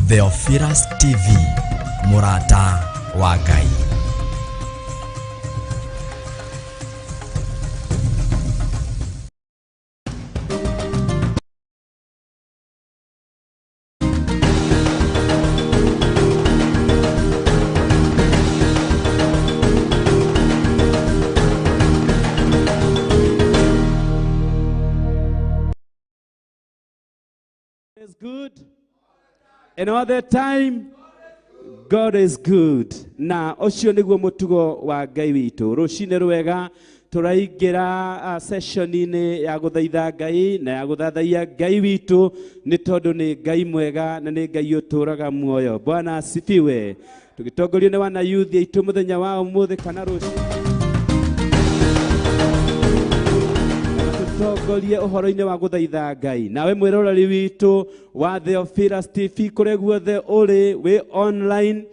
Theophilus TV, Murata wa Ngai. Is good, and all the time God is good. Na ocio niguo mutugo wa Ngai witu. Rucine rwega turaingira session-ini ya guthaitha Ngai na ya guthathaia Ngai witu ni tondu ni Ngai mwega na ni Ngai uturaga muoyo. Bwana asifiwe. Tugitongorio ni wana youth aitu muthenya wa umuthi kana rucine tongorie uhoro-ini wa guthaitha Ngai. Nawe mwiroreri witu wa Theophilus TV kure guothe uri we online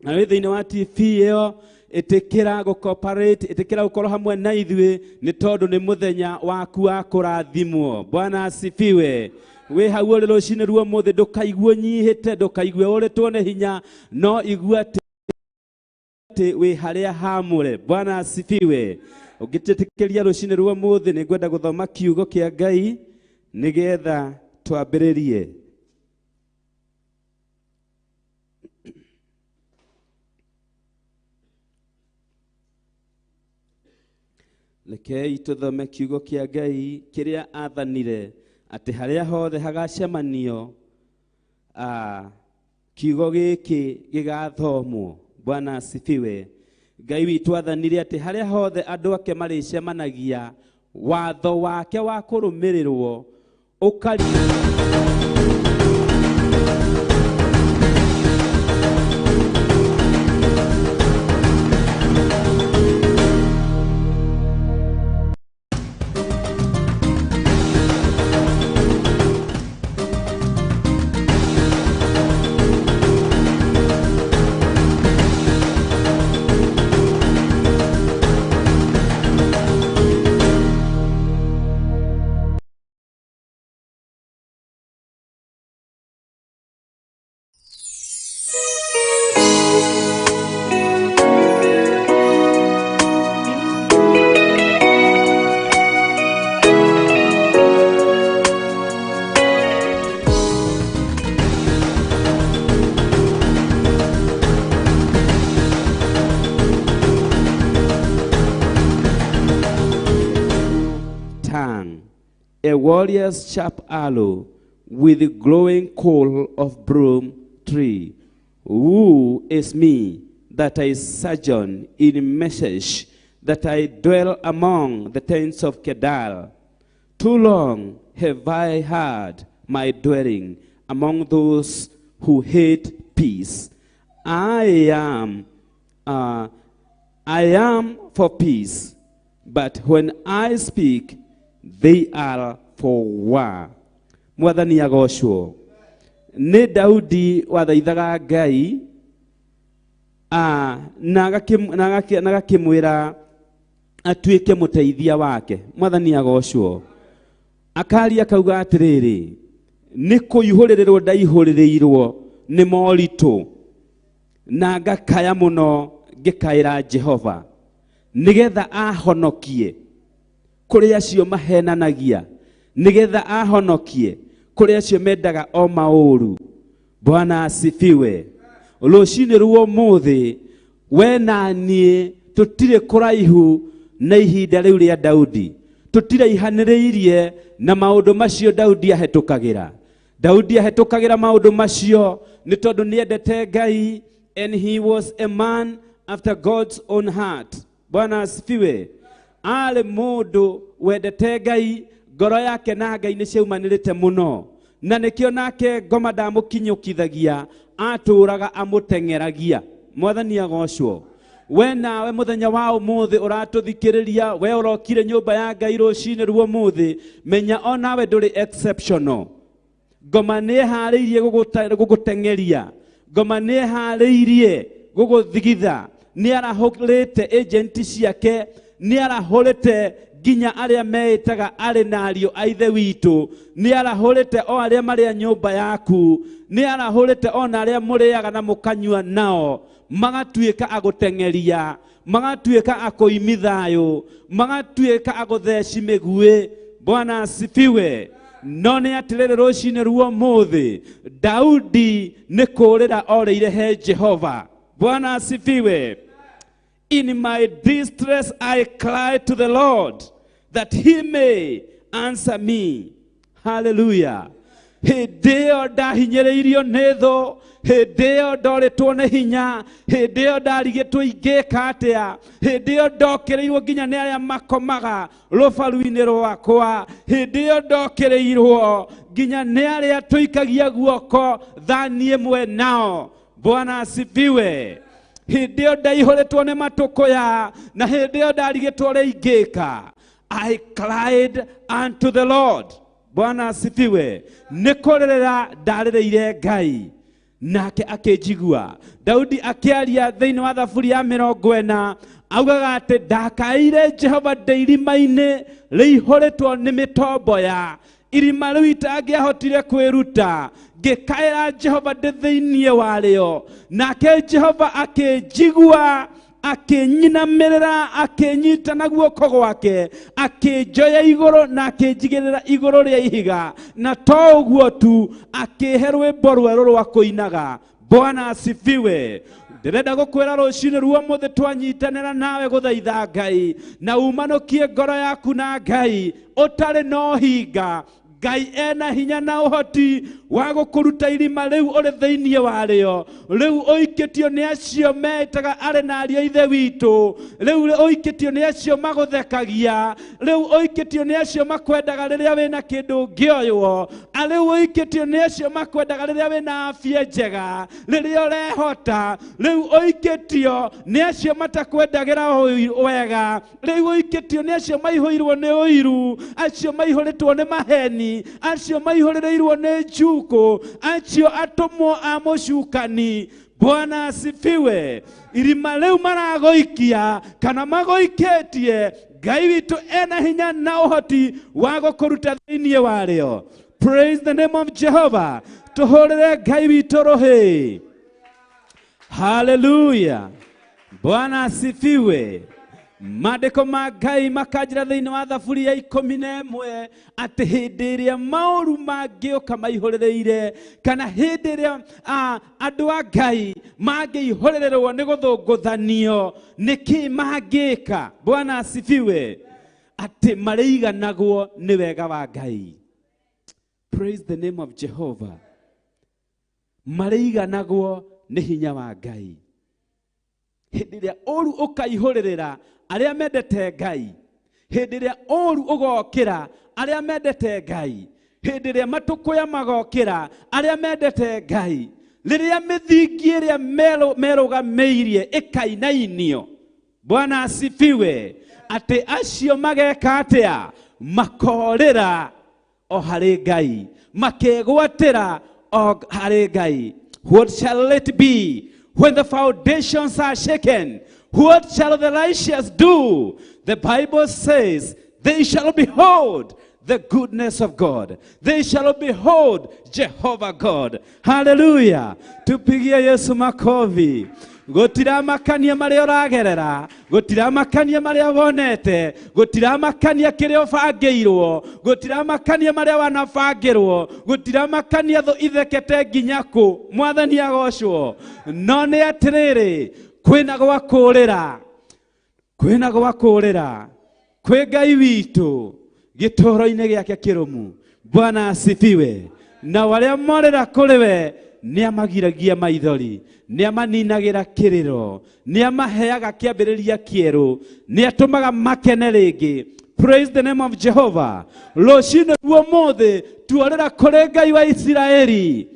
na we thiini wa TV iyo itikira go cooperate itikira gukorwo hamwe na ithuĩ ni tondu ni muthenya waku wa kurathimwo. Bwana asifiwe. We hau uri rucine ruo muthi ndukaigue nyihite ndukaigue uritwo ni hinya no igua ati we haria hamure. Bwana asifiwe. Ugitetikiria rucine ruo muthi ni ngwenda guthoma kiugo kia Ngai nigetha twambiririe. Rekei tuthome kiugo kia Ngai kiria athanire ati haria hothe hagacemanio kiugo giki gigathomwo. Bwana asifiwe. Ngai witu athanire ati haria hothe andu ake maricemanagia watho wake wa kurumirirwo ukari a warrior's sharp arrow with the glowing coal of broom tree. Who is me that I sojourn in Meshesh, that I dwell among the tents of Kedar? Too long have I had my dwelling among those who hate peace. I am for peace, but when I speak, they are for war. Mwathani agocwo. Ni Daudi wathaithaga Ngai na agakimwira atuike muteithia wake. Mwathani agocwo. Akari akauga atiriri ni kuihuririrwo ndaihuririrwo ni moritu na ngakaya muno ngikaira Jehova nigetha ahonokie kuri acio mahenanagia nigetha ahonokie kuri acio mendaga o mauru. Bwana asifiwe. Rucine ruo muthi we na nie tutire kuraihu na ihinda riu ria Daudi, tutire ihaniriirie na maundu macio Daudi ahetukagira. Daudi ahetukagira maundu macio ni tondu niendete Ngai, and he was a man after God's own heart. Bwana asifiwe. Ale mundu wendete Ngai, ngoro yake na Ngai ni ciumanirite muno, na nikio nake ngoma ndamukinyukithagia aturaga amutengeragia. Mwathani agocwo. We nawe muthenya wa umuthi uratuthikiriria, we urokire nyumba ya Ngai rucine ruo muthi, menya onawe nduri exceptional. Ngoma ni hariirie gugutengeria, ngoma ni hariirie guguthigitha, ni arahurite agent ciake, ni arahurite ginya aria meitaga ari nario aithe witu ni arahurite o aria maria nyumba yaku ni arahurite o na aria muriaga na mukanyua nao magatuika agutengeria magatuika akoimithayo magatuika agutheci migui. Bwana asifiwe. None atirere rucine ruo muthi Daudi ni kurira oreire he Jehova. Bwana asifiwe. In my distress I cry to the Lord that he may answer me. Hallelujah. Hideo ndahinyĩrĩirio nĩ thũ, hĩndĩyo ndoretwo nĩ hinya, hĩndĩyo ndarigĩtwo ingĩka atĩa, hĩndĩyo ndokereirwo nginya nĩ arĩa makomaga rũbaru-inĩ rwakwa, hĩndĩyo ndokereirwo nginya nĩ arĩa tũikagia guoko thani ĩmwe nao. Bwana asifiwe. Hĩndĩyo ndaihũrĩtwo nĩ matũkũya na hĩndĩyo ndarigĩtwo ũrĩa ingĩka. I cried unto the Lord. Bwana asifiwe. Nikorera ndarĩrĩire Ngai nake akĩnjigua. Daudi akĩaria thĩinĩ wa Thaburi ya 40 augaga atĩ ndakaire Jehova ndĩ irima-inĩ rĩihũrĩtwo nĩ mĩtomboya, irima rĩu itangĩahotire kwĩruta, ngĩkaĩra Jehova ndĩ thĩinĩ warĩo, nake Jehova akĩnjigua, akĩnyinamĩrĩra, akĩnyita na guoko gwake, akĩnjoya igũrũ na akĩnjigĩrĩra igũrũ rĩa ihiga, na to ũguo tu, akĩhe rwĩmbo rwerũ rwa kũinaga. Bwana asifiwe. Ndĩrenda gũkwĩra rũciinĩ ruo mũthĩ twanyitanĩra nawe gũthaitha Ngai na umanũkie ngoro yaku na Ngai ũtarĩ na ũhinga. Ngai ena hinya na ũhoti wa gũkũruta irima rĩu ũrĩ thĩinĩ warĩo, rĩu ũikĩtio nĩ acio metaga arĩ na ariũ ithe witũ, rĩu ũikĩtio nĩ acio magũthekagia, rĩu ũikĩtio nĩ acio makwendaga rĩrĩa wĩna kĩndũ ngĩoywo, rĩu ũikĩtio nĩ acio makwendaga rĩrĩa wĩna afya njega, rĩrĩa ũrehota, rĩu ũikĩtio nĩ acio matakwendagĩra wega, rĩu ũikĩtio nĩ acio maihũirwo nĩ ũiru, acio maihũrĩtwo nĩ maheni, acio maihũrĩrĩirwo nĩ njuko, acio atũmwo a mũcukani. Bwana asifiwe. Irima rĩu maragũikia kana magũikĩtie, Ngai witũ ena hinya na ũhoti wa gũkũruta thĩinĩ warĩo. Praise the name of Jehovah. Tũhũrĩre Ngai witũ rũhĩ. Hallelujah. Bwana asifiwe. Maandĩko ma Ngai makanjĩra thĩinĩ wa Thaburi ya 11 atĩ hĩndĩ ĩrĩa maũru mangĩũka maihũrĩrĩire, kana hĩndĩ ĩrĩa andũ a Ngai mangĩihũrĩrĩrwo nĩ gũthũngũthanio, nĩkĩ mangĩka? Bwana asifiwe. Atĩ marĩiganagwo nĩ wega wa Ngai. Praise the name of Jehovah. Marĩiganagwo nĩ hinya wa Ngai. Hĩndĩ ĩrĩa ũru ũkaihũrĩrĩra arĩa mendete Ngai, hĩndĩ ĩrĩa ũru ũgokĩra arĩa mendete Ngai, hĩndĩ ĩrĩa matũkũya magokĩra arĩa mendete Ngai, rĩrĩa mĩthingi ĩrĩa merũgamĩirie ĩkainainio. Bwana asifiwe. Atĩ acio mageka atĩa? Makorĩra o harĩ Ngai, makegwatĩra o harĩ Ngai. What shall it be when the foundations are shaken? What shall the righteous do? The Bible says, they shall behold the goodness of God. They shall behold Jehovah God. Hallelujah. Tupigie Yesu makofi. Gutiramakania marĩa ũragerera, gutiramakania marĩa wonete, gutiramakania kĩrĩa ũbangĩirwo, gutiramakania marĩa wanabangĩrwo, gutiramakania thũ ithekete nginya kũ. Mwathani agocwo. No nĩ atĩrĩrĩ, kwĩna gwakũrĩra, kwĩna gwakũrĩra kwĩ Ngai witũ gĩtũũro-inĩ gĩake kĩrũmu. Bwana asifiwe. Na arĩa morĩra kũrĩ we nĩ amagiragia maithori, nĩ amaninagĩra kĩrĩro, nĩ amaheaga kĩambĩrĩria kĩerũ, nĩ atũmaga makene rĩngĩ. Praise the name of Jehovah. Rũciinĩ ruo mũthĩ tuorĩra kũrĩ Ngai wa Isiraeli.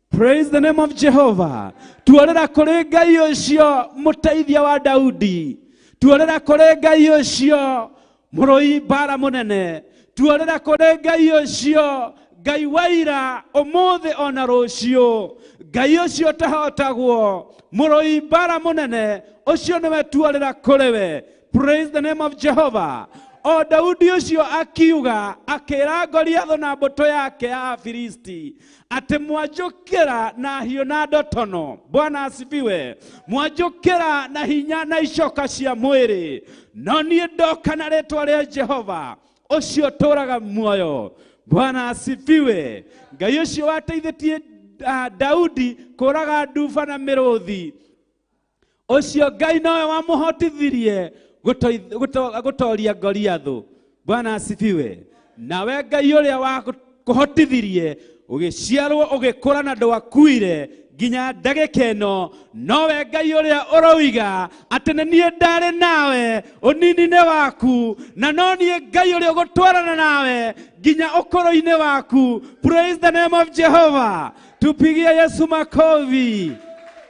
Praise the name of Jehovah. Tuorĩra kũrĩ Ngai ũcio mũteithia wa Daudi. Tuorĩra kũrĩ Ngai ũcio mũrũi mbara mũnene. Tuorĩra kũrĩ Ngai ũcio Ngai wa ira ũmũthĩ ona rũciũ. Ngai ũcio ũtahotagwo, mũrũi mbara mũnene, ũcio nĩwe tuorĩra kũrĩ we. Praise the name of Jehovah. o Daudi ucio akiuga akira Goliath na mboto yake ya Filisti ati mwanjukira na hiũ na ndotono. Bwana asifiwe. Mwanjukira na hinya na icoka cia mwĩrĩ, no niĩ ndoka na rĩtwa rĩa Jehova ucio tũraga muoyo. Bwana asifiwe. Ngai ucio wateithĩtie Daudi kũraga nduba na mĩrũthi, ucio Ngai nowe wamũhotithirie gutoria Goliathu. Bwana asifiwe. Nawe Ngai ũrĩa wakũhotithirie ũgĩciarwo ũgĩkũra na ndwakuire nginya ndagĩka ĩno, nowe Ngai ũrĩa ũroiga atĩ nĩ niĩ ndarĩ nawe ũnini-inĩ waku, na no niĩ Ngai ũrĩa ũgũtwarana nawe nginya ũkũrũ-inĩ waku. Praise the name of Jehovah. Tupigie Yesu makofi.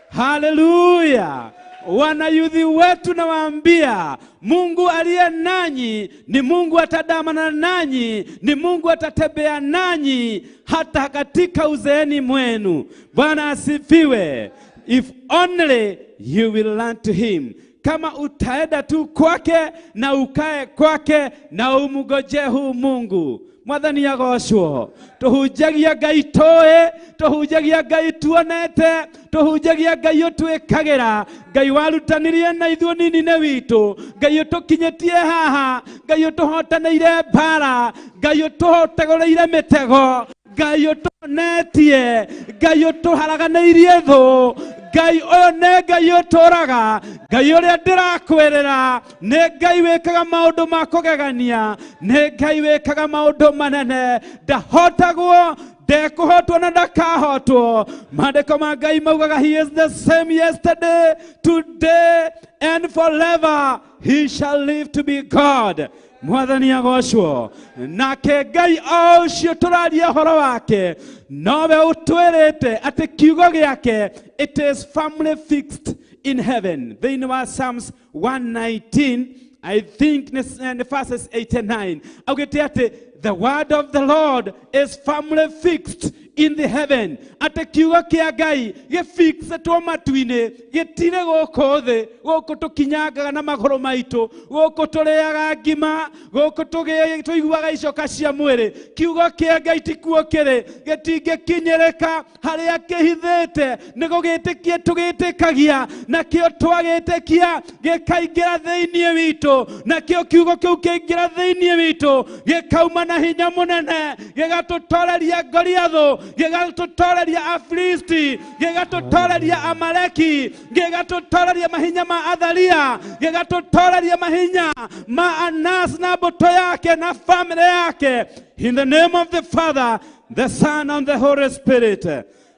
Hallelujah. Wanayuthi wetu nawaambia, Mungu aliye nanyi ni Mungu atadamana nanyi, ni Mungu atatembea nanyi hata katika uzeeni mwenu. Bwana asifiwe. If only you will learn to him. Kama utaenda tu kwake na ukae kwake na umugoje huu Mungu. Mwathani agocwo. Tuhunjagia Ngai toe, tuhunjagia Ngai tuonete, tuhunjagia Ngai ũtwĩkagĩra, Ngai warutanirie na ithuĩ nini-inĩ witũ, Ngai ũtũkinyĩtie haha, Ngai ũtũhotanĩire mbara, Ngai ũtũhotegũrĩire mĩtego, Ngai ũtũnetie, Ngai ũtũharaganĩirie thũ, Ngai ũyũ nĩ Ngai ũtũraga, Ngai ũrĩa ndĩrakwĩrĩra, nĩ Ngai wĩkaga maũndũ ma kũgegania, nĩ Ngai wĩkaga maũndũ manene, ndahotagwo, ndekũhotwo na ndakahotwo. Maandĩko ma Ngai maugaga he is the same yesterday, today and forever. He shall live to be God. Mwathani agocwo. Nake Ngai o ũcio tũraria ũhoro wake, nowe ũtwĩrĩte atĩ kiugo gĩake it is firmly fixed in heaven. Thĩinĩ wa Psalms 119, I think in verses 8 and 9, augĩte atĩ the word of the Lord is firmly fixed in the heaven. Ate kiugo kia Ngai gĩfixĩtwo matu-inĩ, gĩtirĩ gũkũ thĩ, gũkũ tũkinyangaga na magũrũ maitũ, gũkũ tũrĩaga ngima, gũkũ tũiguaga icoka cia mwĩrĩ. Kiugo kia Ngai tikuo kĩrĩ, gĩtingĩkinyĩrĩka, harĩa kĩhithĩte nĩ gũgĩtĩkia tũgĩtĩkagia, nakĩo twagĩtĩkia gĩkaingĩra thĩinĩ witũ, nakĩo kiugo kĩu kĩingĩra thĩinĩ witũ gĩkauma na hinya mũnene, gĩgatũtoreria Goliathu, gĩgatũtoreria Afilisti, gĩgatũtoreria Amaleki, gĩgatũtoreria mahinya ma Athalia, gĩgatũtoreria mahinya ma Anas na mbũtũ yake na family yake. In the name of the Father, the Son and the Holy Spirit.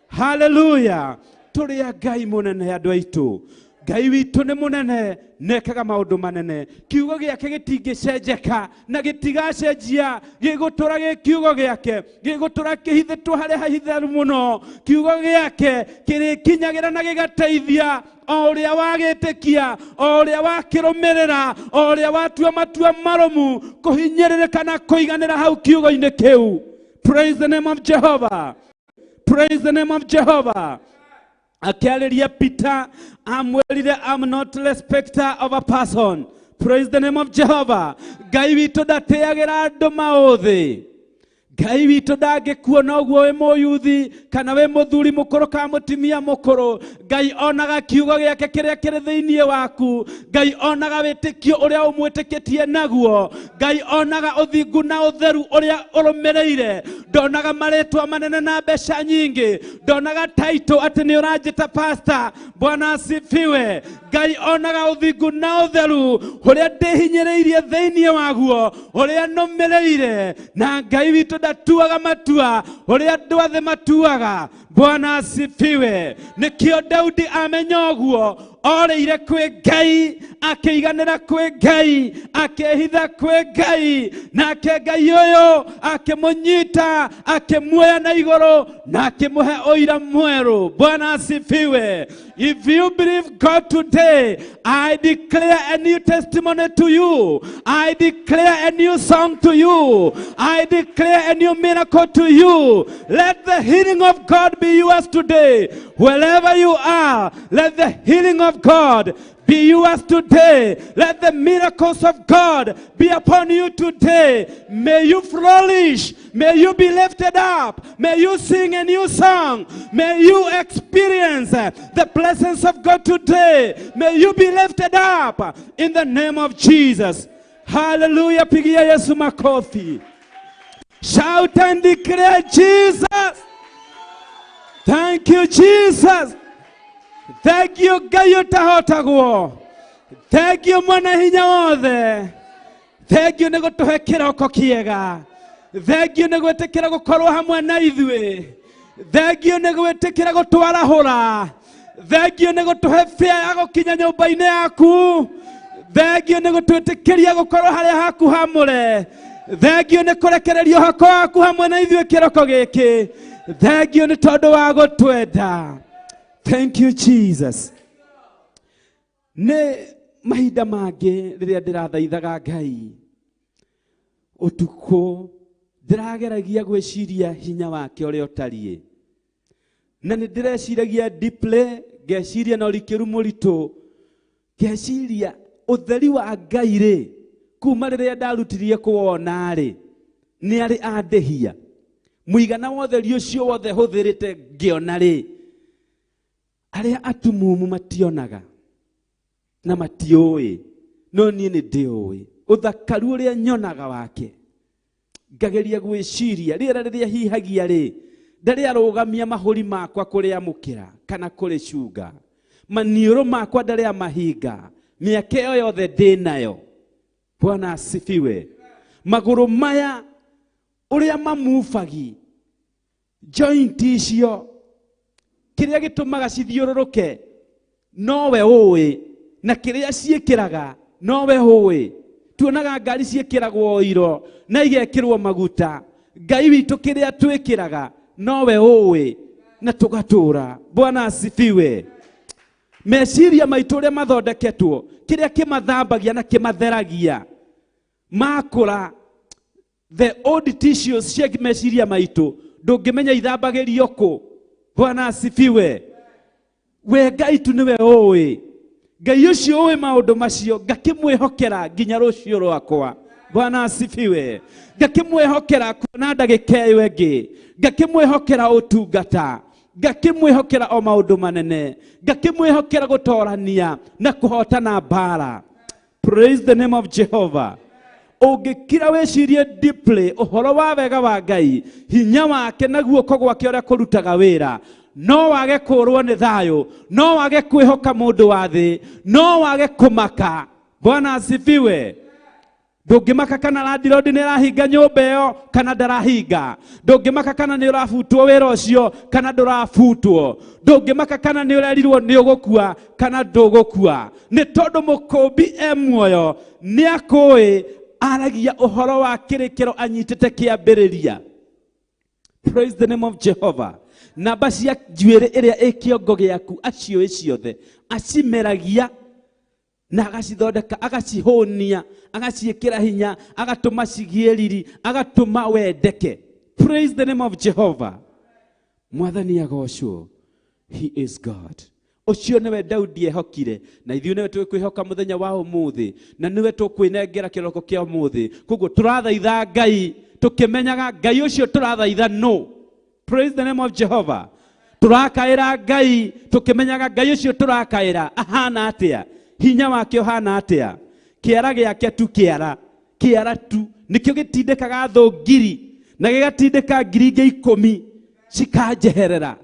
Hallelujah. Tũrĩa Ngai mũnene andũ aitũ. Ngai witũ nĩ mũnene, nekaga maũndũ manene. Kiugo gĩake gĩtingĩcenjeka na gĩtigacenjia, gĩgũtũra gĩ kiugo gĩake, gĩgũtũra kĩhithĩtwo harĩa hahitharu mũno. Kiugo gĩake kĩrĩkinyagĩra na gĩgateithia o ũrĩa wagĩtĩkia, o ũrĩa wakĩrũmĩrĩra, o ũrĩa watua matua marũmu kũhinyĩrĩrĩka na kũiganĩra hau kiugo-inĩ kĩu. Praise the name of Jehovah. Praise the name of Jehovah. Akĩarĩria Peter amwĩrire, I'm not a respecter of a person. Praise the name of Jehovah. Ngai witũ ndatĩagĩra andũ maũthĩ. Ngai witũ ndangĩkuona ũguo wĩ mũyuthi kana wĩ mũthuri mũkũrũ kana mũtumia mũkũrũ. Ngai onaga kiugo gĩake kĩrĩa kĩrĩ thĩinĩ waku. Ngai onaga wĩtĩkio ũrĩa ũmwĩtĩkĩtie naguo. Ngai onaga ũthingu na ũtheru ũrĩa ũrũmĩrĩire. Ndonaga marĩtwa manene na mbeca nyingĩ. Ndonaga title atĩ nĩ ũranjĩta pastor. Bwana asifiwe. Ngai onaga ũthingu na ũtheru ũrĩa ndĩhinyĩrĩirie thĩinĩ waguo, ũrĩa nũmĩrĩire. Na Ngai witũ ndatuaga matua ũrĩa andũ othe matuaga. Bwana asifiwe. Nĩkĩo Daudi amenya ũguo, orĩire kwĩ Ngai, akĩiganĩra kwĩ Ngai, akĩhitha kwĩ Ngai, nake Ngai ũyũ akĩmũnyita, akĩmuoya na igũrũ na akĩmũhe ũira mwerũ. Bwana asifiwe. If you believe God today, I declare a new testimony to you. I declare a new song to you. I declare a new miracle to you. Let the healing of God be be yours today. Wherever you are, let the healing of God be yours today. Let the miracles of God be upon you today. May you flourish. May you be lifted up. May you sing a new song. May you experience the blessings of God today. May you be lifted up in the name of Jesus. Hallelujah. Pigia Yesu makofi. Shout and declare, Jesus. Thank you, Jesus. Thank you, Gayutahotago. Thank you, Manahinyode. Thank you, Negoto Kiroko Kiega. Thank you, Negote Kirago Korohamwa Naidwe. Thank you, Negote Kirago Tuarahora. Thank you, Negoto Hefeago Kinyo Baineaku. Thank you, Negoto Kiriago Korohare Haku Hamure. Thank you, Nekorekerio Haku Hamwa Naidwe Kirokogeke. Thank you, Nitodo Ago Tweda. Thank you, Jesus. Ne mahida mage riria ndirathaithaga Ngai utuko ndirageragia gwiciria hinya wake uria utarie na ni ndireciiragia deeply ngeciria na urikiru muritu ngeciria utheri wa Ngai ri kuma riria ndarutirie kuwona ri ni ari andehia muigana wa utheri ucio wothe huthirite ngiona ri aria atumumu mationaga na matioi no nie ni ndioi uthakaru uria nyonaga wake ngageria gwiciria riera riria hihagia ri ndari arugamia mahuri makwa kuria mukira kana kuri shuga manioro makwa ndari amahinga miake yo yothe ndinayo. Bwana asifiwe. Maguru maya uria mamufagi joint icio kiria gitumaga cithiururuke nowe uwi na kiria ciikiraga nowe uwi. Tuonaga ngari ciikiragwo oiro na igekirwo maguta. Ngai witu kiria twikiraga nowe uwi na tugatura. Bwana asifiwe. Meciria maitu uria mathondeketwo kiria kimathambagia na kimatheragia makura the old tissues cia meciria maitu ndungimenya ithambagirio ku. Bwana asifiwe. We Ngai tu niwe uwi. Ngai ucio uwi maundu macio ngakimwihokera nginya rucio rwakwa. Bwana asifiwe. Ngakimwihokera kuona ndagika iyo ingi. Ngakimwihokera utungata. Ngakimwihokera o maundu manene. Ngakimwihokera gutorania na kuhotana bara. Praise the name of Jehovah. Ungikira wecirie deeply uhoro wa wega wa Ngai hinya wake na guoko gwake uria kurutaga wira no wage kurwo ni thayo no wage kwihoka mundu wa thi no wage kumaka. Bwana asifiwe. Ndungimaka kana landlord ni rahinga nyumba iyo kana ndarahinga. Ndungimaka kana ni urafutwo wira ucio kana ndurafutwo. Ndungimaka kana ni urerirwo ni ugukua kana ndugukua. Ni tondu mukumbi muoyo ni akui aragia uhoro wa kirikiro anyitete kiambiriria. Praise the name of Jehovah. Namba cia njuire iria ikiongo giaku acio ciothe acimeragia na agacithondeka agacihonia agaciikira hinya agatuma cigiiriri agatuma wendeke. Praise the name of Jehovah. Mwathani agocwo. He is God. Ucio niwe Daudi ehokire na ithuĩ niwe twikwihoka muthenya wa umuthi na niwe tukwinengera kiroko kia umuthi. Koguo turathaitha Ngai tukimenyaga Ngai ucio turathaitha no. Praise the name of Jehovah. Turakaira Ngai tukimenyaga Ngai ucio turakaira ahana atia hinya wake uhana atia kiara giake tu kiara tu nikio gitindikaga tho ngiri na gigatindika ngiri ingi 10 cikanjeherera.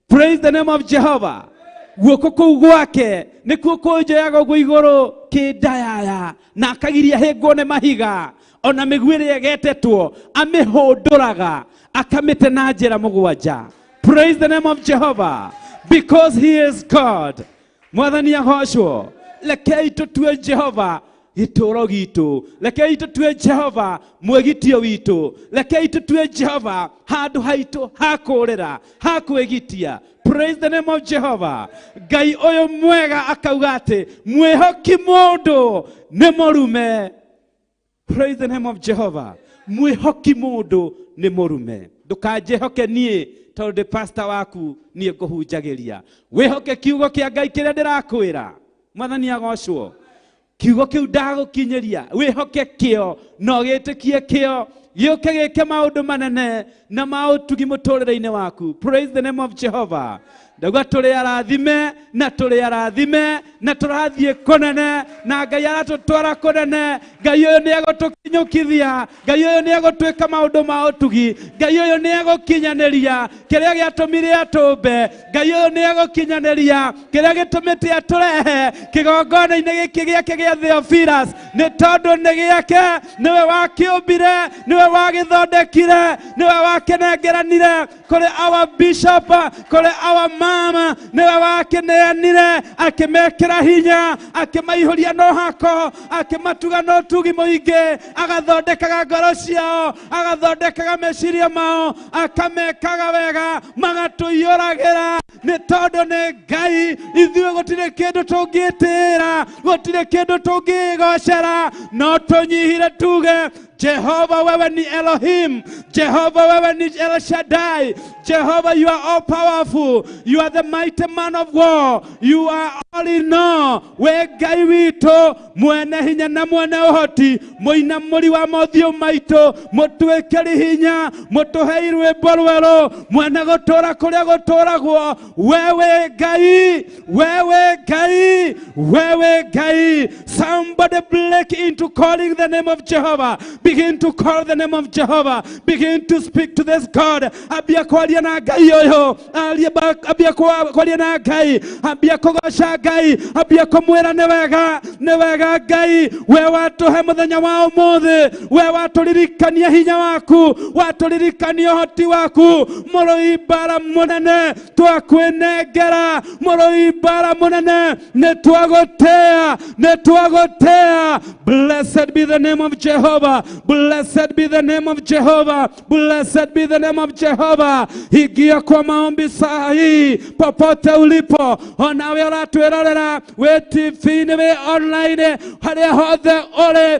Praise the name of Jehovah. Guoko kuu gwake nikuo kunjoyaga uguo iguru kindayaya na akagiria hingwo ne mahiga ona miguire yegetetwo amihunduraga akamite na njira mugwanja. Praise the name of Jehovah. Because he is God. Mwathani agocwo. Rekei tutue Jehova gituro gitu. Rekei tutue Jehova mwegitio witu. Rekei tutue Jehova handu haitu hakurira hakwegitia. Praise the name of Jehovah. Ngai oyo mwega akauga ati mwihoki mundu ni murume. Praise the name of Jehovah. Mwihoki mundu ni murume. Ndukanjehoke nie tondu pastor waku nie nguhunjagiria wihoke kiugo kia Ngai kiria ndirakwira mwathani agocwo kiugo kiu ndagukinyiria wihoke kio no gitikie kio gioke gike maundu manene na mautugi muturire-ini waku. Praise the name of Jehovah. Ndauga turi arathime na turi arathime na turathie kunene na Ngai aratutwara kunene. Ngai uyu ni agutukinyukithia, Ngai uyu ni agutwika maundu ma utugi, Ngai uyu ni agukinyaniria kiria giatumire atumbe, Ngai uyu ni agukinyaniria kiria gitumite aturehe kigongona-ini giki giake gia Theophilus ni tondu ni giake, niwe wakiumbire, niwe wagithondekire, niwe wakenengeranire kuri our bishop, kuri our mama, niwe wakeneanire akimekira hinya, akimaihuria no hako, akimatuga no tugi muingi, agathondekaga ngoro ciao, agathondekaga meciria mao, akamekaga wega, magatuyuragira ni tondu ni Ngai. Ithuĩ gũtirĩ kĩndũ tũngĩtĩra, gũtirĩ kĩndũ tũngĩgocera, no tũnyihire tuge Jehovah wewe ni Elohim, Jehovah wewe ni El Shaddai, Jehovah you are all powerful, you are the mighty man of war, you are all in all. We Ngai witũ mwene hinya na mwene ũhoti, mũinamũri wa mothiũ maitũ, mũtwĩkĩri hinya, mũtũhe rwĩmbo rwerũ, mwene gũtũũra kũrĩa gũtũũragwo. Wewe Ngai, wewe Ngai, wewe Ngai. Somebody break into calling the name of Jehovah. Begin to call the name of Jehovah. Begin to speak to this God. Abia kwaria na Ngai oyo, abia kwaria na Ngai, abia kugoca Ngai, abia kumwira ni wega Ngai. We watuhe muthenya wa umuthi, we waturirikania hinya waku, waturirikania uhoti waku. Mũrũi mbara mũnene twakwĩnengera, mũrũi mbara mũnene nĩtwagũtĩa. Blessed be the name of Jehovah. Blessed be the name of Jehovah. Blessed be the name of Jehovah. Ingia kwa maombi saa hii popote ulipo, onawe ũratwĩrorera wĩ TV-inĩ, wĩ online, harĩa hothe ũrĩ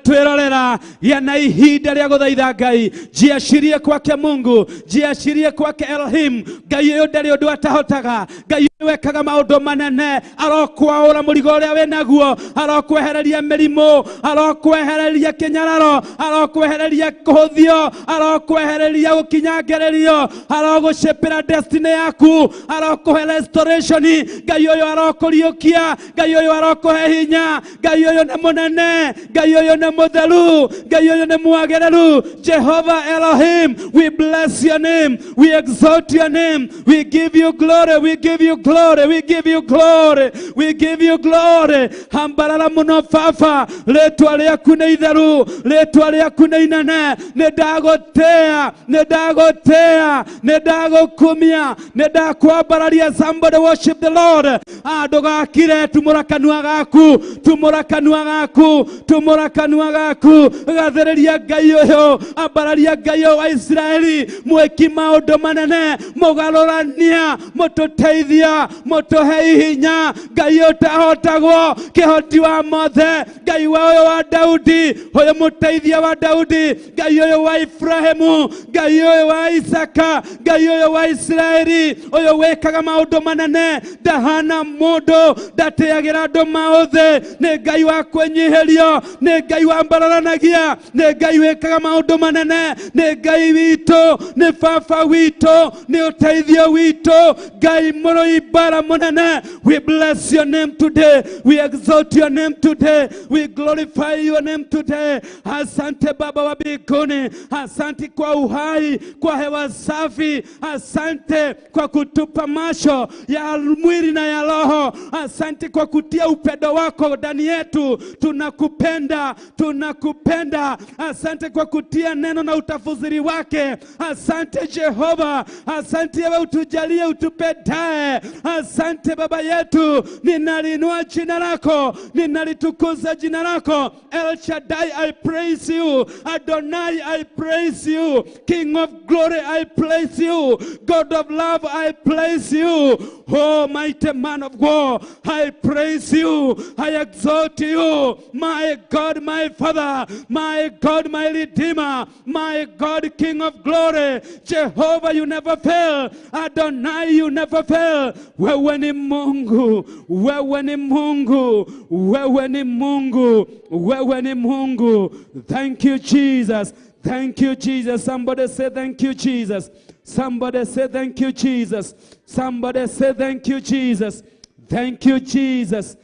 Twirorera yana ihinda rĩa gũthaitha Ngai. Jiashirie kwake Mungu, jiashirie kwake Elohim. Ngai ũyũ ndarĩ ũndũ atahotaga. Ngai wekaga maũndũ manene, arokwaũra mũrigo ũrĩa wĩ naguo, arokwehereria mĩrimũ, arokwehereria kĩnyararo, arokwehereria kũhũthio, arokwehereria gũkinyangererio, arogũcĩpĩra destiny yaku, arokũhe restoration. Ngai ũyũ arokũriũkia, Ngai ũyũ arokũhe hinya, Ngai ũyũ nĩ mũnene, Ngai ũyũ nĩ mũtheru, Ngai ũyũ nĩ mwagĩrĩru. Jehovah Elohim, we bless your name, we exalt your name, we give you glory, we give you glory, we give you glory, we give you glory. Hambarara muno Baba, rĩtwa rĩaku nĩ itheru, rĩtwa rĩaku nĩ inene. Nĩndagũtĩa, nĩndagũtĩa, nĩndagũkumia, nĩndakwambararia. Somebody worship the Lord. Ndũgakire, tumũra kanua gaku, tumũra kanua gaku, tumũra kanua gaku. Gathĩrĩria Ngai ũyũ, ambararia Ngai ũyũ wa Israeli, mwĩki maũndũ manene, mũgarũrania, mũtũteithia, mũtũhe hinya. Ngai ũtahotagwo, kĩhoti wa mothe, Ngai wa ũyũ wa Daudi, ũyũ mũteithia wa Daudi, Ngai ũyũ wa Ibrahimu, Ngai ũyũ wa Isaka, Ngai ũyũ wa Israeli, ũyũ wĩkaga maũndũ manene, ndahana mũndũ, ndatĩagĩra andũ maũthĩ. Nĩ Ngai wa kwĩnyihirio, nĩ Ngai wa mbararanagia, nĩ Ngai wĩkaga maũndũ manene, nĩ Ngai witũ, nĩ Baba witũ, nĩ ũteithio witũ, Ngai mũrũi mbara mũnene. We bless your name today, we exalt your name today, we glorify your name today. Asante Baba wa mbinguni, asante kwa uhai, kwa hewa safi, asante kwa kutupa macho ya mwili na ya roho, asante kwa kutia upendo wako ndani yetu. Tunakupenda, tunakupenda. Asante kwa kutia neno na utafsiri wake. Asante Jehova, asante wewe utujalie, utupendae, Asante Baba yetu, ninaliinua jina lako, ninalitukuza jina lako. El Shaddai, I praise you. Adonai, I praise you. King of glory, I praise you. God of love, I praise you. Oh, mighty man of war, I praise you. I exalt you. My God, my Father, my God, my Redeemer, my God, King of glory. Jehovah, you never fail. Adonai, you never fail. Wewe ni Mungu, wewe ni Mungu, wewe ni Mungu, wewe ni Mungu. Thank you, Jesus. Thank you, Jesus. Somebody say thank you, Jesus. Somebody say thank you, Jesus. Somebody say thank you, Jesus. Thank you, Jesus.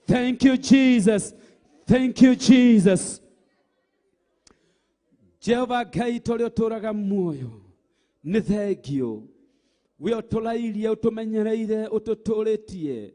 Thank you, Jesus. Thank you, Jesus. Jehova Ngai tũrĩa ũtũũraga muoyo, nĩ thengio. We ũtũrairie, ũtũmenyereire, ũtũtũrĩtie,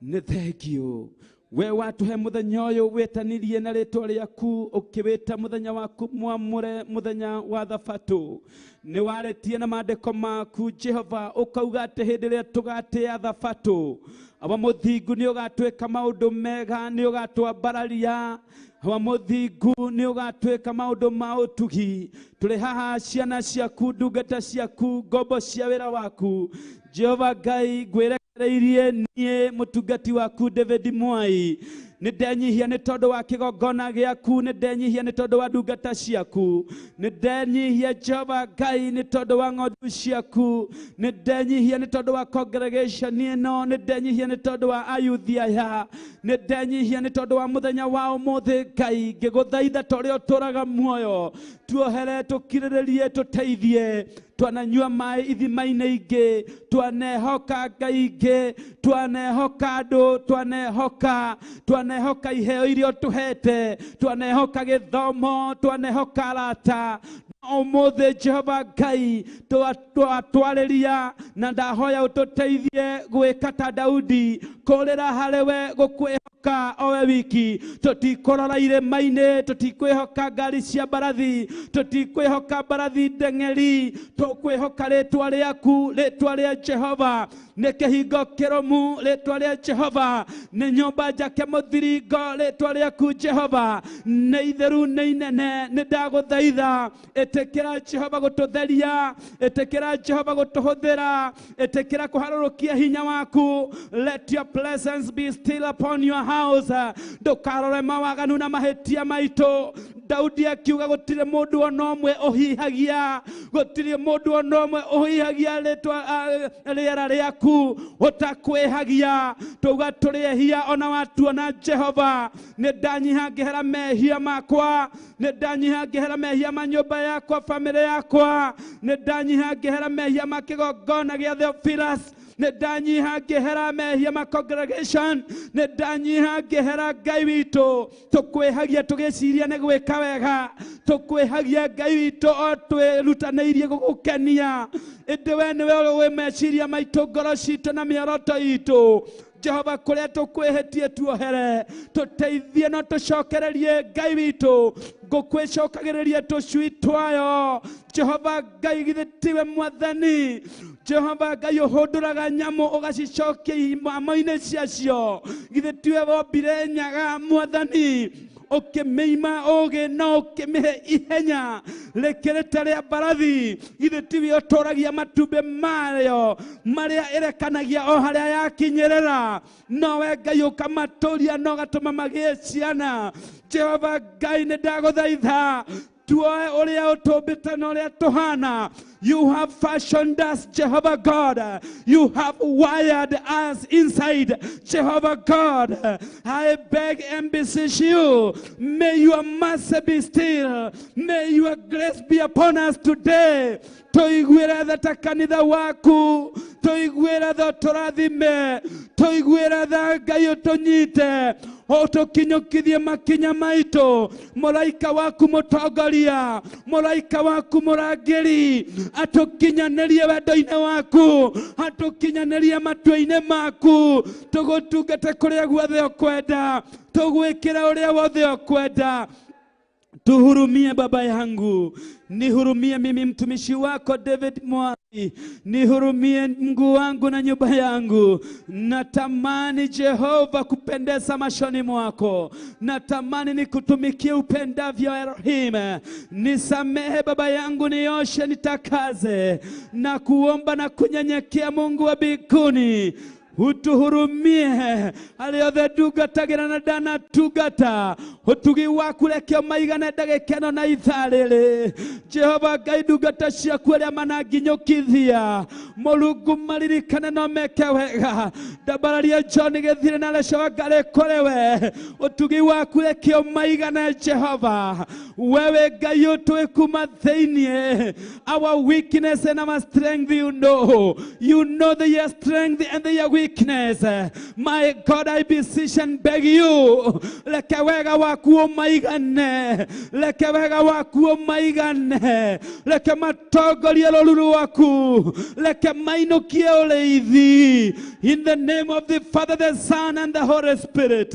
nĩ thengio. We watuhe muthenya ũyũ wetanirie na rĩtwa rĩaku, ũkĩwĩta muthenya waku mwamũre, muthenya wa Thabatũ. Nĩ warĩtie na maandĩko maku Jehova, ũkauga atĩ hĩndĩ ĩrĩa tũgatĩa Thabatũ, aba mũthingu nĩ ũgatwĩka maũndũ mega, nĩ ũgatwambararia. Aba mũthingu nĩ ũgatwĩka maũndũ ma ũtugi. Tũrĩ haha ciana ciaku, ndungata ciaku, ngombo cia wĩra waku. Jehova Ngai, ngwĩrekereirie niĩ mũtungati waku David Mwai. Nĩndenyihia nĩ tondũ wa kĩgongona gĩaku, nĩndenyihia nĩ tondũ wa ndungata ciaku, nĩndenyihia Jehova Ngai nĩ tondũ wa ng'ondu ciaku, nĩndenyihia nĩ tondũ wa congregation ĩno, nĩndenyihia nĩ tondũ wa ayuthi aya, nĩndenyihia nĩ tondũ wa mũthenya wa ũmũthĩ Ngai, ngĩgũthaitha torĩa ũtũũraga muoyo, tuohere tũkirĩrĩrie tũteithie, twananyua maĩ ithima-inĩ ingĩ, twanehoka Ngai ingĩ, twanehoka andũ, twanehoka iheo iria ũtũhete, twanehoka gĩthomo, twanehoka arata. Ũmũthĩ Jehova Ngai twatwarĩria na ndahoya ũtũteithie gwĩka ta Daudi, kũrĩra harĩwe gũkwĩhoka owe wiki. Tũtikũrora irĩma-inĩ, tũtikwĩhoka ngari cia mbarathi, tũtikwĩhoka mbarathi ndeng'eri, tũkwĩhoka rĩtwa rĩaku, rĩtwa rĩa Jehova. Nĩ kĩhingo kĩrũmu, rĩtwa rĩa Jehova. Nĩ nyũmba njake mũthiringo, rĩtwa rĩaku Jehova. Nĩ itheru, nĩ inene, nĩ ndagũthaitha, ĩtĩkĩra Jehova gũtũtheria, ĩtĩkĩra Jehova gũtũhũthĩra, ĩtĩkĩra kũharũrũkia hinya waku. Let your presence be still upon your house. Ndũkarore mawaganu na mahĩtia maitũ. Daudi akiuga gũtirĩ mũndũ ona ũmwe ũhihagia, gũtirĩ mũndũ ona ũmwe ũhihagia rĩera rĩaku, ũtakwĩhagia. Tuga tũrĩehia ona watuona Jehova. Nĩ ndanyiha ngĩhera mehia makwa, nĩ ndanyiha ngĩhera mehia ma nyũmba yakwa, famĩlĩ yakwa, nĩ ndanyiha ngĩhera mehia ma kĩgongona gĩa Theophilus, nĩ ndanyiha ngĩhera mehia ma congregation, nĩ ndanyiha ngĩhera Ngai witũ. Tũkwĩhagia tũgĩciria nĩ gwĩka wega, tũkwĩhagia Ngai witũ o twĩrutanĩirie gũgũkenia. Ĩndĩ we nĩwe ũĩ meciria maitũ, ngoro citũ na mĩoroto itũ. Jehova, kũrĩa tũkwĩhĩtie tuohere, tũteithie no tũcokererie Ngai witũ, ngũkwĩcokagĩrĩria tũcui twayo. Jehova Ngai, githĩ tiwe Mwathani? Jehova Ngai ũhũndũraga nyamũ ũgacicokia imamo-inĩ ciacio, githĩ tiwe wombire nyaga Mwathani? Ũkĩmĩima ũũgĩ na ũkĩmĩhe ihenya rĩkĩrĩte rĩa mbarathi, githĩ tiwe ũtũragia matumbĩ mayo marĩa ĩrekanagia o harĩa yakinyĩrĩra, nowe Ngai ũkamatũria na ũgatũma magĩe ciana. Jehova Ngai, nĩ ndagũthaitha tuoe ũrĩa ũtũmbĩte na ũrĩa tũhana. You have fashioned us, Jehovah God. You have wired us inside, Jehovah God. I beg and beseech you, may your mercy be still. May your grace be upon us today. Tũiguĩre tha ta kanitha waku, tũiguĩre tha tũrathime, tũiguĩre tha Ngai ũtũnyite, ũtũkinyũkithie makinya maitũ. Mũraika waku mũtongoria, mũraika waku mũrangĩri, atũkinyanĩrie wendo-inĩ waku, atũkinyanĩrie matua-inĩ maku, tũgũtungate kũrĩa guothe ũkwenda, tũgwĩkĩra ũrĩa wothe ũkwenda. Tuhurumie baba yangu, nihurumie mimi mtumishi wako David Mwai, nihurumie Mungu wangu na nyumba yangu. Natamani Jehova kupendeza machoni mwako, natamani nikutumikie upendavyo Elohim. Nisamehe baba yangu, nioshe, nitakaze, na kuomba na kunyenyekea Mungu wa mbinguni. Utuhurumie aliothe ndungatagira na ndana tungata, utugi waku reke maigane ndagikeno na ithariri. Jehova Ngai, ndungata ciaku aria mananginyukithia, Mulungu maririkane no meke wega. Ndambararia John Githire na Leshawa Ngare korewe, utugi waku reke maigane Jehova. Wewe Ngai utue kuma theinie, our weakness and our strength you know. You know the strength and the weakness. My God, I beseech and beg you, leke wega waku maigane, leke wega waku maigane, leke matogorie roruru waku, leke mainukie uleithi. In the name of the Father, the Son, and the Holy Spirit.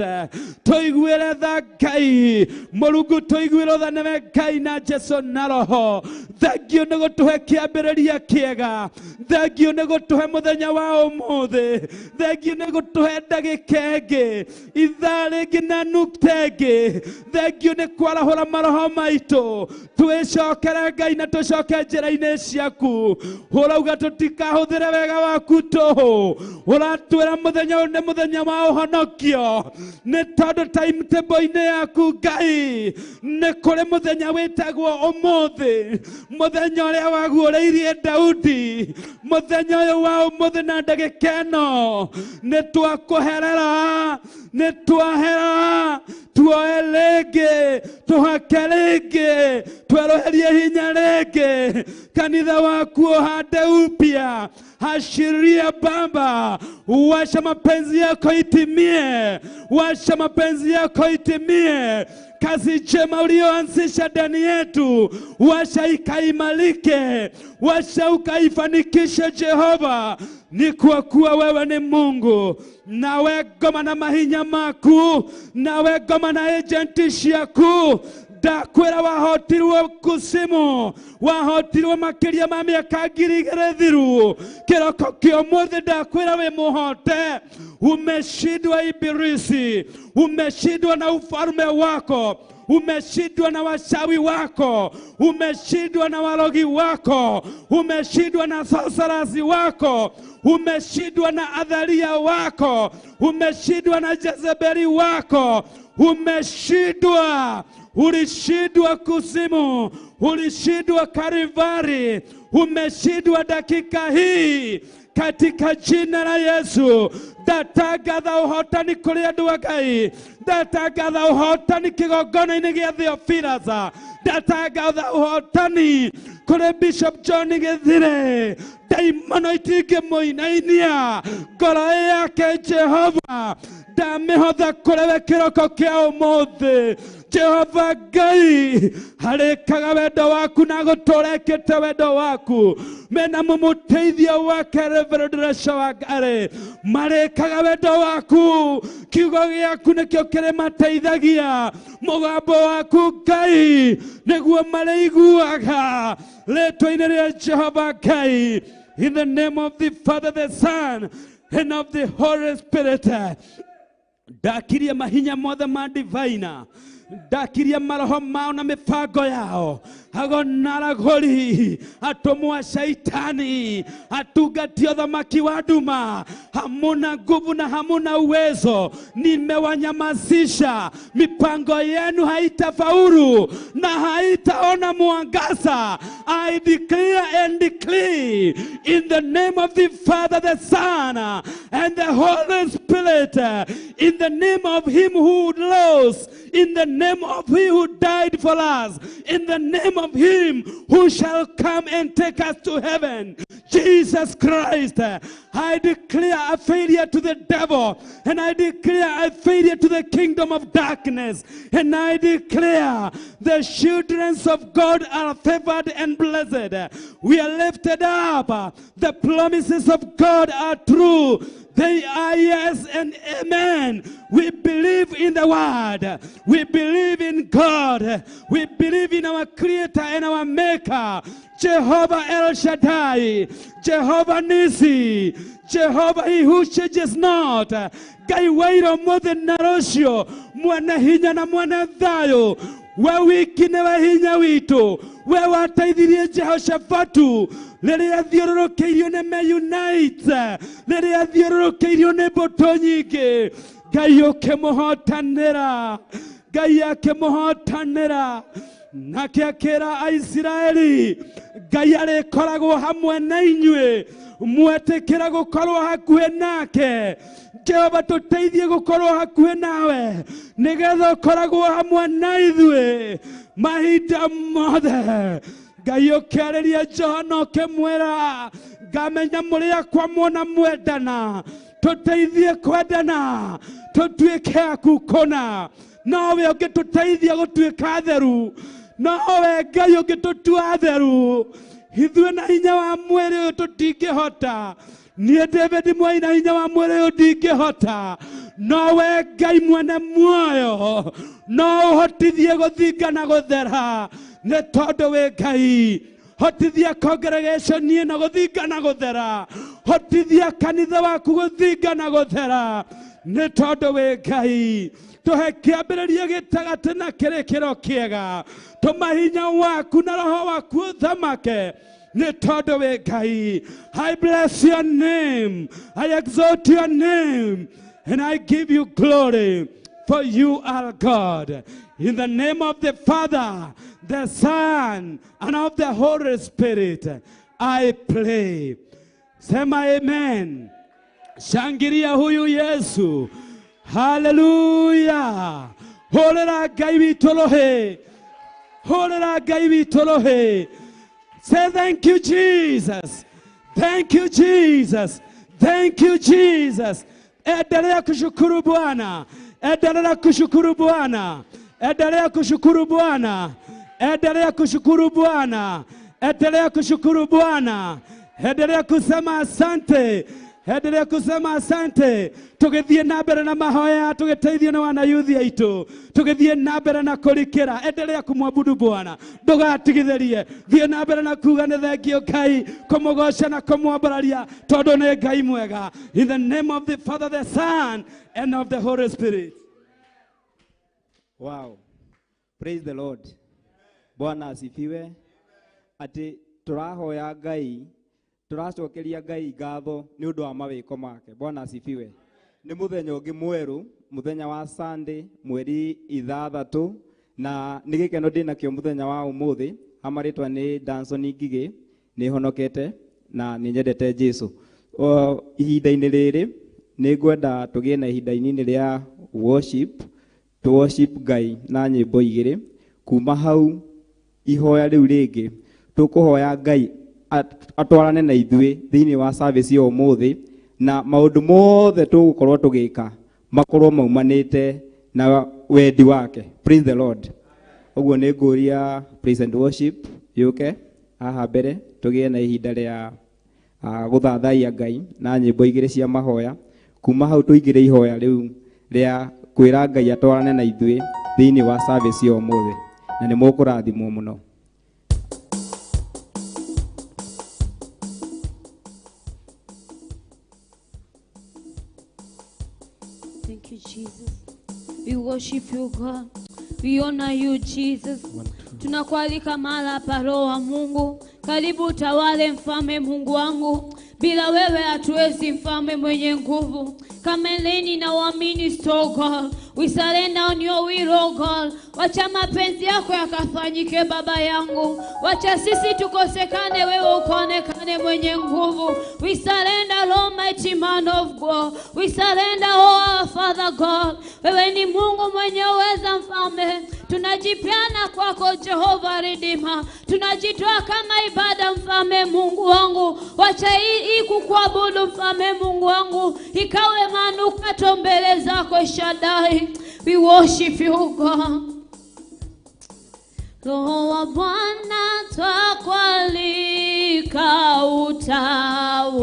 Toiguire tha Ngai, Mulungu toiguire tha newe Ngai na Jesu na Roho. Thengio nĩ gũtũhe kĩambĩrĩria kĩega, thengio nĩ gũtũhe mũthenya wa ũmũthĩ, thengio nĩ gũtũhe ndagĩka ĩngĩ, ithaa rĩngĩ na nukta ĩngĩ, thengio nĩ kwarahũra maroho maitũ, twĩcokere Ngai na tũcoke njĩra-inĩ ciaku. Ũrauga tũtikahũthĩre wega waku tũhũ, ũratwĩra mũthenya ũyũ nĩ mũthenya wa ũhonokio, nĩ tondũ timetable-inĩ yaku Ngai nĩ kũrĩ mũthenya wĩtagwo ũmũthĩ, mũthenya ũrĩa waguũrĩirie Daudi. Mũthenya ũyũ wa ũmũthĩ na ndagĩka ĩno nĩ twakũherera, nĩ twahera, tuoe rĩngĩ, tũhake rĩngĩ, tweroherie hinya rĩngĩ, kanitha waku ũhande upya. Hashiria Baba, washa mapenzi yako itimie, washa mapenzi yako itimie. Kazi njema ulioanzisha ndani yetu, washa ikaimalike, washa ukaifanikishe Jehova. Ni kwa kuwa wewe ni Mungu, nawe goma na mahinya maku, nawe goma na agenti ciaku. Ndakwĩra wahotirwo kusimu, wahotirwo makĩria ma mĩaka 2000 thiru. Kĩroko kĩa ũmũthĩ ndakwĩra wĩ mũhote. Umeshindwa ibilisi, umeshindwa na ufalme wako, umeshindwa na washawi wako, umeshindwa na warogi wako, umeshindwa na sorcerers wako, umeshindwa na Athalia wako, umeshindwa na Jezebeli wako, umeshindwa. Ulishindwa kuzimu, ulishindwa Kalivari, umeshindwa dakika hii katika jina la Yesu. Ndatangatha ũhotani kũrĩ andũ a Ngai, ndatangatha ũhotani kĩgongona-inĩ gĩa Theophilus, ndatangatha ũhotani kũrĩ Bishop John Githire. Ndaimono itingĩmũinainia, ngoro yake Jehova ndamĩhotha kũrĩ we kĩroko kĩa ũmũthĩ. Jehova Ngai, harĩkaga wendo waku na gũtũrekete wendo waku. Mena mũmũteithia wake Reverend Leshawa Ngare, marĩkaga wendo waku. Kiugo gĩaku nĩkĩo kĩrĩmateithagia, mũgambo waku Ngai nĩguo marĩiguaga. Rĩĩtwa-inĩ rĩa Jehova Ngai, in the name of the Father, the Son, and of the Holy Spirit. Ndakiria mahinya mothe ma divina, ndakiria maroho mao na mipango yao, agonaragori, atomwa shaitani, atugatio thamaki wa nduma, hamuna nguvu na hamuna uwezo. Nimewanyamazisha, mipango yenu haitafaulu na haitaona mwangaza. I declare and decree in the name of the Father, the Son, and the Holy Spirit, in the name of him who rose, in the name of him who died for us, in the name of him who shall come and take us to heaven, Jesus Christ. I declare a failure to the devil, and I declare a failure to the kingdom of darkness, and I declare the children of God are favored and blessed. We are lifted up. The promises of God are true. They are yes and amen. We believe in the word. We believe in God. We believe in our Creator and our Maker. Jehovah El Shaddai. Jehovah Nisi. Jehovah, he who changes not. Gai wairo mothe narosio. Mwana hinya na mwana thayo. We wiki newa hinya wito. We wataithirie Jehoshafatu. Rĩrĩa athiũrũrũkĩirio nĩ Meunite, rĩrĩa athiũrũrũkĩirio nĩ mbũtũ nyingĩ, Ngai ũkĩmũhotanĩra, Ngai akĩmũhotanĩra, nake akĩra Aisiraeli, Ngai arĩkoragwo hamwe na inyuĩ, mwetĩkĩra gũkorwo hakuhĩ nake. Jehova tũteithie gũkorwo hakuhĩ nawe, nĩgetha ũkoragwo hamwe na ithuĩ mahinda mothe. Ngai ũkĩarĩria Johana ũkĩmwĩra, ngamenya mũrĩ akwa muona mwendana, tũteithie kwendana, tũtuĩke aku kũna. Nowe ũngĩtũteithia gũtuĩka atheru, nowe Ngai ũngĩtũtua atheru. Ithuĩ na hinya wa mwĩrĩ ũyũ tũtingĩhota, niĩ David mwai na hinya wa mwĩrĩ ũyũ ndingĩhota, nowe Ngai mwene muoyo no ũhotithie gũthinga na gũthera. Nĩ tondũ wĩ Ngai, hotithia congregation ĩno gũthinga na gũthera, hotithia kanitha waku gũthinga na gũthera. Nĩ tondũ wĩ Ngai, tũhe kĩambĩrĩria gĩtagatĩ na kĩrĩkĩro kĩega, tũma hinya waku na roho waku ũthamake. Nĩ tondũ wĩ Ngai. I bless your name, I exalt your name, and I give you glory, for you are God. In the name of the Father, the Son, and of the Holy Spirit, I pray. Sema amen. Shangilia huyu Yesu. Hallelujah. Holera Ngai witũ rohe. Holera Ngai witũ rohe. Say thank you, Jesus. Thank you, Jesus. Thank you, Jesus. Endelea kushukuru Bwana. Endelea kushukuru Bwana. Endelea kushukuru Bwana. Endelea kushukuru Bwana. Endelea kushukuru Bwana. Endelea kusema asante. Endelea kusema asante. Tugithie na mbere na mahoya, tugiteithie na wana youth aitu. Tugithie na mbere na kurikira. Endelea kumwabudu Bwana. Ndugatigithirie. Thie na mbere na kuga nĩ thengio Ngai, kumugoca na kumwambararia tondu nĩ Ngai mwega. In the name of the Father, the Son, and of the Holy Spirit. Wow. Praise the Lord. Bwana asifiwe. Ati turahoya Ngai, turacokeria Ngai ngatho ni undu wa mawiko make. Bwana asifiwe. Ni muthenya ungi mweru, muthenya wa Sunday, mweri 6, na ni gikeno ndinakio muthenya wa umuthi. Amaritwa ni Danson Ngigi, ni honokete na ni nyendete Jesu. Ihinda-inĩ rĩrĩ ni ngwenda tugie na ihinda-inĩ rĩa worship, to worship Ngai na nyĩmbo igĩrĩ. Kuma hau ihoya rĩu rĩngĩ tukuhoya Ngai atwarane na ithuĩ thĩinĩ wa service ya ũmũthĩ, na maũndũ mothe tũgũkorwo tũgĩka makorwo maumanĩte na wendi wake. Praise the Lord. Ũguo nĩ ngũria praise and worship yũke haha mbere tũgĩe na ihinda rĩa gũthathaiya Ngai na nyĩmbo igĩrĩ cia mahoya. Kuma hau tũingĩre ihoya rĩu rĩa kwĩra Ngai atwarane na ithuĩ thĩinĩ wa service ya ũmũthĩ, na nĩ mũkũrathimwo mũno. Thank you, Jesus. We worship you, God. We honor you, Jesus. Tunakualika mahali pa Roho wa Mungu. Karibu utawale mfalme Mungu wangu. Bila wewe hatuwezi mfalme mwenye nguvu. Kameleni na uamini so God. We surrender on your will, oh God. Wacha mapenzi yako yakafanyike Baba yangu. Wacha sisi tukosekane, wewe ukaonekane mwenye nguvu. We surrender, Almighty man of God. We surrender, oh our Father God. Wewe ni Mungu mwenye uweza mfalme. Tunajipeana kwako Jehova Redeemer. Tunajitoa kama ibada mfalme Mungu wangu. Wacha hii kukuabudu mfalme Mungu wangu ikawe manukato mbele zako Shaddai. We worship you, God. Roho wa Bwana twakualika utawale.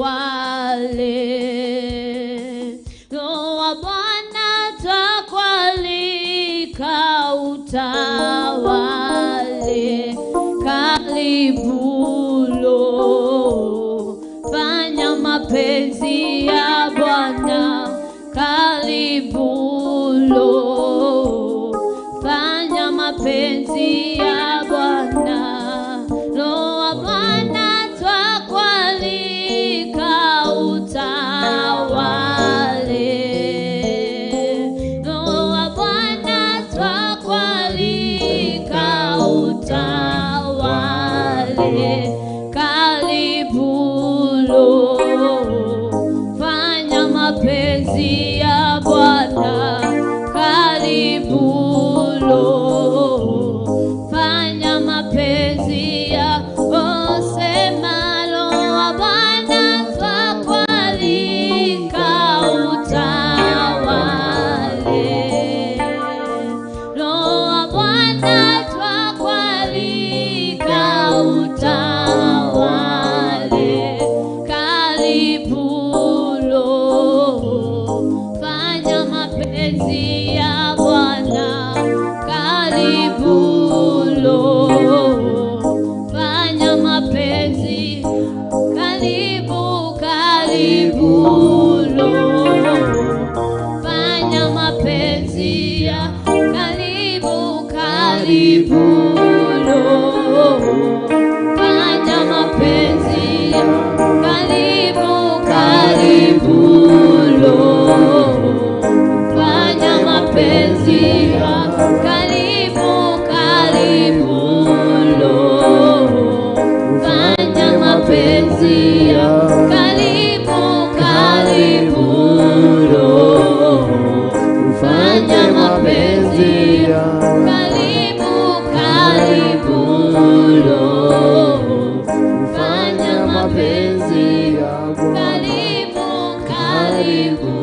mapenzi ya Bwana, karibu lo, fanya mapenzi ya sema Roho wa Bwana twakualika utawale, Roho wa Bwana twakualika utawale, karibu lo, fanya mapenzi ya Bwana, karibu lo, fanya mapenzi, karibu lo, fanya mapenzi ya karibu lo, fanya mapenzi ya karibu lo, fanya mapenzi ya karibu lo, fanya mapenzi ya karibu lo, fanya mapenzi ya karibu lo, fanya mapenzi ya karibu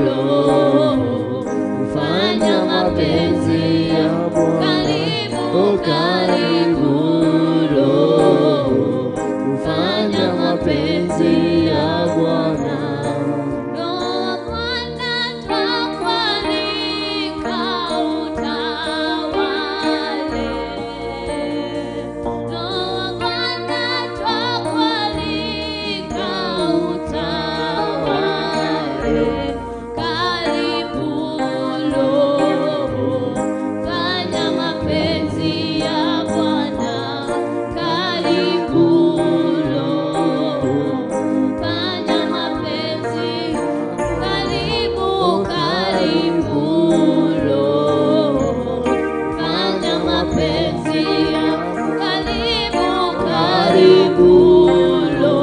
lo, fanya mapenzi ya karibu lo, fanya mapenzi ya Bwana. Roho wa Bwana twakualika utawale, Roho wa Bwana twakualika utawale, karibu lo, fanya mapenzi ya Bwana, karibu lo, fanya mapenzi, karibu lo, fanya mapenzi ya karibu lo,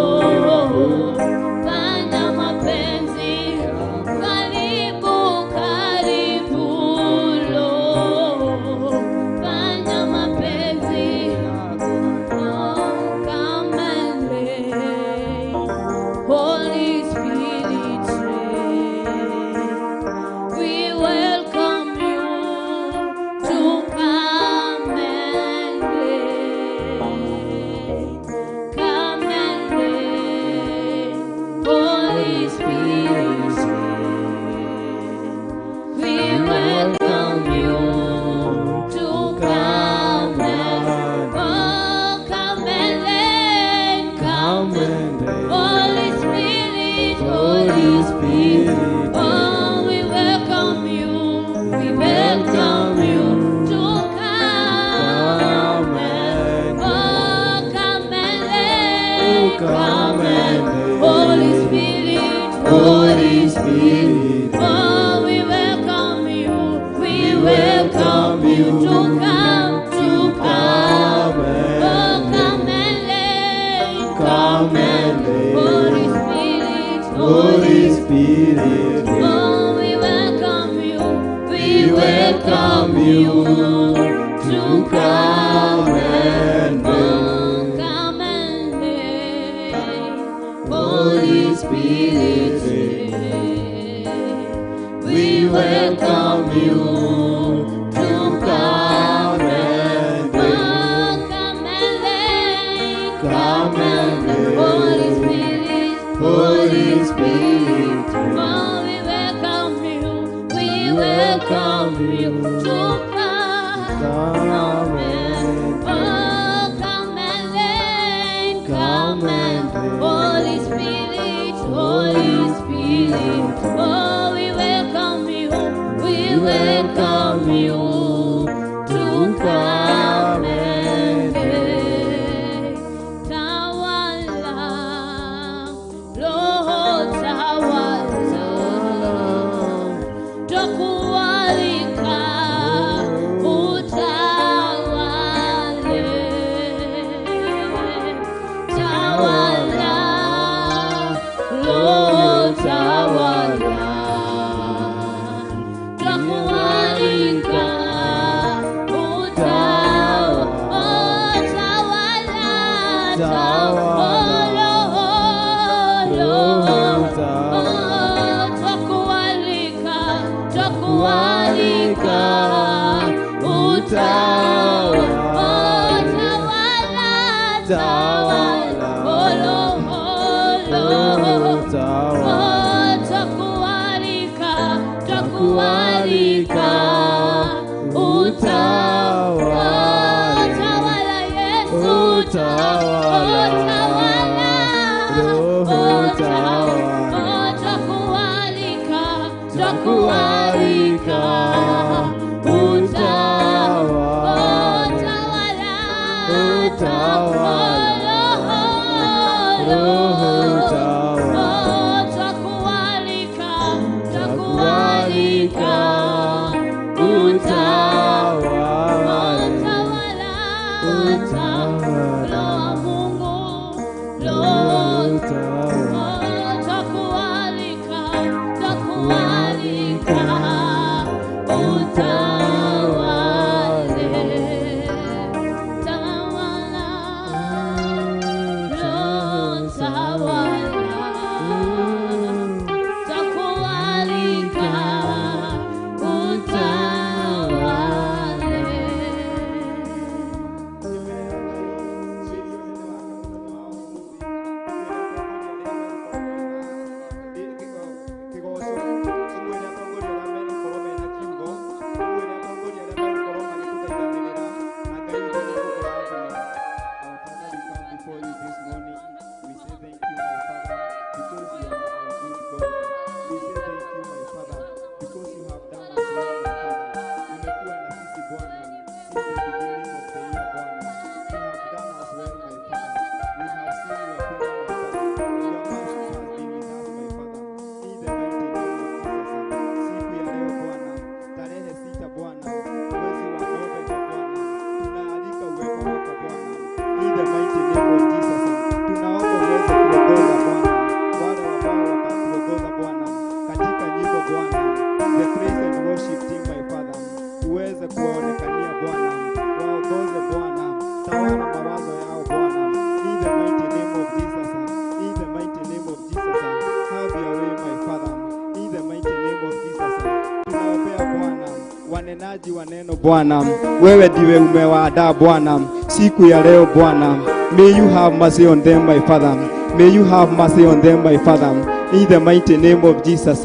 fanya mapenzi karibu lo, fanya mapenzi. Oh, come and reign, Holy Spirit reign. We welcome you to come and reign. Come and reign, Holy Spirit reign. We welcome you to come and reign. Come and reign, Holy Spirit, Holy Spirit. Oh, we welcome you to come and come and reign. Come and reign, Holy Spirit, Holy Spirit. Oh, we welcome you to come and reign. Come and reign, Holy Spirit. Oh, we welcome you to come and reign. Come and reign, Holy Spirit. We welcome you to come and reign. Come and reign, Holy Spirit, Holy Spirit. Oh, we welcome you to come and come and reign. Come and Holy Spirit, Holy Spirit. Oh, we welcome you to come and reign. Tawala, Roho tawala, twakualika utawale, tawala, Roho tawala. twakualika wanenaji wa neno Bwana, wewe ndiwe umewaandaa Bwana siku ya leo Bwana. May you have mercy on them, my Father. May you have mercy on them, my Father. In the mighty name of Jesus,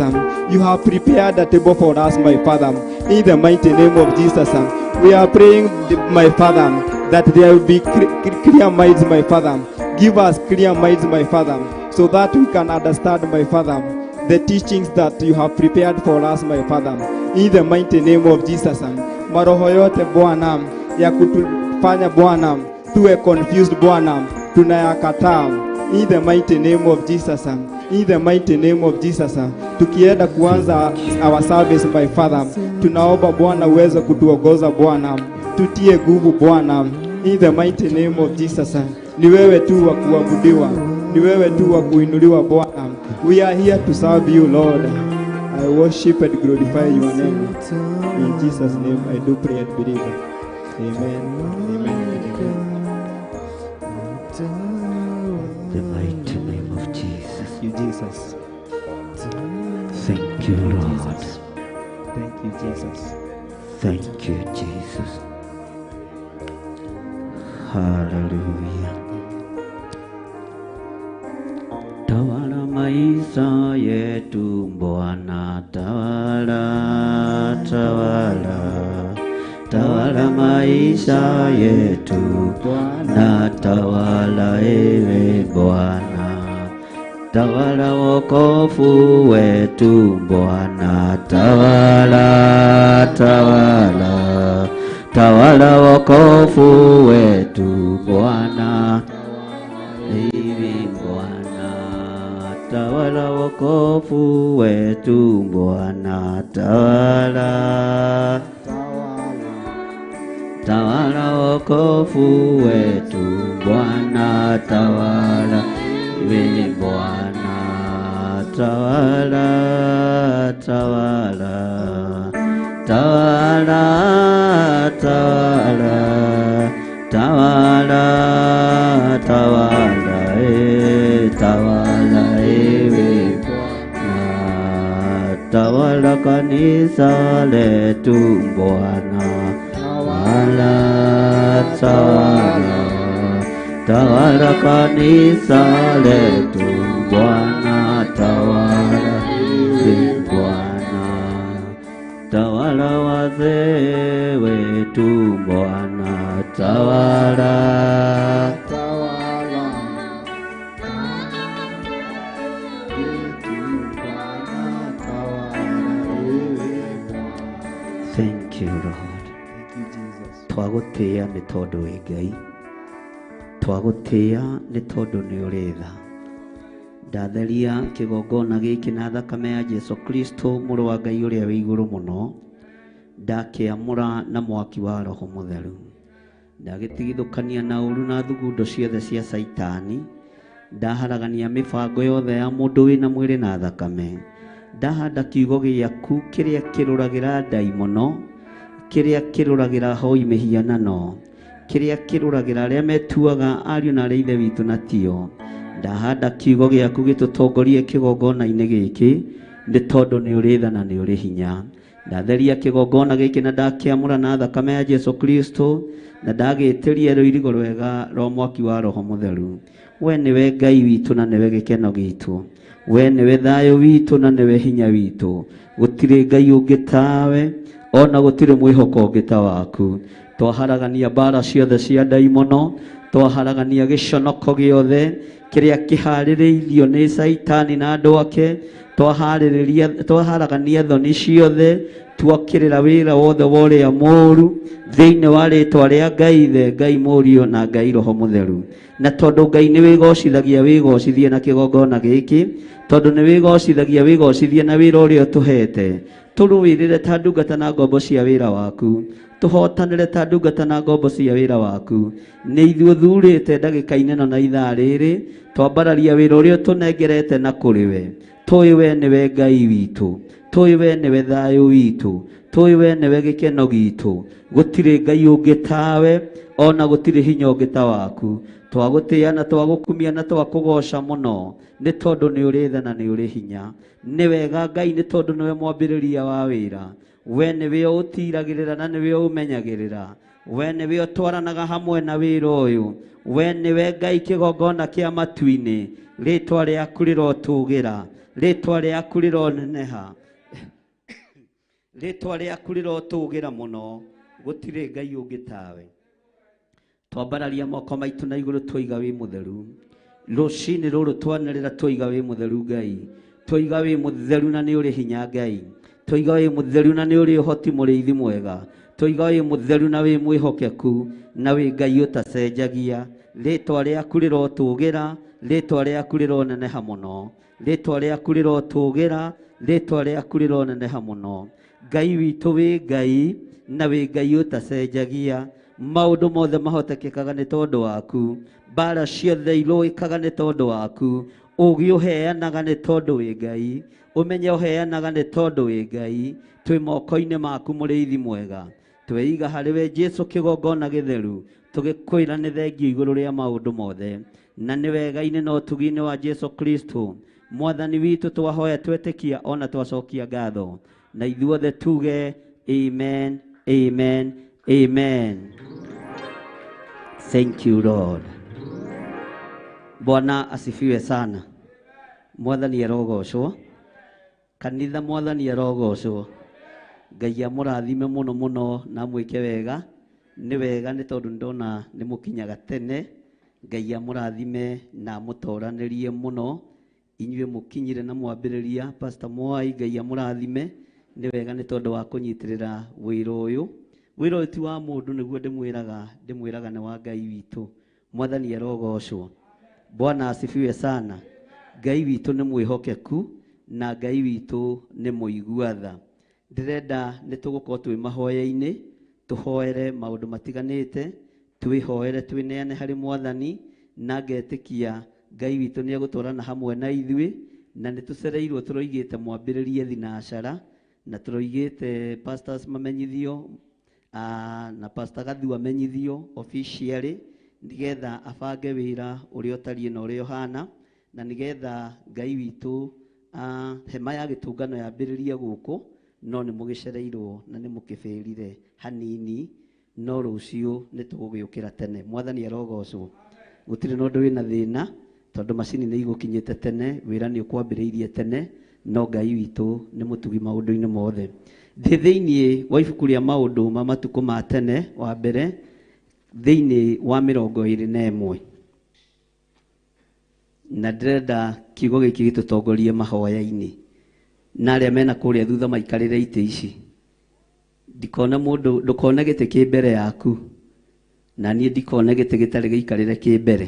you have prepared a table for us, my Father. In the mighty name of Jesus, we are praying, my Father, that there will be clear minds, my Father. Give us clear minds, my Father, so that we can understand, my Father, the teachings that you have prepared for us, my Father. In the mighty name of Jesus, maroho yote Bwana ya kutufanya Bwana tuwe confused Bwana tunayakataa. In the mighty name of Jesus, in the mighty name of Jesus, tukienda kuanza our service, my Father, tunaomba Bwana uweze kutuongoza Bwana, tutie nguvu Bwana. In the mighty name of Jesus, ni wewe tu wa kuabudiwa, ni wewe tu wa kuinuliwa Bwana. We are here to serve you, Lord. I worship and glorify your name. In Jesus' name I do pray and believe. Amen. Amen. The mighty name of Jesus. Thank you, Jesus. Thank you, Lord. Thank you, Jesus. Thank you, Jesus. Hallelujah. Tawala maisha yetu Bwana, tawala, tawala. Tawala maisha yetu Bwana, tawala ewe Bwana. Tawala wokovu wetu Bwana, tawala, tawala. Tawala wokovu wetu Bwana, ewe Bwana. Tawala wokovu wetu Bwana, tawala. Tawala wokovu wetu Bwana, tawala ewe Bwana. Tawala, tawala. Tawala, tawala. Tawala, tawala. Tawala ewe Bwana. Tawala kanisa letu Bwana, tawala, tawala. Tawala kanisa letu Bwana, tawala ewe Bwana. Tawala wazee wetu Bwana, tawala, Tawala. Thank you, Lord. Thank you, Jesus. Twagutia nĩ tondũ wĩ Ngai. Twagutia nĩ tondũ nĩ ũrĩ tha. Ndatheria kĩgongona gĩkĩ na thakame ya Jesu Kristo mũrũ wa Ngai ũrĩa wĩ igũrũ mũno. Ndakĩamũra na mwaki wa Roho Mũtheru. Ndagĩtigithũkania na ũru na thugundo ciothe cia Saitani. Ndaharagania mĩbango yothe ya mũndũ wĩna mwĩrĩ na thakame. Ndahanda kiugo gĩaku kĩrĩa kĩrũragĩra ndaimono, kĩrĩa kĩrũragĩra hoi mĩhianano, kĩrĩa kĩrũragĩra arĩa metuaga ariũ na arĩa ithe witũ na tio. Ndahanda kiugo gĩaku gĩtũtongorie kĩgongona-inĩ gĩkĩ nĩ tondũ nĩ ũrĩ tha na nĩ ũrĩ hinya. Ndatheria kĩgongona gĩkĩ na ndakĩamũra na thakame ya Jesu Kristo na ndagĩtĩria rũirigo rwega rwa mwaki wa Roho Mũtheru. We nĩwe Ngai witũ na nĩwe gĩkeno gitũ. We nĩwe thayũ witũ na nĩwe hinya witũ. Gũtirĩ Ngai ũngĩ tawe, ona gũtirĩ mwĩhoko ũngĩ ta waku. Twaharagania mbara ciothe cia ndaimono, twaharagania gĩconoko gĩothe kĩrĩa kĩharĩrĩirio nĩ Saitani na andũ ake, twaharagania thoni ciothe, tuokĩrĩra wĩra wothe wa ũrĩa mũũru thĩinĩ wa rĩĩtwa rĩa Ngai Ithe, Ngai Mũriũ na Ngai Roho Mũtheru. Na tondũ Ngai nĩ wĩgocithagia wĩgocithie na kĩgongona gĩkĩ, tondũ nĩ wĩgocithagia wĩgocithie na wĩra ũrĩa ũtũhete, tũrũĩrĩre ta ndungata na ngombo cia wĩra waku, tũhotanĩre ta ndungata na ngombo cia wĩra waku. Nĩ ithuĩ thurĩte ndagĩka-inĩ ĩno na ithaa rĩrĩ twambararia wĩra ũrĩa ũtũnengerete na kũrĩ we. Tũĩ we nĩwe Ngai witũ, tũĩ we nĩwe thayũ witũ, tũĩ we nĩwe gĩkeno gitũ. Gũtirĩ Ngai ũngĩ tawe, ona gũtirĩ hinya ũngĩ ta waku. Twagũtĩĩa na twagũkumia na twakũgoca mũno nĩ tondũ nĩ ũrĩ tha na nĩ ũrĩ hinya. Nĩ wega Ngai nĩ tondũ nĩwe mwambĩrĩria wa wĩra. We nĩwe ũtiragĩrĩra na nĩwe ũmenyagĩrĩra. We nĩwe ũtwaranaga hamwe na wĩra ũyũ. We nĩwe Ngai kĩgongona kĩa matu-inĩ. Rĩĩtwa rĩaku rĩrotũgĩra, rĩĩtwa rĩaku rĩroneneha, rĩĩtwa rĩaku rĩrotũgĩra mũno. Gũtirĩ Ngai ũngĩ tawe. Twambararia moko maitũ na igũrũ twoiga wĩ mũtheru. Rũciinĩ rũrũ twanĩrĩra twoiga wĩ mũtheru Ngai. Twoiga wĩ mũtheru na nĩ ũrĩ hinya Ngai. Twoiga wĩ mũtheru na nĩ ũrĩ ũhoti mũrĩithi mwega. Twoiga wĩ mũtheru na wĩ mwĩhokeku na wĩ Ngai ũtacenjagia. Rĩĩtwa rĩaku rĩrotũgĩra, rĩĩtwa rĩaku rĩroneneha mũno. Rĩĩtwa rĩaku rĩrotũgĩra, rĩĩtwa rĩaku rĩroneneha mũno. Ngai witũ wĩ Ngai na wĩ Ngai ũtacenjagia. Maũndũ mothe mahotekekaga nĩ tondũ waku. Mbara ciothe irũĩkaga nĩ tondũ waku. Ũũgĩ ũheanaga nĩ tondũ wĩ Ngai. Ũmenye ũheanaga nĩ tondũ wĩ Ngai. Twĩ moko-inĩ maku mũrĩithi mwega. Tweiga harĩ we Jesu kĩgongona gĩtheru. Tũgĩkwĩra nĩ thengio igũrũ rĩa maũndũ mothe. Na nĩ wega-inĩ na ũtugi-inĩ wa Jesu Kristo Mwathani witũ twahoya twetĩkia ona twacokia ngatho. Na ithuothe tuge amen, amen, amen. Thank you, Lord. Bwana asifiwe sana. Mwathani arogocwo. Kanitha Mwathani arogocwo. Ngai amũrathime mũno mũno na mwĩke wega. Nĩ wega nĩ tondũ ndona nĩ mũkinyaga tene. Ngai amũrathime na mũtoranĩrie mũno. Inyuĩ mũkinyire na mwambĩrĩria Pastor Mwai, Ngai amũrathime. Nĩ wega nĩ tondũ wa kũnyitĩrĩra wĩra ũyũ. Wĩra ũyũ ti wa mũndũ nĩguo ndĩmwĩraga nĩ wa Ngai witũ. Mwathani arogocwo. Bwana asifiwe sana. Ngai witũ nĩ mwĩhokeku na Ngai witũ nĩ mũigua tha. Ndĩrenda nĩ tũgũkorwo twĩ mahoya-inĩ, tũhoere maũndũ matiganĩte, twĩhoere twĩneane harĩ Mwathani, na ngetĩkia Ngai witũ nĩ egũtwarana hamwe na ithuĩ, na nĩ tũcereirwo tũroigĩte mwambĩrĩrie thinacara, na tũroigĩte pastors mamenyithio na Pastor Gathu amenyithio officially, nĩgetha abange wĩra ũrĩa ũtariĩ na ũrĩa ũhana, na nĩgetha Ngai witũ hema ya gĩtũngano yambĩrĩrie gũkũ, no nĩ mũgĩcereirwo na nĩ mũkĩbĩrire hanini, no rũciũ nĩ tũgũgĩũkĩra tene. Mwathani arogocwo. Gũtirĩ na ũndũ wĩna thĩna, tondũ macini nĩ igũkinyĩte tene, wĩra nĩ ũkwambĩrĩirie tene, no Ngai witũ nĩ mũtugi maũndũ-inĩ mothe. Thĩinĩ wa ibuku rĩa maũndũ ma matukũ ma tene, wa mbere thĩinĩ wa 21, na ndĩrenda kiugo gĩkĩ gĩtũtongorie mahoya-inĩ, na arĩa mena kũrĩa thutha maikarĩre itĩ ici. ndikona mundu ndukona gite ki mbere yaku na niĩ ndikona gite gitari giikarire ki mbere.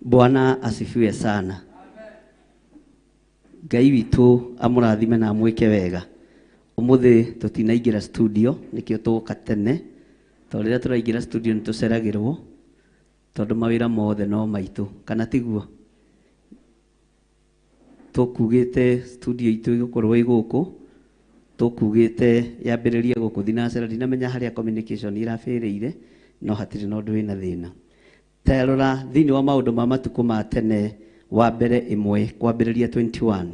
Bwana asifiwe sana. Ngai witu amurathime na mwike wega. Umuthi tutinaingira studio nikio tuka tene. Torira turaingira studio nituceragirwo tondu mawira mothe no maitu kana tiguo. Tukugite studio itu igukorwo iguku. Tukugite yambiririe guku thinacera ndinamenya haria communication irafiriire no hatiri no ndu wina thina. Terora thini wa maundu ma matuko ma tene wa mbere imwe kwambiriria 21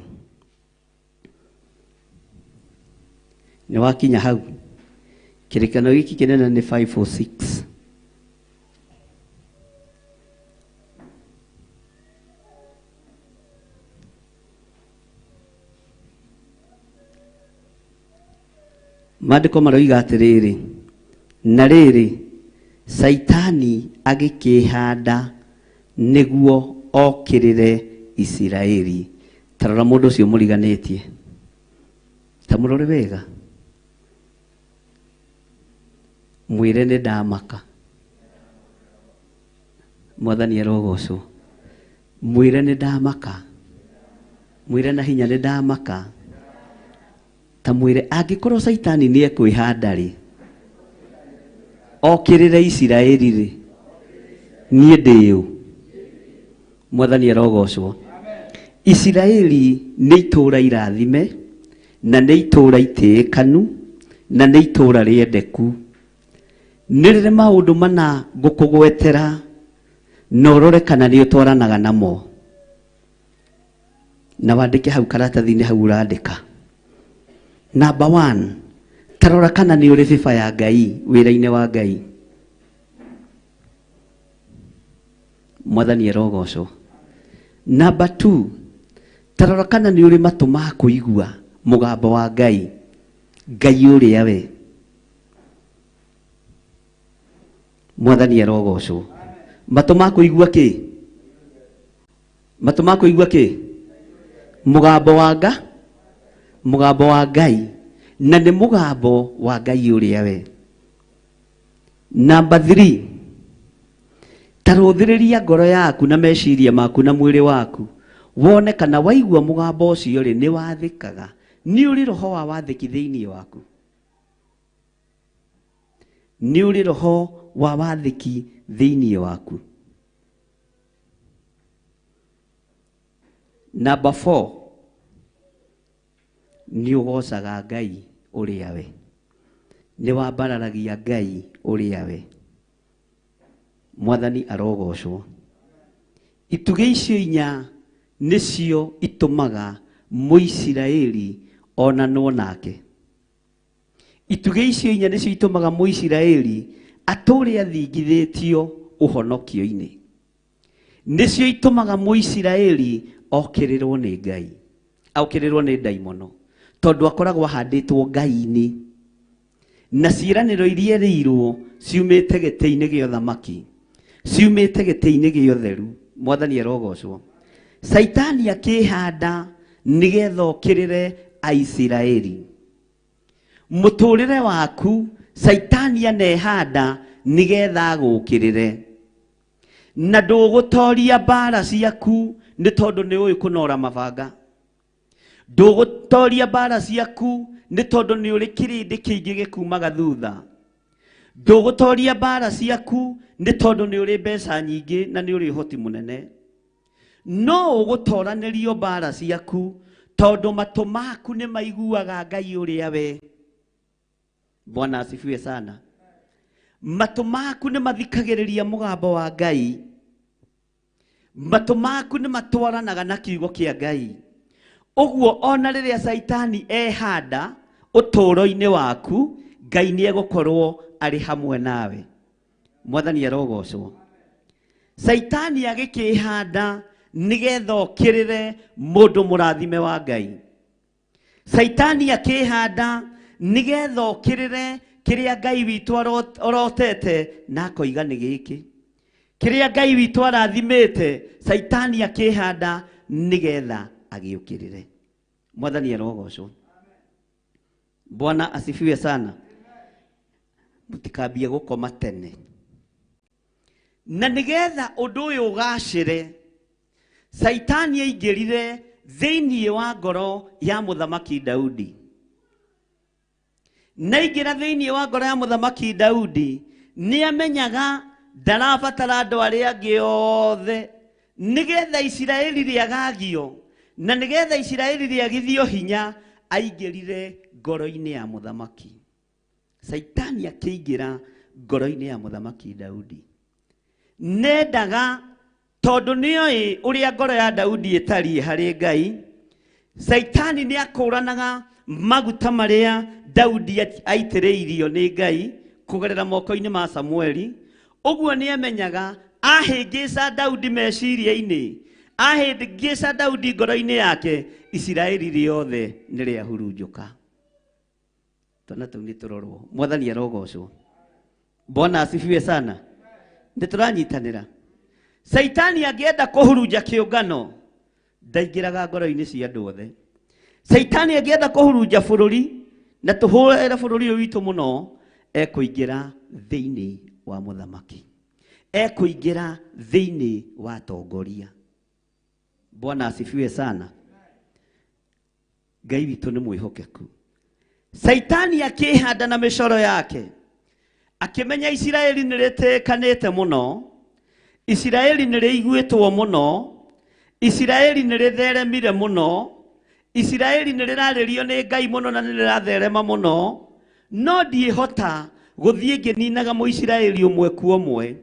ni wakinya hau kirikano giki kinene ni 546 Maandiko maroiga atiriri na riri Saitani agikihanda niguo okirire Isiraeli. Tarora mundu ucio muriganitie. Tamurore wega. Mwire ni ndamaka. Mwathani arogocwo. Mwire ni ndamaka. Mwire na hinya ni ndamaka. Tamwire angikorwo Saitani ni ekwihanda ri okirire Isiraeli ri nie ndiu. Mwathani arogocwo. Isiraeli ni itura irathime na ni itura itiikanu na ni itura riendeku. Nirire maundu mana ngukugwetera norore kana ni utwaranaga namo na wandike hau karatathi-ini hau urandika. Number 1, tarora kana ni uri biba ya Ngai wira-ini wa Ngai. Mwathani arogocwo. Number 2, tarora kana ni uri matu ma kuigua mugambo wa Ngai. Ngai uria we. Mwathani arogocwo. Matu ma kuigua ki? Matu ma kuigua ki? Mugambo wa Ngai. Mugambo wa Ngai na ni mugambo wa Ngai uria we. Number 3, taruthiriria ngoro yaku na meciria maku na mwiri waku wone kana waigua mugambo ucio ri ni wathikaga ni uri roho wa wathiki thiini waku. Ni uri roho wa wathiki thiini waku. Number 4, ni ugocaga Ngai uria we. Ni wambararagia Ngai uria we. Mwathani arogocwo. Ituge icio inya nicio itumaga Muisiraeli onanwo nake. Ituge icio inya nicio itumaga Muisiraeli ature athingithitio uhonokio-ini. Nicio itumaga Muisiraeli okirirwo ni Ngai. Aukirirwo ni daimono. Tondu akoragwo ahanditwo Ngai-ini. Na ciiraniro iria riirwo ciumite giti-ini gio thamaki. Ciumite giti-ini gio theru. Mwathani arogocwo. Saitani akihanda nigetha okirire Aisiraeli. Muturire waku Saitani anehanda nigetha agukirire. Na ndugutoria mbara ciaku ni tondu ni ui kunora mabanga. Ndugutoria mbara ciaku ni tondu ni uri kirindi kiingi gikumaga thutha. Ndugutoria mbara ciaku ni tondu ni uri mbeca nyingi na ni uri hoti munene. No ugutoranirio mbara ciaku tondu matu maku ni maiguaga Ngai uria we. Bwana asifiwe sana. Matu maku ni mathikagiriria mugambo wa Ngai. Matu maku ni matwaranaga na kiugo kia Ngai. Uguo ona riria Saitani ehanda uturo-ini waku Ngai ni egukorwo ari hamwe nawe. Mwathani arogocwo. Saitani agikihanda nigetha okirire mundu murathime wa Ngai. Saitani akihanda nigetha okirire kiria Ngai witu arotete na akoiga ni giki. Kiria Ngai witu arathimite Saitani akihanda nigetha agiukirire. Mwathani arogocwo. Bwana asifiwe sana. Mutikambie gukoma tene. Na nigetha undu uyu ugacire, Saitani aingirire thiini wa ngoro ya muthamaki Daudi. Naingira thiini wa ngoro ya muthamaki Daudi, ni amenyaga ndarabatara andu aria angi othe nigetha Isiraeli riagagio, na nigetha Isiraeli riagithio hinya, aingirire ngoro-ini ya muthamaki. Saitani akiingira ngoro-ini ya muthamaki Daudi. Nendaga tondu nioi uria ngoro ya Daudi itari hari Ngai, Saitani ni akuranaga maguta maria Daudi aitiriirio ni Ngai kugerera moko-ini ma Samueli. Uguo ni amenyaga ahingisa Daudi meciria-ini, ahingisa Daudi ngoro-ini yake, Isiraeli riothe ni riahurunjuka. Twana tu ni turorwo. Mwathani arogocwo. Bwana asifiwe sana. Ndituranyitanira. Saitani angienda kuhurunja kiungano, ndaingiraga ngoro-ini cia andu othe. Saitani angienda kuhurunja bururi na tuhurira bururi witu muno, ekuingira thiini wa muthamaki, ekuingira thiini wa tongoria. Bwana asifiwe sana. Ngai witu ni mwihokeku. Saitani akihanda na micoro yake, akimenya Isiraeli niritekanite muno, Isiraeli niriguitwo muno, Isiraeli niritheremire muno, Isiraeli nirirarerio ni Ngai muno na niriratherema muno, no ndiehota guthie ngininaga mu Isiraeli umwe ku umwe.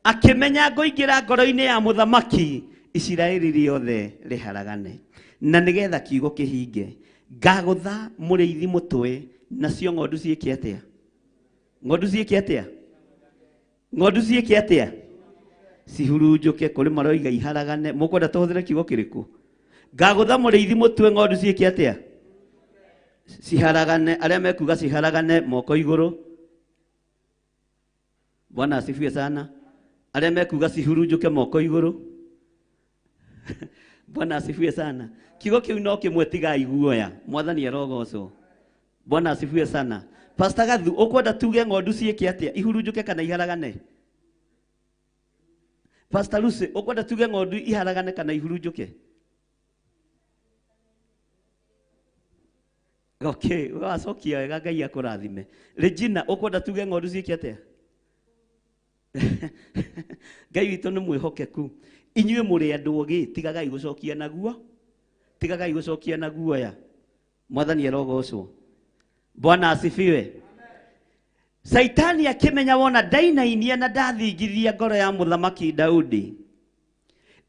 Akimenya ngoingira ngoro-ini ya muthamaki, Isiraeli riothe riharagane, na nigetha kiugo kihinge, ngagutha muriithi mutwe nacio ng'ondu ciike atia? Ng'ondu ciike atia? Ng'ondu ciike atia? Cihurunjuke kuri maroiga iharagane. Mukwenda tuhuthire kiugo kiriku? Ngagutha muriithi mutwe, ng'ondu ciike atia? Ciharagane. Aria mekuga ciharagane moko iguru. Bwana asifiwe sana. Aria mekuga cihurunjuke moko iguru. Bwana asifiwe sana. Kiugo kiu no kimwe tiga iguoya. Mwathani arogocwo. Bwana asifiwe sana. Pastor Gathu, ukwenda tuge ng'ondu ciike atia? Ihurunjuke kana iharagane? Pastor Lucy, ukwenda tuge ng'ondu iharagane kana ihurunjuke? Okay, wacokia wega, Ngai akurathime. Regina, ukwenda tuge ng'ondu ciike atia? Ngai witu ni mwihokeku. Inyue muri andu ogi, tigagai gucokia naguo, tigagai gucokia naguo ya. Mwathani arogocwo. Bwana asifiwe. Saitani akimenya wona ndainainia na ndathingithia ngoro ya muthamaki Daudi,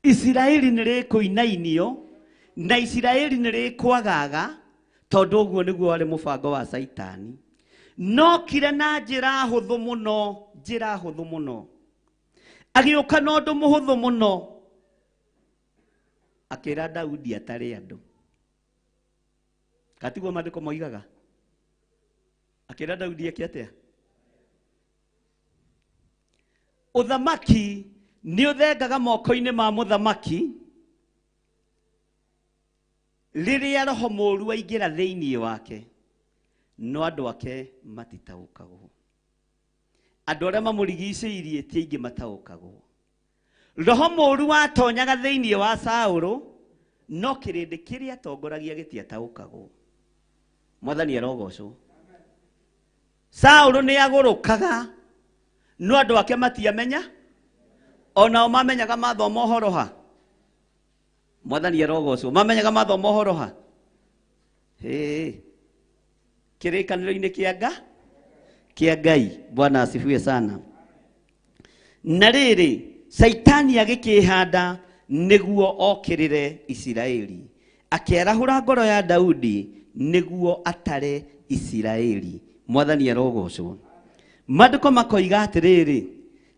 Isiraeli nirikuinainio na Isiraeli nirikwagaga, tondu uguo niguo wari mubango wa Saitani. No kire na njira huthu muno, njira huthu muno, agiuka na undu muhuthu muno, akira Daudi atari andu. Katiguo maandiko moigaga akira Daudi akia. Uthamaki ni uthengaga moko-ini ma muthamaki riria roho mũũru waingira thiini wake, no andu ake matitaũkagwo. Andu aria mamurigicĩirie ti aingĩ mataũkagwo. Roho mũũru watonyaga thiini wa Saũlũ, no kĩrĩndĩ kĩrĩa atongoragia gĩtiataũkagwo. Mwathani arogocwo. Saũlũ nĩ agũrũkaga, no andu ake matiamenya, ona o mamenyaga mathoma ũhoro ha. Mwathani arogocwo. Mamenyaga mathoma ũhoro ha. Kĩrĩkanĩro-inĩ kĩa Ngai. Bwana asifiwe sana. Na rĩrĩ, Saitani agĩkĩhanda nĩguo okĩrĩre Isiraeli, akĩarahũra ngoro ya Daudi nĩguo atare Isiraeli. Mwathani arogocwo. Maandĩko makoiga atĩrĩrĩ,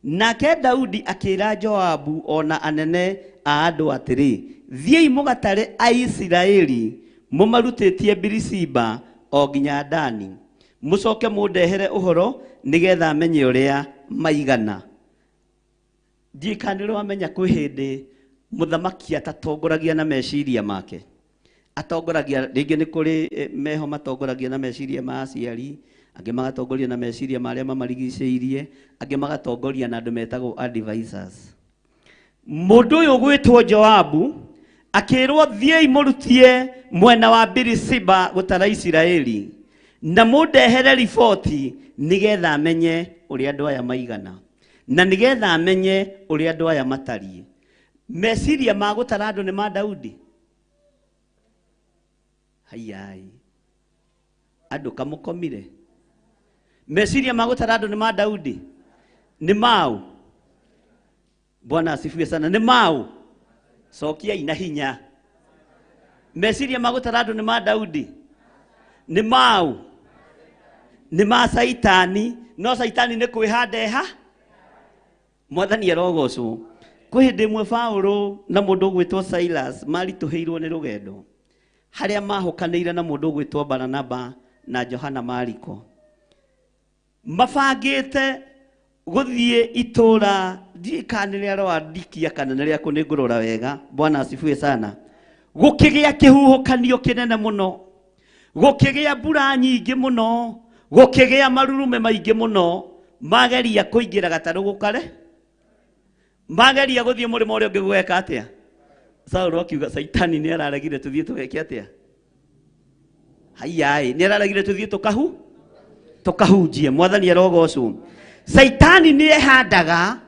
nake Daudi akĩra Joabu ona anene a andũ atĩrĩ, thiĩi mũgatare Aisiraeli mũmarutĩtie Birisiba o nginya Dani, mũcoke mũndehere ũhoro nĩgetha menye ũrĩa maigana. Ndikanĩrwo amenya kwĩ hĩndĩ mũthamaki atatongoragia na meciria make. Atongoragia rĩngĩ nĩ kũrĩ meho matongoragia na meciria ma aciari, angĩ magatongoria na meciria marĩa mamarigicĩirie, angĩ magatongoria na andũ metagwo advisors. Mũndũ ũyũ gwĩtwo Joabu akĩrwo thiĩi mũrutie mwena wa Birisiba gũtara Isiraeli na mũndehere riboti nĩgetha amenye ũrĩa andũ aya maigana na nĩgetha amenye ũrĩa andũ aya matariĩ. Meciria ma gũtara andũ nĩ ma Daudi? Hayai, andũ kamũkomire. Meciria ma gũtara andũ nĩ ma Daudi? Nĩ mau? Bwana asifiwe sana. Nĩ mau? Sokia ina hinya. Meciria ma gũtara andũ nĩ ma Daudi? Nĩ mau? Nĩ ma Saitani? No Saitani nĩ kwĩhandeha? Mwathani arogocwo. Kwĩ hĩndĩ ĩmwe Paulo na mũndũ gwĩtwo Silas maritũhĩirwo nĩ rũgendo, harĩa mahokanĩire na mũndũ gwĩtwo Baranaba na Johana Mariko. Mabangĩte gũthiĩ itũra, ndikanĩrĩa rwadikia kana nĩrĩa kũnĩngũrora wega. Bwana asifiwe sana. Gũkĩgĩa kĩhuhũkanio kĩnene mũno, gũkĩgĩa mbura nyingĩ mũno, gũkĩgĩa marurume maingĩ mũno, mageria kũingĩra gatarũ gũkare, mageria gũthiĩ mũrĩmo ũrĩa ũngĩ gweka atĩa. Saulo akiuga Saitani nĩ araregire tũthiĩ tũgeke atĩa? Hayai, nĩ araregire tũthiĩ tũkahunjie. Mwathani arogocwo. Saitani nĩ ehandaga,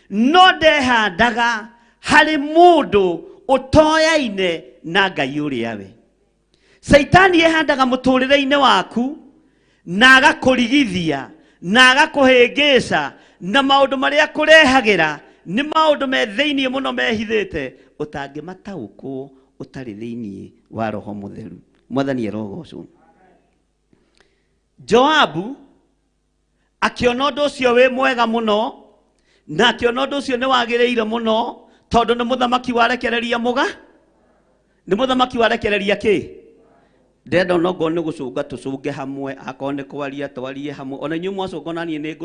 no ndehandaga harĩ mũndũ ũtoyaine na Ngai ũrĩa we. Saitani ehandaga mũtũrĩre-inĩ waku na agakũrigithia na agakũhĩngĩca na maũndũ marĩa kũrehagĩra nĩ maũndũ me thĩinĩ mũno mehithĩte ũtangĩmataũkwo ũtarĩ thĩinĩ wa Roho Mũtheru. Mwathani arogocwo. Joabu akĩona ũndũ ũcio wĩ mwega mũno na akĩona ũndũ ũcio nĩ wagĩrĩire mũno, tondũ nĩ mũthamaki warekereria mũga, nĩ mũthamaki warekereria kĩ? Ndenda onogo nĩ gũcũnga tũcũnge hamwe, akorwo nĩ kwaria twarie hamwe. Ona inyuĩ mwacũnga naniĩ nĩ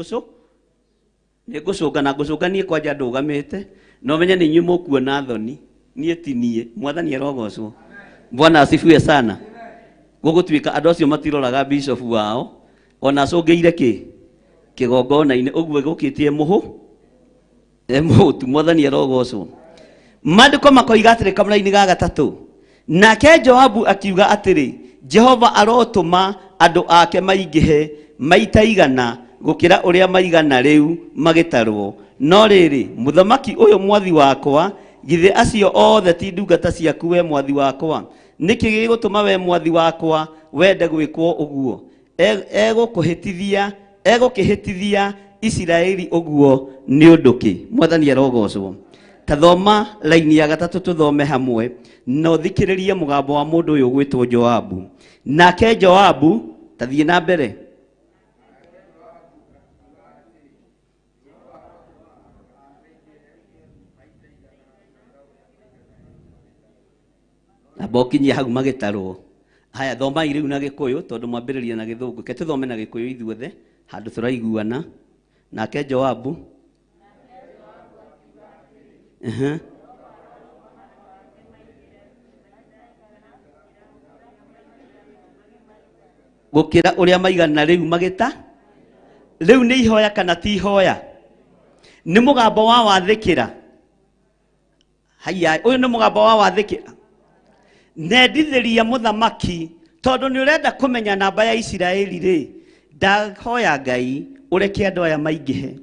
ngũcũnga na ngũcũnganie kwanja ndũgamĩte, no menye nĩ inyuĩ mũkuona thoni, niĩ ti niĩ. Mwathani arogocwo. Bwana asifiwe sana. Gũgũtuĩka andũ acio matiroraga bishop wao, ona acũngĩire kĩ? Kĩgongona-inĩ. Ũguo gũkĩtie mũhũtu. Mwathani arogocwo. Maandĩko makoiga atĩrĩ kamũra-inĩ ga gatatũ, nake Joabu akiuga atĩrĩ, Jehova arotũma andũ ake maingĩhe maita igana gũkĩra ũrĩa maigana rĩu magĩtarwo. No rĩrĩ, mũthamaki ũyũ mwathi wakwa, githĩ acio othe ti ndungata ciaku we mwathi wakwa? Nĩkĩ gĩgũtũma we mwathi wakwa wende gwĩkwo ũguo? Egũkĩhĩtithia Isiraeli ũguo nĩ ũndũ kĩ? Mwathani arogocwo. Ta thoma laini ya gatatũ tũthome hamwe, no thikĩrĩrie mũgambo wa mũndũ ũyũ gwĩtwo Joabu. Nake Joabu, ta thiĩ na mbere. Abokinyia hau magĩtarwo. Haya, thomai rĩu na Gĩkũyũ tondũ mwambĩrĩria na Gĩthũngũ. Ke tũthome na Gĩkũyũ ithuothe handũ tũraiguana. Nake Joabu gũkĩra ũrĩa maigana rĩu magĩta. Rĩu nĩ ihoya kana ti ihoya? Nĩ mũgambo wa wathĩkĩra. Haya, ũyũ nĩ mũgambo wa wathĩkĩra. Nendithĩria mũthamaki, tondũ nĩ ũrenda kũmenya namba ya Isiraeli rĩ, ndahoya Ngai ũreke andũ aya maingĩhe,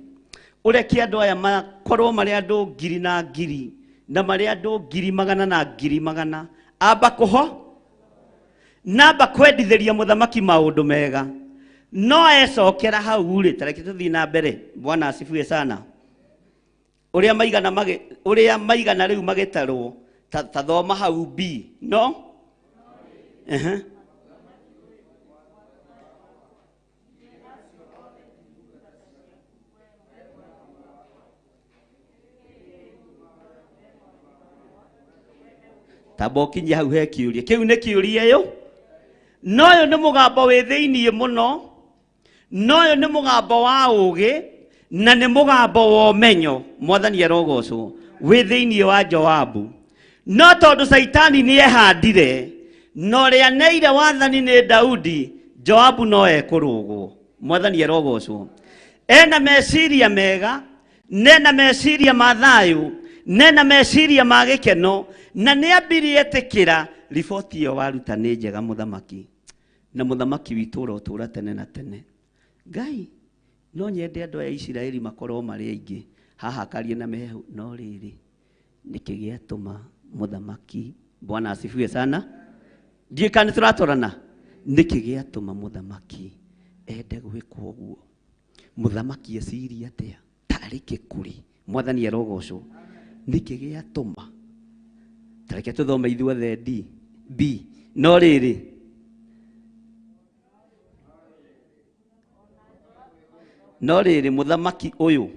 ũreke andũ aya makorwo marĩ andũ ngiri na ngiri na marĩ andũ ngiri magana na ngiri magana. Amba namba kwendithĩria mũthamaki maũndũ mega, no ecokera hau rĩ. Tareke tũthiĩ na mbere. Bwana asifiwe sana. Ũrĩa maigana rĩu magĩtarwo, ta thoma hau B. No? Tabokinya hau he kiuria. Kiu ne kiuria yo. Noyo nĩ mũgambo wĩ thĩinĩ mũno. Noyo nĩ mũgambo wa ũũgĩ na nĩ mũgambo wa ũmenyo. Mwathani arogocwo wĩ thĩinĩ wa Joabu. No tondũ Saitani nĩ ehandire no rĩa neire wathani nĩ Daudi, Joabu no ekũrũgwo. Mwathani arogocwo. Ena meciria mega, nena meciria ma thayũ, nena meciria ma gĩkeno, na nĩ ambirie etĩkĩra riboti ĩyo waruta nĩ njega mũthamaki. Na mũthamaki witũ ũrotũũra tene na tene. Ngai no nyende andũ a Isiraeli makorwo marĩ aingĩ. Haha karie na mehu no rĩrĩ nĩkĩ gĩatũma mũthamaki. Bwana asifiwe sana. Ndiĩ kana tũratwarana. Nĩkĩ gĩatũma mũthamaki ende gwĩkwo ũguo. Mũthamaki eciria atĩa tarĩ kĩkũri. Mwathani arogocwo. Nĩkĩ gĩatũma. Tareke tũthome ithuothe B. No rĩrĩ mũthamaki ũyũ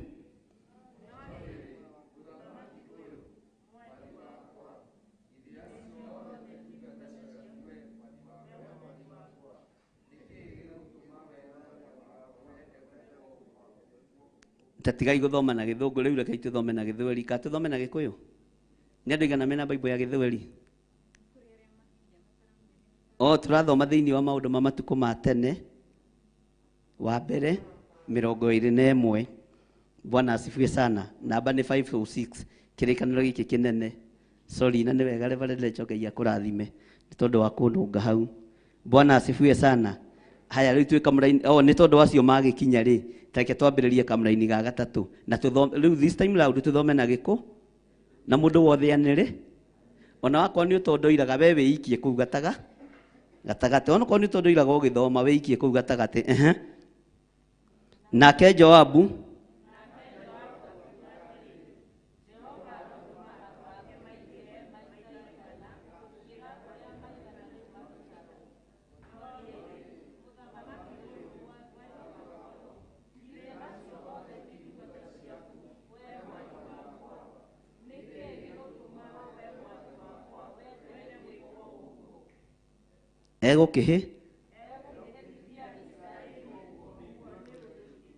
tatigai gũthoma na gĩthũngũ rĩu reke tũthome na gĩthweri. Ka tũthome na gĩkũyũ? Nĩ andũ aigana mena Bible ya gĩthweri? Tũrathoma thĩinĩ wa maũndũ ma matukũ ma tene wa mbere 21. Bwana asifiwe sana. Namba nĩ 506. Kĩrĩkanĩro gĩkĩ kĩnene. Sorry na nĩ wega Reverend Ngai akũrathime nĩ tondũ wa kũnũnga hau. Bwana asifiwe sana. Haya rĩu twĩ kamũra-inĩ nĩ tondũ wacio magĩkinya rĩ, tareke twambĩrĩrie kamũra-inĩ ga gatatũ na tũthome rĩu this time round tũthome na gĩkũ na mũndũ wothe anĩrĩ. Ona wakwa nĩ ũtondoiraga we wĩikie kũu gatagatĩ. Ona korwo nĩ ũtondoiraga ũgĩthoma wĩikie kũu gatagatĩ. Nake Joabu egũkĩhĩ.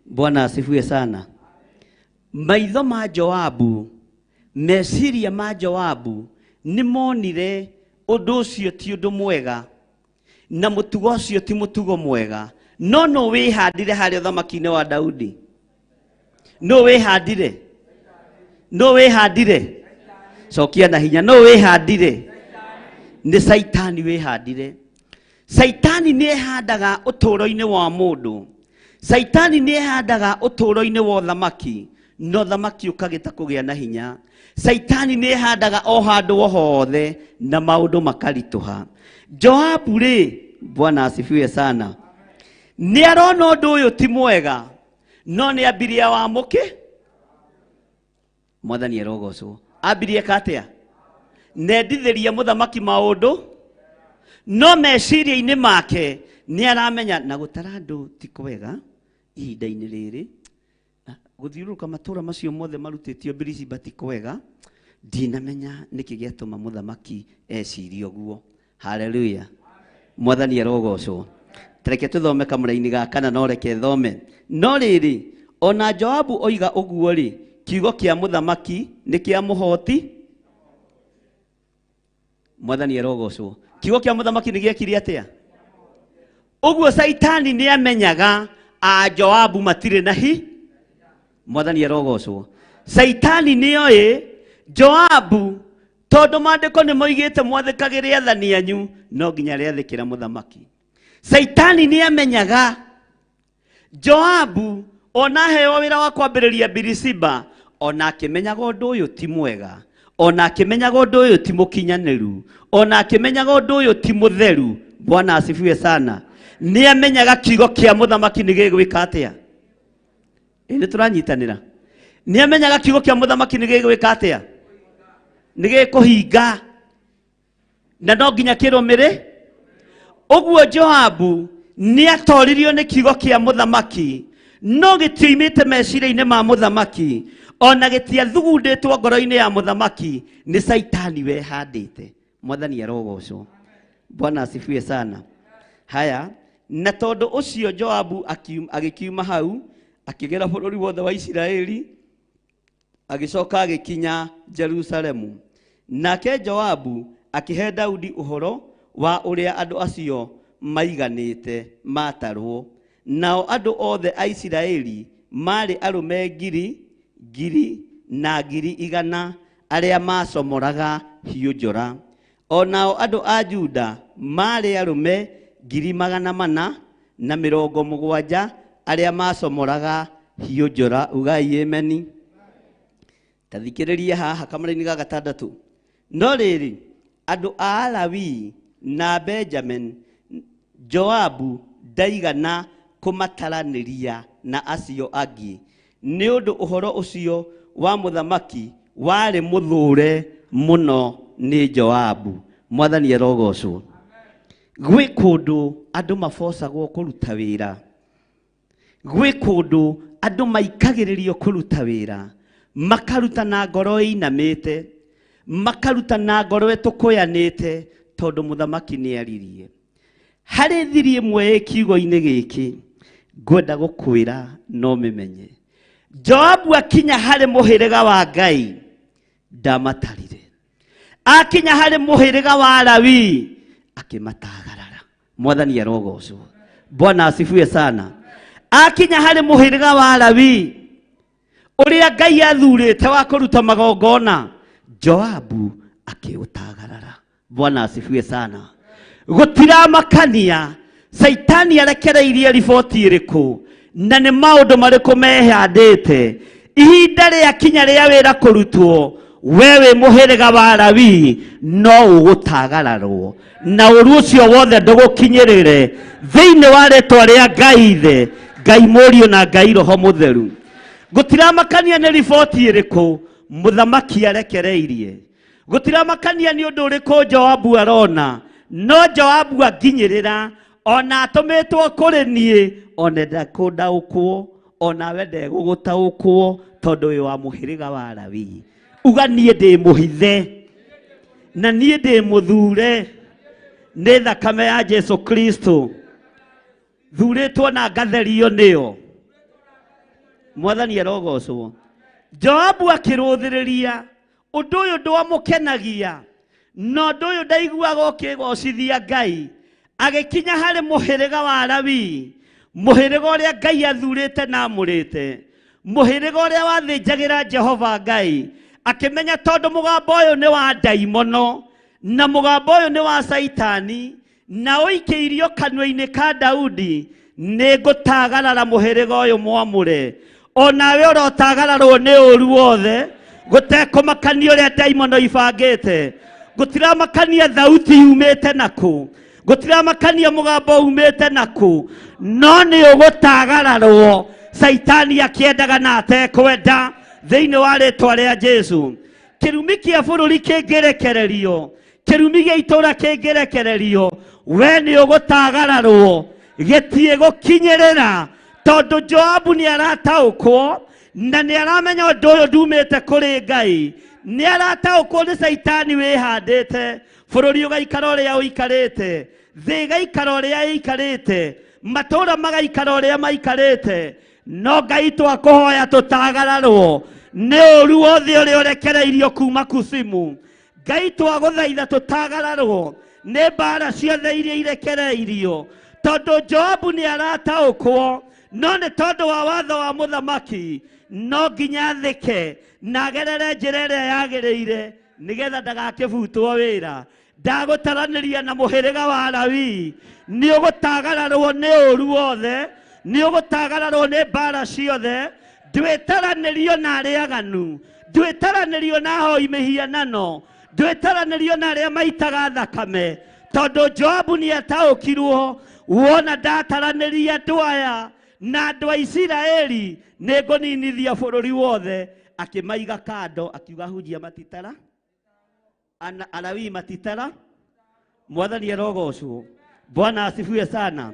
Bwana asifiwe sana. Maitho ma Joabu, meciria ma Joabu nĩ monire ũndũ ũcio ti ũndũ mwega na mũtugo ũcio ti mũtugo mwega. No wĩhandire harĩ ũthamaki-inĩ wa Daudi. No wĩhandire. Cokia na hinya. No wĩhandire. Nĩ Saitani wĩhandire. Saitani nĩ ehandaga ũtũũro-inĩ wa mũndũ. Saitani nĩ ehandaga ũtũũro-inĩ wa ũthamaki. No ũthamaki ũkagĩta kũgĩa na hinya. Saitani nĩ ehandaga o handũ o hothe na maũndũ makaritũha. Joabu rĩ, Bwana asifiwe sana. Nĩ arona ũndũ ũyũ ti mwega no nĩ ambirie wamũkĩ. Mwathani arogocwo. Ambirie katĩa? Nendithĩria mũthamaki maũndũ. No meciria-inĩ make nĩ aramenya na gũtara andũ ti kwega ihinda-inĩ rĩrĩ. Gũthiũrũrũka matũũra macio mothe marutĩtio Birisiba ti kwega. Ndinamenya nĩkĩ gĩatũma mũthamaki ecirie ũguo. Haleluya. Mwathani arogocwo. Tareke tũthome kamũra-inĩ ga kana no reke thome. No rĩrĩ ona Joabu oiga ũguo rĩ, kiugo kĩa mũthamaki nĩ kĩa mũhoti. Mwathani arogocwo. Kiugo kĩa mũthamaki nĩ gĩekire atĩa? Ũguo Saitani nĩ amenyaga Joabu matirĩ na hi. Mwathani arogocwo. Saitani nĩ oĩ Joabu tondũ maandĩko nĩ moigĩte mwathĩkagĩre athani anyu no nginya rĩathĩkĩra mũthamaki. Saitani nĩ amenyaga Joabu ona heo wĩra wa kwambĩrĩria Birisiba ona akĩmenyaga ũndũ ũyũ ti mwega. Ona akĩmenyaga ũndũ ũyũ ti mũkinyanĩru. Ona akĩmenyaga ũndũ ũyũ ti mũtheru. Bwana asifiwe sana. Nĩ amenyaga kiugo kĩa mũthamaki nĩ gĩgwĩka atĩa. Nĩ tũranyitanĩra. Nĩ amenyaga kiugo kĩa mũthamaki nĩ gĩgwĩka atĩa. Nĩ gĩkũhinga. Na no nginya kĩrũmĩrĩ. Ũguo Joabu nĩ atoririo nĩ kiugo kĩa mũthamaki. No gĩtioimĩte meciria-inĩ ma mũthamaki. Ona gĩtiathugundĩtwo ngoro-inĩ ya mũthamaki. Nĩ Saitani wehandĩte. Mwathani arogocwo. Bwana asifiwe sana. Haya, na tondu ucio Joabu agikiuma hau akigera bururi wothe wa Isiraeli agicoka agikinya Jerusalemu. Nake Joabu akihe Daudi uhoro wa uria andu acio maiganite matarwo. Nao andu othe a Isiraeli mari arume ngiri na ngiri igana aria macomoraga hiũ njora. Onao andu a Juda mari arume 470 aria macomoraga hiũ njora. Ugai ameni. Tathikiriria haha kamara-ini ga gatandatu. No rĩrĩ andu a Alawii na Benjamin Joabu ndaigana kumataraniria na acio angi ni undu uhoro ucio wa muthamaki wari muthure muno ni Joabu. Mwathani arogocwo. Gwi kundu andu mabocagwo kuruta wira. Gwi kundu andu maikagiririo kuruta wira, makaruta na ngoro inamite, makaruta na ngoro etukuyanite tondu muthamaki ni aririe. Hari thiri imwe kiugo-ini giki ngwenda gukwira no mimenye. Joabu akinya hari muhiriga wa Ngai ndamatarire. Akinya hari muhiriga wa Alawii akimatagarara. Mwathani arogocwo. Bwana asifiwe sana. Akinya hari muhiriga wa Alawii uria Ngai athurite wa kuruta magongona, Joabu akiutagarara. Bwana asifiwe sana. Gutiramakania Saitani arekereirie riboti iriku na ni maundu mariku mehandite. Ihinda ria kinya ria wira kurutwo, wewe muhiriga wa Alawii no ugutagararwo na uru ucio wothe ndugukinyirire thiini wa ritwa ria Ngai Ithe, Ngai Murio na Ngai Roho Mutheru. Gutiramakania ni riboti iriku muthamaki arekereirie. Gutiramakania ni undu uriku Joabu arona, no Joabu aginyirira ona atumitwo kuri nie onenda kundaukwo ona wende gugutaukwo tondu wi wa muhiriga wa Alawii. Uga nie ndi muhithe na nie ndi muthure ni thakame ya Jesu Kristo thuritwo na ngatherio niyo. Mwathani arogocwo. Joabu akiruthiriria undu uyu ndwamukenagia, no undu uyu ndaiguaga ukigocithia Ngai. Agikinya hari muhiriga wa Alawii, muhiriga uria Ngai athurite na amurite, muhiriga uria wathinjagira Jehova Ngai, akimenya tondu mugambo uyu ni wa daimono na mugambo uyu ni wa Saitani na uikeirio kanua-ini ka Daudi, ni ngutagarara muhiriga uyu mwamure. Onawe urotagararwo ni uru wothe gutekumakania uria daimono ibangite. Gutiramakania thauti yumite naku, gutiramakania mugambo umite naku, no ni ugutagararwo Saitani akiendaga na atekwenda thiini wa ritwa ria Jesu. Kirumi kia bururi kingirekererio, kirumi gia itura kingirekererio, we ni ugutagararwo gitie gukinyirira tondu Joabu ni arataukwo na ni aramenya undu uyu ndumite kuri Ngai. Ni arataukwo ni Saitani wihandite, bururi ugaikara uria uikarite, thi igaikara uria ikarite, matura magaikara uria maikarite, no Ngai twakuhoya tutagararwo ni uru wothe uria urekereirio kuma kusimu. Ngai twaguthaitha tutagararwo ni mbara ciothe iria irekereirio, tondu Joabu ni arataukwo, no ni tondu wa watho wa muthamaki no nginya thike na gerere njira iria yagiriire nigetha ndagakibutwo wira. Ndagutaraniria na muhiriga wa Alawii, ni ugutagararwo ni uru wothe, ni ugutagararwo ni mbara ciothe. Ndwitaranirio na ariaganu, ndwitaranirio na hoi mihianano, ndwitaranirio na aria maitaga thakame, tondu Joabu ni ataukirwo wona ndataraniria andu aya na andu a Isiraeli ni nguninithia bururi wothe. Akimaiga kando akiuga hunjia matitara, Alawii matitara. Mwathani arogocwo. Bwana asifiwe sana.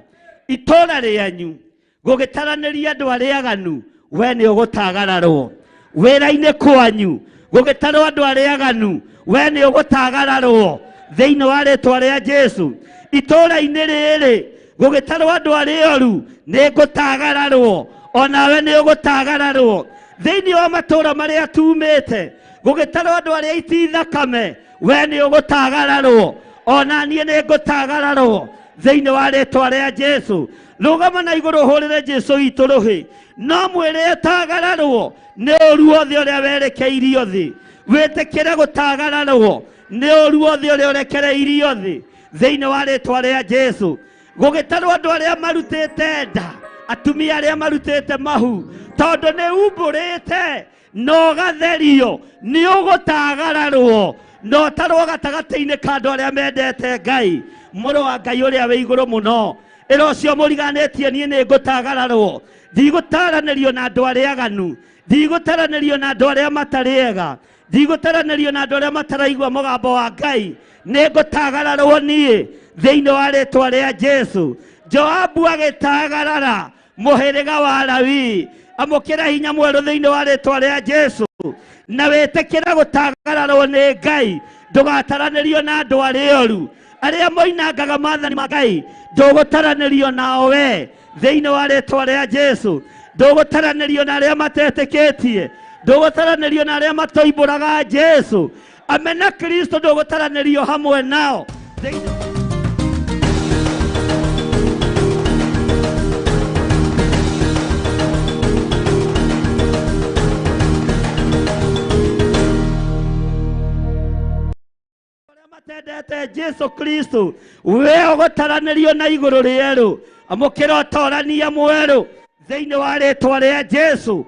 Itora rianyu gugitaraniria andu ariaganu, we ni ugutagararwo. Wira-ini kwanyu gugitarwo andu ariaganu, we ni ugutagararwo. thĩinĩ wa rĩĩtwa rĩa Jesu. Itũũra-inĩ rĩrĩ gũgĩtarwo andũ arĩa oru nĩ ngũtagararwo, onawe nĩ ũgũtagararwo. Thĩinĩ wa matũũra marĩa tumĩte gũgĩtarwo andũ arĩa iti thakame, we nĩ ũgũtagararwo, ona niĩ nĩ ngũtagararwo thĩinĩ wa rĩĩtwa rĩa Jesu. Rũgama na igũrũ hũrĩre Jesu witũ rũhĩ, no mwĩre atagararwo nĩ ũru wothe ũrĩa werekeirio thĩ. Wĩtĩkĩre gũtagararwo nĩ ũru wothe ũrĩa ũrekereirio thĩ thĩinĩ wa rĩĩtwa rĩa Jesu. Gũgĩtarwo andũ arĩa marutĩte nda, atumia arĩa marutĩte mahu, tondũ nĩ umbũrĩte na ũgatherio, nĩ ũgũtagararwo na ũtarwo gatagatĩ-inĩ ka andũ arĩa mendete Ngai. Mũrũ wa Ngai ũrĩa wĩ igũrũ mũno, ĩra ũcio mũriganĩtie niĩ nĩ ngũtagararwo. Ndigũtaranĩrio na andũ arĩa aganu, ndigũtaranĩrio na andũ arĩa matarĩ ega, ndigũtaranĩrio na andũ arĩa mataraigua mũgambo wa Ngai. Nĩ ngũtagararwo niĩ thĩinĩ wa rĩĩtwa rĩa Jesu. Joabu agĩtagarara mũhĩrĩga wa Lawi, amũkĩra hinya mwerũ thĩinĩ wa rĩĩtwa rĩa Jesu, na wĩtĩkĩra gũtagararwo nĩ Ngai. Ndũgataranĩrio na andũ arĩa oru, arĩa moinangaga maathani ma Ngai. Ndũgũtaranĩrio nao we thĩinĩ wa rĩĩtwa rĩa Jesu. Ndũgũtaranĩrio na arĩa matetĩkĩtie, ndũgũtaranĩrio na arĩa matoimbũraga Jesu. Amena Kristo ndũgũtaranĩrio hamwe nao. Matendete Jesu Kristo, we ũgũtaranĩrio na igũrũ rĩerũ, amũkĩra ũtorania mwerũ thĩinĩ wa rĩĩtwa rĩa Jesu.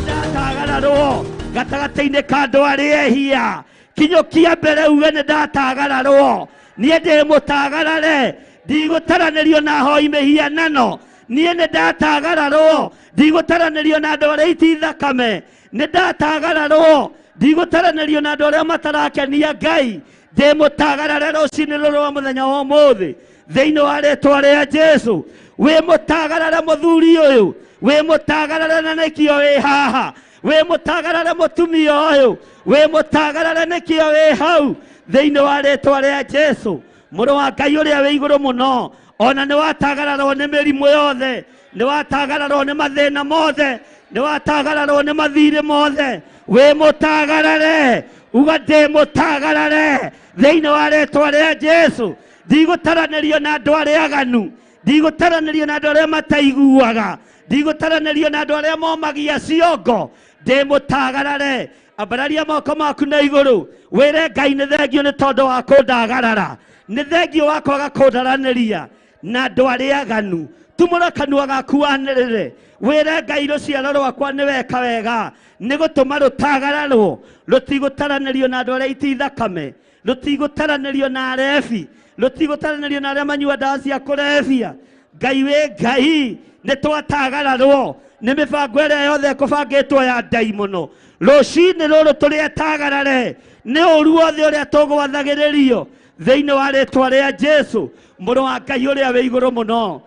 Ndatagararwo gatagatĩ-inĩ ka andũ arĩa ehia, kinyũkia mbere uge nĩ ndatagararwo, niĩ ndĩ mũtagarare, ndigũtaranĩrio na ahoi mĩhianano. Niĩ nĩ ndatagararwo, ndigũtaranĩrio na andũ arĩa iti thakame, nĩ ndatagararwo, ndigũtaranĩrio na andũ arĩa matarakenia Ngai. Ndĩ mũtagarare rũcinĩ rũrũ rwa mũthenya wa ũmũthĩ thĩinĩ wa rĩĩtwa rĩa Jesu. Wĩ mũtagarare mũthuri ũyũ, wĩ mũtagarare na nĩkĩo wĩ haha, wĩ mũtagarare mũtumia ũyũ, wĩ mũtagarare nĩkĩo wĩ hau thĩinĩ wa rĩĩtwa rĩa Jesu. Mũrũ wa Ngai ũrĩa wĩ igũrũ mũno, ona nĩ watagararwo nĩ mĩrimũ yothe, nĩ watagararwo nĩ mathĩna mothe, nĩ watagararwo nĩ mathirĩ mothe. Wĩ mũtagarare, uga ndĩ mũtagarare thĩinĩ wa rĩĩtwa rĩa Jesu. Ndigũtaranĩrio na andũ arĩa aganu, ndigũtaranĩrio na andũ arĩa mataiguaga, ndigũtaranĩrio na andũ arĩa momagia ciongo. Ndĩ mũtagarare. Ambararia moko maku na igũrũ, wĩre Ngai nĩ thengio nĩ tondũ wa kũndagarara, nĩ thengio wa kwaga kũndaranĩria na andũ arĩa aganu. Tumũra kanua gaku wanĩrĩre, wĩre Ngai rũciaro rwakwa nĩ weka wega, nĩ gũtũma rũtagararwo, rũtigũtaranĩrio na andũ arĩa iti thakame, rũtigũtaranĩrio na arebi, rũtigũtaranĩrio na arĩa manyua ndawa cia kũrebia. Ngai wĩ Ngai, nĩ twatagararwo nĩ mĩbango ĩrĩa yothe ĩkũbangĩtwo ya ndaimono. Rũcinĩ rũrũ tũrĩ atagarare nĩ ũru wothe ũrĩa tũgwathagĩrĩrio thĩinĩ wa rĩĩtwa rĩa Jesu. Mũrũ wa Ngai ũrĩa wĩ igũrũ mũno,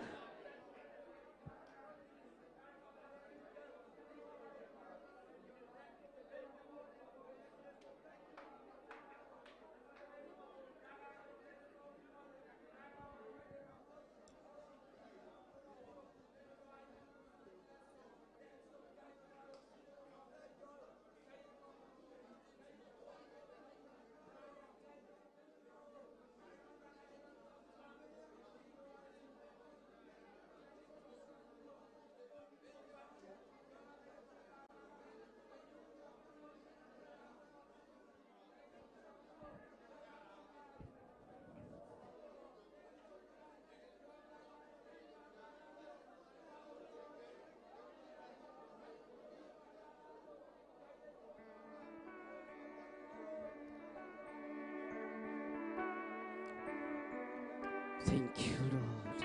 thank you Lord.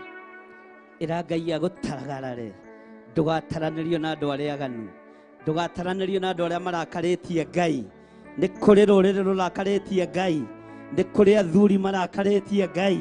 Ĩra Ngai agũtagarare, ndũgataranĩrio na andũ arĩa aganu, ndũgataranĩrio na andũ arĩa marakarĩtie Ngai. Nĩ kũrĩ rũrĩrĩ rũrakarĩtie Ngai, nĩ kũrĩ athuri marakarĩtie Ngai,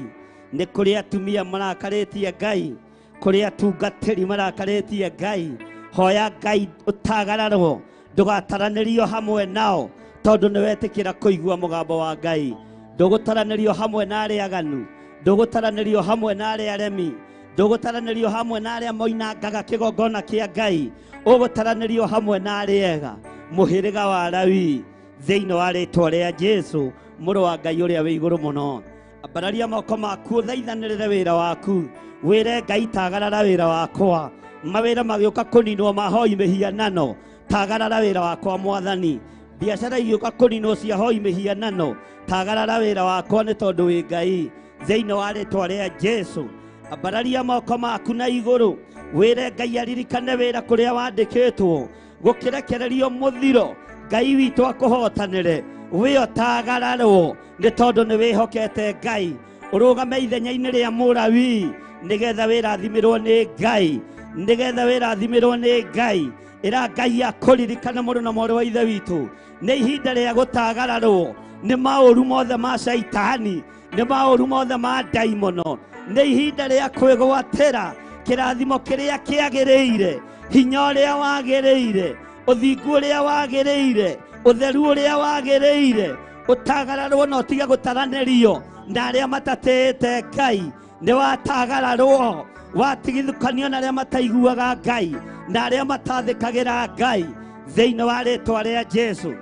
nĩ kũrĩ atumia marakarĩtie Ngai, kũrĩ atungatĩri marakarĩtie Ngai. Hoya Ngai ũtagararwo, ndũgataranĩrio hamwe nao, tondu ni wetikira kuigua mugambo wa Ngai. Ndugutaranĩrio hamwe na arĩa aganu, ndugutaranĩrio hamwe na arĩa aremi, ndugutaranĩrio hamwe na arĩa moinangaga kĩgongona kĩa Ngai, ũgũtaranĩrio hamwe na arĩa ega. Mũhĩrĩga wa Lawi thĩinĩ wa rĩĩtwa rĩa Jesũ mũrũ wa Ngai ũrĩa wĩ igũrũ mũno. Ambararia moko maku ũthaithanĩrĩre wĩra waku, wĩre Ngai tagarara wĩra wakwa. Mawĩra magĩũka kũninwo mahoi mĩhianano, tagarara wĩra wakwa Mwathani. Biacara igĩũka kũninwo ciahoi mĩhianano, tagarara wĩra wakwa nĩ tondũ wĩ Ngai thĩinĩ wa rĩĩtwa rĩa Jesũ. Ambararia moko maku na igũrũ, wĩre Ngai aririkane wĩra kũrĩa wandĩkĩtwo gũkĩrekererio mũthiro. Ngai witũ akũhotanĩre, wĩyo tagararwo nĩ tondũ nĩ wĩhokete Ngai. Ũrũgame ithenya-inĩ rĩa Mũlawi nĩgetha wĩrathimirwo nĩ Ngai, nĩgetha wĩrathimirwo nĩ Ngai. Ĩra Ngai akũririkana mũrũ na mwarĩ wa ithe witũ, nĩ ihinda rĩa gũtagararwo nĩ maũru mothe ma Shaitani, nĩ maũru mothe ma ndaimono. Nĩ ihinda rĩa kwĩgwatĩra kĩrathimo kĩrĩa kĩagĩrĩire, hinya ũrĩa wagĩrĩire, ũthingu ũrĩa wagĩrĩire, ũtheru ũrĩa wagĩrĩire. Ũtagararwo na ũtige gũtaranĩrio na arĩa matatĩĩte Ngai. Nĩ watagararwo, watigithũkanio na arĩa mataiguaga Ngai na arĩa matathĩkagĩra Ngai thĩinĩ wa rĩĩtwa rĩa Jesũ.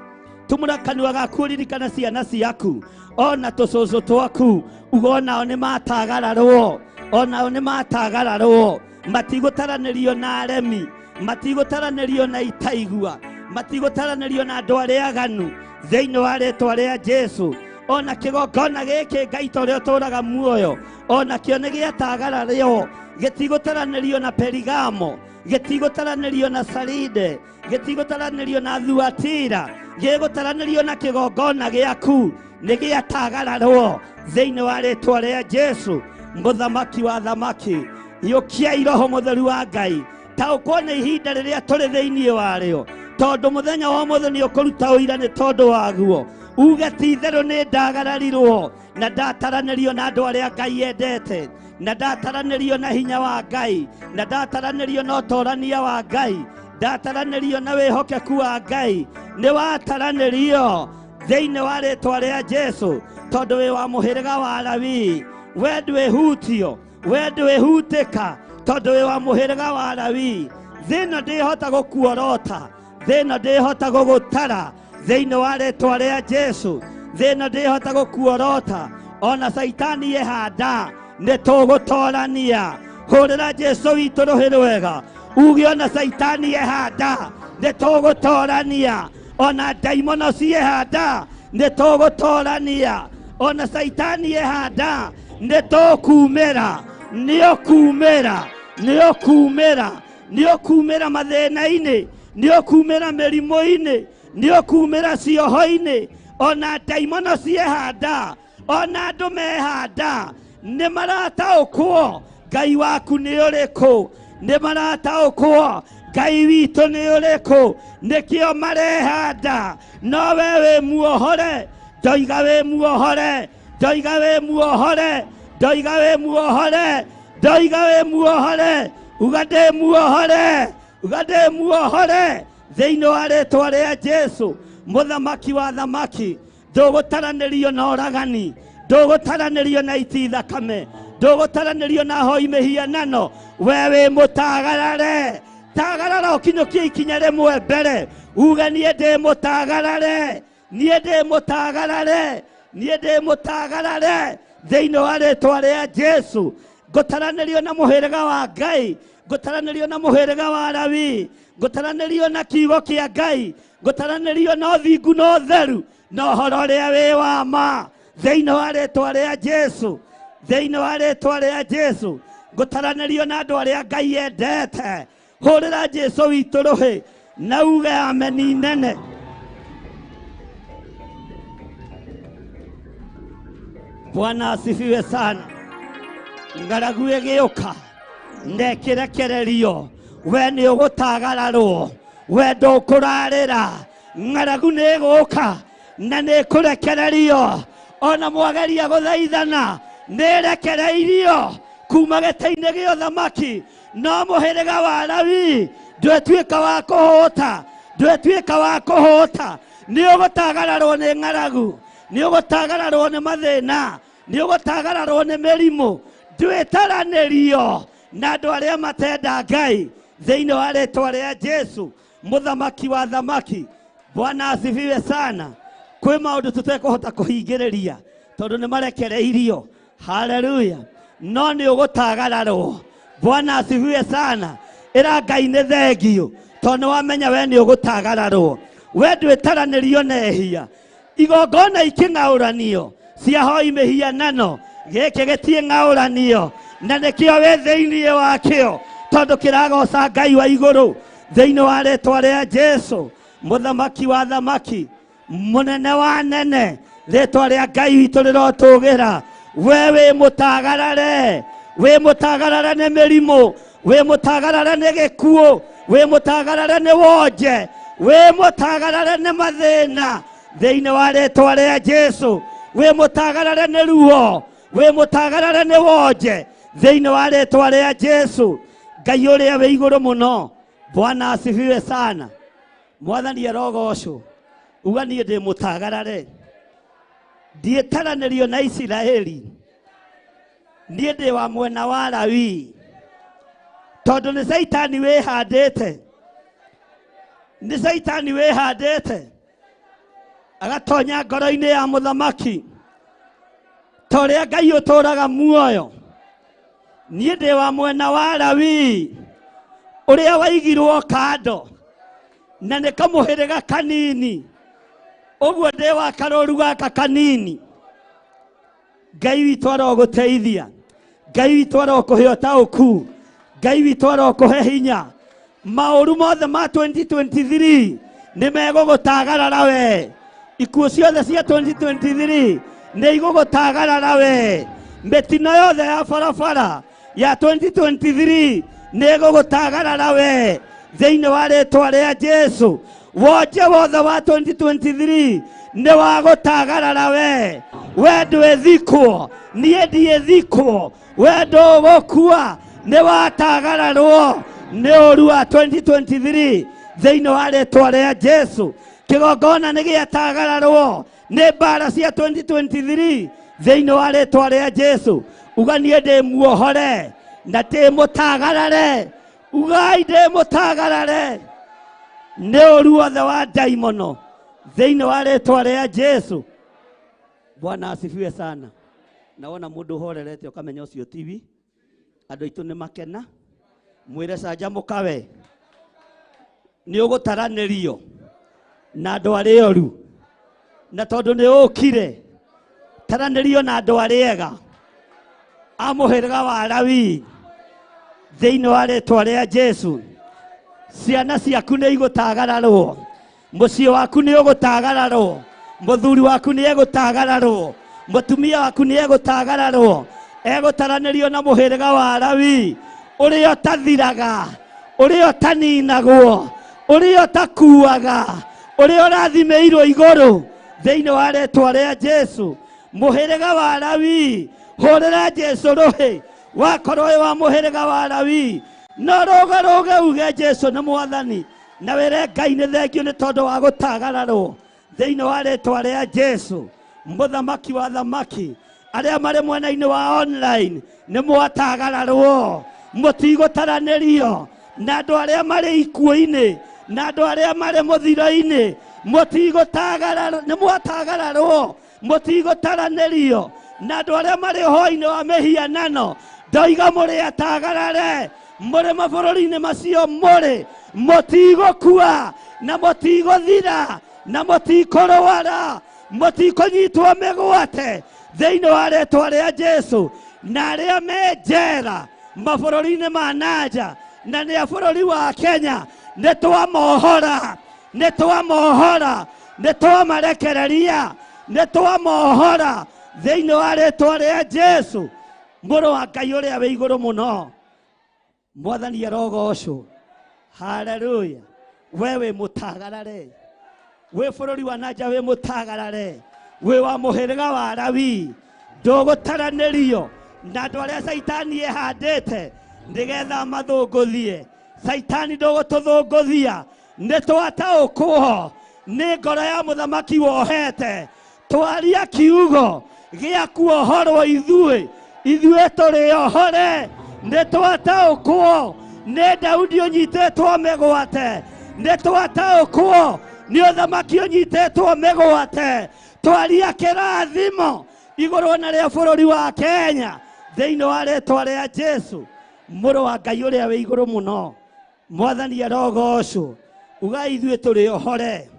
Tumũra kanua gaku ũririkana ciana ciaku, ona tũcũcũ twaku, ugonao nĩ matagararwo, onao nĩ matagararwo. Matigũtaranĩrio na aremi, matigũtaranĩrio na itaigua, matigũtaranĩrio na andũ arĩa aganu thĩinĩ wa rĩĩtwa rĩa Jesũ. Ona kĩgongona gĩkĩ Ngai ta ũrĩa ũtũũraga muoyo, ona kĩo nĩ gĩatagararwo, gĩtigũtaranĩrio na Perigamo, gĩtigũtaranĩrio na Saride, gĩtigũtaranĩrio na Thuatira, gĩgũtaranĩrio na kĩgongona gĩaku, nĩ gĩatagararwo thĩinĩ wa rĩĩtwa rĩa Jesũ. Mũthamaki wa thamaki, yũkiai Roho Mũtheru wa Ngai, taũkwo nĩ ihinda rĩrĩa tũrĩ thĩinĩ warĩo, tondũ mũthenya wa ũmũthĩ nĩ ũkũruta ũira nĩ tondũ waguo. Uge ti itherũ nĩ ndagararirwo na ndataranĩrio na andũ arĩa Ngai endete, na ndataranĩrio na hinya wa Ngai, na ndataranĩrio na ũtorania wa Ngai, ndataranĩrio na wĩhokeku wa Ngai. Nĩ wataranĩrio thĩinĩ wa rĩĩtwa rĩa Jesũ, tondũ wĩ wa mũhĩrĩga wa Lawi. We ndwĩhutio, we ndwĩhutĩka, tondũ wĩ wa mũhĩrĩga wa Lawi. Thĩno ndĩhota gũkuorota, thĩno ndĩhota gũgũtara thĩinĩ wa rĩĩtwa rĩa Jesũ. Thĩno ndĩhota gũkuorota, ona Shaitani ehanda nĩ tũgũtorania. Hũrĩra Jesũ witũ rũhĩ rwega, uge ona Shaitani ehanda nĩ tũgũtorania, ona ndaimono ciehanda nĩ tũgũtorania, ona Shaitani ehanda nĩ tũkumĩra. Nĩ ũkumĩra, nĩ ũkumĩra, nĩ ũkumĩra mathĩna-inĩ, nĩ ũkumĩra mĩrimũ-inĩ, nĩ ũkumĩra cioho-inĩ. Ona ndaimono ciehanda, ona andũ mehanda, nĩ marataũkwo Ngai waku nĩ ũrĩkũ, nĩ marataũkwo Ngai witũ nĩ ũrĩkũ, nĩkĩo marehanda. No we wĩ muohore, ndoiga wĩ muohore, ndoiga wĩ muohore, ndoiga wĩ muohore, ndoiga wĩ muohore. Uga ndĩ muohore, uga ndĩ muohore thĩinĩ wa rĩĩtwa rĩa Jesũ. Mũthamaki wa thamaki, ndũgũtaranĩrio na ũragani, ndũgũtaranĩrio na iti thakame, ndũgũtaranĩrio na hoi mĩhianano. We wĩ mũtagarare, tagarara ũkinyũkie ikinya rĩmwe mbere, uge niĩ ndĩ mũtagarare, niĩ ndĩ mũtagarare, niĩ ndĩ mũtagarare thĩinĩ wa rĩĩtwa rĩa Jesũ. Ngũtaranĩrio na mũhĩrĩga wa Ngai, ngũtaranĩrio na mũhĩrĩga wa Lawi, ngũtaranĩrio na kiugo kĩa Ngai, ngũtaranĩrio na ũthingu na ũtheru na ũhoro ũrĩa wĩ wa ma thĩinĩ wa rĩĩtwa rĩa Jesũ, thĩinĩ wa rĩĩtwa rĩa Jesũ. Ngũtaranĩrio na andũ arĩa Ngai endete. Hũrĩra Jesũ witũ rũhĩ na uge ameni nene. Bwana asifiwe sana. Ngaragu ĩgĩũka ndĩkĩrekererio, we nĩ ũgũtagararwo, we ndũkũrarĩra. Ngaragu nĩ ĩgũka na nĩ ĩkũrekererio, ona mwageria gũthaithana nĩ ĩrekereirio kuma gĩtĩ-inĩ gĩa ũthamaki. No mũhĩrĩga wa Lawi ndwĩtuĩka wa kũhũta, ndwĩtuĩka wa kũhũta, nĩ ũgũtagararwo nĩ ng'aragu, nĩ ũgũtagararwo nĩ mathĩna, nĩ ũgũtagararwo nĩ mĩrimũ. Ndwĩtaranĩrio na andũ arĩa matenda Ngai thĩinĩ wa rĩĩtwa rĩa Jesu, mũthamaki wa thamaki. Bwana asifiwe sana. Kwĩ maũndũ tũtekũhota kũhingĩrĩria tondũ nĩ marekereirio. Haleluya. No nĩ ũgũtagararwo. Bwana asifiwe sana. Ĩra Ngai nĩ thengio tondũ wamenya we nĩ ũgũtagararwo. We ndwĩtaranĩrio na ehia. Igongona ikĩng'aũranio ciahoi mĩhianano, gĩkĩ gĩtirĩ ng'aũranio, na nĩkĩo wĩ thĩinĩ wakĩo tondũ kĩragoca Ngai wa igũrũ thĩinĩ wa rĩĩtwa rĩa Jesu, mũthamaki wa thamaki, mũnene wa nene. Rĩĩtwa rĩa Ngai witũ rĩrotũgĩra. We wĩ mũtagarare, wĩ mũtagarare nĩ mĩrimũ, wĩ mũtagarare nĩ gĩkuũ, wĩ mũtagarare nĩ wonje, wĩ mũtagarare nĩ mathĩna thĩinĩ wa rĩĩtwa rĩa Jesu. Wĩ mũtagarare nĩ ruo, wĩ mũtagarare nĩ wonje thĩinĩ wa rĩĩtwa rĩa Jesu. Ngai ũrĩa wĩ igũrũ mũno. Bwana asifiwe sana. Mwathani arogocwo. Uga niĩ ndĩ mũtagarare. Ndiĩtaranĩrio na Isiraeli. Niĩ ndĩ wa mwena wa Lawi. Tondũ nĩ Saitani wĩhandĩte. Nĩ Saitani wĩhandĩte. Agatonya ngoro-inĩ ya mũthamaki. Torĩa Ngai ũtũũraga muoyo. Niĩ ndĩ wa mwena wa Lawi, ũrĩa waigirwo kando na nĩ kamũhĩrĩga kanini. Ũguo ndĩ wa karũru gaka kanini. Ngai witũ arogũteithia. Ngai witũ arokũhe ũtaũku. Ngai witũ arokũhe hinya. Maũru mothe ma 2023 nĩ megũgũtagarara we. Ikuũ ciothe cia 2023 nĩ igũgũtagarara we. Mĩtino yothe ya barabara ya 2023 nĩ igũgũtagarara we thĩinĩ wa rĩĩtwa rĩa Jesu. Wonje wothe wa 2023 nĩ wagũtagarara we. We ndwĩthikwo, niĩ ndiĩthikwo. We ndũgũkua, nĩ watagararwo nĩ ũru wa 2023 thĩinĩ wa rĩĩtwa rĩa Jesu. Kĩgongona nĩ gĩatagararwo nĩ mbara cia 2023 thĩinĩ wa rĩĩtwa rĩa Jesu. Uga niĩ ndĩ muohore na ndĩ mũtagarare. Ugai ndĩ mũtagarare nĩ ũru wothe wa ndaimono thĩinĩ wa rĩĩtwa rĩa Jesu. Bwana asifiwe sana. Naona mũndũ ũhorerete ũkamenya ũcio TV. Andũ aitũ nĩ makena. Mwĩre canjamũka we. Nĩ ũgũtaranĩrio na andũ arĩa oru. Na tondũ nĩ ũkire taranĩrio na andũ arĩa ega a mũhĩrĩga wa Lawi thĩinĩ wa rĩĩtwa rĩa Jesu. Ciana ciaku nĩ igũtagararwo. Mũciĩ waku nĩ ũgũtagararwo. Mũthuri waku nĩ egũtagararwo. Mũtumia waku nĩ egũtagararwo. Egũtaranĩrio na mũhĩrĩga wa Lawi ũrĩa ũtathiraga, ũrĩa ũtaninagwo, ũrĩa ũtakuaga, ũrĩa ũrathimĩirwo igũrũ thĩinĩ wa rĩĩtwa rĩa Jesu. Mũhĩrĩga wa Lawi, hũrĩra Jesu rũhĩ. Wakorwo wĩ wa mũhĩrĩga wa Lawi, no rũge uge Jesu nĩ mwathani. Na wĩre Ngai nĩ thengio nĩ tondũ wa gũtagararwo thĩinĩ wa rĩĩtwa rĩa Jesu, mũthamaki wa thamaki. Arĩa marĩ mwena-inĩ wa online nĩ mwatagararwo. Mũtigũtaranĩrio na andũ arĩa marĩ ikuũ-inĩ na andũ arĩa marĩ mũthiro-inĩ. Mũtigũtagararwo, nĩ mwatagararwo. Mũtigũtaranĩrio na andũ arĩa marĩ ũhoi-inĩ wa mĩhianano. Ndoiga mũrĩ atagarare. Mũrĩ mabũrũri-inĩ macio mũrĩ. Mũtigũkua na mũtigũthira na mũtikũrwara. Mũtikũnyitwo mĩgwate thĩinĩ wa rĩĩtwa rĩa Jesu. Na arĩa me njera mabũrũri-inĩ ma nanja na nĩ a bũrũri wa Kenya nĩ twamohora. Nĩ twamohora. Nĩ twamarekereria. Nĩ twamohora thĩinĩ wa rĩĩtwa rĩa Jesu. Mũrũ wa Ngai ũrĩa wĩ igũrũ mũno. Mwathani arogocwo. Haleluya. We wĩ mũtagarare. Wĩ bũrũri wa nanja wĩ mũtagarare. Wĩ wa mũhĩrĩga wa Lawi. Ndũgũtaranĩrio na andũ arĩa Saitani ehandĩte nĩgetha mathũngũthie. Saitani ndũgũtũthũngũthia. Nĩ twataũkwo nĩ ngoro ya mũthamaki wohete. Twaria kiugo gĩa kuohorwo ithuĩ tũrĩ ohore, nĩ twataũkwo nĩ Daudi ũnyitĩtwo mĩgwate, nĩ twataũkwo nĩ ũthamaki ũnyitĩtwo mĩgwate. Twaria kĩrathimo igũrũ na rĩa bũrũri wa Kenya thĩinĩ wa rĩĩtwa rĩa Jesu mũrũ wa Ngai ũrĩa wĩ igũrũ mũno. Mwathani arogocwo. Ugai ithuĩ tũrĩ ohore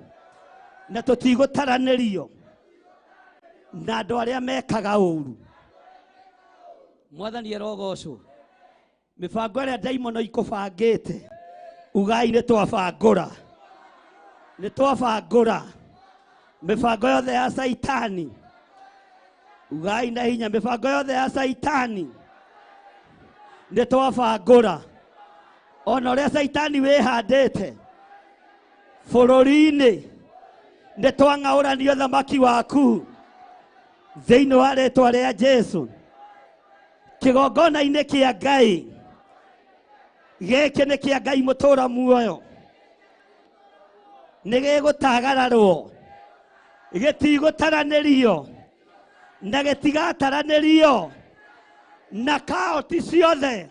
na tũtigũtaranĩrio na andũ arĩa mekaga ũũru. Mwathani arogocwo. Mĩbango ĩrĩa ndaimono ikũbangĩte, ugai nĩ twabangũra, nĩ twabangũra mĩbango yothe ya Saitani. Ugai na hinya mĩbango yothe ya Saitani nĩ twabangũra. Ona ũrĩa Saitani wĩhandĩte bũrũri-inĩ nĩ twang'aũrania ũthamaki waku thĩinĩ wa rĩĩtwa rĩa Jesu. Kĩgongona-inĩ kĩa Ngai gĩkĩ nĩ kĩa Ngai mũtũũra muoyo, nĩ gĩgũtagararwo, gĩtigũtaranĩrio na gĩtigataranĩrio na kaoti ciothe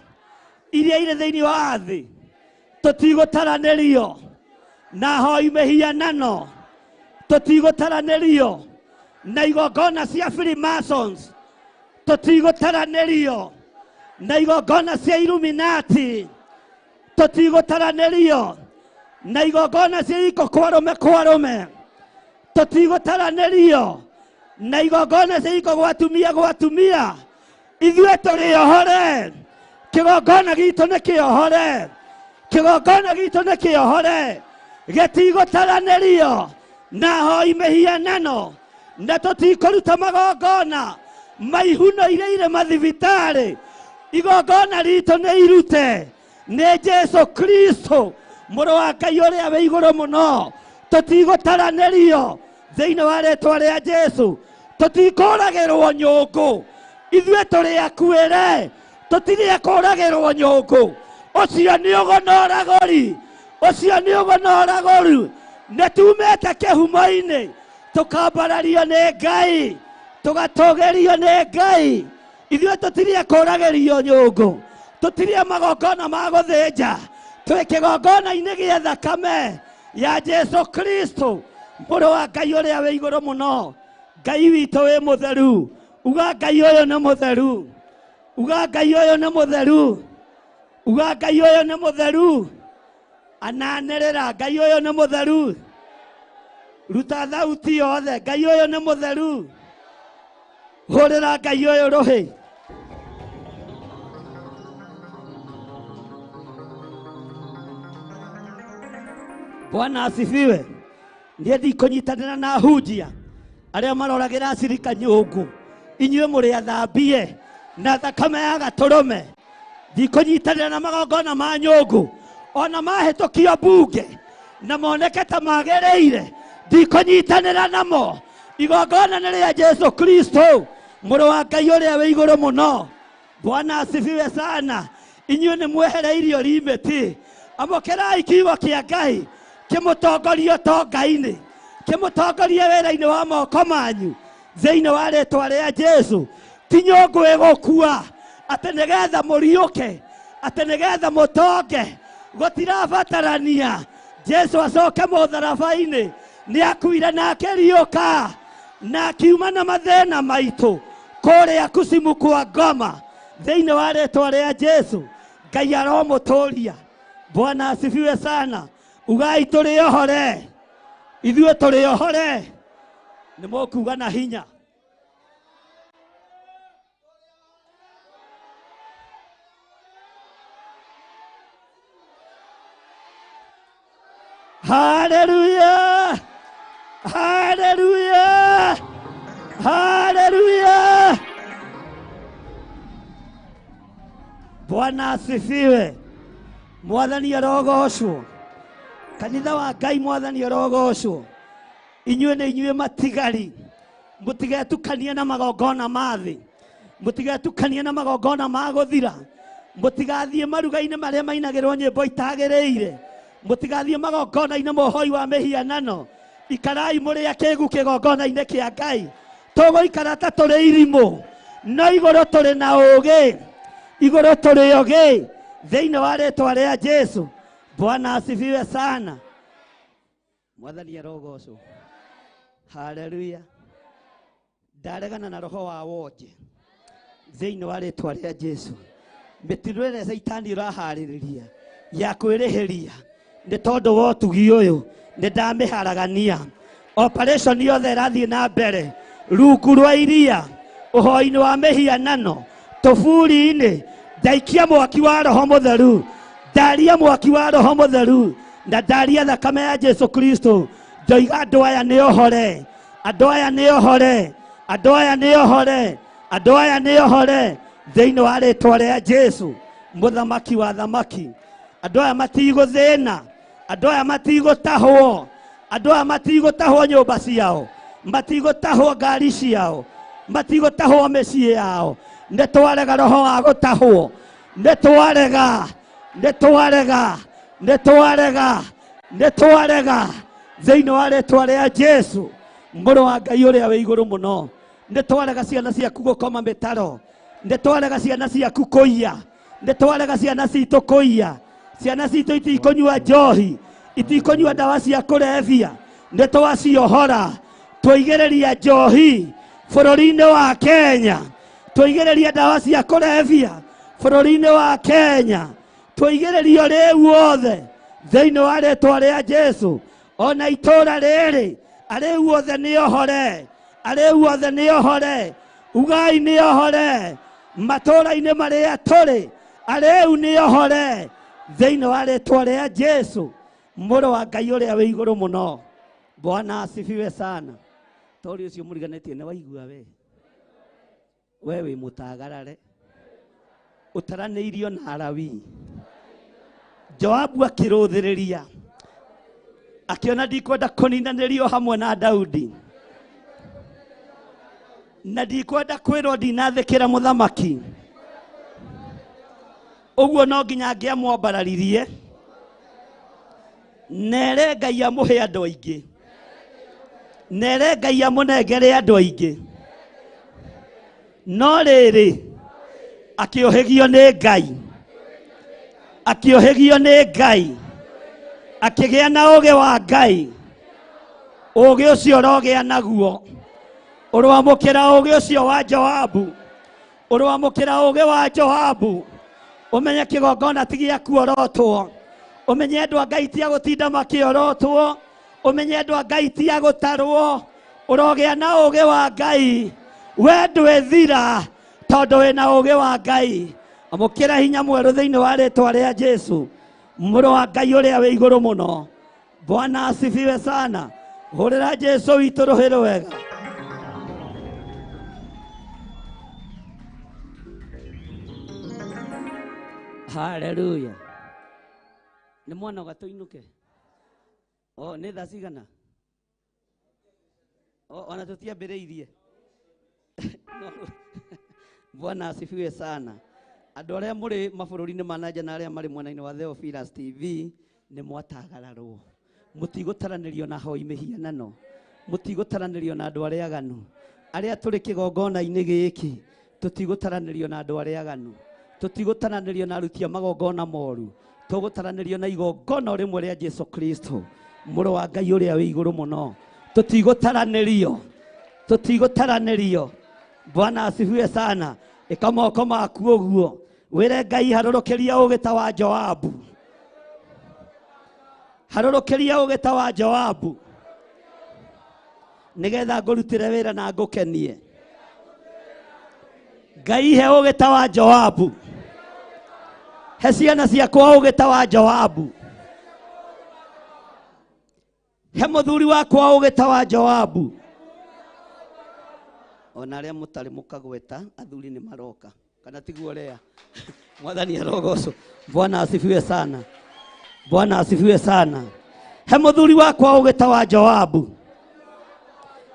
iria irĩ thĩinĩ wa thĩ. Tũtigũtaranĩrio na hoi mĩhianano, tũtigũtaranĩrio na igongona cia Freemasons, tũtigũtaranĩrio na igongona cia Illuminati, tũtigũtaranĩrio na igongona cia iko kwa arũme, tũtigũtaranĩrio na igongona cia iko gwa atumia. Ithuĩ tũrĩ ohore. Kĩgongona gitũ nĩ kĩohore, kĩgongona gitũ nĩ kĩohore, gĩtigũtaranĩrio na hoi mĩhianano, na tũtikũruta magongona maihuno iria irĩ mathibitarĩ. Igongona ritũ nĩ irute nĩ Jesu Kristo mũrũ wa Ngai ũrĩa wĩ igũrũ mũno. Tũtigũtaranĩrio thĩinĩ wa rĩĩtwa rĩa Jesu. Tũtikũragĩrwo nyũngũ, ithuĩ tũrĩ akuĩre, tũtirĩ kũragĩrwo nyũngũ. Ũcio nĩ ũgonoragũri, ũcio nĩ ũgonoragũri. Nĩ tumĩte kĩhumo-inĩ tũkambarario nĩ Ngai, tũgatũgĩrio nĩ Ngai. Ithuĩ tũtirĩ kũragĩrio nyũngũ, tũtirĩ magongona ma gũthĩnja. Twĩ kĩgongona-inĩ gĩa thakame ya Jesu Kristo mũrũ wa Ngai ũrĩa wĩ igũrũ mũno. Ngai witũ wĩ mũtheru. Uga Ngai ũyũ nĩ mũtheru. Uga Ngai ũyũ nĩ mũtheru. Uga Ngai ũyũ nĩ mũtheru. Ananĩrĩra Ngai ũyũ nĩ mũtheru. Ruta thauti yothe Ngai ũyũ nĩ mũtheru. Hũrĩra Ngai ũyũ rũhĩ. Bwana asifiwe. Niĩ ndikũnyitanĩra na hunjia arĩa maroragĩra acirika nyũngũ. Inyuĩ mũrĩ athambie na thakame ya gatũrũme. Ndikũnyitanĩra na magongona ma nyũngũ, ona mahĩtũkio mbunge na moneke ta magĩrĩire. Ndikũnyitanĩra namo. Igongona nĩ rĩa Jesu Kristo mũrũ wa Ngai ũrĩa wĩ igũrũ mũno. Bwana asifiwe sana. Inyuĩ nĩ mwehereirio limiti. Amũkĩrai kiugo kĩa Ngai kĩmũtongorie ũtonga-inĩ, kĩmũtongorie wĩra-inĩ wa moko manyu thĩinĩ wa rĩĩtwa rĩa Jesu. Ti nyũngũ ĩgũkua atĩ nĩgetha mũriũke, atĩ nĩgetha mũtonge. Gũtirabatarania. Jesu acoke mũtharaba-inĩ, nĩ akuire na akĩriũka na akiuma na mathĩna maitũ kũrĩa kusimu kwa ngoma thĩinĩ wa rĩĩtwa rĩa Jesu. Ngai aromũtũria. Bwana asifiwe sana. Ugai tũrĩ ohore. Ithuĩ tũrĩ ohore. Nĩ mũkuga na hinya. Hallelujah. Hallelujah. Hallelujah. Bwana asifiwe. Mwathani arogocwo. Kanitha wa Ngai Mwathani arogocwo. Inyuĩ nĩ inyuĩ matigari. Mũtigetukanie na magongona ma thĩ. Mũtigetukanie na magongona ma gũthira. Mũtigathiĩ maruga-inĩ marĩa mainagĩrwo nyĩmbo itagĩrĩire. Mũtigathiĩ magongona-inĩ mohoi wa mĩhianano. ikarai muri akegu kigongona-inĩ kĩa Ngai. Tũgũikara ta tũrĩ irimũ, no igũrũ tũrĩ na ũũgĩ, igũrũ tũrĩ ũũgĩ thĩinĩ wa rĩĩtwa rĩa Jesu. Bwana asifiwe sana. Mwathani arogocwo. Haleluya. Ndaregana na roho wa wonje thĩinĩ wa rĩĩtwa rĩa Jesu. Mĩtino ĩrĩa Saitani ũraharĩrĩria ya kwĩrĩhĩria nĩ tondũ wa ũtugi ũyũ nĩ ndamĩharagania. Operation yothe ĩrathiĩ na mbere rungu rwa iria, ũhoi-inĩ wa mĩhianano, tũburi-inĩ, ndaikia mwaki wa Roho Mũtheru, ndaria mwaki wa Roho Mũtheru, na ndaria thakame ya Jesu Kristo. Ndoiga andũ aya nĩ ohore, andũ aya nĩ ohore, andũ aya nĩ ohore, andũ aya nĩ ohore thĩinĩ wa rĩĩtwa rĩa Jesu, mũthamaki wa thamaki. Andũ aya matigũthĩna, andũ aya matigũtahwo, andũ aya matigũtahwo nyũmba ciao, matigũtahwo ngari ciao, matigũtahwo mĩciĩ yao. Nĩ twarega roho wa gũtahwo, nĩ twarega, nĩ twarega, nĩ twarega, nĩ twarega thĩinĩ wa rĩĩtwa rĩa Jesu, mũrũ wa Ngai ũrĩa wĩ igũrũ mũno. Nĩ twarega ciana ciaku gũkoma mĩtaro, nĩ twarega ciana ciaku kũiya, nĩ twarega ciana citũ kũiya. Ciana citũ itikũnyua njohi, itikũnyua ndawa cia kũrebia, nĩ twaciohora. Tũigĩrĩria njohi bũrũri-inĩ wa Kenya, tũigĩrĩria ndawa cia kũrebia bũrũri-inĩ wa Kenya, tũigĩrĩria rĩu othe thĩinĩ wa rĩĩtwa rĩa Jesu. Ona itũũra rĩrĩ arĩu othe nĩ ohore, arĩu othe nĩ ohore, ugai nĩ ohore matũũra-inĩ marĩa tũrĩ, arĩu nĩ ohore thĩinĩ wa rĩĩtwa rĩa Jesu, mũrũ wa Ngai ũrĩa wĩ igũrũ mũno. Bwana asifiwe sana. Tori ũcio mũriganĩtie nĩ waigua we wĩ mũtagarare, ũtaranĩirio na Alawii. Joabu akĩrũthĩrĩria akiona ndikwenda kũninanĩrio hamwe na Daudi, na ndikwenda kwĩrwo ndinathĩkĩra mũthamaki, ũguo no nginya ngĩamwambararirie, nere Ngai amũhe andũ aingĩ, nere Ngai amũnengere andũ aingĩ. No rĩrĩ akĩohĩgio nĩ Ngai, akĩohĩgio nĩ Ngai, akĩgĩa na ũũgĩ wa Ngai. Ũũgĩ ũcio ũrogĩa naguo, ũrwamũkĩra ũũgĩ ũcio wa Joabu, ũrwamũkĩra ũũgĩ wa Joabu. Ũmenye kĩgongona ti gĩa kuorotwo, ũmenye andũ a Ngai ti a gũtinda makĩorotwo, ũmenye andũ a Ngai ti a gũtarwo. Ũrogĩa na ũũgĩ wa Ngai, we ndwĩthira tondũ wĩna ũũgĩ wa Ngai. Amũkĩra hinya mwerũ thĩinĩ wa rĩĩtwa rĩa Jesu, mũrũ wa Ngai ũrĩa wĩ igũrũ mũno. Bwana asifiwe sana. Hũrĩra Jesu witũ rũhĩ wega. Haleluya. Nĩ mwana gatũinũke. Nĩ thaa cigana? Ona tũtiambĩrĩirie. Bwana asifiwe sana. Andũ arĩa mũrĩ mabũrũri-inĩ ma nanja na arĩa marĩ mwena-inĩ wa Theophilus TV nĩ mwatagararwo. Mũtigũtaranĩrio na hoi mĩhianano, mũtigũtaranĩrio na andũ arĩa aganu. Arĩa tũrĩ kĩgongona-inĩ gĩkĩ tũtigũtaranĩrio na andũ arĩa aganu, tũtigũtaranĩrio na aruti a magongona moru, tũgũtaranĩrio na igongona rĩmwe rĩa Jesu Kristo, mũrũ wa Ngai ũrĩa wĩ igũrũ mũno. Tũtigũtaranĩrio, tũtigũtaranĩrio. Bwana asifiwe sana. Ĩka moko maku ũguo, wĩre Ngai harũrũkĩria ũũgĩ ta wa Joabu, harũrũkĩria ũũgĩ ta wa Joabu, nĩgetha ngũrutĩre wĩra na ngũkenie. Ngai he ũũgĩ ta wa Joabu, he ciana ciakwa ũũgĩ ta wa Joabu, he mũthuri wakwa ũũgĩ ta wa Joabu. Ona arĩa mũtarĩ mũkagweta athuri nĩ maroka, kana tiguo rea. Mwathani arogocwo. Bwana asifiwe sana. Bwana asifiwe sana. He mũthuri wakwa ũũgĩ ta wa Joabu,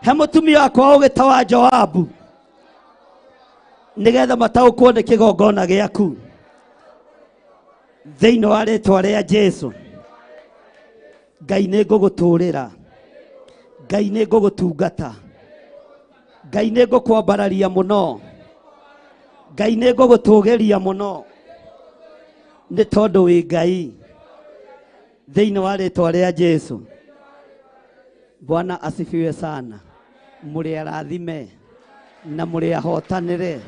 he mũtumia wakwa ũũgĩ ta wa Joabu, nĩgetha mataũkwo nĩ kĩgongona gĩaku thĩinĩ wa rĩĩtwa rĩa Jesu. Ngai nĩ ngũgũtũũrĩra, Ngai nĩ ngũgũtungata, Ngai nĩ ngũkwambararia mũno, Ngai nĩ ngũgũtũũgĩria mũno, nĩ tondũ wĩ Ngai, thĩinĩ wa rĩĩtwa rĩa Jesu. Bwana asifiwe sana. Mũrĩ arathime na mũrĩ ahotanĩre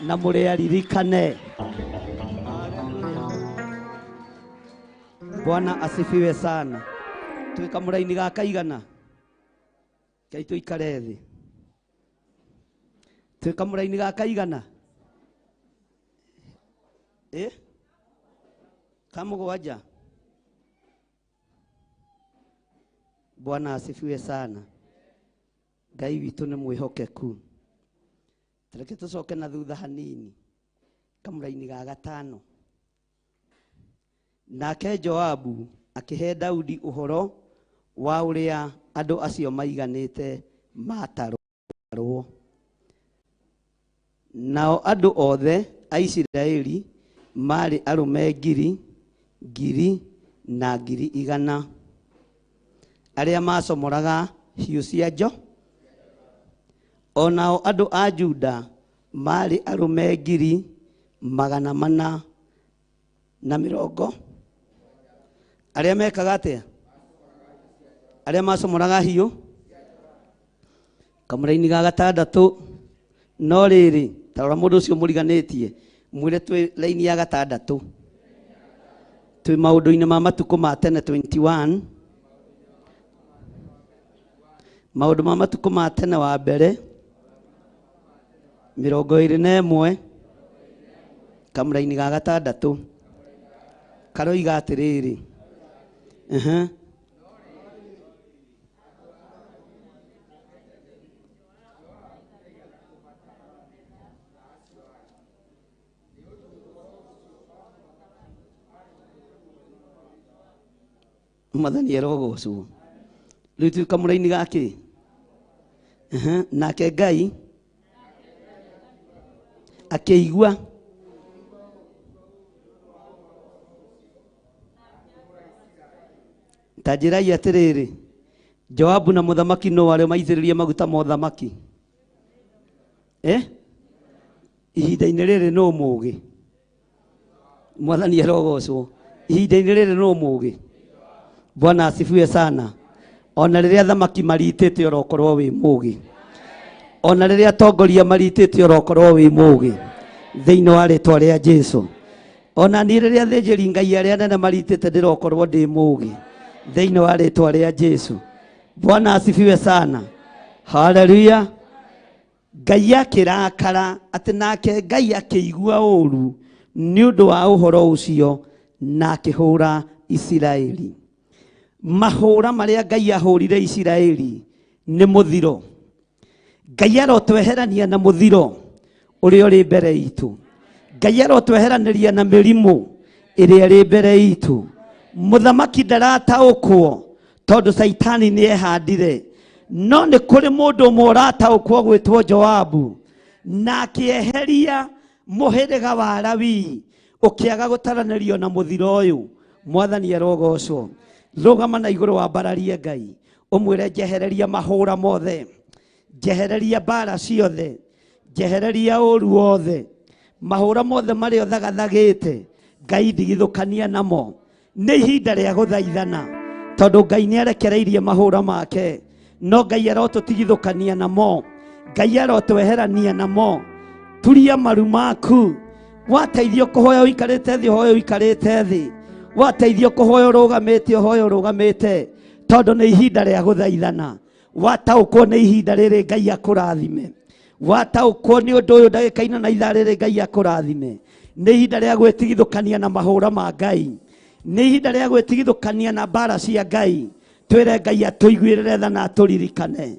na mũrĩ aririkane. Bwana asifiwe sana. Twĩ kamũra-inĩ ga kaigana, Ngai tũikare thĩ. Twĩ kamũra-inĩ ga kaigana, kamũgwanja. Bwana asifiwe sana. Ngai witũ nĩ mwĩhokeku. Reke tũcoke na thutha hanini, kamũra-inĩ ga gatano. Nake Joabu akĩhe Daudi ũhoro wa ũrĩa andũ acio maiganĩte matarwo. Nao andũ othe a Isiraeli marĩ arũme ngiri na ngiri igana, arĩa macomoraga hiũ cia njo. Onao andũ a Juda marĩ arũme 450, arĩa mekaga atĩa? Arĩa macomoraga hiũ. Kamũra-inĩ ga gatandatũ, no rĩrĩ, tarora mũndũ ũcio mũriganĩtie, mwĩre twĩ raini ya gatandatũ. Twĩ maũndũ-inĩ ma matukũ ma tene 21. Maũndũ ma matukũ ma tene wa mbere 21, kamũra-inĩ ga gatandatũ. Karoiga atĩrĩrĩ, Mwathani erogocwo. Rĩu twĩ kamũra-inĩ gakĩ, nake Ngai akĩigua ta njĩrai atĩrĩrĩ, Joabu na mũthamaki no arĩa maitĩrĩrie maguta ma ũthamaki. Ihinda-inĩ rĩrĩ no mũũgĩ. Mwathani erogocwo. Ihinda-inĩ rĩrĩ no mũũgĩ. Bwana asifiwe sana. Ona rĩrĩa athamaki maritĩte orokorwo wĩ mũũgĩ. Ona rĩrĩa atongoria maritĩte orokorwo wĩ mũũgĩ. Thĩinĩ wa rĩĩtwa rĩa Jesu. Ona niĩ rĩrĩa athĩnjĩri Ngai arĩa anene maritĩte ndĩrokorwo ndĩ mũũgĩ. Thĩinĩ wa rĩĩtwa rĩa Jesu. Bwana asifiwe sana. Haleluya. Ngai akĩrakara atĩ nake Ngai akĩigua ũũru nĩ ũndũ wa ũhoro ũcio na akĩhũra Isiraeli. Mahũra marĩa Ngai ahũrire Isiraeli nĩ mũthiro. Ngai arotweherania na mũthiro ũrĩa ũrĩ mbere itũ. Ngai arotweheranĩria na mĩrimũ ĩrĩa ĩrĩ mbere itũ. Mũthamaki ndarataũkwo tondũ Saitani nĩ ehandire, no nĩ kũrĩ mũndũ ũmwe ũrataũkwo gwĩtwo Joabu, na akĩeheria mũhĩrĩga wa Lawi ũkĩaga gũtaranĩrio na mũthiro ũyũ. Mwathani erogocwo. Rũgama na igũrũ wa mbararie Ngai, ũmwĩre njehereria mahũra mothe, njehereria mbara ciothe, njehereria ũũru wothe, mahũra mothe marĩa ũthagathagĩte, Ngai ndigithũkania namo. Nĩ ihinda rĩa gũthaithana, tondũ Ngai nĩ arekereirie mahũra make, no Ngai arotũtigithũkania namo, Ngai arotweherania namo. Turia maru maku, wateithio kũhoya ũikarĩte thĩ, hoya ũikarĩte thĩ, wateithio kũhoya ũrũgamĩte, hoya ũrũgamĩte, tondũ nĩ ihinda rĩa gũthaithana. Wataũkwo nĩ ihinda rĩrĩ Ngai akũrathime. Wataũkwo nĩ ũndũ ũyũ ndagĩka-inĩ na ithaa rĩrĩ Ngai akũrathime. Nĩ ihinda rĩa gwĩtigithũkania na mahũra ma Ngai. Nĩ ihinda rĩa gwĩtigithũkania na mbara cia Ngai. Twĩre Ngai atũiguĩrĩre tha na atũririkane.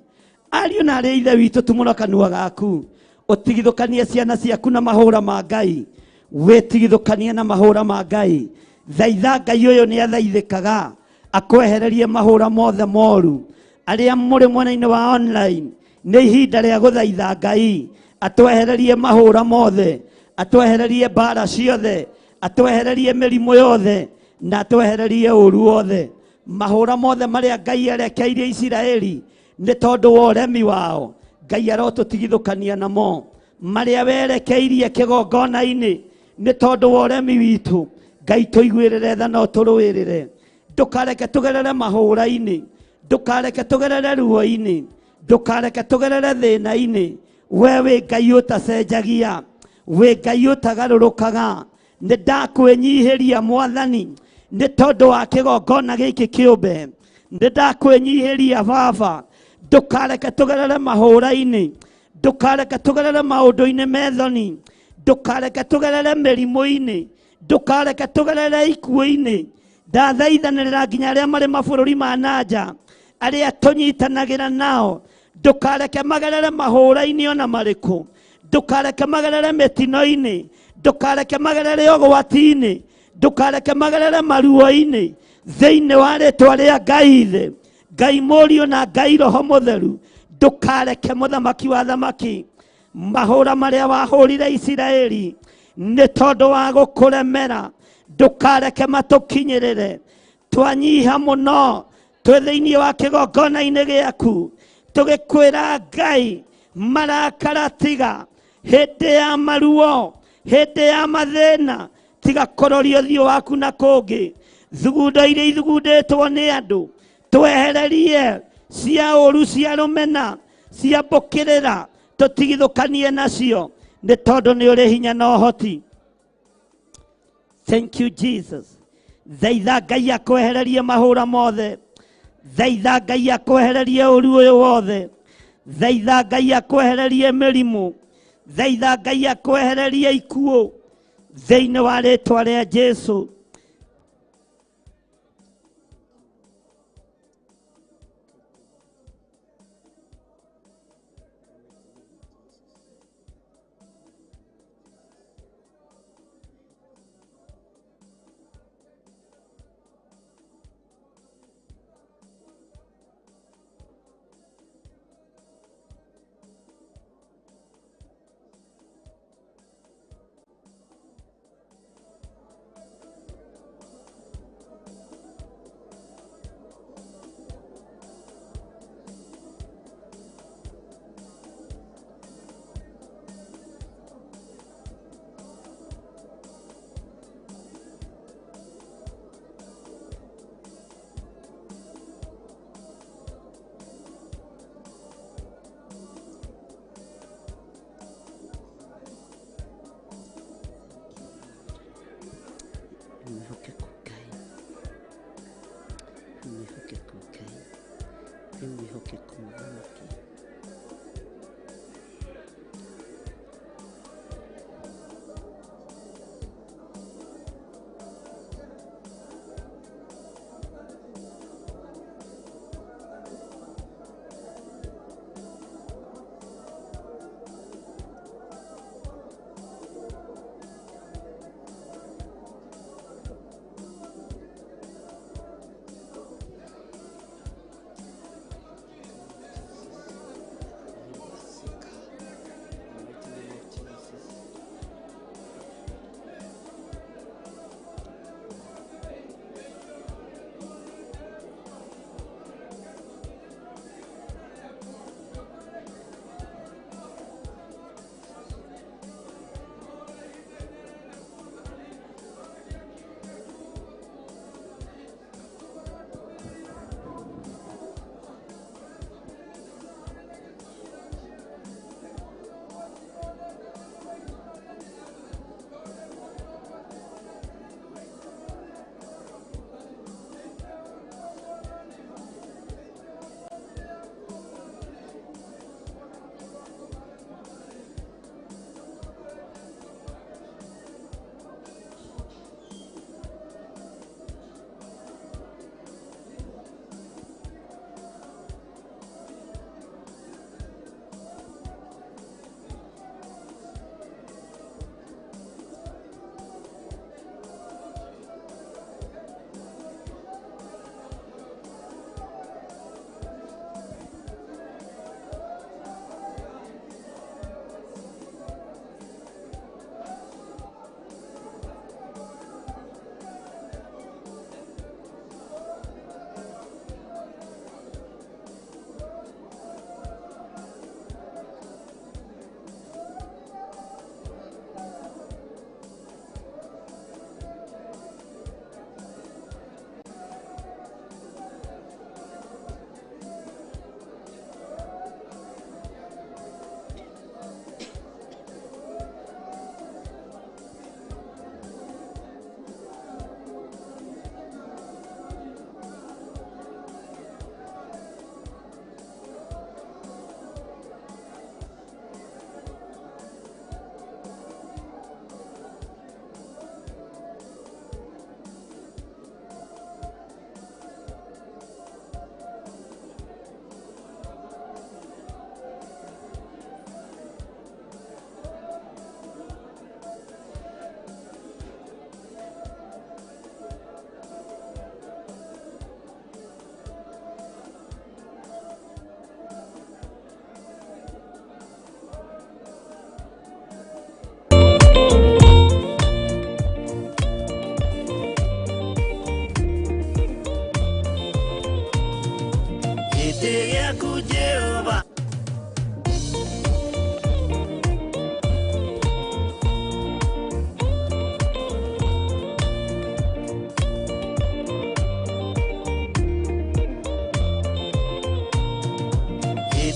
Ariũ na arĩa ithe witũ tumũra kanua gaku, ũtigithũkanie ciana ciaku na mahũra ma Ngai. Wĩtigithũkanie na mahũra ma Ngai. Thaitha Ngai ũyũ nĩ athaithĩkaga akwehererie mahũra mothe moru. Arĩa mũrĩ mwena-inĩ wa online, nĩ ihinda rĩa gũthaitha Ngai atwehererie mahũra mothe, atwehererie mbara ciothe, atwehererie mĩrimũ yothe, na atwehererie ũũru wothe. Mahũra mothe marĩa Ngai arekeirie Isiraeli nĩ tondũ wa ũremi wao Ngai arotũtigithũkania namo marĩa werekeirie kĩgongona-inĩ nĩ tondũ wa ũremi witũ Ngai tũiguĩrĩre tha no tũrũĩrĩre ndũkareke tũgerere mahũra-inĩ ndũkareke tũgerere ruo-inĩ ndũkareke tũgerere thĩna-inĩ we wĩ Ngai ũtacenjagia wĩ Ngai ũtagarũrũkaga nĩ ndakwĩnyihĩria Mwathani nĩ tondũ wa kĩgongona gĩkĩ kĩũmbe nĩ ndakwĩnyihĩria Baba ndũkareke tũgerere mahũra-inĩ ndũkareke tũgerere maũndũ-inĩ methoni ndũkareke tũgerere mĩrimũ-inĩ ndũkareke tũgerere ikuũ-inĩ ndathaithanĩrĩra nginya arĩa marĩ mabũrũri ma nanja arĩa tũnyitanagĩra nao ndũkareke magerere mahũra-inĩ ona marĩkũ ndũkareke magerere mĩtino-inĩ ndũkareke magerere ũgwati-inĩ ndũkareke magerere maruo-inĩ thĩinĩ wa rĩtwa rĩa Ngai thĩ Ngai Mũriũ na Ngai Roho Mũtheru ndũkareke mũthamaki wa thamaki mahũra marĩa wahũrire Isiraeli nĩ tondũ wa gũkũremera ndũkareke matũkinyĩrĩre twanyiha mũno twĩ thĩinĩ wa kĩgongona-inĩ gĩaku tũgĩkwĩra Ngai marakara tiga hĩndĩ ya maruo hĩndĩ ya mathĩna tiga kũroria ũthiũ waku na kũngĩ thugundo iria ithugundĩtwo nĩ andũ twehererie cia ũru cia rũmena cia mbũkĩrĩra tũtigithũkanie nacio nĩ tondũ nĩ ũrĩ hinya na ũhoti. Thank you Jesus. Thaitha Ngai akwehererie mahũra mothe thaitha Ngai akwehererie ũru ũyũ wothe thaitha Ngai akwehererie mĩrimũ thaitha Ngai akwehererie ikuũ thĩinĩ wa rĩtwa rĩa Jesũ.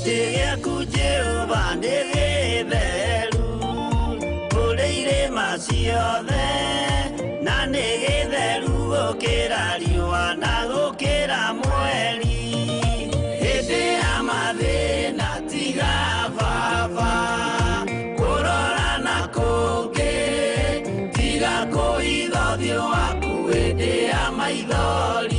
gĩtĩ gĩaku Jehova nĩ gĩtheru kũrĩ irĩma ciothe, na nĩ gĩtheru gũkĩra riũa na gũkĩra mweri. Hĩndĩ ya mathĩna tiga baba kũrora na kũngĩ, tiga kũhitha ũthiũ waku hĩndĩ ya maithori.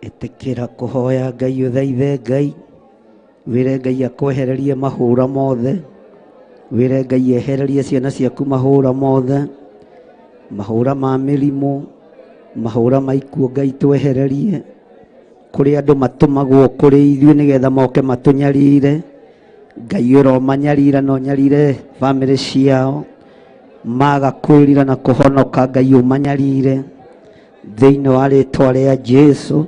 Ĩtĩkĩra kũhoya Ngai ũthaithe Ngai, wĩre Ngai akwehererie mahũra mothe, wĩre Ngai ehererie ciana ciaku mahũra mothe, mahũra ma mĩrimũ, mahũra ma ikuũ Ngai twehererie, kũrĩ andũ matũmagwo kũrĩ ithuĩ nĩgetha moke matũnyarire. Ngai ũromanyarira na ũnyarire bamĩrĩ ciao, maga kwĩrira na kũhonoka Ngai ũmanyarire thĩinĩ wa rĩtwa rĩa Jesũ,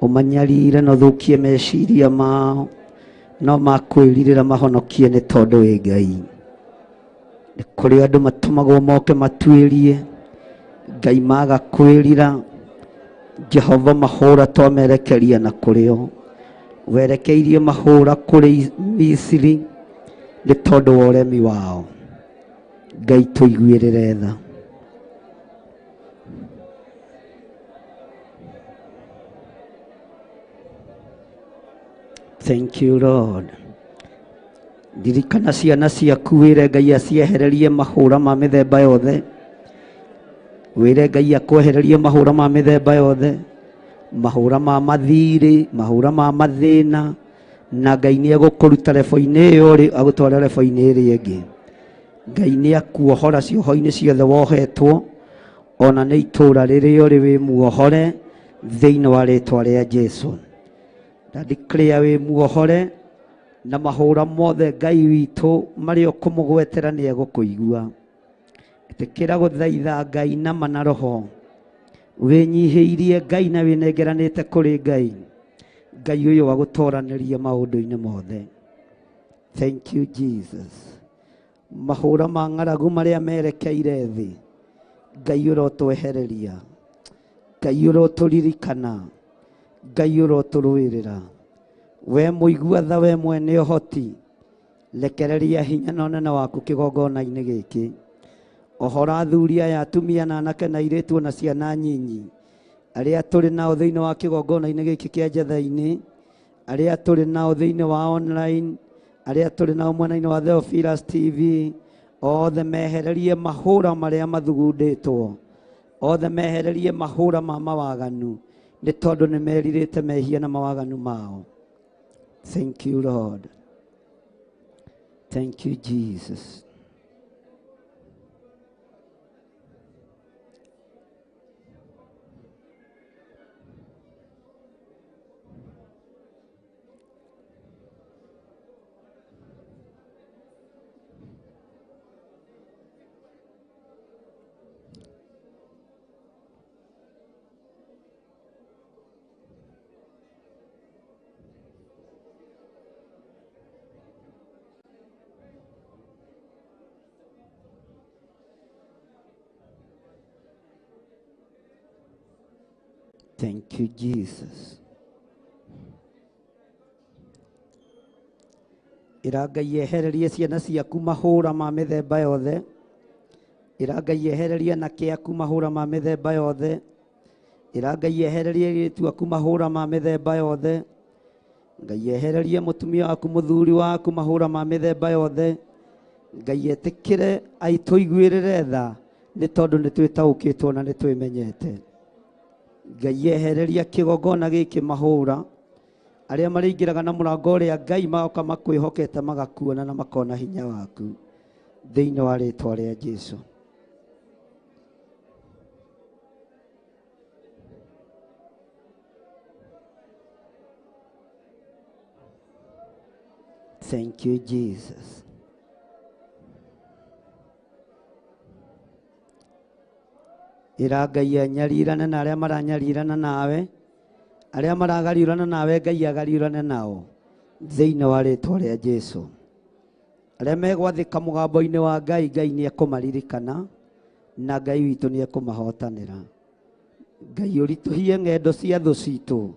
ũmanyarire na ũthũkie meciria mao, no makwĩrirĩra mahonokie nĩ tondũ wĩ Ngai. Nĩ kũrĩ andũ matũmagwo moke matuĩrie, Ngai maga kwĩrira, Jehova mahũra twamerekeria na kũrĩo, werekeirie mahũra kũrĩ Misiri nĩ tondũ wa ũremi wao. Ngai tũiguĩrĩre tha. Thank you Lord. Ndirikana ciana ciaku wĩre Ngai aciehererie mahũra ma mĩthemba yothe, wĩre Ngai akwehererie mahũra ma mĩthemba yothe, mahũra ma mathirĩ, mahũra ma mathĩna, na Ngai nĩ egũkũruta rebo-inĩ ĩyo ũrĩ agũtwara rebo-inĩ ĩrĩa ĩngĩ. Ngai nĩ akuohora cioho-inĩ ciothe wohetwo, ona nĩ itũũra rĩrĩa ũrĩ wĩ muohore thĩinĩ wa rĩtwa rĩa Jesũ. Ndandĩkĩrĩa wĩ muohore na mahũra mothe Ngai witũ marĩa ũkũmũgwetera nĩ egũkũigua. Ĩtĩkĩra gũthaitha Ngai na ma na roho, wĩnyihĩirie Ngai na wĩnengeranĩte kũrĩ Ngai. Ngai ũyũ agũtoranĩrie maũndũ-inĩ mothe. Thank you Jesus. Mahũra ma ng'aragu marĩa merekeire thĩ, Ngai ũrotwehereria, Ngai ũrotũririkana, Ngai ũrotũrũĩrĩra. We mũigua tha, we mwene ũhoti, rekereria hinya na ũnene waku kĩgongona-inĩ gĩkĩ. Ohora athuri aya, atumia na anake na airĩtu na ciana nyinyi arĩa tũrĩ nao thĩinĩ wa kĩgongona-inĩ gĩkĩ kĩa Njetha-inĩ, arĩa tũrĩ nao thĩinĩ wa online, arĩa tũrĩ nao mwena-inĩ wa Theophilus TV, othe mehererie mahũra marĩa mathugundĩtwo, othe mehererie mahũra ma mawaganu, nĩ tondũ nĩ merirĩte mehia na mawaganu mao. Thank you Lord. Thank you Jesus. Thank you, Jesus. Ira Ngai ehererie ciana ciaku mahũra ma mĩthemba yothe. Ira Ngai ehererie anake aku mahũra ma mĩthemba yothe. Ira Ngai ehererie airĩtu aku mahũra ma mĩthemba yothe. Ngai ehererie mũtumia waku mũthuri waku mahũra ma mĩthemba yothe. Ngai etĩkĩre aitũiguĩrĩre tha nĩ tondũ nĩ twĩtaũkĩtwo na nĩ twĩmenyete. Ngai ehereria kĩgongona gĩkĩ mahũra. Arĩa marĩingĩraga na mũrango ũrĩa Ngai magoka makwĩhokete magakuona na makona hinya waku thĩinĩ wa rĩĩtwa rĩa Jesũ. Thank you, Jesus. Ira Ngai anyariirane na arĩa maranyariirana nawe. Arĩa maragariũrana nawe Ngai agariũrane nao thĩinĩ wa rĩĩtwa rĩa Jesũ. Arĩa megwathĩka mũgambo-inĩ wa Ngai, Ngai nĩ ekũmaririkana na Ngai witũ nĩ ekũmahotanĩra. Ngai ũritũhie ng'endo cia thũ citũ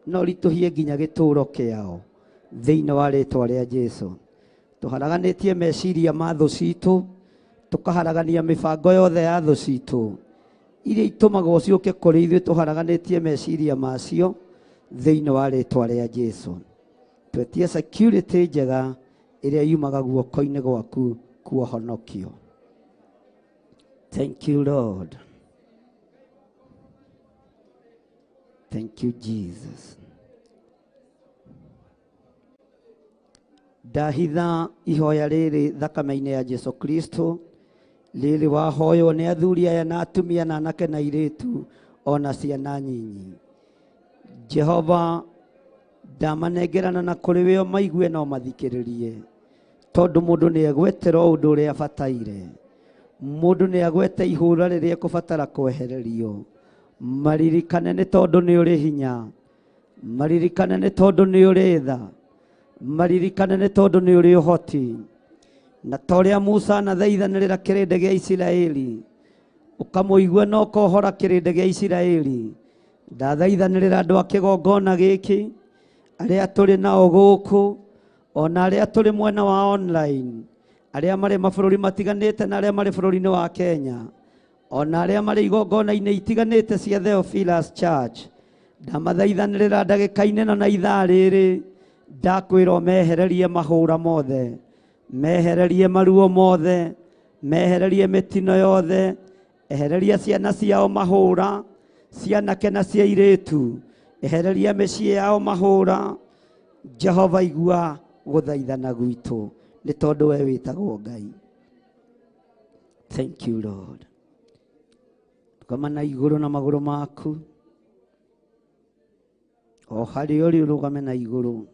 na ũritũhie nginya gĩtũũro kĩao thĩinĩ wa rĩĩtwa rĩa Jesũ. Tũharaganĩtie meciria ma thũ citũ, tũkaharagania mĩbango yothe ya thũ citũ iria itũmaga ciũke kũrĩ ithuĩ, tũharaganĩtie meciria macio thĩinĩ wa rĩĩtwa rĩa Jesũ. Twetie security njega ĩrĩa yumaga guoko-inĩ gwaku kuohonokio. Thank you, Lord. Thank you, Jesus. Ndahitha ihoya rĩrĩ thakame-inĩ ya Jesũ Kristo, rĩrĩ wahoywo nĩ athuri aya na atumia na anake na airĩtu ona ciana nyinyi. Jehova, ndamanengerana na kũrĩ we maigue no mathikĩrĩrie, tondũ mũndũ nĩ egwetera ũndũ ũrĩa abataire. Mũndũ nĩ agwete ihũra rĩrĩa ekũbatara kwehererio. Maririkane nĩ tondũ nĩ ũrĩ hinya, maririkane nĩ tondũ nĩ ũrĩ tha, maririkane nĩ tondũ nĩ ũrĩ ũhoti. Na torĩa Musa anathaithanĩrĩra kĩrĩndĩ gĩa Isiraeli, ũkamũigua na ũkohora kĩrĩndĩ gĩa Isiraeli, ndathaithanĩrĩra andũ a kĩgongona gĩkĩ, arĩa tũrĩ nao gũkũ, ona arĩa tũrĩ mwena wa online, arĩa marĩ mabũrũri matiganĩte na arĩa marĩ bũrũri-inĩ wa Kenya, ona arĩa marĩ igongona-inĩ itiganĩte cia Theophilus Church. Ndamathaithanĩrĩra ndagĩka-inĩ na ithaa rĩrĩ, ndakwĩrwo mehererie mahũra mothe, mehererie maruo mothe, mehererie mĩtino yothe, ehereria ciana ciao mahũra, cianake na cia airĩtu, ehereria mĩciĩ yao mahũra. Jehova, igua gũthaithana gwitũ nĩ tondũ we wĩtagwo Ngai. Thank you, Lord. Rũgama na igũrũ na magũrũ maku, o harĩa ũrĩ rũgame na igũrũ.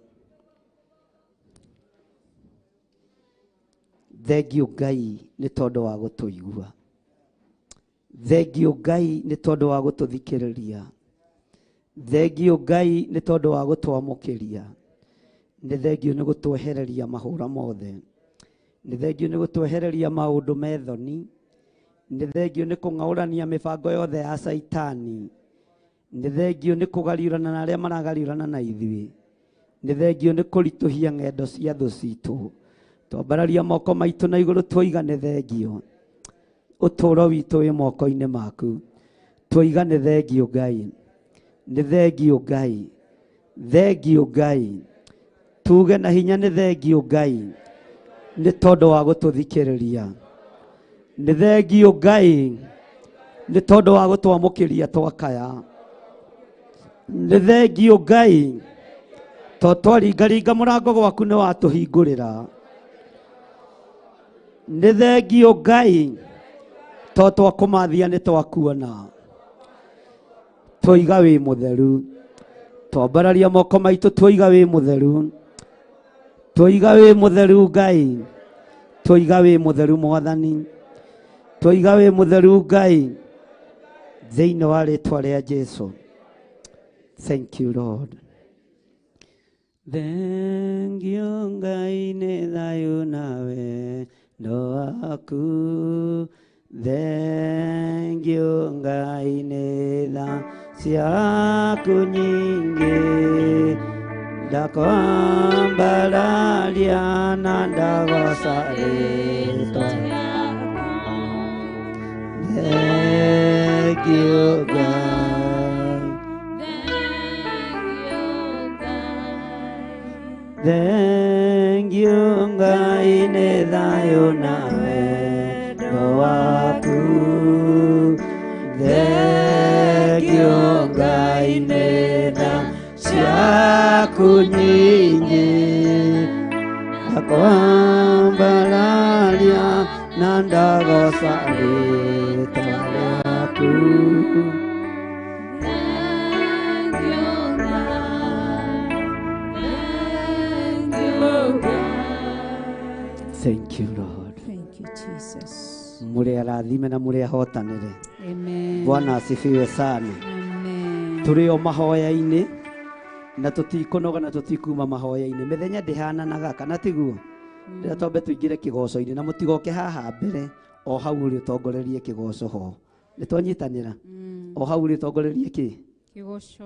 Thengiũ Ngai nĩ tondũ wa gũtũigua. Thengiũ Ngai nĩ tondũ wa gũtũthikĩrĩria. Thengiũ Ngai nĩ tondũ wa gũtwamũkĩria. Nĩ thengiũ nĩ gũtwehereria mahũra mothe. Nĩ thengiũ nĩ gũtwehereria maũndũ methoni. Nĩ thengiũ nĩ kũng'aũrania mĩbango yothe ya Saitani. Nĩ thengiũ nĩ kũgariũrana na arĩa maragariũrana na ithuĩ. Nĩ thengiũ nĩ kũritũhia ng'endo cia thũ citũ. Twambararia moko maitũ na igũrũ twoigane thengiũ. Ũtũũro witũ wĩ moko-inĩ maku. Twoigane thengiũ Ngai. Nĩ thengiũ Ngai. Thengiũ Ngai. Tuge na hinya nĩ thengiũ Ngai nĩ tondũ wa gũtũthikĩrĩria. Nĩ thengiũ Ngai nĩ tondũ wa gũtwamũkĩria twakaya. Nĩ thengiũ Ngai tondũ twaringaringa mũrango gwaku nĩ watũhingũrĩra. Nĩ thengiũ Ngai tondũ twakũmathia nĩ twakuona. Twoiga wĩ mũtheru. Twambararia moko maitũ twoiga wĩ mũtheru. Twoiga wĩ mũtheru Ngai. Twoiga wĩ mũtheru Mwathani. Twoiga wĩ mũtheru Ngai thĩinĩ wa rĩĩtwa rĩa Jesũ. Thank you, Lord. Thengiũ Ngai nĩ thayũ nawe ndo waku. Thengiũ Ngai nĩ tha ciaku nyingi ndakwambararia na ndagoca rĩĩtwa thank you God thank you Ngai nĩ thayũ na wendo waku thank you Ngai nĩ tha ciaku nyingi ndakwambararia na ndagoca rĩĩtwa rĩaku Thank you, Lord. Thank you, Jesus. Mũrĩ arathime na mũrĩ ahotanĩre. Amen. Bwana asifiwe sana. Amen. Tũrĩ o mahoya-inĩ na tũtikũnoga na tũtikuma mahoya-inĩ. Mĩthenya ndĩhananaga kana tiguo. Rĩrĩa twambe tũingĩre kĩgoco-inĩ na mũtigoke haha mbere o hau ũrĩ ũtongorerie kĩgoco ho. Nĩtwanyitanĩra. O hau ũrĩ ũtongorerie kĩ?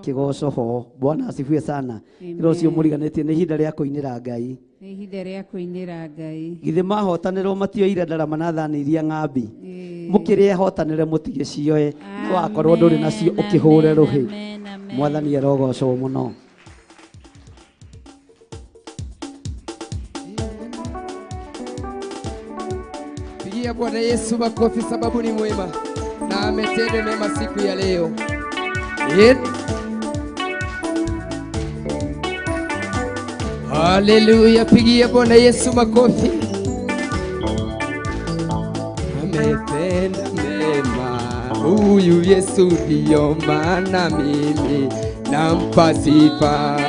Kĩgoco ho. Bwana asifiwe sana. Rũciũ mũriganĩtie nĩ ihinda rĩa kũinĩra Ngai. Nĩ ihinda rĩa kũinĩra Ngai. Githĩ mahotanĩrwo matioire ndarama na thani iria ng'ambi. Mũkĩrĩa hotanĩre mũtigĩcioe. Nĩ wakorwo ndũrĩ nacio ũkĩhũre rũhĩ. Mwathani arogocwo mũno. Pigia Bwana Yesu makofi sababu ni mwema na ametenda mema siku ya leo. Haleluya, pigia Bwana Yesu makofi. Ametenda mema huyu Yesu, ndio maana mimi nampa sifa.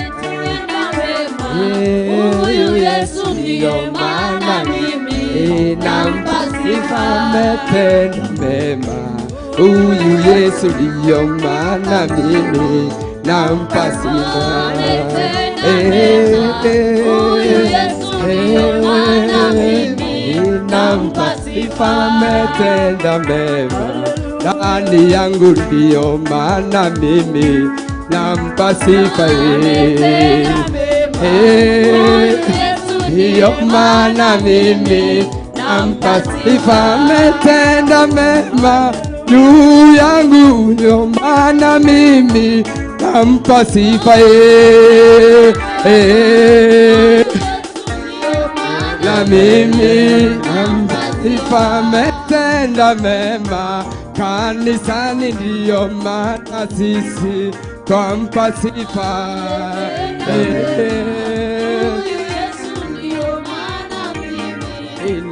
Huyu Yesu ndio maana mimi nampa sifa. Ametenda mema huyu Yesu, ndio maana mimi nampa sifa. Nampa sifa, ametenda mema ndani yangu, ndio maana mimi nampa sifa. Ndio maana mimi nampa sifa, ametenda mema juu yangu, ndio maana mimi nampa sifa. Na mimi nampa sifa, ametenda mema kanisani, ndio maana sisi twampa sifa.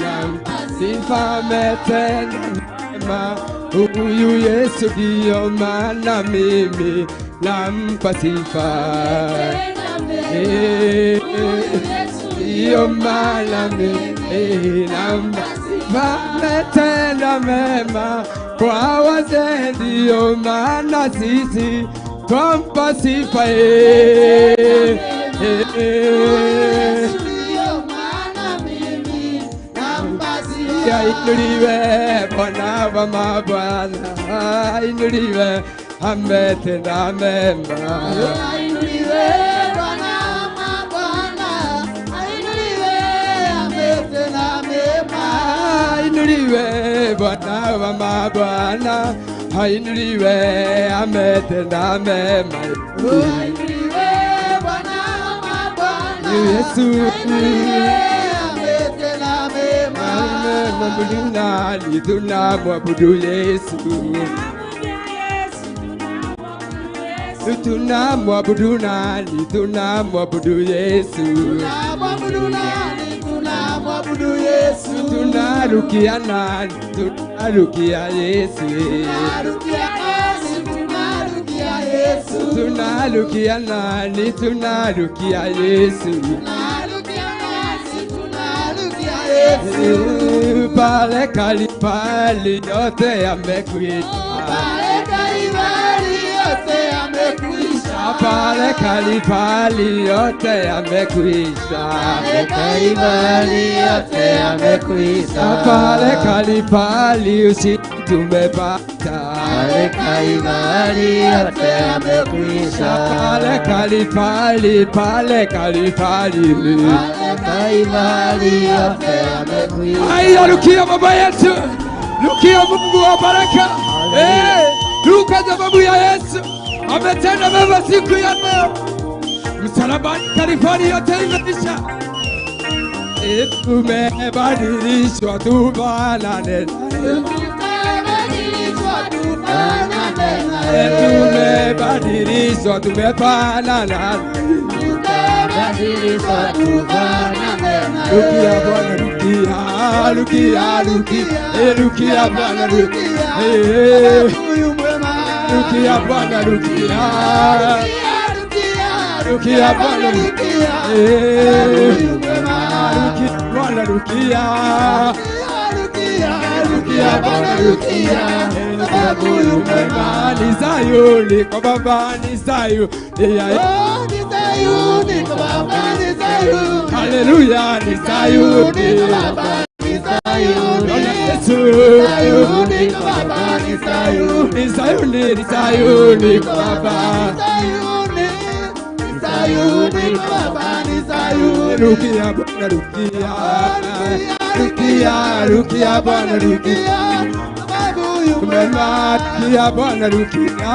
Nampa sifa, ametenda mema huyu Yesu, ndio maana mimi nampa sifa. Ndio maana mimi nampa sifa, ametenda mema kwa wazee, ndio maana sisi twampa sifa. Inuliwe Bwana wa mabwana, inuliwe, ametenda mema. Inuliwe Bwana wa mabwana, inuliwe, ametenda mema. Inuliwe Bwana wa mabwana, inuliwe, ametenda mema. Inuliwe Bwana wa mabwana, Yesu tunamwabudu Yesu, tunamwabudu nani? Tunamwabudu Yesu, tunamwabudu Yesu, tunarukia nani? Tunarukia Yesu, tunarukia nani? Tunarukia Yesu. Pale Kalvari yote yamekwisha, pale Kalvari yote yamekwisha. pale Kalvari yote yamekwisha. Kalvari yote yamekwisha. Pale Kalvari ushindi tumepata. Kalvari yote yamekwisha. Pale Kalvari, pale Kalvari. Kalvari yote yamekwisha. Haya, rukia baba yetu, rukia Mungu wa baraka. Ruka sababu ya Yesu ametenda mema siku ya leo. Msalabani Kalvari yote imeisha. Tumebadilishwa tufanane. Tumebadilishwa tumefanana. Rukia Bwana rukia, rukia, rukia, rukia Bwana rukia. Rukia Bwana rukia, rukia Bwana rukia. Rukia Bwana rukia, rukia Bwana rukia. Huyu mwema ni Sayuni, kwa Baba ni Sayuni. Haleluya ni Sayuni, ni Sayuni, ni Sayuni kwa Baba. Rukia Bwana rukia, rukia, rukia Bwana rukia. Mwema rukia Bwana rukia,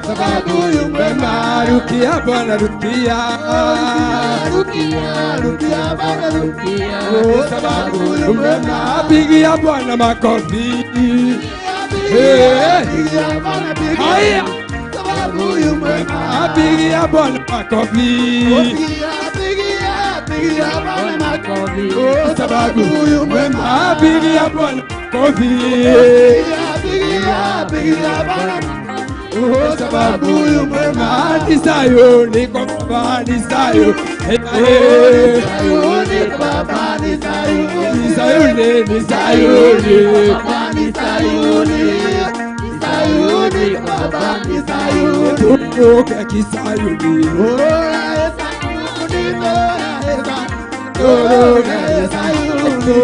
sababu huyu mwema rukia Bwana rukia. Sababu huyu mwema, pigia Bwana makofi. Haya, pigia Bwana makofi. Sababu huyu mwema, pigia Bwana makofi. Sababu huyu mwema ni Sayuni, kwa Baba ni Sayuni. Ni Sayuni, ni Sayuni. Turuke kisayuni.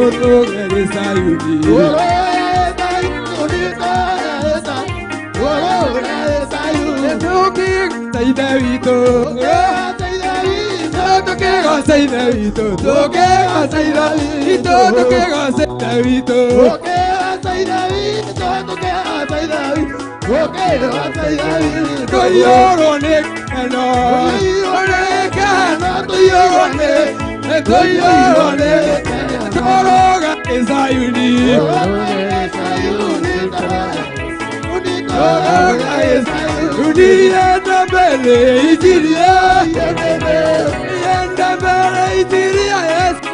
Turuke kisayuni. Saidavito, tokega Saidavito, tokega Saidavito, tokega Saidavito, toyorone no, toyorone, toroga Sayuni. Yenda mbele ijiria, yenda mbele ijiria Yesu.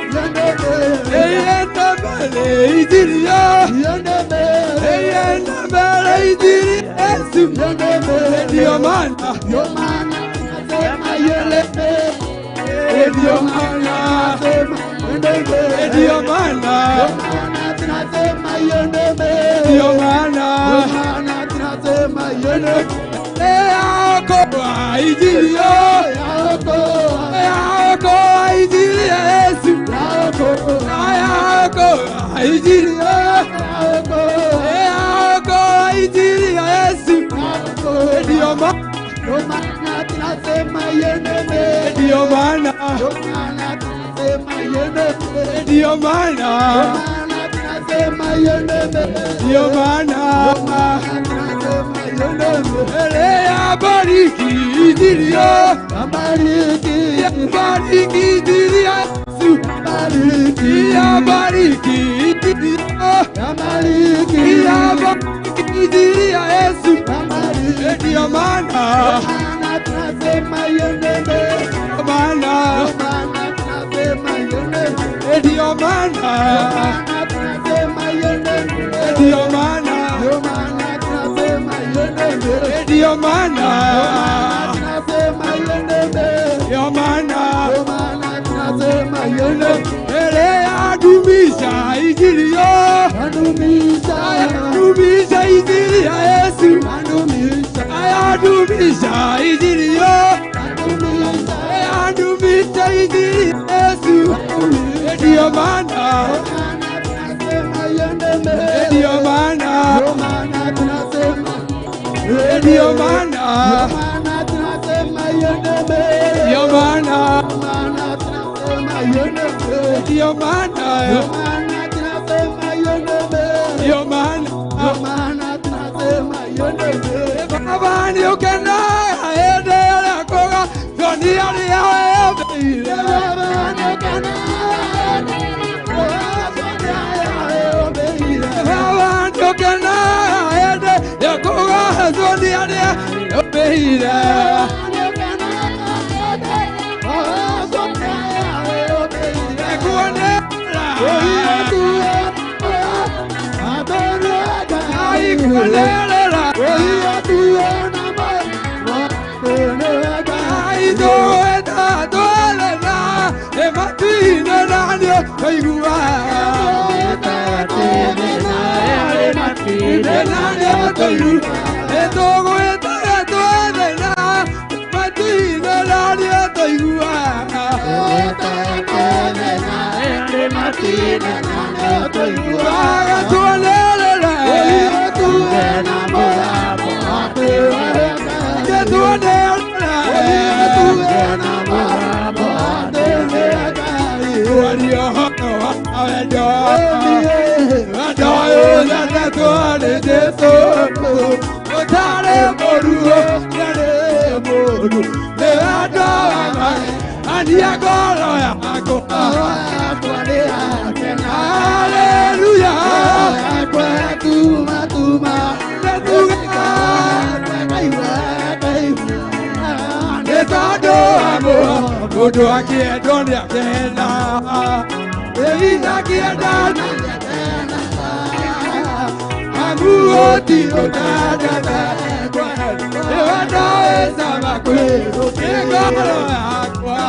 Yenda mbele ijiria, yenda mbele ijiria Yesu. Ndio maana, ndio maana, ndio maana yako aijiria, yako aijiria Yesu. Yako aijiria, yako aijiria Yesu. Ndio maana, ndio maana, ndio maana, ndio maana ya bariki ijiria, ya bariki ijiria Yesu. Ya bariki ijiria, ya bariki ijiria Yesu. Ndio maana, ndio maana, ndio maana, ndio maana, ndio maana ele adumisha ijiria, adumisha ijiria Yesu. ayadumisha injili yo, ayadumisha injili Yesu, ndio maana ndio maana ndio maana ndio maana ndio maana ndio maana Baba ndio kana ende ala koga doni ali awe Baba ndio kana Baba ndio kana ende ya koga doni ali obeira Odo akie don ya kena, Elisa akie don ya kena. Amu oti odada da, Ewada esa makwe, Egoro akwa.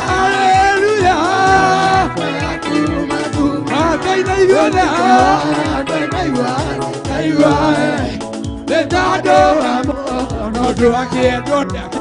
Hallelujah. Akai na yona, Aywa, Letado amo, Odo akie don ya kena.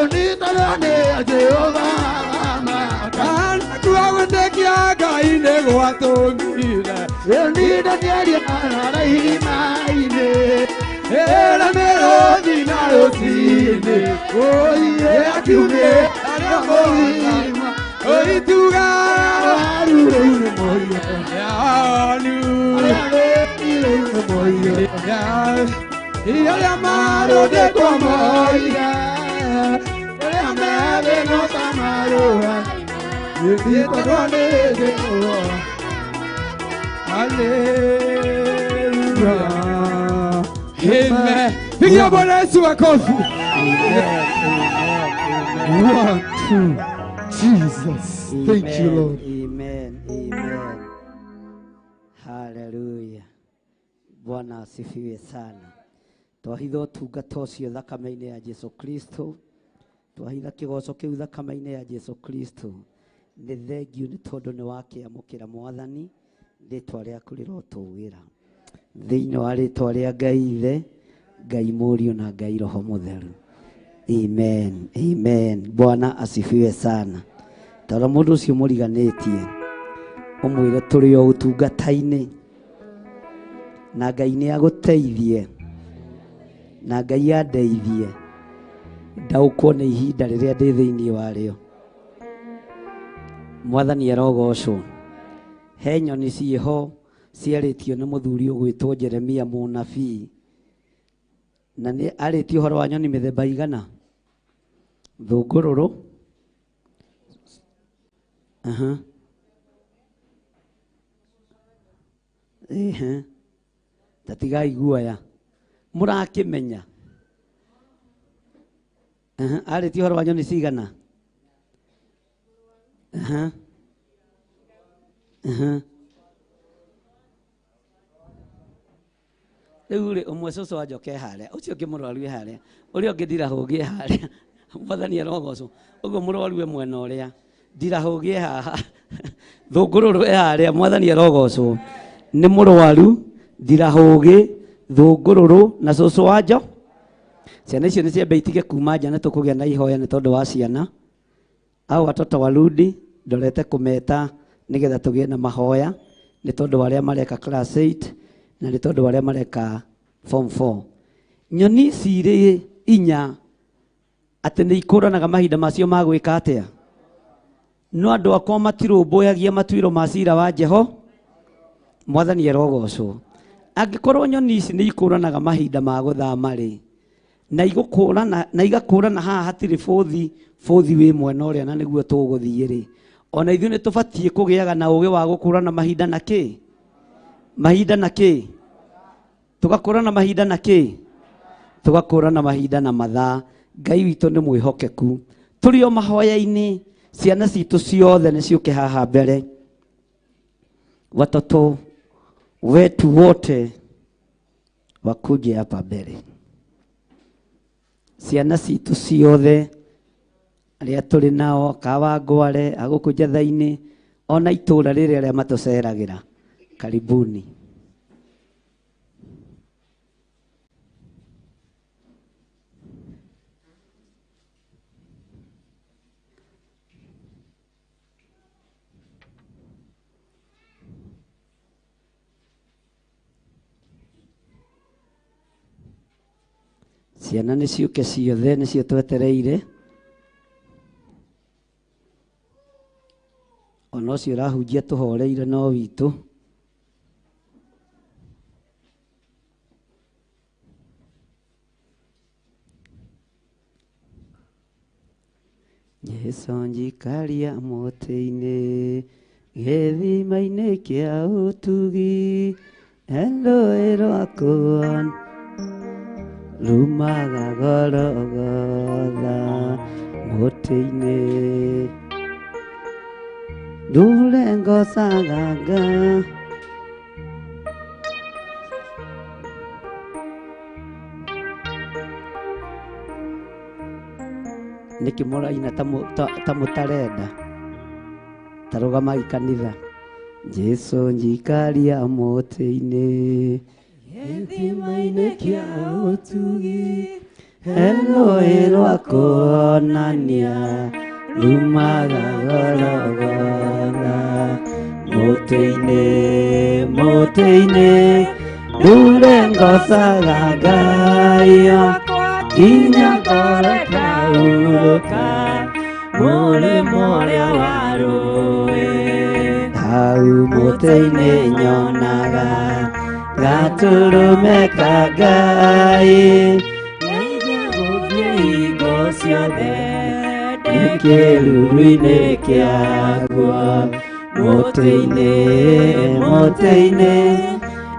Unitarane Jehova Kana kuawendekia gaine gwatungire Unidaniaria arahimaine Era merodi na rotine Oye akiume aramoima Oituga arure moyo Yanu arure moyo Yale amaro de comoya Yale amare no tamaroa Yedito rone de comoya Hallelujah Amen. Pick your bonnet to a coffee. Amen. 1, 2, Jesus. Thank you, Lord. Amen. Amen. Hallelujah. Bwana asifiwe sana. Twahitha ũtungata ũcio thakame-inĩ ya Jesu Kristo. Twahitha kĩgoco kĩu thakame-inĩ ya Jesu Kristo. Nĩ thengiũ nĩ tondũ nĩ wakĩamũkĩra Mwathani rĩĩtwa rĩaku rĩrotũũgĩra. Thĩinĩ wa rĩĩtwa rĩa Ngai Ithe, Ngai Mũriũ na Ngai Roho Mũtheru. Amen. Amen. Bwana asifiwe sana. Tara mũndũ ũcio mũriganĩtie ũmwĩre tũrĩ o ũtungata-inĩ na Ngai nĩ agũteithie na Ngai andeithie ndaũkwo nĩ ihinda rĩrĩa ndĩ thĩinĩ warĩo. Mwathani arogocwo. He nyoni ciĩho ciarĩtio nĩ mũthuri ũgwĩtwo Jeremia mũnabii, na nĩ arĩtio ũhoro wa nyoni mĩthemba igana. Thũngũrũrũ, tatigai guoya, mũrakĩmenya. Arĩtio ũhoro wa nyoni cigana. Rĩu rĩ ũmwe cũcũ wa njoke harĩa, ũcio ũngĩ mũrwaru e harĩa, ũrĩa ũngĩ ndirahũgie harĩa. Mwathani arogocwo. Ũguo mũrwaru e mwena ũrĩa, ndirahũgie haha. Thũngũrũrũ e harĩa, Mwathani arogocwo. Nĩ mũrwaru, ndirahũgie, thũngũrũrũ na cũcũ wa njo. Ciana icio nĩ ciambe itige kuma nja, nĩ tũkũgĩa na ihoya nĩ tondũ wa ciana. Au watoto warudi, ndorete kũmeta nĩgetha tũgĩe na mahoya nĩ tondũ wa arĩa mareka class 8 na nĩ tondũ wa arĩa mareka form 4. Nyoni cirĩ inya atĩ nĩ ikũranaga mahinda macio ma gwĩka atĩa. No andũ akwa matirũmbũyagia matuĩro ma cira wa Jeho. Mwathani arogocwo. Angĩkorwo nyoni ici nĩ ikũranaga mahinda ma gũthama rĩ, na igakũrana haha hatirĩ bũthi wĩ mwena ũrĩa na nĩguo tũgũthiĩ rĩ, ona ithuĩ nĩ tũbatiĩ kũgĩaga na ũgĩ wa gũkũrana mahinda na kĩ? Mahinda na kĩ? Tũgakũrana mahinda na kĩ? Tũgakũrana mahinda na mathaa. Ngai witũ nĩ mwĩhokeku. Tũrĩ o mahoya-inĩ, ciana citũ ciothe nĩ ciũke haha mbere. Watoto wetu wote wakuje hapa mbele. Ciana citũ ciothe arĩa tũrĩ nao Kawangware, agũkũ Njatha-inĩ, ona itũũra rĩrĩa arĩa matũceragĩra, karibuni. Ciana nĩ ciũke ciothe, nĩcio twetereire. Ona ũcio ũrahunjia tũhoreire no witũ. Jesu njikaria mũtĩ-inĩ, gĩthima-inĩ kĩa ũtugi, rũĩ rwakwa rumaga Gologotha mũtĩ-inĩ, ndũrengo cagaga nĩkĩ mũraina ta mũtarenda, ta rũgamai kanitha. Jesu njikaria mũtĩ-inĩ, gĩthima-inĩ kĩa ũtugi, Rũĩ rwa kuonania rumaga Gologotha. Mũtĩ-inĩ ndure ngocaga Ngai wakwa, nginya ngoro ĩkahurũka mũrĩmo ũrĩa wa rũĩ. Hau mũtĩ-inĩ nyonaga gatũrũme ka Ngai, nĩguo gũthiĩ hingo ciothe ndĩ kĩruru-inĩ kĩaguo. Mũtĩ-inĩ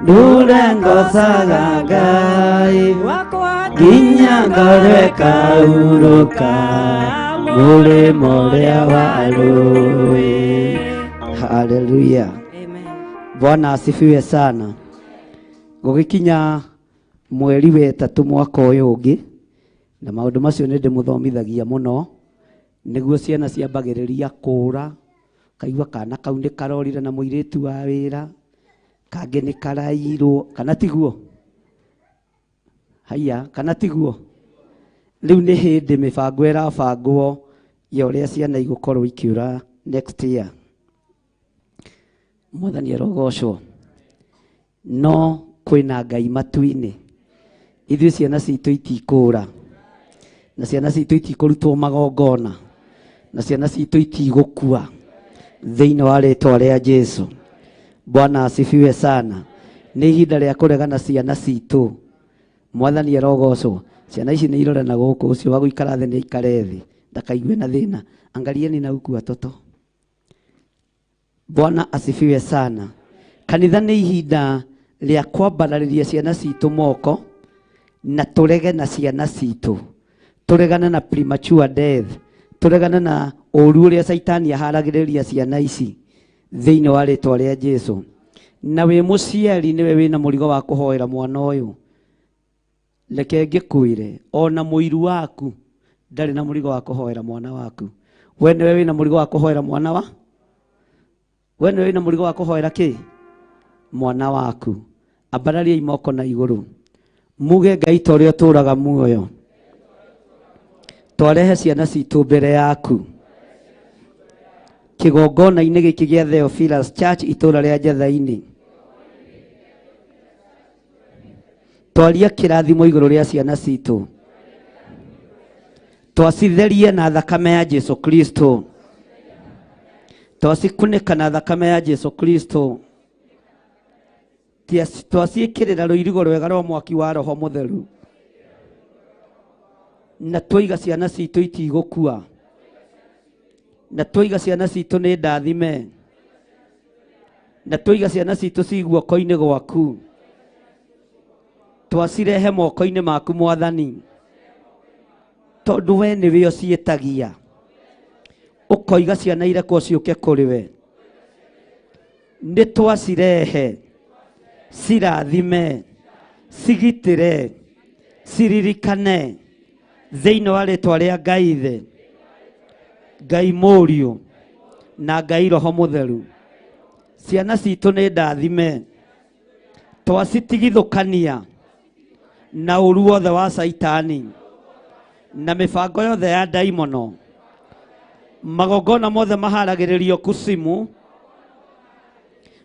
ndure ngocaga Ngai wakwa, nginya ngoro ĩkahurũka mũrĩmo ũrĩa wa rũĩ. Haleluya. Bwana asifiwe sana. Gũgĩkinya mweri wa ĩtatũ mwaka ũyũ ũngĩ, na maũndũ macio nĩ ndĩmũthomithagia mũno, nĩguo ciana ciambagĩrĩria kũũra. Kaigua kana kau nĩ karorire na mũirĩtu wa wĩra, kangĩ nĩ karairwo, kana tiguo? Haiya, kana tiguo? Rĩu nĩ hĩndĩ mĩbango ĩrabangwo ya ũrĩa ciana igũkorwo ikĩũra next year. Mwathani arogocwo. No kwĩna Ngai matu-inĩ. Ithuĩ ciana citũ itikũũra, na ciana citũ itikũrutwo magongona, na ciana citũ itigũkua thĩinĩ wa rĩĩtwa rĩa Jesũ. Bwana asifiwe sana. Nĩ ihinda rĩa kũregana ciana citũ. Mwathani arogocwo. Ciana ici nĩ irore na gũkũ, ũcio wa gũikara thĩ nĩ aikare thĩ, ndakaigue na thĩna. Angalieni na huku watoto. Bwana asifiwe sana. Kanitha nĩ ihinda rĩa kwambararĩria ciana citũ moko, na tũrege na ciana citũ. Tũregane na premature death. Tũregane na ũũru ũrĩa Saitani aharagĩrĩria ciana ici thĩinĩ wa rĩĩtwa rĩa Jesũ. Na wĩ mũciari nĩwe wĩna mũrigo wa kũhoera mwana ũyũ. Reke ngĩkwĩre, ona mũiru waku ndarĩ na mũrigo wa kũhoera mwana waku. We nĩwe wĩna mũrigo wa kũhoera mwana wa? We nĩwe wĩna mũrigo wa kũhoera kĩ? Mwana waku. Ambarariai moko na igũrũ. Muge Ngai ta ũrĩa ũtũũraga muoyo, twarehe ciana citũ mbere yaku kĩgongona-inĩ gĩkĩ gĩa Theophilus Church itũũra rĩa Njatha-inĩ. Twaria kĩrathimo igũrũ rĩa ciana citũ, twacitherie na thakame ya Jesũ Kristo, twacikunĩka na thakame ya Jesũ Kristo, twaciĩkĩrĩra rũirigo rwega rwa mwaki wa Roho Mũtheru, na twaiga ciana citũ itigũkua, na twaiga ciana citũ nĩ ndathime, na twaiga ciana citũ ci guoko-inĩ gwaku, twacirehe moko-inĩ maku Mwathani, tondũ we nĩwe ũciĩtagia, ũkoiga ciana irekwo ciũke kũrĩ we. Nĩ twacirehe cirathime, cigitĩre, ciririkane thĩinĩ wa rĩĩtwa rĩa Ngai Ithe, Ngai Mũriũ na Ngai Roho Mũtheru. Ciana citũ nĩ ndathime, twacitigithũkania na ũũru wothe wa Saitani na mĩbango yothe ya ndaimono, magongona mothe maharagĩrĩrio kusimu,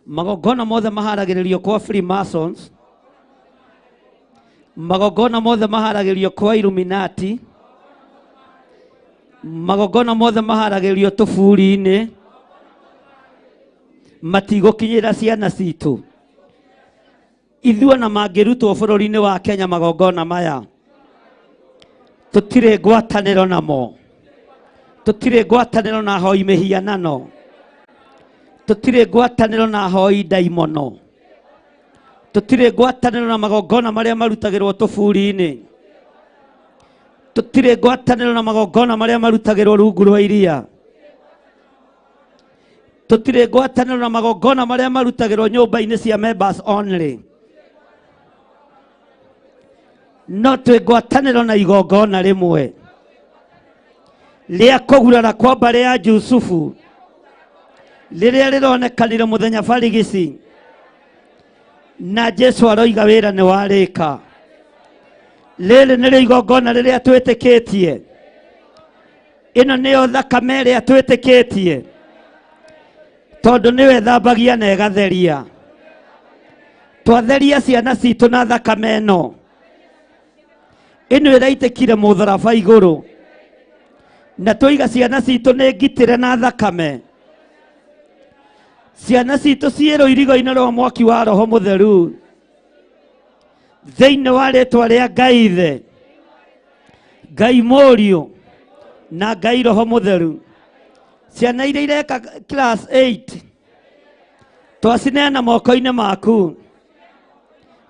magongona mothe maharagĩrĩrio kwa Freemasons, magongona mothe maharagĩrĩrio kwa Illuminati, magongona mothe maharagĩrĩrio tũburi-inĩ, matigũkinyĩra ciana citũ. Ithuĩ na mangĩrutwo bũrũri-inĩ wa Kenya magongona maya, tũtirĩ ngwatanĩro namo, tũtirĩ ngwatanĩro na ahoi mĩhianano, tũtirĩ ngwatanĩro na ahoi ndaimono, tũtirĩ ngwatanĩro na magongona marĩa marutagĩrwo tũburi-inĩ, tũtirĩ ngwatanĩro na magongona marĩa marutagĩrwo rungu rwa iria, tũtirĩ ngwatanĩro na magongona marĩa marutagĩrwo nyũmba-inĩ cia members only. No twĩ ngwatanĩro na igongona rĩmwe rĩa kũgurara kwa mbarĩ ya Jusufu rĩrĩa rĩronekanire mũthenya barigici, na Jesũ aroiga wĩra nĩ warĩka. rĩrĩ nĩrĩo igongona rĩrĩa twĩtĩkĩtie. Ĩno nĩyo thakame ĩrĩa twĩtĩkĩtie, tondũ nĩwe thambagia na ĩgatheria. Twatheria ciana citũ na thakame ĩno, ĩno ĩraitĩkire mũtharaba igũrũ, na tũiga ciana citũ nĩ ngitĩre na thakame. Ciana citũ ciĩ rũirigo-inĩ rwa mwaki wa Roho Mũtheru, thĩinĩ wa rĩtwa rĩa Ngai Ithe, Ngai Mũriũ na Ngai Roho Mũtheru. Ciana iria ireka class 8 twacineana moko-inĩ maku,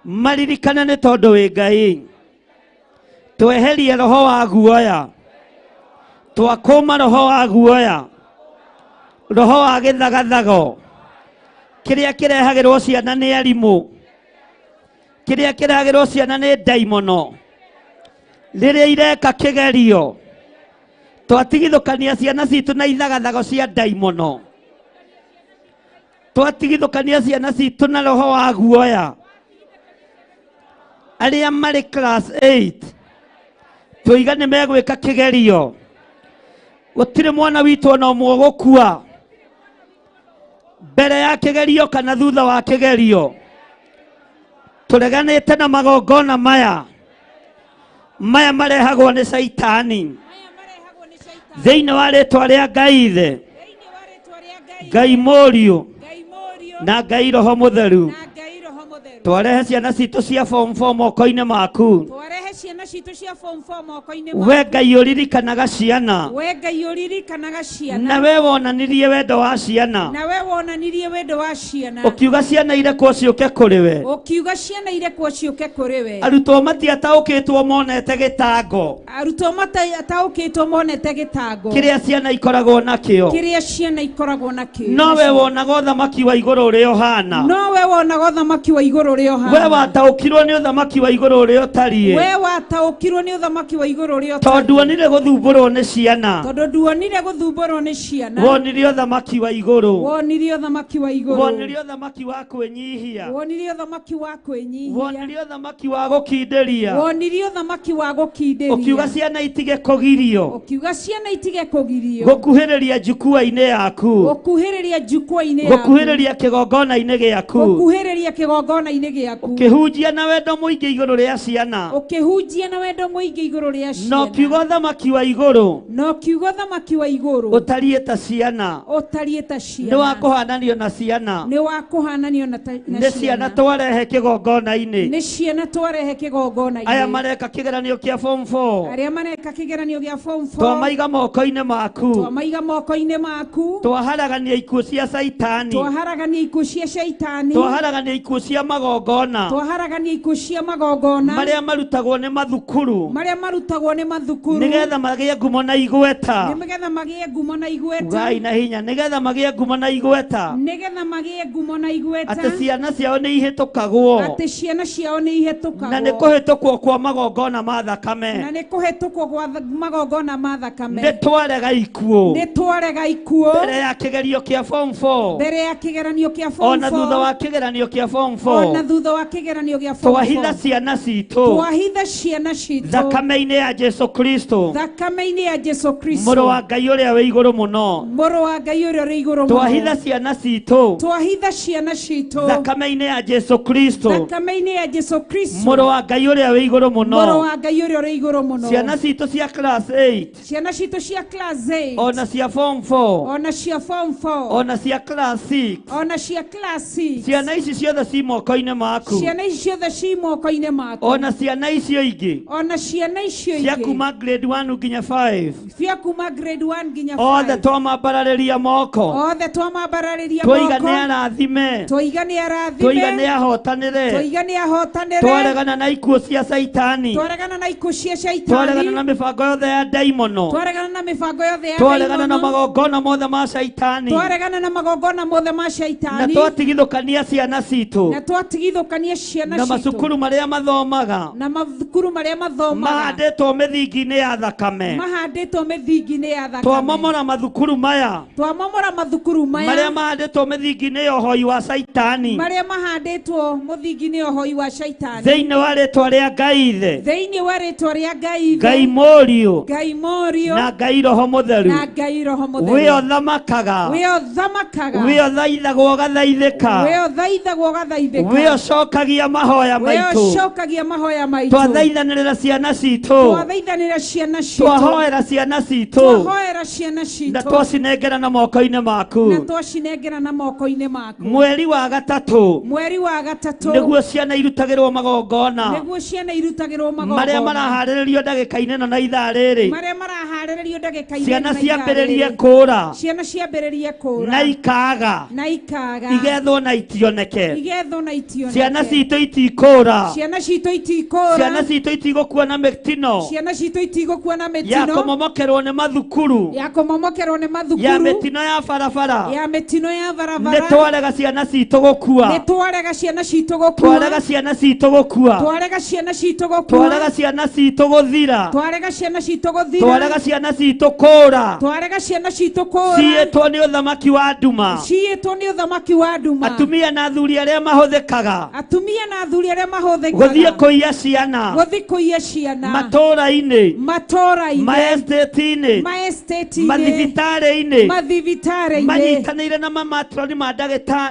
maririkane nĩ tondũ wĩ Ngai. Tweherie roho wa guoya, twakũma roho wa guoya, roho wa gĩthagathago, kĩrĩa kĩrehagĩrwo ciana nĩ arimũ, kĩrĩa kĩrehagĩrwo ciana nĩ ndaimono, rĩrĩa ireka kĩgerio. Twatigithũkania ciana citũ na ithagathago cia ndaimono, twatigithũkania ciana citũ na roho wa guoya. Arĩa marĩ class 8 tũiga nĩ megwĩka kĩgerio, gũtirĩ mwana witũ ona ũmwe gũkua mbere ya kĩgerio kana thutha wa kĩgerio. Tũreganĩte na magongona maya marehagwo nĩ Saitani, thĩinĩ wa rĩtwa rĩa Ngai Ithe, Ngai Mũriũ na Ngai Roho Mũtheru. Twarehe ciana citũ cia form 4 moko-inĩ maku. We Ngai ũririkanaga ciana, na we wonanirie wendo wa ciana, ũkiuga ciana irekwo ciũke kũrĩ we. Arutwo matiataũkĩtwo monete gĩtango, kĩrĩa ciana ikoragwo nakĩo, no we wonaga ũthamaki wa igũrũ ũrĩa ũhana. We wataũkirwo nĩ ũthamaki wa igũrũ ũrĩa ũtariĩ, tondũ wonire gũthumbũrwo nĩ ciana, wonire ũthamaki wa igũrũ, wonire ũthamaki wa kwĩnyihia, wonire ũthamaki wa gũkindĩria, ũkiuga ciana itige kũgirio, gũkuhĩrĩria njukua-inĩ yaku, gũkuhĩrĩria kĩgongona-inĩ gĩaku, ũkĩhunjia na wendo mũingĩ igũrũ rĩa ciana, no kiuga ũthamaki wa igũrũ ũtariĩ ta ciana, nĩ wa kũhananio na ciana, nĩ ciana twarehe kĩgongona-inĩ. Aya mareka kĩgeranio kĩa form 4 twamaiga moko-inĩ maku, twaharagania ikuũ cia Saitani, twaharagania ikuũ cia magongona marĩa marutagwo nĩ mathukuru, nĩgetha magĩe ngumo na igweta. Ngai na hinya, nĩgetha magĩe ngumo na igweta, atĩ ciana ciao nĩ ihĩtũkagwo, na nĩ kũhĩtũkwo kwa magongona ma thakame. Nĩ twarega ikuũ mbere ya kĩgerio kĩa form 4, ona thutha wa kĩgeranio kĩa form 4, twahitha ciana citũ thakame-inĩ ya Jesu Kristo, mũrũ wa Ngai ũrĩa wĩ igũrũ mũno. Twahitha ciana citũ thakame-inĩ ya Jesu Kristo, mũrũ wa Ngai ũrĩa wĩ igũrũ mũno. Ciana citũ cia class 8, ona cia form 4, ona cia class 6, ciana ici ciothe ci moko-inĩ maku, ona ciana icio ingĩ cia kuma grade 1 nginya 5, othe twamambararĩria moko, twiga nĩ arathime, twiga nĩ ahotanĩre, twaregana na ikuũ cia Saitani, twaregana na mĩbango yothe ya ndaimono, twaregana na magongona mothe ma Saitani, na twatigithũkania ciana citũ na macukuru marĩa mathomaga mahandĩtwo mĩthingi-inĩ ya thakame. Twamomora mathukuru maya marĩa maria mahandĩtwo mĩthingi-inĩ ya ũhoi wa Saitani maria mahandĩtwo mũthingi-inĩ ya ũhoi wa Shaitani thĩinĩ wa rĩtwa rĩa Ngai Ithe, thĩinĩ wa rĩtwa rĩa Ngai Ithe, Ngai Mũriũ Ngai Mũriũ na Ngai Roho Mũtheru, na Ngai Roho Mũtheru. wĩyo thamakaga, Wĩyo thamakaga, wĩyo thaithagwo gathaithĩka, wĩyo thaithagwo gathaithĩka, wĩyo cokagia mahoya wĩyo maitũ, cokagia mahoya maitũ, twathaithanĩrĩra ciana citũ, twathaithanĩra ciana citũ, twahoera ciana citũ, twahoera ciana na citũ, twacinengera moko-inĩ maku. na twacinengera na moko-inĩ maku. Mweri wa gatatũ Mweri wa gatatũ nĩguo ciana irutagĩrwo magongona nĩguo ciana irutagĩrwo marĩa magongona maraharĩrĩrio ndagĩka-inĩ ĩno na ithaa rĩrĩ, marĩa maraharĩrĩrio ndagĩka-inĩ ciana na ithaa ciambĩrĩrie rĩrĩ. kũũra Ciana ciambĩrĩrie kũũra na ikaga, na ikaga igethwo na itioneke. igethwo na itioneke. Ciana citũ itikũũra, Ciana citũ itikũũra, ciana citũ itigũkua na mĩtino ciana citũ itigũkua na ya mĩtino kũmomokerwo nĩ mathukuru, ya kũmomokerwo nĩ ya mathukuru, mĩtino ya barabara. ya mĩtino ya barabara. Nĩtwarega ciana citũ gũkua, Nĩtwarega ciana citũ gũkua, twarega ciana citũ gũkua, twarega ciana citũ gũkua, twarega ciana citũ gũthira, twarega ciana citũ gũthira, twarega ciana citũ kũũra, twarega ciana citũ kũũra, ciĩtwo nĩ ũthamaki wa nduma. ciĩtwo nĩ ũthamaki wa nduma. Atumia na athuri arĩa mahũthĩkaga Atumia na athuri arĩa gũthiĩ mahũthĩkaga kũiya ciana gũthiĩ kũiya ciana matũũra-inĩ, matũũra-inĩ, maestate-inĩ, maestate-inĩ, mathibitarĩ-inĩ, mathibitarĩ-inĩ, manyitanĩire na mamatroni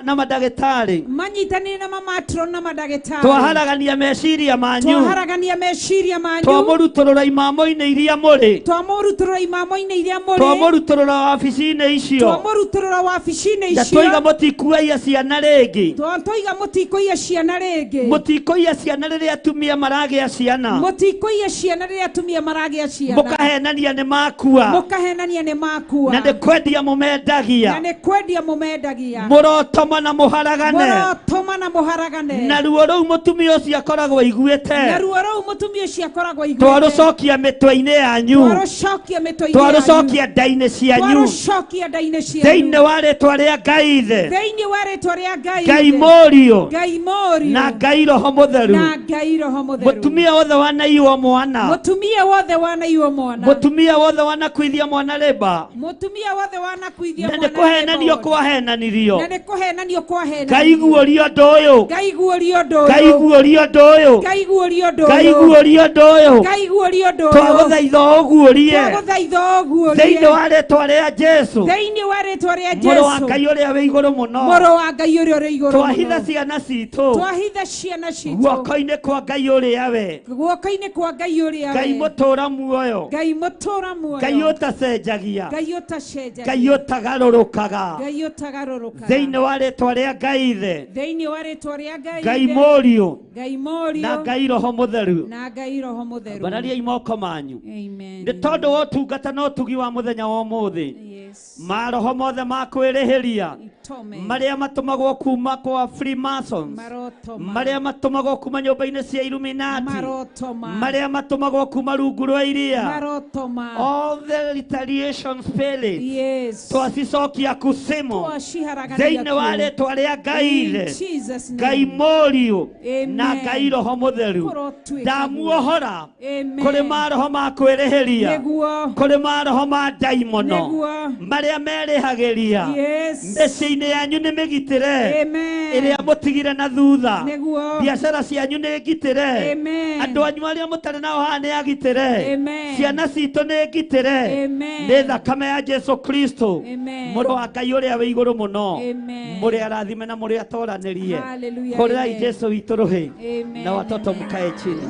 na mandagĩtarĩ. manyitanĩire na mamatroni na mandagĩtarĩ. Twaharagania meciria manyu, Twaharagania meciria manyu, twamũrutũrũra imamo-inĩ iria mũrĩ, twamũrutũrũra imamo-inĩ iria mũrĩ, twamũrutũrũra wabici-inĩ icio, twamũrutũrũra wabici-inĩ na icio, twiga mũtikuoia ciana rĩngĩ, twiga mũtikũiya ciana rĩngĩ, mũtikoia ciana rĩrĩa atumia maragĩa ciana, mũtikũiya ciana rĩrĩa atumia maragĩa ciana, mũkahenania nĩ makua, mũkahenania nĩ makua, na nĩ kwendia mũmendagia, na nĩ kwendia mũmendagia, mũrotoma na mũharagane, mũrotoma na mũharagane, na ruo rũu mũtumia ũcio akoragwo na aiguĩte, ruo rũu mũtumia ũcio akoragwo aiguĩte, twarũcokia mĩtwe-inĩ yanyu, twarũcokia mĩtwe-inĩ yanyu, twarũcokia nda-inĩ cianyu, twarũcokia nda-inĩ cianyu, thĩinĩ wa rĩtwa rĩa Ngai Ithe, thĩinĩ wa rĩtwa rĩa Ngai Ngai Ithe, Mũriũ Ngai Mũriũ na Ngai Roho Mũtheru. na Ngai Roho Mũtheru. Mũtumia wothe wanaiywo mwana, Mũtumia wothe wanaiywo mwana, mũtumia wothe wanakuithia mwana rĩmba, mũtumia wothe wanakuithia na mwana, nĩ kũhenanio kwahenanirio, na nĩ kũhenanio kwahenanio, Ngai guũria ũndũ ũyũ, Ngai guũria ũndũ ũyũ, Ngai guũria ũndũ ũyũ, Ngai guũria ũndũ Ngai ũyũ, guũria ũndũ ũyũ, Ngai guũria ũndũ ũyũ, twagũthaitha ũguũrie twagũthaitha ũguũrie, thĩinĩ wa rĩtwa rĩa Jesũ, thĩinĩ wa rĩtwa rĩa mũrũ wa Jesũ, Ngai ũrĩa wĩ igũrũ mũno. mũrũ wa Ngai ũrĩa ũrĩ igũrũ Twahitha mũno. ciana citũ Twahitha ciana citũ guoko-inĩ kwa Ngai ũrĩa we, guoko-inĩ kwa Ngai ũrĩa Ngai we, mũtũũra muoyo, Ngai mũtũũra muoyo, Ngai ũtacenjagia, Ngai ũtacenjagia, Ngai ũtagarũrũkaga, Ngai ũtagarũrũkaga, thĩinĩ wa rĩtwa rĩa Ngai Ithe, thĩinĩ wa rĩtwa rĩa Ngai Ngai Ithe, Mũriũ Ngai Mũriũ na Ngai Roho Mũtheru. na Ngai Roho Mũtheru. Mbarariai moko manyu. Amen. Nĩ tondũ wa ũtungata na ũtugi wa mũthenya wa ũmũthĩ, Yes. maroho mothe ma kwĩrĩhĩria Itome. marĩa matũmagwo kuma kwa Freemasons, Marotoma. marĩa matũmagwo kuma nyũmba-inĩ cia Illuminati, Marotoma. marĩa matũmagwo kuma rungu rwa iria, Marotoma. all the retaliation spirits Yes. twacicokia kusimu Twaciharagania thĩinĩ wa kuo. rĩtwa rĩa Ngai In Ithe, Jesus' Ngai name. Mũriũ Amen. na Ngai Roho Mũtheru. Kũrotwĩka Ndamuohora Amen. kũrĩ maroho ma kwĩrĩhĩria, Nĩguo. kũrĩ maroho ma ndaimono Nĩguo. marĩa merĩhagĩria Yes. mĩciĩ-inĩ yanyu nĩ mĩgitĩre Amen. ĩrĩa mũtigire na thutha, Nĩguo. biacara cianyu nĩ ngitĩre, Amen. andũ anyu arĩa mũtarĩ nao haha nĩ agitĩre, Amen. ciana citũ nĩ ngitĩre, Amen. nĩ thakame ya Jesu Kristo, Amen. mũrũ wa Ngai ũrĩa wĩ igũrũ mũno, Amen. mũrĩ arathime na mũrĩ atoranĩrie. Hallelujah. Hũrĩrai Amen. Jesu witũ rũhĩ Amen. na watoto Amen. mkae chini,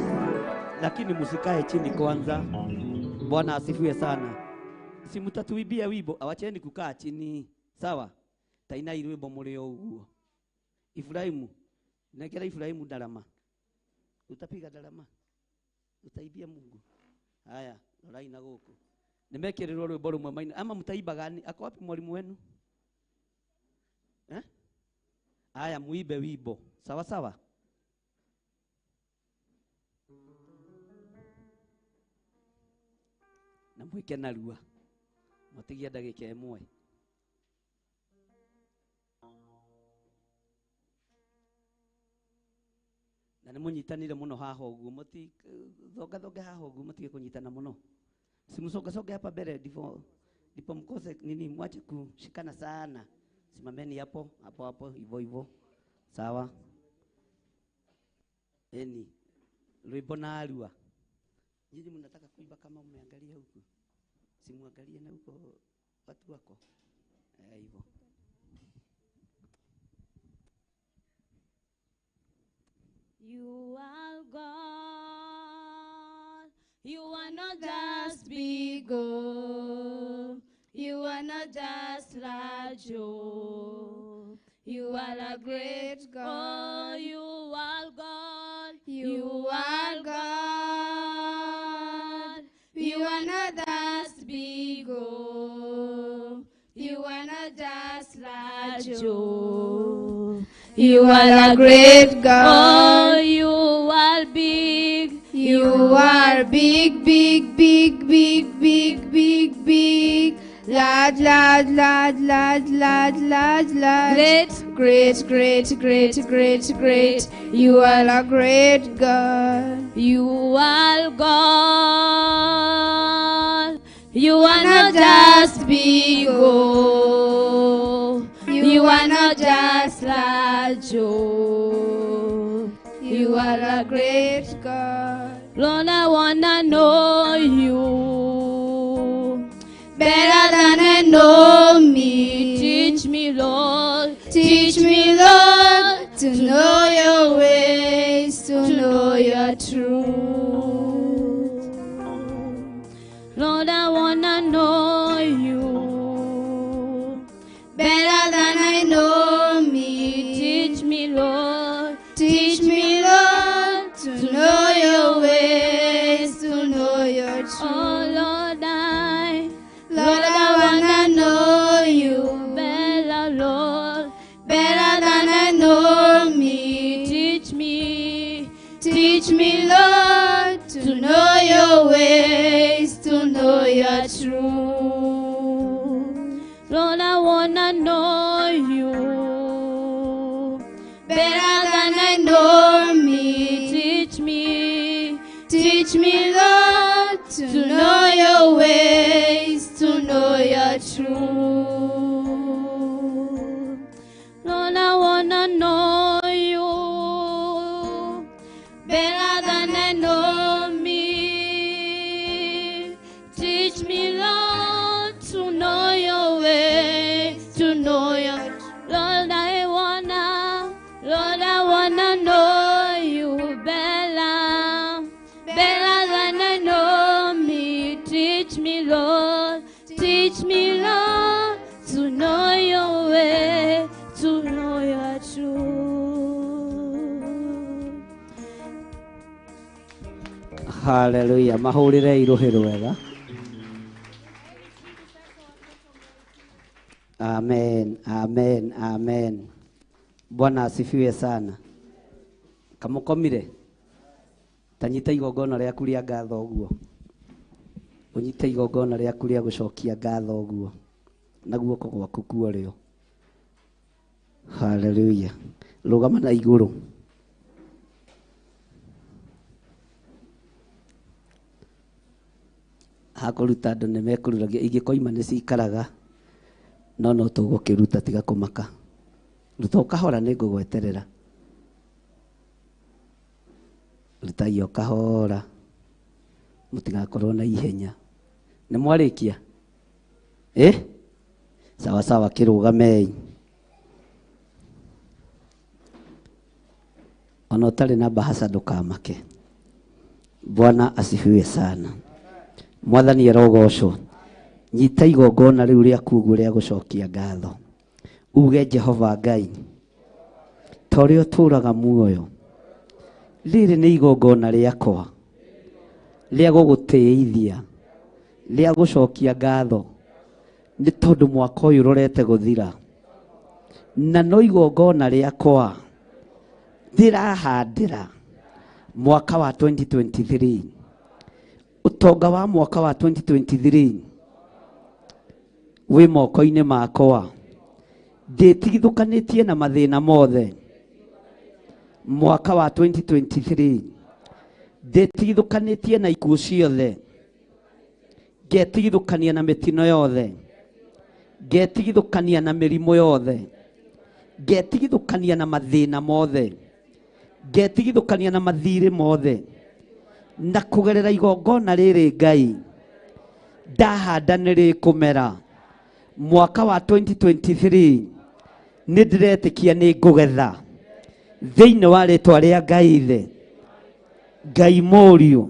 lakini msikae chini kwanza. Bwana asifiwe sana. Si mtatuibia wimbo, awacheni kukaa chini. Sawa? Taina rwimbo muri o uguo. Ibrahimu, nekera Ibrahimu darama. Utapiga darama. Utaibia Mungu. Haya, rorai na guku. Nimekererwo rwimbo rumwe maina ama mtaiba gani? Ako wapi mwalimu wenu? Haya, muibe wimbo. Sawa sawa? Na mwike narua mutigia ndagika ĩmwe. Na nĩ mũnyitanire mũno haha ũguo, mũti haha ũguo, mũtige kũnyitana mũno, simsongasonge hapa mbele, ndipo mkose nini, mwache kushikana sana. Simameni hapo hapo hapo, hivyo hivyo. Sawa. Eni. Rwimbo na Arua. Nyinyi mnataka kuimba kama mmeangalia huku? Simuangalie na huko watu wako. Hivyo. You are God. You are not just big God. You are not just large Joe. You are a great God. You are God. You are God. You are not just big God. You are not just large Joe. You are a great God. Oh, you are big. You are big, big, big, big, big, big, big. Large, large, large, large, large, large, large. Great, great, great, great, great, great. You are a great God. You are God. You are not just big, oh. You are not just large, oh. You are a great God. Lord, I wanna know you better than I know me. Teach me, Lord. Teach me, Lord, to know your ways, to know your truth. Lord, I wanna know you better than I know me. Teach me, Lord. Teach me, Lord, to know your ways, to know your truth. Oh, Lord, I wanna know you better, Lord, better than I know me. Teach me, Lord, to know your ways, to know your truth. Lord, I wanna know you better than I know me. Teach me, Lord, to know your ways, to know your truth. Lord, I wanna know you better than I know me. Teach me, Lord, to know your ways, to know your truth. Lord, I wanna know you better than I know me. Teach me, Lord, to know your way, to know your truth. Hallelujah. Mahurire iruhiru wega. Amen, amen, amen. Bwana asifiwe sana. Kamukomire. Tanyita igongona rĩaku rĩa ngatho ũguo. Unyite igongona rĩaku rĩa gũcokia ngatho ũguo. Na guoko gwaku kuorĩo. Hallelujah. Rũgama na igũrũ. Hakũruta andũ nĩmekũruragia ingĩkoima nĩcikaraga. No tũgũkĩruta tiga kũmaka. Ruta ũkahora nĩngũgweterera. Ruta iyo kahora. Mũtigakorwo na ihenya. Nĩ mwarĩkia? Sawa sawa kĩrũgamei. Ona ũtarĩ na bahasha ndũkamake. Bwana asifiwe sana. Mwathani erogocwo. Nyita igongona rĩu rĩaku ũguo rĩa gũcokia ngatho. Uge Jehova Ngai. Ta ũrĩa ũtũũraga muoyo. Rĩrĩ nĩ igongona rĩakwa rĩa gũgũtĩithia, rĩa gũcokia ngatho nĩ tondũ mwaka ũyũ ũrorete gũthira. Na no igongona rĩakwa ndĩrahandĩra mwaka wa 2023. Ũtonga wa mwaka wa 2023 wĩ moko-inĩ makwa. Ndĩtigithũkanĩtie na mathĩna mothe. Mwaka wa 2023 ndĩtigithũkanĩtie na ikuũ ciothe. Ngetigithũkania na mĩtino yothe. ngetigithũkania na mĩrimũ yothe, ngetigithũkania na mathĩna mothe, ngetigithũkania na mathirĩ mothe, na kũgerera igongona rĩrĩ Ngai ndahanda nĩrĩkũmera. Mwaka wa 2023 nĩ ndĩretĩkia nĩ ngũgetha thĩinĩ wa rĩtwa rĩa Ngai Ithe, Ngai Mũriũ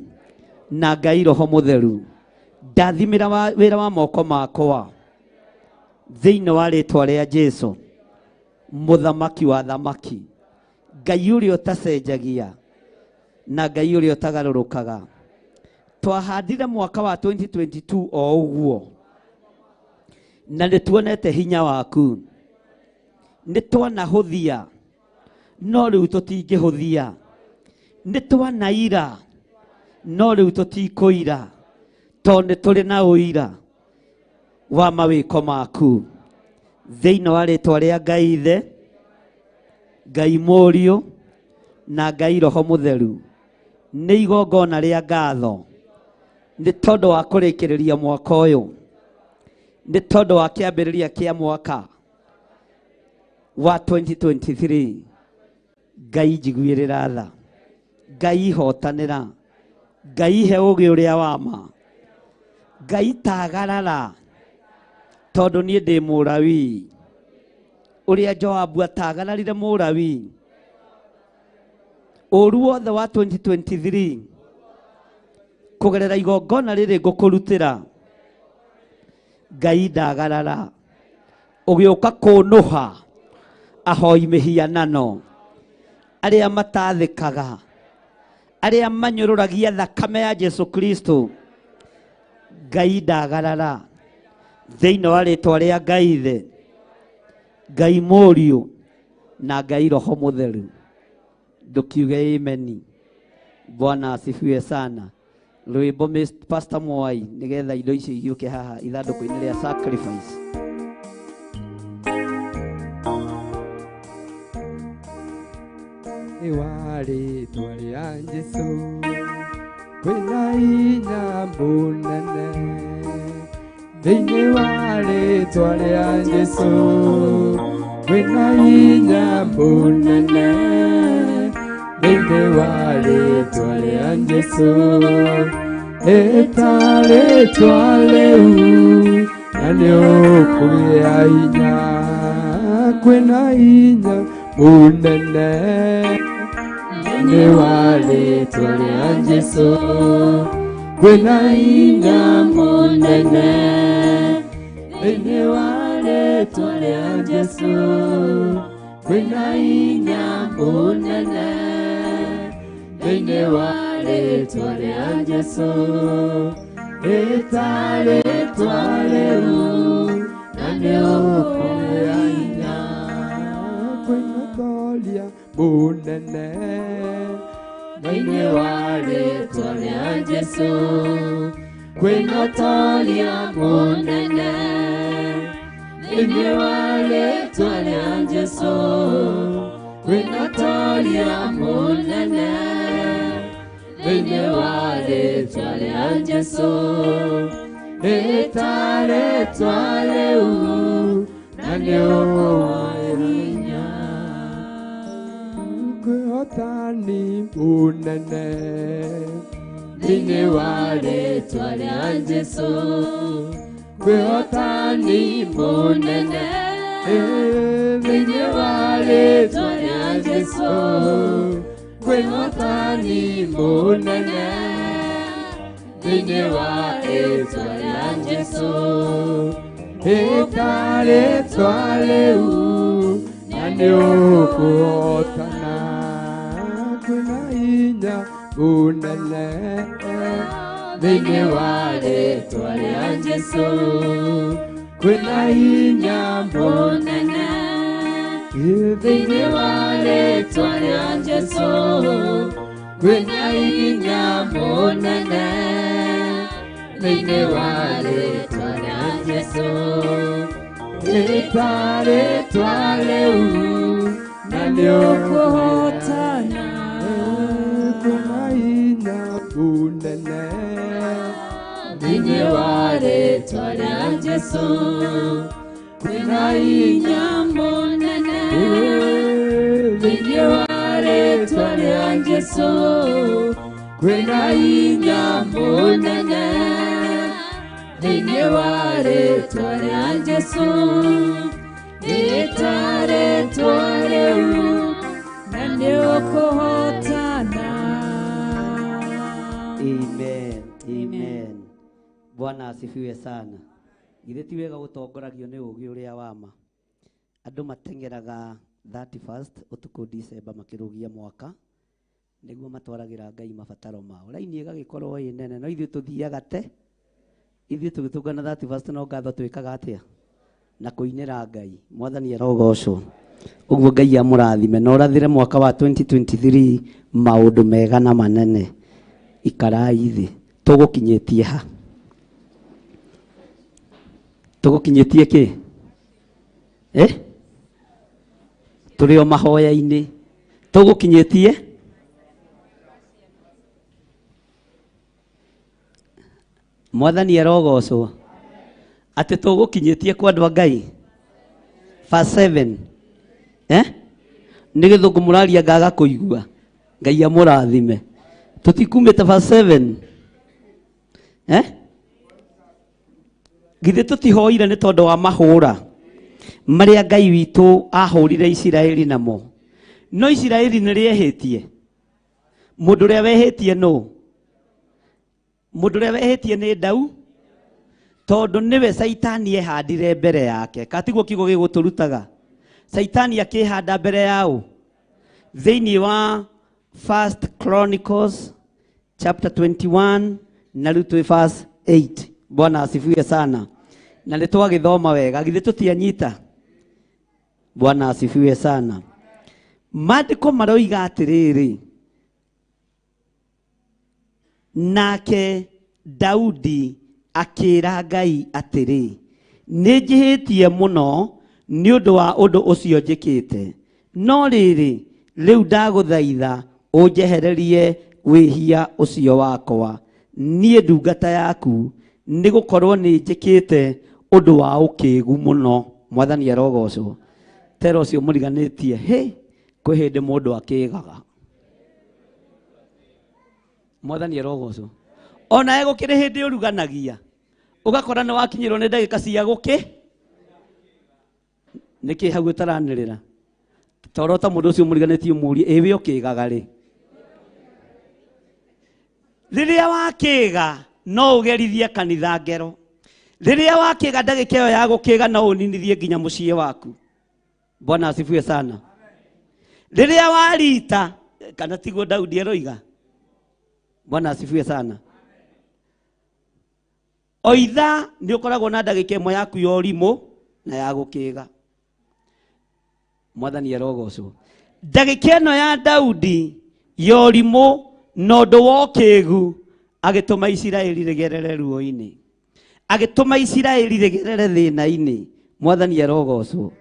na Ngai Roho Mũtheru. Ndathimĩra wĩra wa moko makwa thĩinĩ wa rĩtwa rĩa Jesũ, mũthamaki wa thamaki, Ngai ũrĩa ũtacenjagia na Ngai ũrĩa ũtagarũrũkaga. Twahandire mwaka wa 2022 o ũguo, na nĩtuonete hinya waku. Nĩtwanahũthia no rĩu tũtingĩhũthia, nĩtwanaira no rĩu tũtikũira, tondũ tũrĩ na ũira wa mawĩko maku. Thĩinĩ wa rĩtwa rĩa Ngai Ithe, Ngai Mũriũ na Ngai Roho Mũtheru, nĩ igongona rĩa ngatho nĩ tondũ wa kũrĩkĩrĩria mwaka ũyũ, nĩ tondũ wa kĩambĩrĩria kĩa mwaka wa 2023. Ngai njiguĩrĩra tha, Ngai hotanĩra, Ngai he ũgĩ ũrĩa wa ma, Ngai tagarara, tondũ niĩ ndĩ Mũlawii ũrĩa Joabu atagararire Mũlawii. Ũru wothe wa 2023 kũgerera igongona rĩrĩ ngũkũrutĩra, Ngai ndagarara, ũgĩũka kũnũha ahoi mĩhianano, arĩa matathĩkaga, arĩa manyũrũragia thakame ya Jesu Kristo. Ngai ndagarara thĩinĩ wa rĩtwa rĩa Ngai Ithe, Ngai Mũriũ na Ngai Roho Mũtheru. Ndukiuge ameni. Bwana asifiwe sana. Rwĩmbo Pastor Mwai nĩgetha indo icio igĩũke haha ithandũkũ-inĩ rĩa sacrifice. Wa rĩtwa rĩa Jesũ kwĩna hinya mũnene, thĩinĩ wa rĩtwa rĩa Jesũ kwĩna hinya mũnene, thĩinĩ wa rĩtwa rĩa Jesũ, ĩta rĩtwa rĩu na nĩũkũgĩa hinya, kwĩna hinya mũnene, thĩinĩ wa rĩtwa rĩa Jesũ kwĩna hinya mũnene, thĩinĩ wa rĩtwa rĩa Jesũ kwĩna hinya mũnene, thĩinĩ wa rĩtwa rĩa Jesũ, ĩta rĩtwa rĩu na nĩũkũgĩa hinya, kwĩna thoria mũnene, thĩinĩ wa rĩtwa rĩa Jesũ kwĩna thoria mũnene, thĩinĩ wa rĩtwa rĩa Jesũ kwĩna thoria mũnene, thĩinĩ wa rĩtwa rĩa Jesũ, ĩta rĩtwa rĩu na nĩũkũgĩa hinya, kwĩhotani mũnene, thĩinĩ wa rĩtwa rĩa Jesũ kwĩhotani mũnene, thĩinĩ wa rĩtwa rĩa Jesũ kwĩhotani mũnene, thĩinĩ wa rĩtwa rĩa Jesũ, ĩta rĩtwa rĩu na nĩũkũhotana, kwĩna hinya mũnene, thĩinĩ wa rĩtwa rĩa Jesũ kwĩna hinya mũnene, thĩinĩ wa rĩtwa rĩa Jesũ kwĩna hinya mũnene, thĩinĩ wa rĩtwa rĩa Jesũ, ĩta rĩtwa rĩu na nĩũkũhotana, kwĩna hinya mũnene, thĩinĩ wa rĩtwa rĩa Jesũ kwĩna hinya mũnene thĩinĩ wa rĩĩtwa rĩa Jesũ, kwĩna hinya mũnene thĩinĩ wa rĩĩtwa rĩa Jesũ, ĩta rĩĩtwa rĩu na nĩũkũhotana. Amen. Amen. Bwana asifiwe sana. Githĩ ti wega gũtongoragio nĩ ũũgĩ ũrĩa wa ma. Andũ matengeraga 31st ũtukũ December makĩrũgia mwaka nĩguo matwaragĩra Ngai mabataro mao. Raini ĩgagĩkorwo ĩ nene, no ithuĩ tũthiaga te. Ithuĩ tũgĩtũngana 31st no ngatho twĩkaga atĩa na kũinĩra Ngai. Mwathani arogocwo. Ũguo Ngai amũrathime na ũrathire mwaka wa 2023 maũndũ mega na manene. Ikarai thĩ. Tũgũkinyĩtie ha. Tũgũkinyĩtie kĩ? Tũrĩ o mahoya-inĩ. Tũgũkinyĩtie? Mwathani arogocwo. Atĩ tũgũkinyĩtie kwa andũ a Ngai. Verse 7. Nĩ gĩthũngũ mũraria ngaga kũigua. Ngai amũrathime. Tũtikumĩte verse 7. Githĩ tũtihoire nĩ tondũ wa mahũra marĩa Ngai witũ ahũrire Isiraeli namo. No Isiraeli nĩ rĩehĩtie. Mũndũ ũrĩa wehĩtie nũ? Mũndũ ũrĩa wehĩtie nĩ Ndau. Tondũ nĩwe Saitani ehandire mbere yake. Katiguo kiugo gĩgũtũrutaga. Saitani akĩhanda mbere yao. Thĩinĩ wa 1 Chronicles chapter 21 na rĩu twĩ verse 8. Bwana asifiwe sana. Na nĩ twagĩthoma wega. Githĩ tũtianyita? Bwana asifiwe sana. Maandĩko maroiga atĩrĩrĩ. Nake Daudi akĩra Ngai atĩrĩ, nĩ njĩhĩtie mũno nĩ ũndũ wa ũndũ ũcio njĩkĩte. No rĩrĩ, rĩu ndagũthaitha ũnjehererie wĩhia ũcio wakwa. Niĩ ndungata yaku nĩ gũkorwo nĩ njĩkĩte ũndũ wa ũkĩĩgu mũno. Mwathani arogocwo. Tero ũcio mũriganĩtie, kwĩ hĩndĩ mũndũ akĩĩgaga. Mwathani arogocwo. Ona gũkĩrĩ hĩndĩ ũruganagia ũgakora nĩ wakinyĩrwo nĩ ndagĩka cia gũkĩ. Nĩkĩ hau ũtaranĩrĩra? Torota mũndũ ũcio mũriganĩtie mũrie, ĩwe ũkĩĩgaga rĩ? Rĩrĩa wakĩĩga no ũgerithie kanitha ngero. Rĩrĩa wakĩĩga ndagĩka ĩyo ya gũkĩĩga no ũninithie nginya mũciĩ waku. Bwana asifiwe sana. Rĩrĩa warita, kana tiguo Daudi aroiga. Bwana asifiwe sana. Oitha nĩ ũkoragwo na ndagĩka ĩmwe yaku ya ũrimũ na ya gũkĩĩga. Mwathani arogocwo. Ndagĩka ĩno ya Daudi ya ũrimũ na ũndũ wa ũkĩĩgu agĩtũma Isiraeli rĩgerere ruo-inĩ. Agĩtũma Isiraeli rĩgerere thĩna-inĩ. Mwathani arogocwo.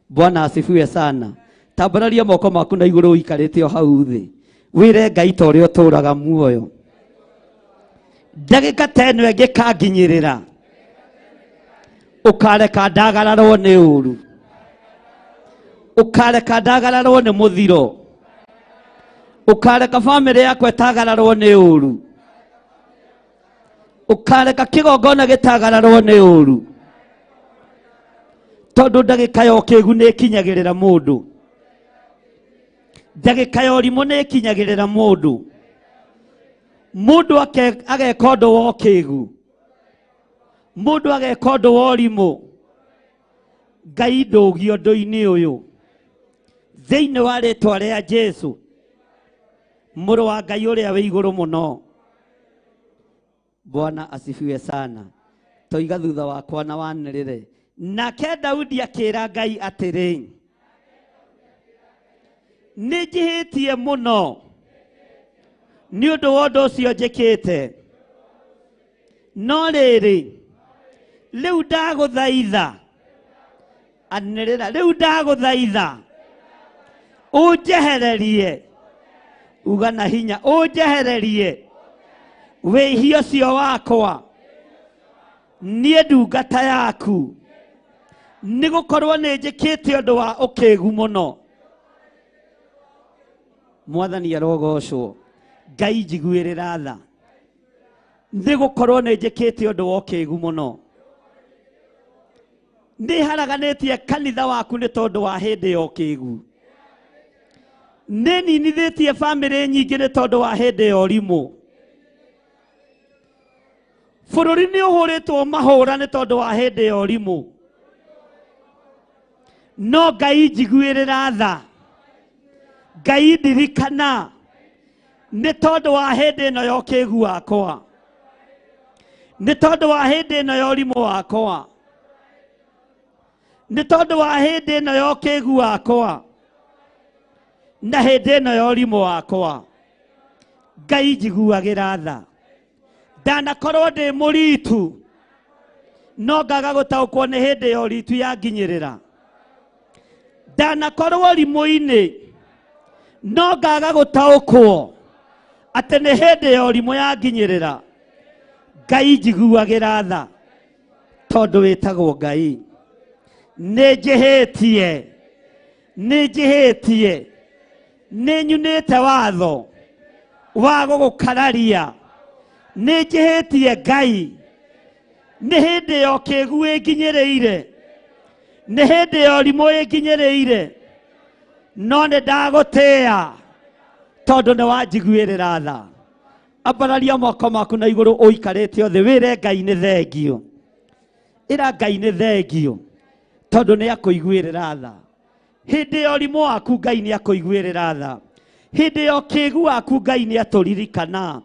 Bwana asifiwe sana. Tambararia moko maku na igũrũ ũikarĩte o hau thĩ. Wĩre Ngai ta ũrĩa ũtũũraga muoyo. Ndagĩka ta ĩno ĩngĩkanginyĩrĩra ũkareka ndagararwo nĩ ũru. Ũkareka ndagararwo nĩ mũthiro. Ũkareka bamĩrĩ yakwa ĩtagararwo nĩ ũru. Ũkareka kĩgongona gĩtagararwo nĩ ũru. Tondũ ndagĩka ya ũkĩĩgu nĩ ĩkinyagĩrĩra mũndũ. Ndagĩka ya ũrimũ nĩ ĩkinyagĩrĩra mũndũ. Mũndũ ageka ũndũ wa ũkĩĩgu. Mũndũ ageka ũndũ wa ũrimũ. Ngai ndũgio ũndũ-inĩ ũyũ. Thĩinĩ wa rĩĩtwa rĩa Jesũ. Mũrũ wa Ngai ũrĩa wĩ igũrũ mũno. Bwana asifiwe sana. Toiga thutha wakwa na wanĩrĩre. Nake Daudi akĩra Ngai atĩrĩ, nĩ njĩhĩtie mũno nĩ ũndũ wa ũndũ ũcio njĩkĩte. No rĩrĩ, rĩu ndagũthaitha, anĩrĩra, rĩu ndagũthaitha ũnjehererie. Uga na hinya, ũnjehererie wĩhia ũcio wakwa. Niĩ ndungata yaku nigukorwo nĩ njĩkĩte ũndũ wa ũkĩgu mũno. Mwathani arogocwo. Ngai njiguĩrĩra tha. Nĩgũkorwo nĩ njĩkĩte ũndũ wa ũkĩgu mũno. Nĩ haraganĩtie kanitha waku nĩ tondũ wa hĩndĩ ya ũkĩgu. Nĩ ninithĩtie bamĩrĩ nyingĩ nĩ tondũ wa hĩndĩ ya ũrimũ. Bũrũri nĩ ũhũrĩtwo mahũra nĩ tondũ wa hĩndĩ ya ũrimũ. No Ngai njiguĩrĩra tha. Ngai ndirikana nĩ tondũ wa hĩndĩ ĩno ya ũkĩgu wakwa. Nĩ tondũ wa hĩndĩ ĩno ya ũrimũ wakwa. Nĩ tondũ wa hĩndĩ ĩno ya ũkĩgu wakwa. Na hĩndĩ ĩno ya ũrimũ wakwa. Ngai njiguagĩra tha. Ndanakorwo ndĩ mũritu. No ngaga gũtaũkwo nĩ hĩndĩ ya ũritu yanginyĩrĩra. Ndanakorwo ũrimũ-inĩ. No ngaga gũtaũkwo atĩ nĩ hĩndĩ ya ũrimũ yanginyĩrĩra. Ngai njiguagĩra tha. Tondũ wĩtagwo Ngai. Nĩ njĩhĩtie. Nĩ njĩhĩtie. Nĩ nyunĩte watho wa gũgũkararia. Nĩ njĩhĩtie Ngai. Nĩ hĩndĩ ya ũkĩgu ĩnginyĩrĩire. Nĩ hĩndĩ ya ũrimũ ĩnginyĩrĩire. No nĩ ndagũtĩĩa tondũ nĩ wanjiguĩrĩra tha. Ambararia moko maku na igũrũ ũikarĩte thĩ wĩre Ngai nĩ thengio. Ĩra Ngai nĩ thengio tondũ nĩ akũiguĩrĩra tha. Hĩndĩ ya ũrimũ waku Ngai nĩ akũiguĩrĩra tha. Hĩndĩ ya ũkĩgu waku Ngai nĩ atũririkana.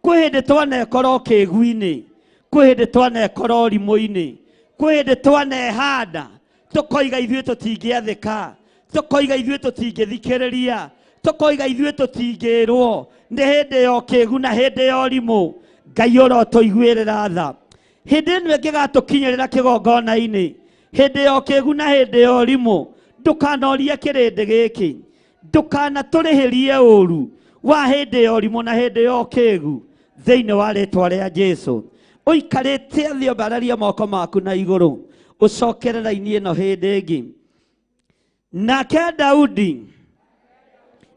Kwĩ hĩndĩ twanekora ũkĩgu-inĩ. Kwĩ hĩndĩ twanekora ũrimũ-inĩ. Kwĩ hĩndĩ twanehanda. Tũkoiga ithuĩ tũtingĩathĩka. Tũkoiga ithuĩ tũtingĩthikĩrĩria. Tũkoiga ithuĩ tũtingĩrwo. Nĩ hĩndĩ ya ũkĩgu na hĩndĩ ya ũrimũ. Ngai ũrotũiguĩrĩra tha. Hĩndĩ ĩno ĩngĩgatũkinyĩrĩra kĩgongona-inĩ. Hĩndĩ ya ũkĩgu na hĩndĩ ya ũrimũ. Ndũkanorie kĩrĩndĩ gĩkĩ. Ndũkanatũrĩhĩrie ũru wa hĩndĩ ya ũrimũ na hĩndĩ ya ũkĩgu. Thĩinĩ wa rĩtwa rĩa Jesũ. Ũikarĩte thĩ ũmbararia moko maku na igũrũ. Ũcokere raini ĩno hĩndĩ ĩngĩ. Nake Daudi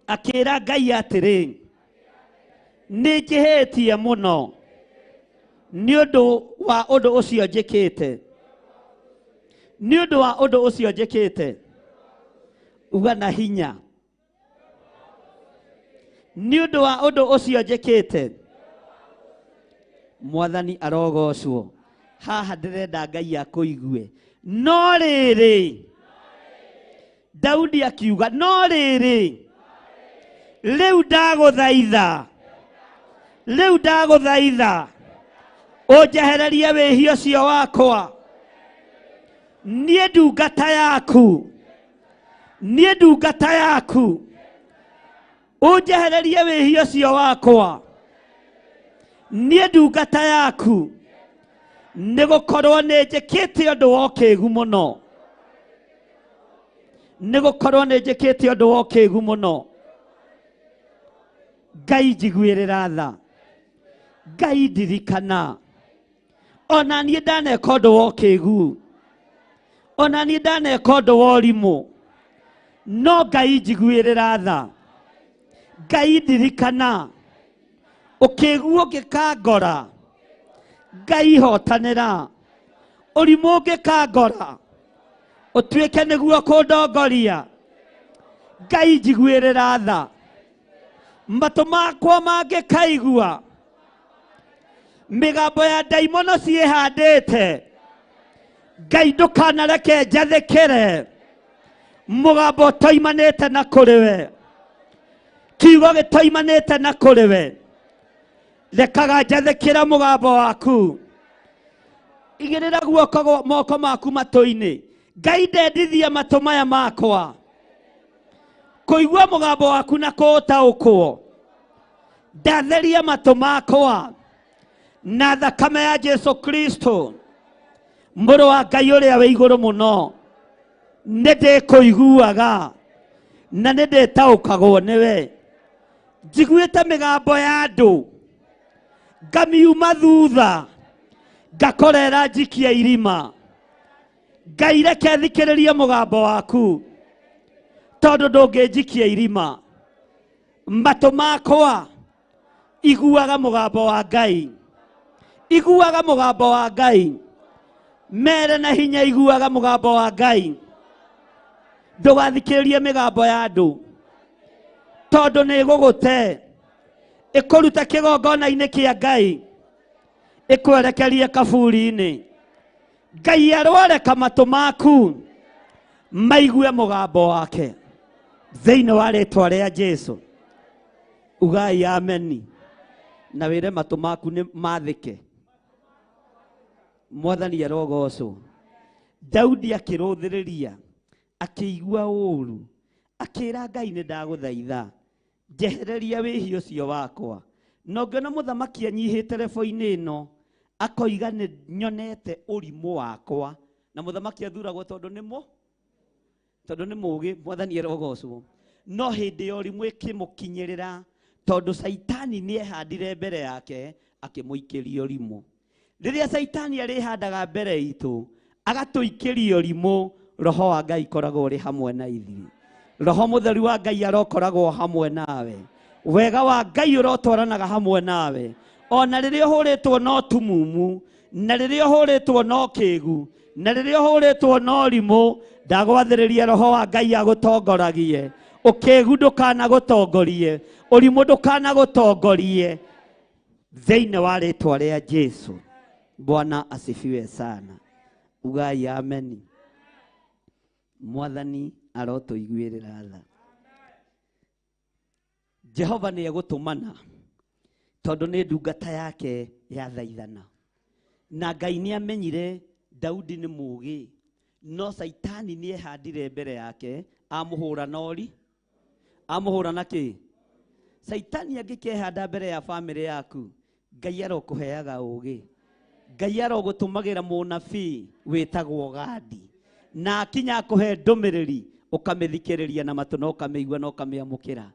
akĩra Ngai atĩrĩ. Nĩ njĩhĩtie mũno nĩ ũndũ wa ũndũ ũcio njĩkĩte. Nĩ ũndũ wa ũndũ ũcio njĩkĩte. Uga na hinya. Nĩ ũndũ wa ũndũ ũcio njĩkĩte. Mwathani arogocwo. Haha ndĩrenda Ngai akũigue. No rĩrĩ. Daudi akiuga no rĩrĩ. Rĩu ndagũthaitha. Rĩu ndagũthaitha. Ũnjehererie wĩhia ũcio wakwa. Niĩ ndungata yaku. Niĩ ndungata yaku. Ũnjehererie wĩhia ũcio wakwa. Niĩ ndungata yaku. Nĩgũkorwo nĩ njĩkĩte ũndũ wa ũkĩgu mũno. Nĩgũkorwo nĩ njĩkĩte ũndũ wa ũkĩgu mũno. Ngai njiguĩrĩra tha. Ngai ndirikana. Ona niĩ ndaneka ũndũ wa ũkĩgu. Ona niĩ ndaneka ũndũ wa ũrimũ. No Ngai njiguĩrĩra tha. Ngai ndirikana. Ũkĩgu ũngĩkangora. Ngai hotanĩra. Ũrimũ ũngĩkangora. Ũtuĩke nĩguo kũndongoria. Ngai njiguĩrĩra tha. Matũ makwa mangĩkaigua. Mĩgambo ya ndaimono ciĩhandĩte. Ngai ndũkanareke njathĩkĩre. Mũgambo ũtoimanĩte na kũrĩ we. Kiugo gĩtoimanĩte na kũrĩ we. Rekaga njathĩkĩra mũgambo waku. Igĩrĩra guoko moko maku matũ-inĩ. Ngai ndendithia matũ maya makwa. Kũigua mũgambo waku na kũũtaũkwo. Ndatheria matũ makwa. Na thakame ya Jesũ Kristo. Mũrũ wa Ngai ũrĩa wĩ igũrũ mũno. Nĩ ndĩkũiguaga. Na nĩ ndĩtaũkagwo nĩwe. Njiguĩte mĩgambo ya andũ. Ngamiuma thutha. Ngakorera njikia irima. Ngai reke thikĩrĩrie mũgambo waku tondũ ndũngĩnjikia irima. Matũ makwa iguaga mũgambo wa Ngai, iguaga mũgambo wa Ngai. Mere na hinya iguaga mũgambo wa Ngai. Ndũgathikĩrĩrie mĩgambo ya andũ tondũ nĩ ĩgũgũte, ĩkũruta kĩgongona-inĩ kĩa Ngai, ĩkwerekerie kaburi-inĩ. Ngai aroreka matũ maku maigue mũgambo wake thĩinĩ wa rĩĩtwa rĩa Jesũ. Ugai ameni na wĩre matũ maku nĩ mathĩke. Mwathani arogocwo. Daudi akĩrũthĩrĩria, akĩigua ũũru, akĩĩra Ngai nĩ ndagũthaitha njehereria wĩhia ũcio wakwa. No ngĩona mũthamaki anyihĩte rebo-inĩ ĩno, akoiga nĩ nyonete ũrimũ wakwa. Na mũthamaki athuragwo tondũ nĩ mũũgĩ. Mwathani arogocwo. No hĩndĩ ya ũrimũ ĩkĩmũkinyĩrĩra tondũ Saitani nĩ ehandire mbere yake, akĩmũikĩria ũrimũ. Rĩrĩa Saitani arĩhandaga mbere itũ agatũikĩria ũrimũ, Roho wa Ngai koragwo ũrĩ hamwe na ithuĩ. Roho Mũtheru wa Ngai arokoragwo hamwe nawe. Wega wa Ngai ũrotwaranaga hamwe nawe. Ona rĩrĩa ũhũrĩtwo no tumumu, na rĩrĩa ũhũrĩtwo no kĩgu, na rĩrĩa ũhũrĩtwo no ũrimũ, ndagwathĩrĩria Roho wa Ngai agũtongoragie. Ũkĩgu ndũkanagũtongorie, ũrimũ ndũkanagũtongorie thĩinĩ wa rĩĩtwa rĩa Jesũ. Bwana asifiwe sana. Ugai ameni. Mwathani arotũiguĩrĩra tha. Jehova nĩ egũtũmana tondũ nĩ ndungata yake yathaithana. Na Ngai nĩ amenyire Daudi nĩ mũũgĩ, no Saitani nĩ ehandire mbere yake, amũhũra nori, amũhũra na kĩ? Saitani angĩkehanda mbere ya bamĩrĩ yaku, Ngai arokũheaga ũũgĩ. Ngai arogũtũmagĩra mũnabii wĩtagwo Gadi, na akinya akũhe ndũmĩrĩri ũkamĩthikĩrĩria na matũ na ũkamĩigua na ũkamĩamũkĩra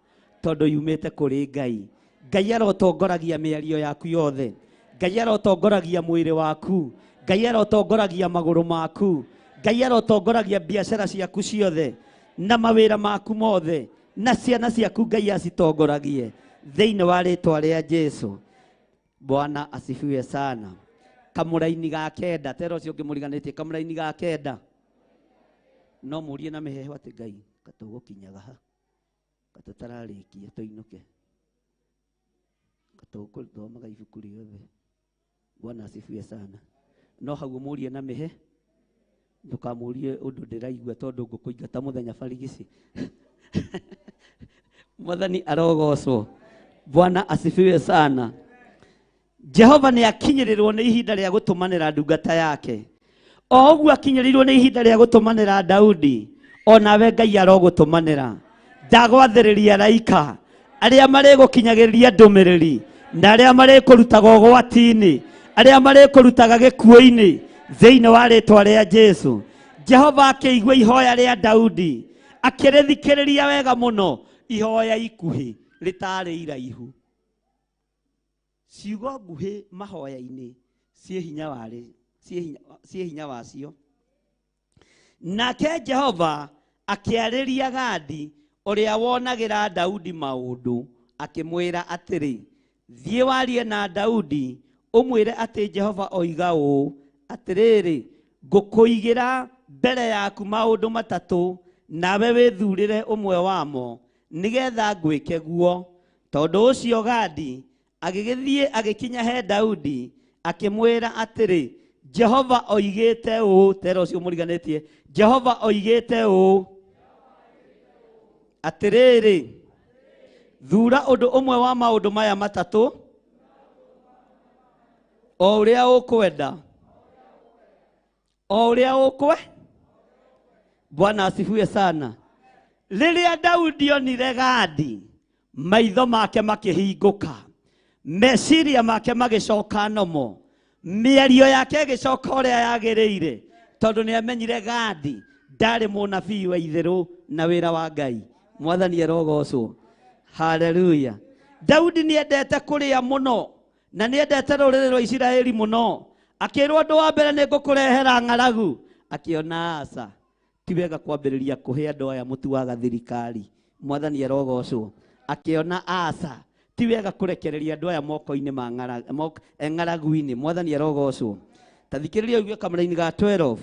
tondũ yumĩte kũrĩ Ngai. Ngai arotongoragia mĩario yaku yothe. Ngai arotongoragia mwĩrĩ waku. Ngai arotongoragia magũrũ maku. Ngai arotongoragia biacara ciaku ciothe na mawĩra maku mothe na ciana ciaku. Ngai acitongoragie thĩinĩ wa rĩĩtwa rĩa Jesũ. Bwana asifiwe sana. Kamũraini ga kenda, tero ũcio ũngĩmũriganĩtie, kamũraini ga kenda no mũrie na mĩheehũ atĩ Ngai katũgũkinyaga ha, katũtararĩkia tũinũke, katũgũthomaga ibuku rĩothe. Bwana asifiwe sana. No hau mũrie na mĩhe, ndũkamũrie ũndũ ndĩraigua tondũ ngũkũingata mũthenya barigici. Mwathani arogocwo. Bwana asifiwe sana. Jehova nĩ akinyĩrĩrwo nĩ ihinda rĩa gũtũmanĩra ndungata yake. O ũguo akinyĩrĩirwo nĩ ihinda rĩa gũtũmanĩra Daudi, o nawe Ngai arogũtũmanĩra. Ndagwathĩrĩria araika arĩa marĩgũkinyagĩrĩria ndũmĩrĩri na arĩa marĩkũrutaga ũgwati-inĩ, arĩa marĩkũrutaga gĩkuũ-inĩ thĩinĩ wa rĩĩtwa rĩa Jesũ. Jehova akĩigua ihoya rĩa Daudi, akĩrĩthikĩrĩria wega mũno. Ihoya ikuhĩ rĩtarĩ iraihu. Ciugo nguhĩ mahoya-inĩ ciĩ hinya wacio. Nake Jehova akĩarĩria Gadi ũrĩa wonagĩra Daudi maũndũ, akĩmwĩra atĩrĩ, thiĩ warie na Daudi ũmwĩre atĩ Jehova oiga ũũ atĩrĩrĩ, ngũkũigĩra mbere yaku maũndũ matatũ, nawe wĩthurĩre ũmwe wamo nĩgetha ngwĩke guo. Tondũ ũcio Gadi agĩgĩthiĩ agĩkinya he Daudi, akĩmwĩra atĩrĩ, Jehova oigĩte ũũ. Tero ũcio mũriganĩtie. Jehova oigĩte ũũ atĩrĩrĩ, thura ũndũ ũmwe wa maũndũ maya matatũ, o ũrĩa ũkwenda, o ũrĩa ũkwe. Bwana asifiwe sana. Rĩrĩa Daudi onire Gadi, maitho make makĩhingũka, meciria make magĩcoka nomo, mĩario yake ĩgĩcoka ũrĩa yagĩrĩire, tondũ nĩ amenyire Gadi ndarĩ mũnabii wa itherũ na wĩra wa Ngai. Mwathani arogocwo. Haleluya. Daudi nĩ endete kũrĩa mũno na nĩ endete rũrĩrĩ rwa Isiraeli mũno. Akĩrwo ũndũ wa mbere nĩ ngũkũrehera ng'aragu, akiona asa ti wega kwambĩrĩria kũhe andũ aya mũtu wa gathirikari. Mwathani arogocwo. Akiona asa ti wega kũrekereria andũ aya moko-inĩ ma ng'aragu-inĩ. Mwathani arogocwo. Tathikĩrĩria ugue kamera-inĩ ga 12.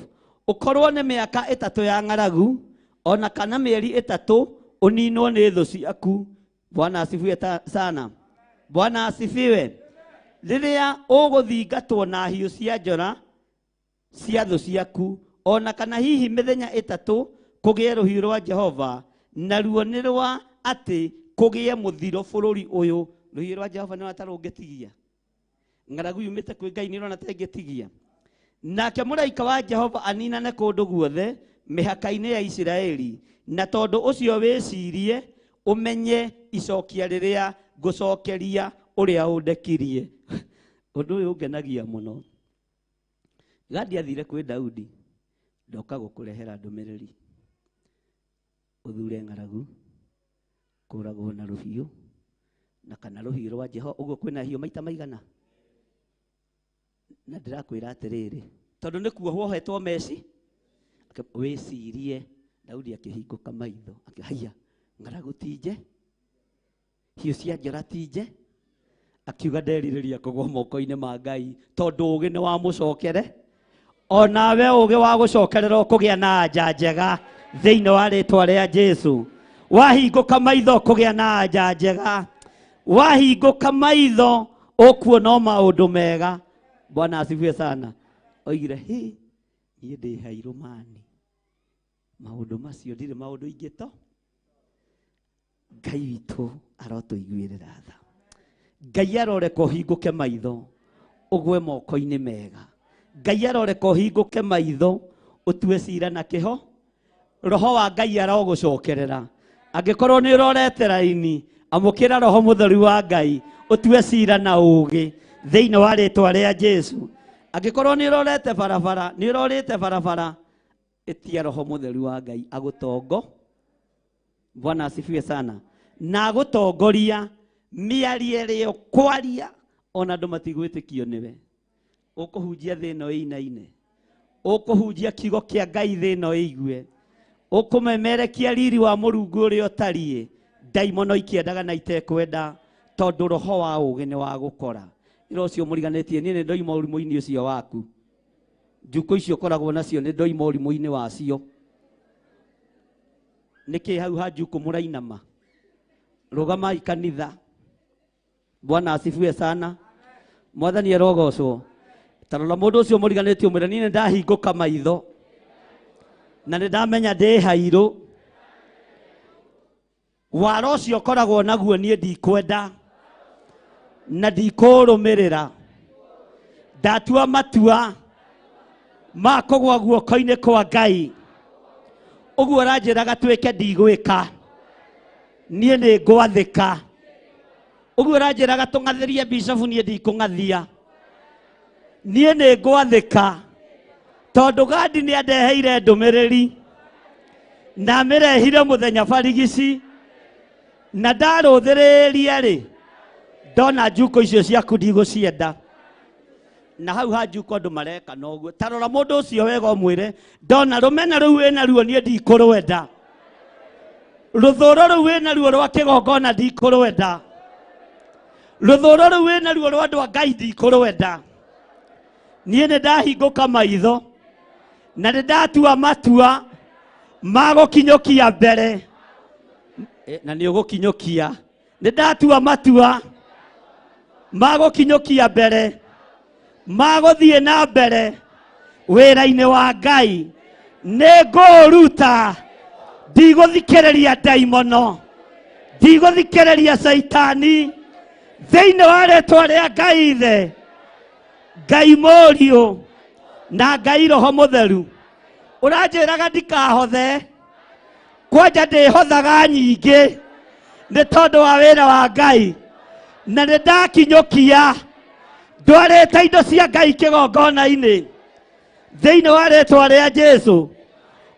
Ũkorwo nĩ mĩaka 3 ya ng'aragu ona kana mĩeri 3 ũninwo nĩ thũ ciaku. Bwana asifiwe sana. Bwana asifiwe. Rĩrĩa ũgũthingatwo na hiũ cia njora cia thũ ciaku ona kana hihi mĩthenya 3 kũgĩe rũhiũ rwa Jehova naruo nĩ rwa atĩ kũgĩe mũthiro bũrũri ũyũ. Rũhiũ rwa Jehova nĩ watarũngĩtigia. Ng'aragu yumĩte kwĩ Ngai nĩ ũrona tengĩtigia. Nake mũraika wa Jehova aninane kũndũ guothe mĩhaka-inĩ ya Isiraeli. Na tondũ ũcio wĩcirie ũmenye icokia rĩrĩa ngũcokeria ũrĩa ũndekirie. Ũndũ ũyũ ũngenagia mũno. Gadi athire kwĩ Daudi. Ndoka gũkũrehera ndũmĩrĩri. Ũthure ng'aragu. Kũragwo na rũhiũ. Na kana rũhiũ rwa Jehova. Ũguo kwĩna hiũ maita maigana. Na ndĩrakwĩra atĩrĩrĩ. Tondũ nĩkuo wohetwo meci. Wĩcirie. Daudi akĩhingũka maitho. Akĩhaya. Ng'aragu tije. Hiũ cia njora tije. Akiuga nderirĩria kũgwa moko-inĩ ma Ngai. Tondũ ũgĩ nĩ wa mũcokere. Onawe ũgĩ wa gũcokerera kũgĩa na anja njega thĩinĩ wa rĩtwa rĩa Jesu. Wahingũka maitho kũgĩa na anja njega. Wahingũka maitho ũkuona maũndũ mega. Bwana asifiwe sana. Oigire niĩ ndĩ hairũmani. Maũndũ macio ndirĩ maũndũ ingĩto. Ngai witũ arotũiguĩrĩra tha. Ngai arore kũhingũke maitho ũgwe moko-inĩ mega. Ngai arore kũhingũke maitho ũtue cira na kĩho. Roho wa Ngai arogũcokerera. Angĩkorwo nĩ ũrorete raini amũkĩra Roho Mũtheru wa Ngai ũtue cira na ũũgĩ thĩinĩ wa rĩtwa rĩa Jesu. Angĩkorwo nĩ ũrorete barabara etia Roho Mũtheru wa Ngai agũtongo. Bwana asifiwe sana. Na agũtongoria mĩarie rĩo kwaria ona andũ matigwĩtĩkio nĩwe. Ũkũhunjia thĩ ĩno ĩinaine. Ũkũhunjia kiugo kĩa Ngai thĩ ĩno ĩigue. Ũkũmemerekia riri wa Mũrungu ũrĩa ũtariĩ. Ndaimono ikĩendaga na itekwenda tondũ roho wa ũũgĩ nĩ wa gũkora. Ira ũcio mũriganĩtie niĩ nĩ ndoima ũrimũ-inĩ ũcio waku. Njukũ icio ũkoragwo nacio nĩ ndoima ũrimũ-inĩ wacio. Nĩkĩ hau ha njukũ mũrainama. Rũgamai kanitha. Bwana asifiwe sana. Mwathani arogocwo. Tarora mũndũ ũcio mũriganĩtie ũmwĩre niĩ nĩ ndahingũka maitho. Na nĩ ndamenya ndĩ hairũ. Wara ũcio ũkoragwo naguo niĩ ndikwenda. Na ndikũrũmĩrĩra. Ndatua matua ma kũgwa guoko-inĩ kwa Ngai. Ũguo ũranjĩra gatuĩke ndigwĩka. Niĩ nĩ ngwathĩka. Ũguo ũranjĩra gatũng'athĩrie bishofu niĩ ndikũng'athia. Niĩ nĩ ngwathĩka. Tondũ Gadi nĩ andeheire ndũmĩrĩri. Na mĩrehire mũthenya barigici. Na ndarũthĩrĩria rĩ. Ndona njuko icio ciaku ndigũcienda. Na hau ha njuko andũ mareka noguo. Tarora mũndũ ũcio wega ũmwĩre ndona rũmena rũu wĩna ruo niĩ ndikũrwenda. Rũthũũro rũu wĩna ruo rwa kĩgongona ndikũrwenda. Rũthũũro rũu wĩna ruo rwa andũ a Ngai ndikũrwenda. Niĩ nĩ ndahingũka maitho na nĩ ndatua matua ma gũkinyũkia mbere. Na nĩ ũgũkinyũkia. Nĩ ndatua matua ma gũkinyũkia mbere. Ma gũthiĩ na mbere wĩra-inĩ wa Ngai. Nĩ ngũruta. Ndigũthikĩrĩria ndaimono. Ndigũthikĩrĩria Saitani. Thĩinĩ wa rĩtwa rĩa Ngai Ithe. Ngai Mũriũ na Ngai Roho Mũtheru. Ũranjĩraga ndikahothe. Kwanja ndĩhothaga nyingĩ. Nĩ tondũ wa wĩra wa Ngai. Na nĩ ndakinyũkia. Ndwarĩte indo cia Ngai kĩgongona-inĩ. Thĩinĩ wa rĩtwa rĩa Jesu.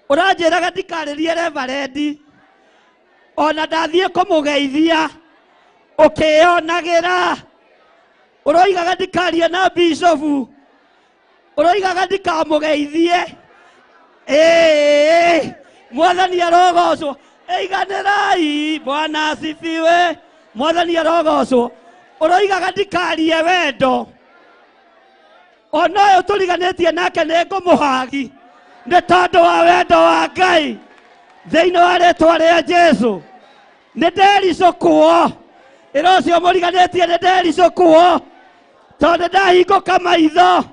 Ũranjĩraga ndikarĩrie reverendi. Ona ndathiĩ kũmũgeithia. Ũkĩonagĩra. Ũroigaga ndikarie na bishofu. Ũroigaga ndikamũgeithie. Mwathani arogocwo. Eiganerai. Bwana asifiwe. Mwathani arogocwo. Uroigaga ndikarie wendo. Ona ũyũ tũriganĩtie nake nĩ ngũmũhagi nĩ tondũ wa wendo wa Ngai thĩinĩ wa rĩĩtwa rĩa Jesũ. Nĩ ndericũkwo. Ĩra ũcio mũriganĩtie nĩ ndericũkwo tondũ ndahingũka maitho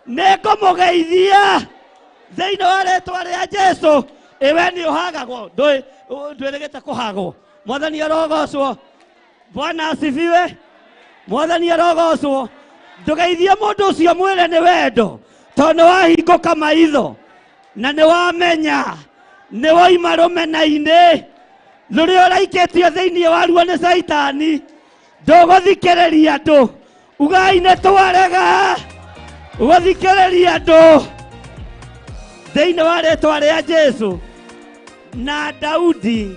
nĩ ngũmũgeithia thĩinĩ wa rĩĩtwa rĩa Jesũ. Ewe nĩ ũhagagwo ndwĩrĩgĩte kũhagwo. Mwathani arogocwo. Bwana asifiwe. Mwathani arogocwo. Ndũgeithie mũndũ ũcio mwĩre nĩ wendo tondũ wahingũka maitho na nĩ wamenya nĩ woima rũmena-inĩ rũrĩa ũraikĩtio thĩinĩ waruo nĩ Saitani. Ndũgũthikĩrĩria andũ. Ugai nĩ twarega. Ũgũthikĩrĩria andũ thĩinĩ wa rĩĩtwa rĩa Jesũ. Na Daudi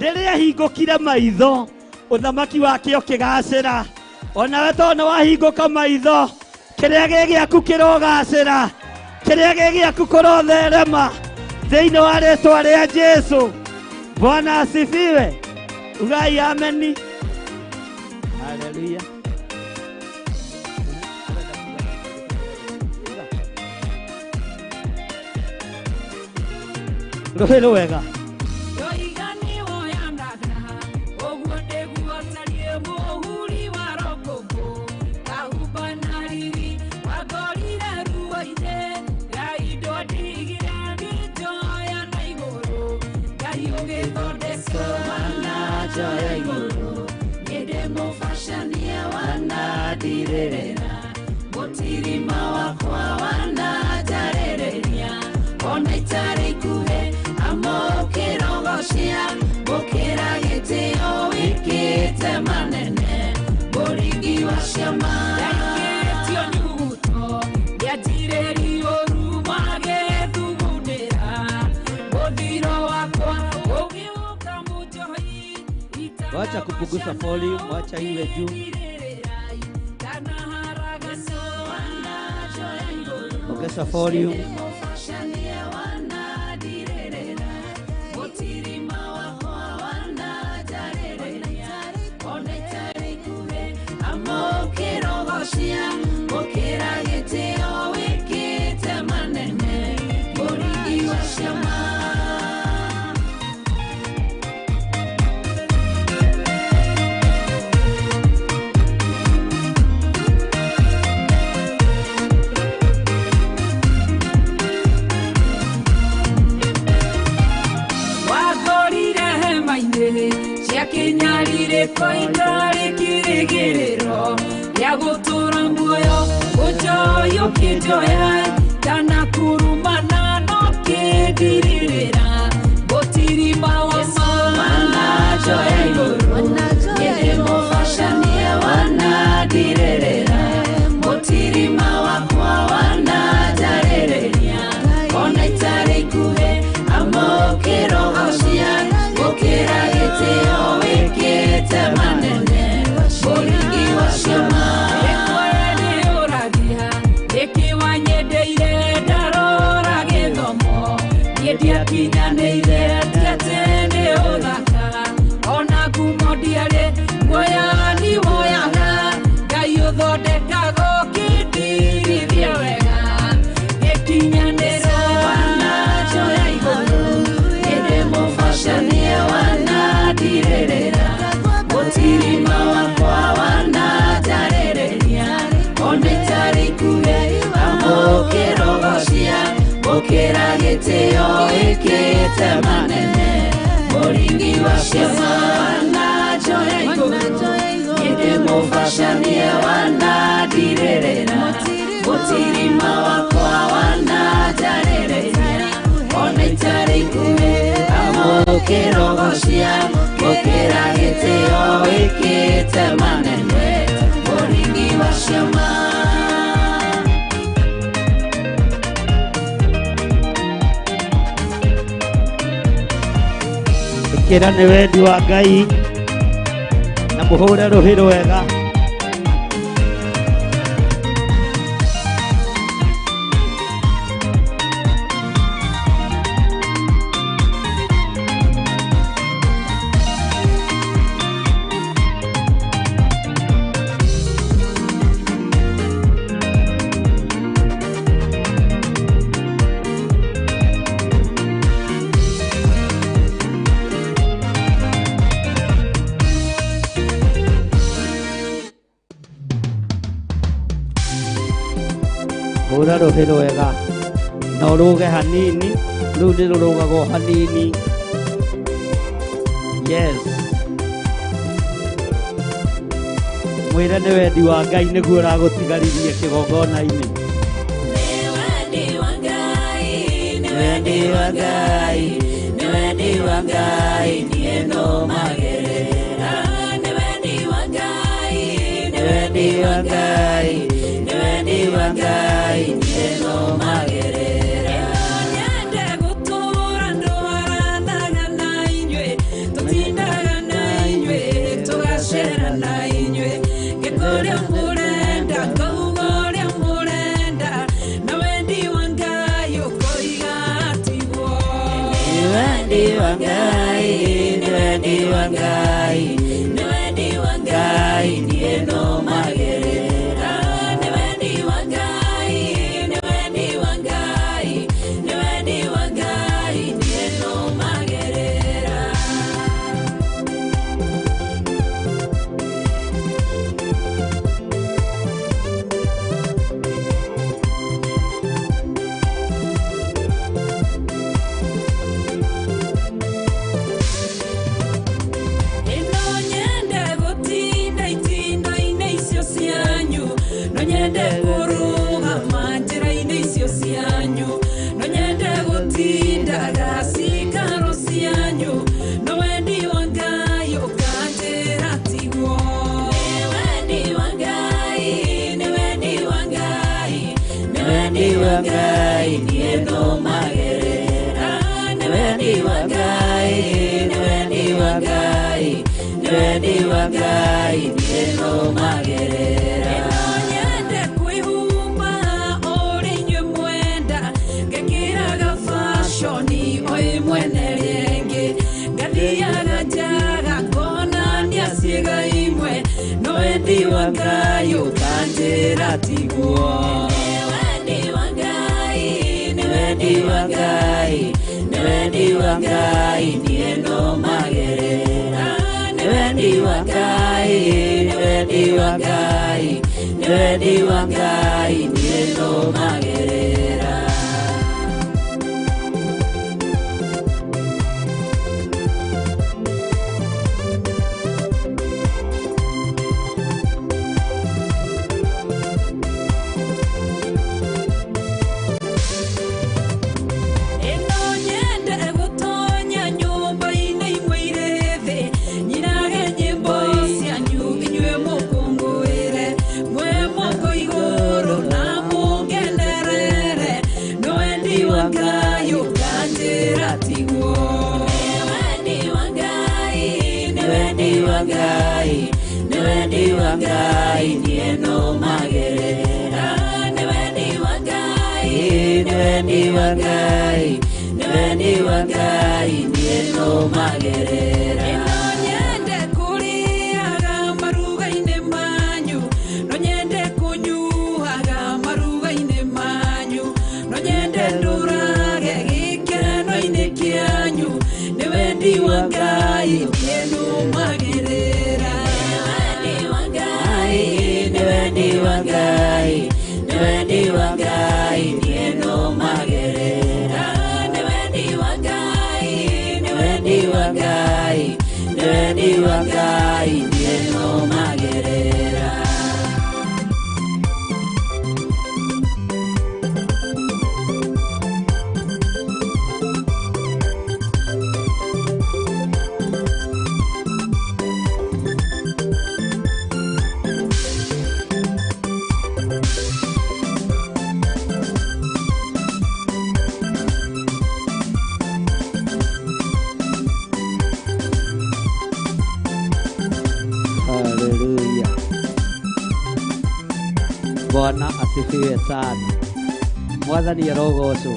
rĩrĩa ahingũkire maitho ũthamaki wake ũkĩgacĩra. Onawe tondũ wahingũka maitho kĩrĩa gĩ gĩaku kĩrogacĩra. Kĩrĩa gĩ gĩaku kũrotherema thĩinĩ wa rĩĩtwa rĩa Jesũ. Bwana asifiwe. Ugai ameni. Haleluya. Rohero wega. Mutirima wakwa wanajarereria ona itare kuhe amokerogocia mukira gitio wikite manene boringi wa ciama yakitio nyuto yatireri oru magethugundira muthiro wakwa ugiuka mujoi. Wacha kupunguza volume, wacha iwe juu. Ongeza volume. Koitare kirigiriro ya gutura muoyo ujoyo kijoya kana kurumana no kidiririra botirima wa mana joya iguru yemo fashania wana direrera botirima wa kwa wana jarereria ona itare kuhe amokero hosia bokera geteo manene boringi wa ciama ekwene uragia ekiwanyendeire ndarora githomo ndiakinyanĩire ndiatene uthaka ona ngumo ndiarĩ muoya ni woyaga Ngai ũthondekaga ũkĩndirithia wega gĩkinyanĩro wanajoya igũrũ ĩndĩ mũbacanie wanadirĩrĩra mutirima wakwa wanajarereria ona itari kuhe amokerogocia mukira gitio wikite manene boringi wa ciama wanajoya igũrũ ĩndĩ mũbacanie wanadirĩrĩra mutirima wakwa wanajarereria ona itari kuhe amokerogocia mukira gitio wikite manene boringi wa ciama. Kĩra nĩ wendi wa Ngai na mũhũre rũhĩ rwega. Hura rũhĩ rwega na ũrũge hanini, rĩu nĩ rũrũgagwo hanini. Yes. Mwĩre nĩ wendi wa Ngai nĩguo ũragũtigaririe kĩgongona-inĩ. Nĩ wendi wa Ngai, nĩ wendi wa Ngai, nĩ wendi wa Ngai, niĩ nũmagĩrĩra. Nĩ wendi wa Ngai, nĩ wendi wa Ngai, nĩ wendi wa Ngai, niĩ nũmagĩrĩra. Nyende gũtũũra ndwaranaga na inyuĩ, tũtindaga na inyuĩ, tũgacera na inyuĩ. Ngĩkũrĩa mũrenda, ngauga ũrĩa mũrenda, na wendi wa Ngai ũkoiga atigwo. Nĩ wendi wa Ngai, nĩ wendi wa Ngai, nĩ wendi wa Ngai, niĩ nũmagĩrĩra. Nĩ wendi wa Ngai, nĩ wendi wa Ngai, nĩ wendi wa Ngai, niĩ nũmagĩrĩra. Ĩno nyende gũtinda itinda-inĩ icio cianyu, no nyende kũrũgama njĩra-inĩ icio cianyu, no nyende gũtindaga cikaro cianyu, no wendi wa Ngai ũkanjĩra tigwo. Nĩ wendi wa Ngai, nĩ wendi wa Ngai, nĩ wendi wa Ngai, niĩ nũmagĩrĩra. Nĩ wendi wa Ngai, nĩ wendi wa Ngai, nĩ wendi wa Ngai, niĩ nũmagĩrĩra. Ĩno nyende kwĩhumba ũrĩa inyuĩ mwenda, ngekĩraga fashoni o ĩmwe na ĩrĩa ĩngĩ, ngathiaga njaga ngonania ciĩga imwe, no wendi wa Ngai ũkanjĩra tigwo. Nĩ wendi wa Ngai, nĩ wendi wa Ngai, nĩ wendi wa Ngai, niĩ nũmagĩrĩra. Nĩ wendi wa Ngai, nĩ wendi wa Ngai, nĩ wendi wa Ngai, niĩ nũmagĩrĩra. Ĩno nyende gũtonya nyũmba-inĩ imwe irĩ thĩ, nyinage nyĩmbo cianyu inyuĩ mũkũngũĩre, mwe moko igũrũ na mũngenerere, no wendi wa Ngai ũkanjĩra tigwo. Nĩ wendi wa Ngai, nĩ wendi wa Ngai, nĩ wendi wa Ngai, niĩ nũmagĩrĩra. Nĩ wendi wa Ngai, nĩ wendi wa Ngai, nĩ wendi wa Ngai, niĩ nũmagĩrĩra. Ĩno nyende kũrĩaga maruga-inĩ manyu, no nyende kũnyuaga maruga-inĩ manyu, no nyende ndũrage gĩkeno-inĩ kĩanyu, nĩ wendi wa Ngai, niĩ nũmagĩrĩra. Nĩ wendi wa Ngai, nĩ wendi wa Ngai, nĩ wendi wa Ngai, niĩ nũmagĩrĩra. Nĩ wendi wa Ngai, nĩ wendi wa Ngai, nĩ wendi wa Ngai, niĩ nũmagĩrĩra. Haleluya. Bwana asifiwe sana. Mwathani arogocwo.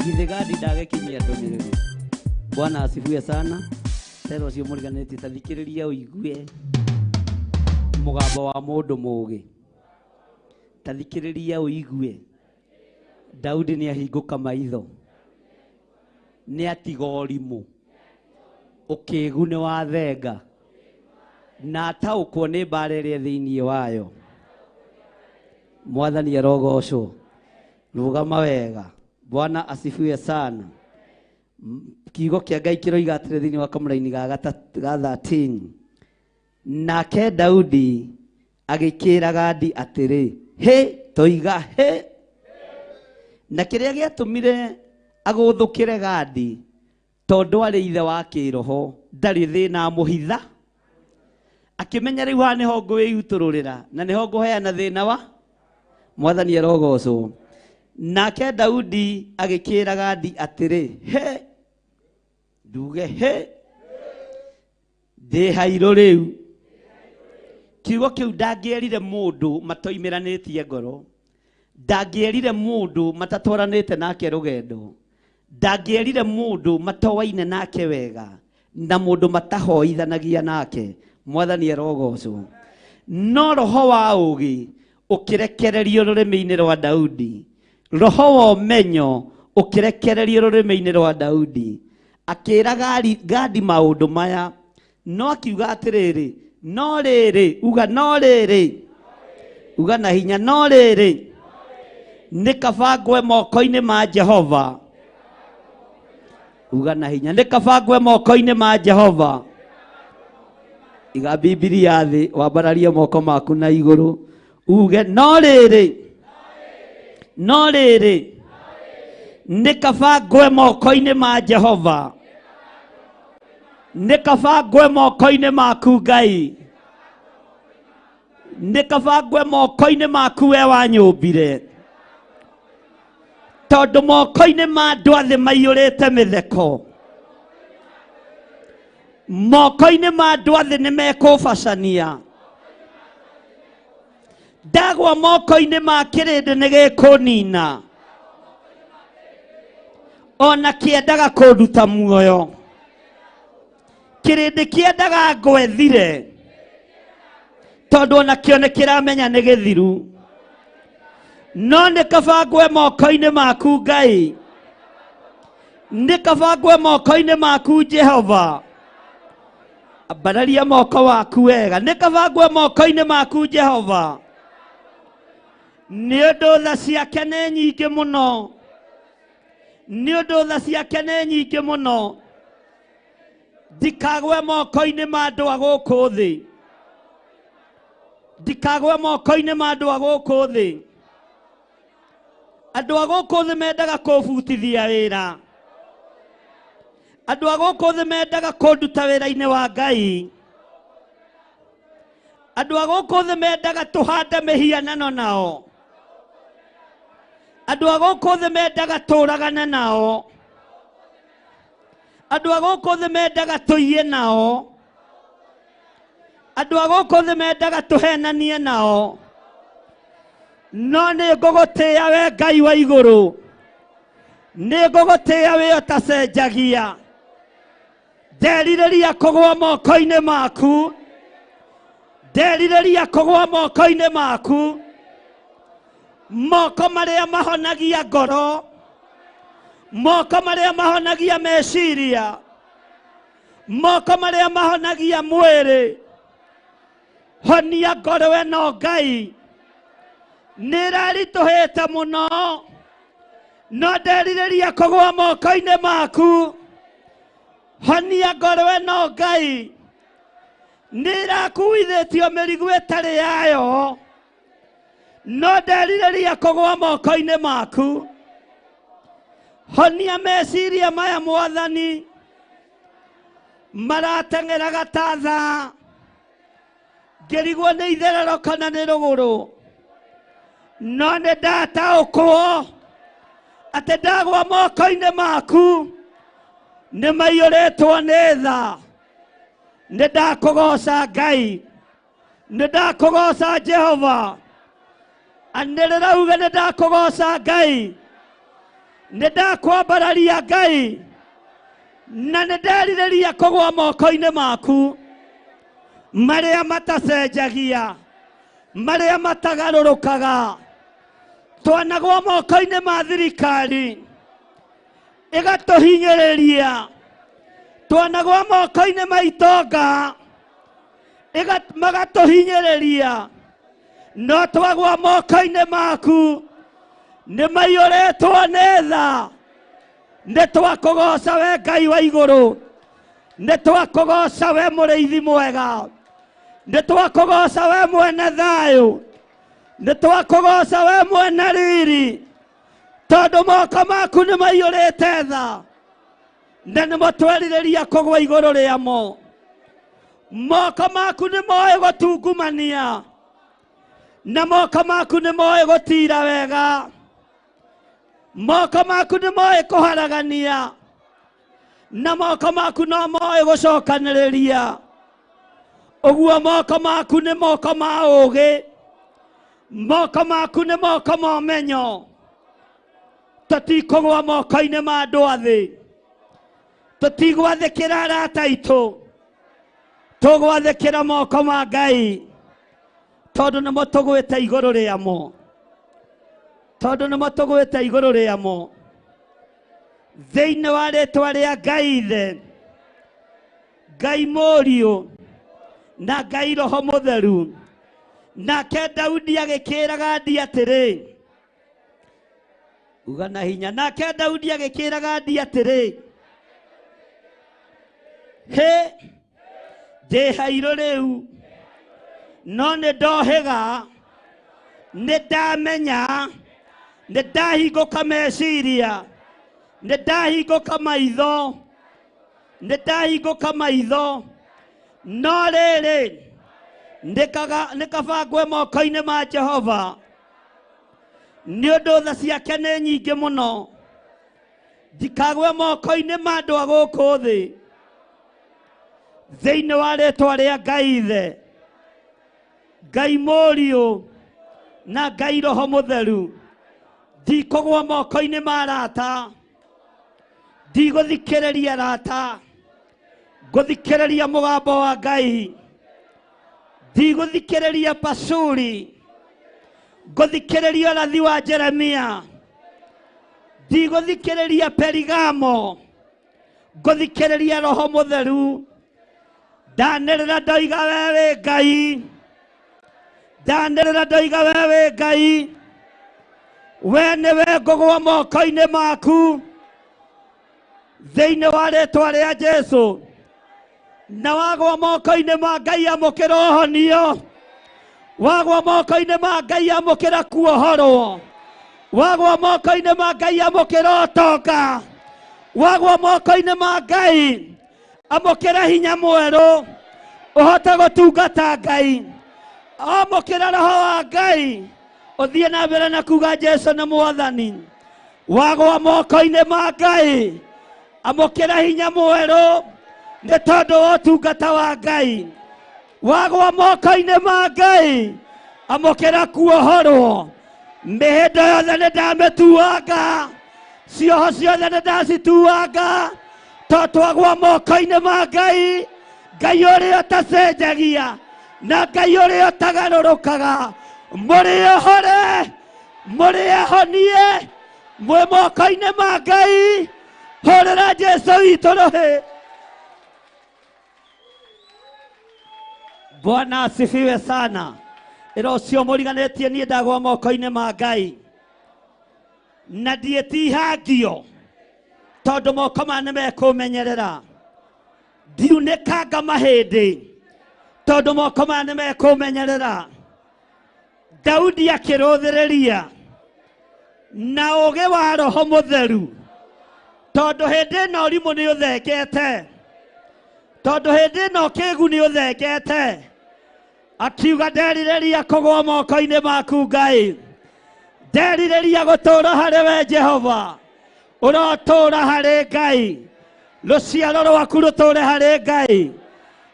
Githĩ Gadi ndagĩkinyia ndũmĩrĩri. Bwana asifiwe sana. Tero cio mũriganĩtie ta thikĩrĩria ũigue mũgambo wa mũndũ mũũgĩ. Ta thikĩrĩria ũigue Daudi nĩ ahingũka maitho, nĩ atiga ũrimũ, ũkĩĩgu nĩ wathenga, na ataũkwo nĩ mbara ĩrĩa thĩinĩ wayo. Mwathani arogocwo. rugama wega. Bwana asifiwe sana. Kiugo kĩa Ngai kĩroiga atĩrĩ thĩinĩ wa kamũra-inĩ ga 13, nake Daudi agĩkĩra Gadi atĩrĩ, he toiga he. Na kĩrĩa gĩatũmire agũthũkĩre Gadi, tondũ arĩ ithe wa kĩroho, ndarĩ thĩna mũhitha, akĩmenya rĩu haha nĩho ngwĩyutũrũrĩra na nĩho ngũheana thĩna wa Mwathani arogocwo. Nake Daudi agĩkĩra Gadi atĩrĩ, he nduge he ndĩ hairũ rĩu. Kiugo kĩu ndangĩerire mũndũ matoimĩranĩtie ngoro, ndangĩerire mũndũ matatwaranĩte nake rũgendo, ndangĩerire mũndũ matowaine nake wega, na mũndũ matahoithanagia nake. Mwathani arogocwo. No roho wa ũũgĩ ũkĩrekererio rũrĩmĩ-inĩ rwa Daudi, roho wa ũmenyo ũkĩrekererio rũrĩmĩ-inĩ rwa Daudi, akĩra Gadi maũndũ maya, no akiuga atĩrĩrĩ, no rĩrĩ, uga no rĩrĩ, uga na hinya no rĩrĩ, nĩ kaba ngwe moko-inĩ ma Jehova. Uga na hinya, nĩ kaba ngwe moko-inĩ ma Jehova. Iga Biblia thĩ, wambararie moko maku na igũrũ, uge no rĩrĩ, no rĩrĩ, nĩ kaba ngwe moko-inĩ ma Jehova, nĩ kaba ngwe moko-inĩ maku Ngai, nĩ kaba ngwe moko-inĩ maku we wanyũmbire, tondũ moko-inĩ ma andũ a thĩ maiyũrĩte mĩtheko, moko-inĩ ma andũ a thĩ nĩ mekũbacania, ndagwa moko-inĩ ma kĩrĩndĩ nĩ gĩkũnina, ona kĩendaga kũnduta muoyo, kĩrĩndĩ kĩendaga ngwethire, tondũ ona kĩo nĩ kĩramenya nĩ gĩthiru. No nĩ kaba ngwe moko-inĩ maku Ngai, nĩ kaba ngwe moko-inĩ maku Jehova. Ambararia moko waku wega, nĩ kaba ngwe moko-inĩ maku Jehova, nĩ ũndũ tha ciake nĩ nyingĩ mũno, nĩ ũndũ tha ciake nĩ nyingĩ mũno. Ndikagwe moko-inĩ ma andũ a gũkũ thĩ, ndikagwe moko-inĩ ma andũ a gũkũ thĩ. Andũ a gũkũ thĩ mendaga kũbutithia wĩra, andũ a gũkũ thĩ mendaga kũnduta wĩra-inĩ wa Ngai, andũ a gũkũ thĩ mendaga tũhande mĩhianano nao, andũ a gũkũ thĩ mendaga tũragane nao, andũ a gũkũ thĩ mendaga tũiye nao, andũ a gũkũ thĩ mendaga tũhenanie nao. No nĩ ngũgũtĩĩa we Ngai wa igũrũ, nĩ ngũgũtĩĩa we ũtacenjagia. Nderirĩria kũgwa moko-inĩ maku, nderirĩria kũgwa moko-inĩ maku, moko marĩa mahonagia ngoro, moko marĩa mahonagia meciria, moko marĩa mahonagia mwĩrĩ. Honia ngoro we no Ngai, nĩ ĩraritũhĩte mũno, no nderirĩria kũgwa moko-inĩ maku. Honia ngoro we no Ngai, nĩ ĩrakuithĩtio mĩrigo ĩtarĩ yayo, no nderirĩria kũgwa moko-inĩ maku. Honia meciria maya Mwathani, marateng'eraga ta thaa, ngĩrigwo nĩ itherero kana nĩ rũgũrũ, no nĩ ndataũkwo atĩ ndagwa moko-inĩ maku nĩ maiyũrĩtwo nĩ tha. Nĩ ndakũgoca Ngai, nĩ ndakũgoca Jehova, anĩrĩra uge nĩ ndakũgoca Ngai, nĩ ndakwambararia Ngai, na nĩ nderirĩria kũgwa moko-inĩ maku marĩa matacenjagia, marĩa matagarũrũkaga. Twanagwa moko-inĩ ma thirikari ĩgatũhinyĩrĩria, twanagwa moko-inĩ ma itonga magatũhinyĩrĩria, no twagwa moko-inĩ maku nĩ maiyũrĩtwo nĩ tha. Nĩ twakũgoca we Ngai wa igũrũ, nĩ twakũgoca we mũrĩithi mwega, nĩ twakũgoca we mwene thayũ, nĩ twakũgoca we mwene riri, tondũ moko maku nĩ maiyũrĩte tha na nĩ mũtwerirĩria kũgwa igũrũ rĩamo. Moko maku nĩ moĩ gũtungumania na moko maku nĩ moĩ gũtira wega. Moko maku nĩ moĩ kũharagania na moko maku no moĩ gũcokanĩrĩria. Ũguo moko maku nĩ moko ma ũũgĩ, moko maku nĩ moko ma ũmenyo. Tũtikũgwa moko-inĩ ma andũ a thĩ, tũtigwathĩkĩra arata aitũ, tũgwathĩkĩra moko ma Ngai, tondũ nĩ mũtũgwĩte igũrũ rĩamo, tondũ nĩ mũtũgwĩte igũrũ rĩamo. Thĩinĩ wa rĩĩtwa rĩa Ngai Ithe, Ngai Mũriũ na Ngai Roho Mũtheru. Nake Daudi agĩkĩra Gadi atĩrĩ, uga na hinya, nake Daudi agĩkĩra Gadi atĩrĩ, he ndĩ hairũ rĩu, no nĩ ndohĩga, nĩ ndamenya, nĩ ndahingũka meciria, nĩ ndahingũka maitho, nĩ ndahingũka maitho, no rĩrĩ nĩ kaba ngwe moko-inĩ ma Jehova, nĩ ũndũ tha ciake nĩ nyingĩ mũno. Ndikagwe moko-inĩ ma andũ a gũkũ thĩ. Thĩinĩ wa rĩĩtwa rĩa Ngai Ithe, Ngai Mũriũ na Ngai Roho Mũtheru, ndikũgwa moko-inĩ ma arata, ndigũthikĩrĩria arata, ngũthikĩrĩria mũgambo wa Ngai, ndigũthikĩrĩria Pasuri, ngũthikĩrĩria ũrathi wa Jeremia, ndigũthikĩrĩria Perigamo, ngũthikĩrĩria Roho Mũtheru. Ndanĩrĩra ndoiga we wĩ Ngai, ndanĩrĩra ndoiga we wĩ Ngai, we nĩwe ngũgwa moko-inĩ maku, thĩinĩ wa rĩĩtwa rĩa Jesũ. Na wagwa moko-inĩ ma Ngai amũkĩra ũhonio, wagwa moko-inĩ ma Ngai amũkĩra kuohorwo, wagwa moko-inĩ ma Ngai amũkĩra ũtonga, wagwa moko-inĩ ma Ngai amũkĩra hinya mwerũ, ũhote gũtungata Ngai, amũkĩra Roho wa Ngai, ũthiĩ na mbere na kuga Jesũ nĩ Mwathani. Wagwa moko-inĩ ma Ngai amũkĩra hinya mwerũ, nĩ tondũ wa ũtungata wa Ngai. Wagwa moko-inĩ ma Ngai amũkĩra kuohorwo, mĩhĩndo yothe nĩ ndamĩtuanga, cioho ciothe nĩ ndacituanga, tondũ twagwa moko-inĩ ma Ngai, Ngai ũrĩa ũtacenjagia na Ngai ũrĩa ũtagarũrũkaga. Mũrĩohore, mũrĩehonie, mwĩ moko-inĩ ma Ngai. Hũrĩra Jesũ witũ rũhĩ. Bwana asifiwe sana. Ĩro ũcio mũriganĩtie niĩ ndagwa moko-inĩ ma Ngai, na ndiĩtihangio, tondũ moko maya nĩmekũmenyerera. Ndiunĩkanga mahĩndĩ, tondũ moko maya nĩmekũmenyerera. Daudi akĩrũthĩrĩria na ũũgĩ wa Roho Mũtheru, tondũ hĩndĩ ĩno ũrimũ nĩ ũthengete, tondũ hĩndĩ ĩno kĩĩgu nĩ ũthengete. Akiuga nderirĩria kũgwa moko-inĩ maku Ngai, nderirĩria gũtũũra harĩ we Jehova, ũrotũũra harĩ Ngai, rũciaro rwaku rũtũũre harĩ Ngai,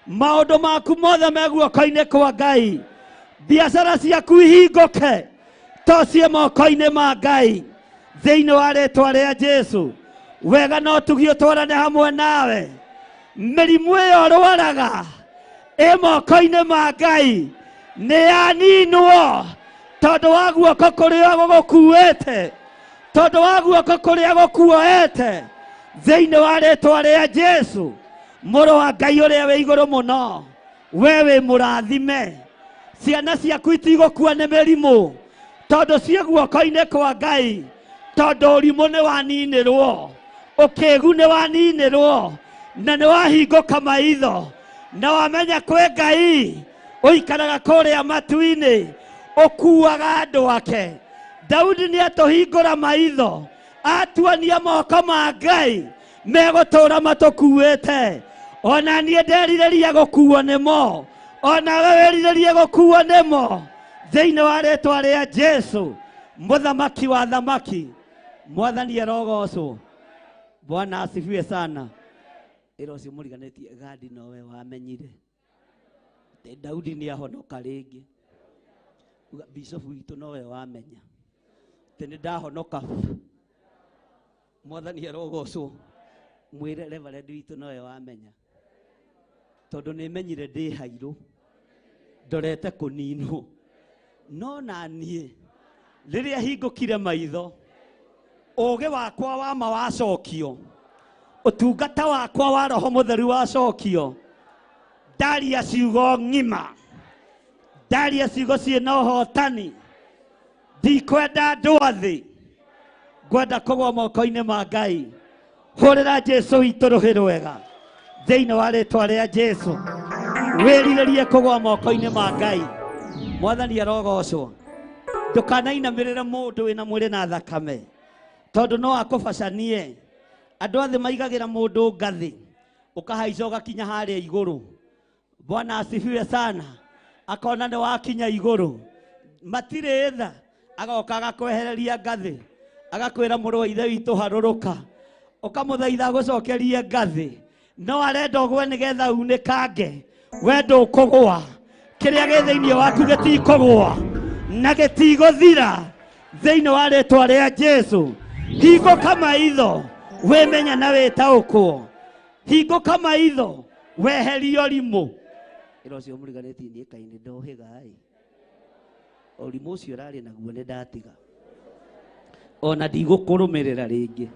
maũndũ maku mothe me guoko-inĩ kwa Ngai, biacara ciaku ihingũke to ciĩ moko-inĩ ma Ngai, thĩinĩ wa rĩĩtwa rĩa Jesũ. Wega no tugio twarane hamwe nawe, mĩrimũ ĩyo rwaraga ĩ moko-inĩ ma Ngai nĩ yaninwo, tondũ wa guoko kũrĩa gũgũkuĩte, tondũ wa guoko kũrĩa gũkuoete, thĩinĩ wa rĩĩtwa rĩa Jesũ. Mũrũ wa Ngai ũrĩa wĩ igũrũ mũno, we wĩ mũrathime, ciana ciaku itigũkua nĩ mĩrimũ, tondũ ciĩ guoko-inĩ kwa Ngai, tondũ ũrimũ nĩ waninĩrwo, ũkĩĩgu nĩ waninĩrwo, na nĩ wahingũka maitho, na wamenya kwĩ Ngai ũikaraga kũrĩa matu-inĩ, ũkuaga andũ ake. Daudi nĩ atũhingũra maitho, atuonia moko ma Ngai megũtũũra matũkuĩte. Ona niĩ nderirĩria gũkuo nĩmo, ona we werirĩrie gũkuo nĩmo, thĩinĩ wa rĩĩtwa rĩa Jesu, mũthamaki wa thamaki. Mwathani arogocwo. Bwana asifiwe sana. Ĩro ũcio mũriganĩtie Gadi nowe wamenyire Daudi nĩ ahonoka rĩngĩ. Bishop witũ nowe wamenya nĩ ndahonoka. Mwathani arogocwo. Mwĩre Reverend witũ nowe wamenya, tondũ nĩmenyire ndĩ hairũ, ndorete kũninwo. No na niĩ rĩrĩa hingũkire maitho, ũũgĩ wakwa wa ma wacokio, ũtungata wakwa wa Roho Mũtheru wacokio, ndaria ciugo ng'ima, ndaria ciugo ciĩna ũhotani. Ndikwenda andũ athĩ, ngwenda kũgwa moko-inĩ ma Ngai. Hũrĩra Jesu witũ rũhĩ rwega thĩinĩ wa rĩĩtwa rĩa Jesu. Wĩrirĩrie kũgwa moko-inĩ ma Ngai. Mwathani arogocwo. Ndũkanainamĩrĩre mũndũ wĩna mwĩrĩ na thakame, tondũ no akũbacanie. Andũ athĩ maigagĩra mũndũ ngathĩ, ũkahaica ũgakinya harĩa igũrũ. Bwana asifiwe sana. Akona nĩ wakinya igũrũ, matirĩ tha, agoka agakwehereria ngathĩ, agakwĩra mũrũ wa ithe witũ harũrũka, ũkamũthaitha gũcokerie ngathĩ. No arenda ũgwe nĩgetha unĩkange, we ndũkũgwa. Kĩrĩa gĩ thĩinĩ waku gĩtikũgwa na gĩtigũthira thĩinĩ wa rĩĩtwa rĩa Jesu. Hingũka maitho, wĩmenya na wĩtaũkwo. Hingũka maitho, weherio ũrimũ. Ĩro ũcio mũriganĩtie niĩ kaĩ nĩ ndohĩga-ĩ. Ũrimũ ũcio ũrarĩ naguo nĩ ndatiga. Ona ndigũkũrũmĩrĩra rĩngĩ,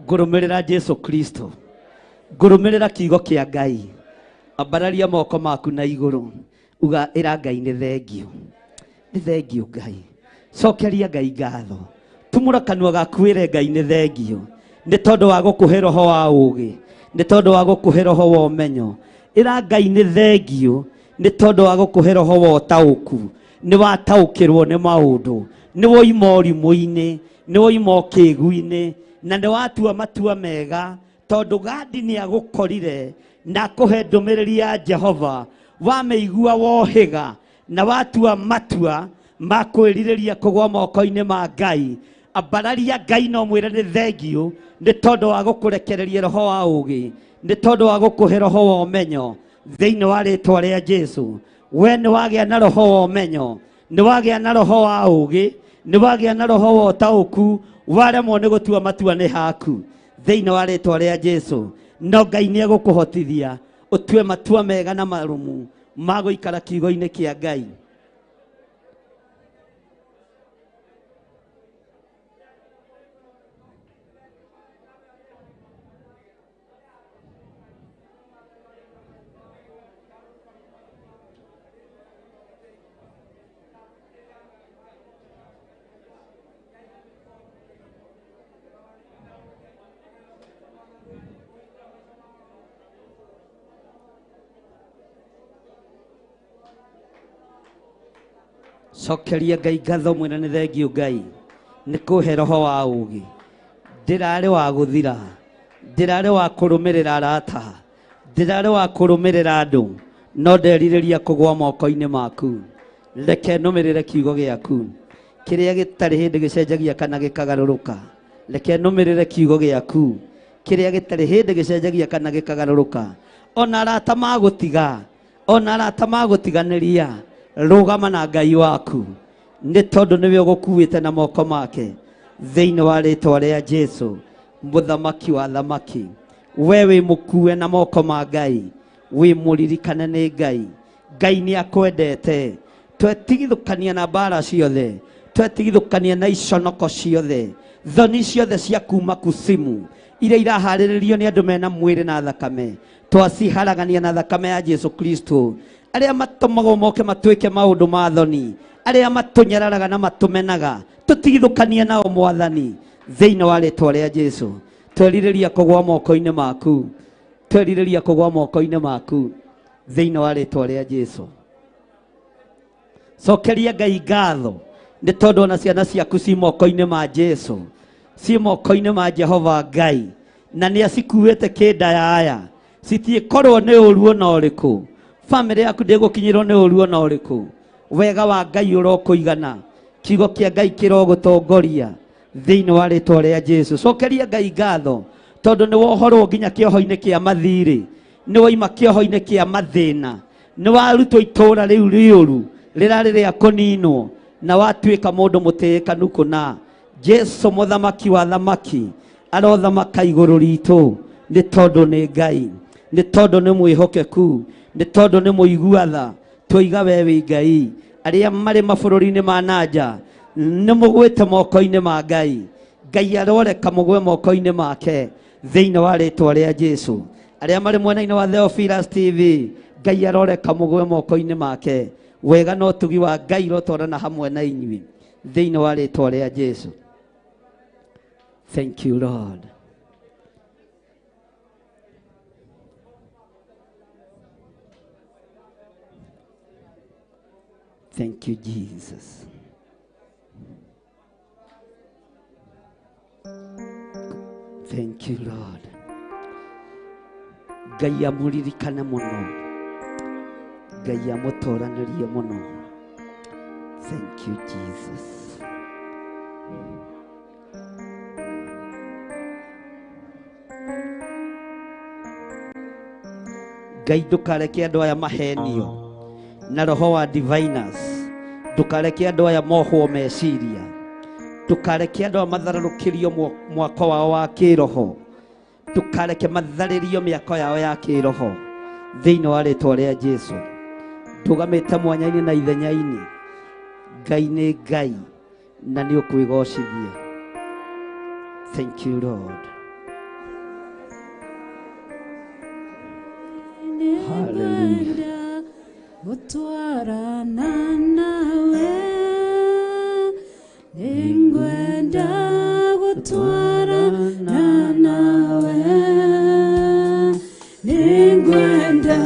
ngũrũmĩrĩra Jesu Kristo, ngũrũmĩrĩra kiugo kĩa Ngai. Ambararia moko maku na igũrũ, uga ĩra Ngai nĩ thengio. Nĩ thengio Ngai. Cokeria Ngai ngatho. Tumũra kanua gaku wĩre Ngai nĩ thengio, nĩ tondũ wa gũkũhe roho wa ũũgĩ, nĩ tondũ wa gũkũhe roho wa ũmenyo. Ĩra Ngai nĩ thengio, nĩ tondũ wa gũkũhe roho wa ũtaũku. Nĩ wataũkĩrwo nĩ maũndũ, nĩ woima ũrimũ-inĩ, nĩ woima ũkĩĩgu-inĩ, na nĩ watua matua mega, tondũ Gadi nĩ agũkorire na akũhe ndũmĩrĩri ya Jehova. Wamĩigua wohĩga na watua matua ma kwĩrirĩria kũgwa moko-inĩ ma Ngai. Ambararia Ngai no mwĩre nĩ thengio, nĩ tondũ wa gũkũrekereria roho wa ũũgĩ, nĩ tondũ wa gũkũhe roho wa ũmenyo thĩinĩ wa rĩĩtwa rĩa Jesu. We nĩ wagĩa na roho wa ũmenyo, nĩ wagĩa na roho wa ũũgĩ, nĩ wagĩa na roho wa ũtaũku, waremwo nĩ gũtua matua nĩ haku thĩinĩ wa rĩĩtwa rĩa Jesu. No Ngai nĩ egũkũhotithia ũtue matua mega na marũmu ma gũikara kiugo-inĩ kĩa Ngai. Cokeria Ngai ngatho mwĩra nĩ thengio Ngai nĩ kũhe roho wa ũũgĩ. Ndĩrarĩ wa gũthira, ndĩrarĩ wa kũrũmĩrĩra arata, ndĩrarĩ wa kũrũmĩrĩra andũ, no nderirĩria kũgwa moko-inĩ maku. Reke nũmĩrĩre kiugo gĩaku kĩrĩa gĩtarĩ hĩndĩ gĩcenjagia kana gĩkagarũrũka. Reke nũmĩrĩre kiugo gĩaku kĩrĩa gĩtarĩ hĩndĩ gĩcenjagia kana gĩkagarũrũka. Ona arata magũtiga, ona arata magũtiganĩria, rũgama na Ngai waku, nĩ tondũ nĩwe ũgũkuĩte na moko make thĩinĩ wa rĩĩtwa rĩa Jesu, mũthamaki wa thamaki. We wĩ mũkuue na moko ma Ngai, wĩ mũririkane nĩ Ngai. Ngai nĩ akwendete. Twetigithũkania na mbara ciothe, twetigithũkania na iconoko ciothe, thoni ciothe cia kuma kusimu iria iraharĩrĩrio nĩ andũ mena mwĩrĩ na thakame, twaciharagania na thakame ya Jesu Kristo. Arĩa matũmagwo moke matuĩke maũndũ ma thoni, aria matunyararaga na matumenaga tutigithukanie nao Mwathani thiini wa ritwa ria Jesu. Twerireria kugwa moko-ini maku, twerireria kugwa moko-ini maku thiini wa ritwa ria Jesu. Cokeria Ngai ngatho nĩ tondũ ona ciana ciaku ci moko-inĩ ma Jesu, ci moko-inĩ ma Jehova Ngai, na nĩ acikuĩte kĩndayaya, citiĩkorwo nĩ ũru ona ũrĩkũ. Famĩlĩ yaku ndĩgũkinyĩrwo nĩ ũru ona ũrĩkũ. Wega wa Ngai ũrokũigana, kiugo kĩa Ngai kĩrogũtongoria thĩinĩ wa rĩtwa rĩa Jesu. Cokeria Ngai ngatho tondũ nĩ wohorwo nginya kĩoho-inĩ kĩa mathirĩ, nĩ woima kĩoho-inĩ kĩa mathĩna, nĩ warutwo itũũra rĩu rĩũru rĩrarĩ rĩa kũninwo, na watuĩka mũndũ mũtĩĩkanu kũna. Jesu mũthamaki wa thamaki arothamaka igũrũ ritũ, nĩ tondũ nĩ Ngai, nĩ tondũ nĩ mwĩhokeku, nĩ tondũ nĩ mũigua-tha. Twoiga we wĩ Ngai. Arĩa marĩ mabũrũri-inĩ ma nanja nĩ mũgwĩte moko-inĩ ma Ngai. Ngai aroreka mũgwe moko-inĩ make thĩinĩ wa rĩtwa rĩa Jesu. Arĩa marĩ mwena-inĩ wa Theophilus TV, Ngai aroreka mũgwe moko-inĩ make. Wega no tugi wa Ngai rotwarana hamwe na inyuĩ thĩinĩ wa rĩtwa rĩa Jesu. Thank you, Lord. Thank you, Jesus. Thank you, Lord. Ngai amũririkane mũno, Ngai amũtoranĩrie mũno. Thank you, Jesus. Ngai ndũkareke andũ aya mahenio na roho wa diviners, ndũkareke andũ aya mohwo meciria, ndũkareke andũ aya matharũrũkĩrio mwaka wao wa kĩroho, ndũkareke matharĩrio mĩako yao ya kĩroho thĩinĩ wa rĩtwa rĩa Jesu. Ndũgamĩte mwanya-inĩ na ithenya-inĩ, Ngai nĩ Ngai na nĩ ũkwĩgocithia. Thank you, Lord. Hallelujah. Gutwarana nawe, ningwenda gutwarana nawe, ningwenda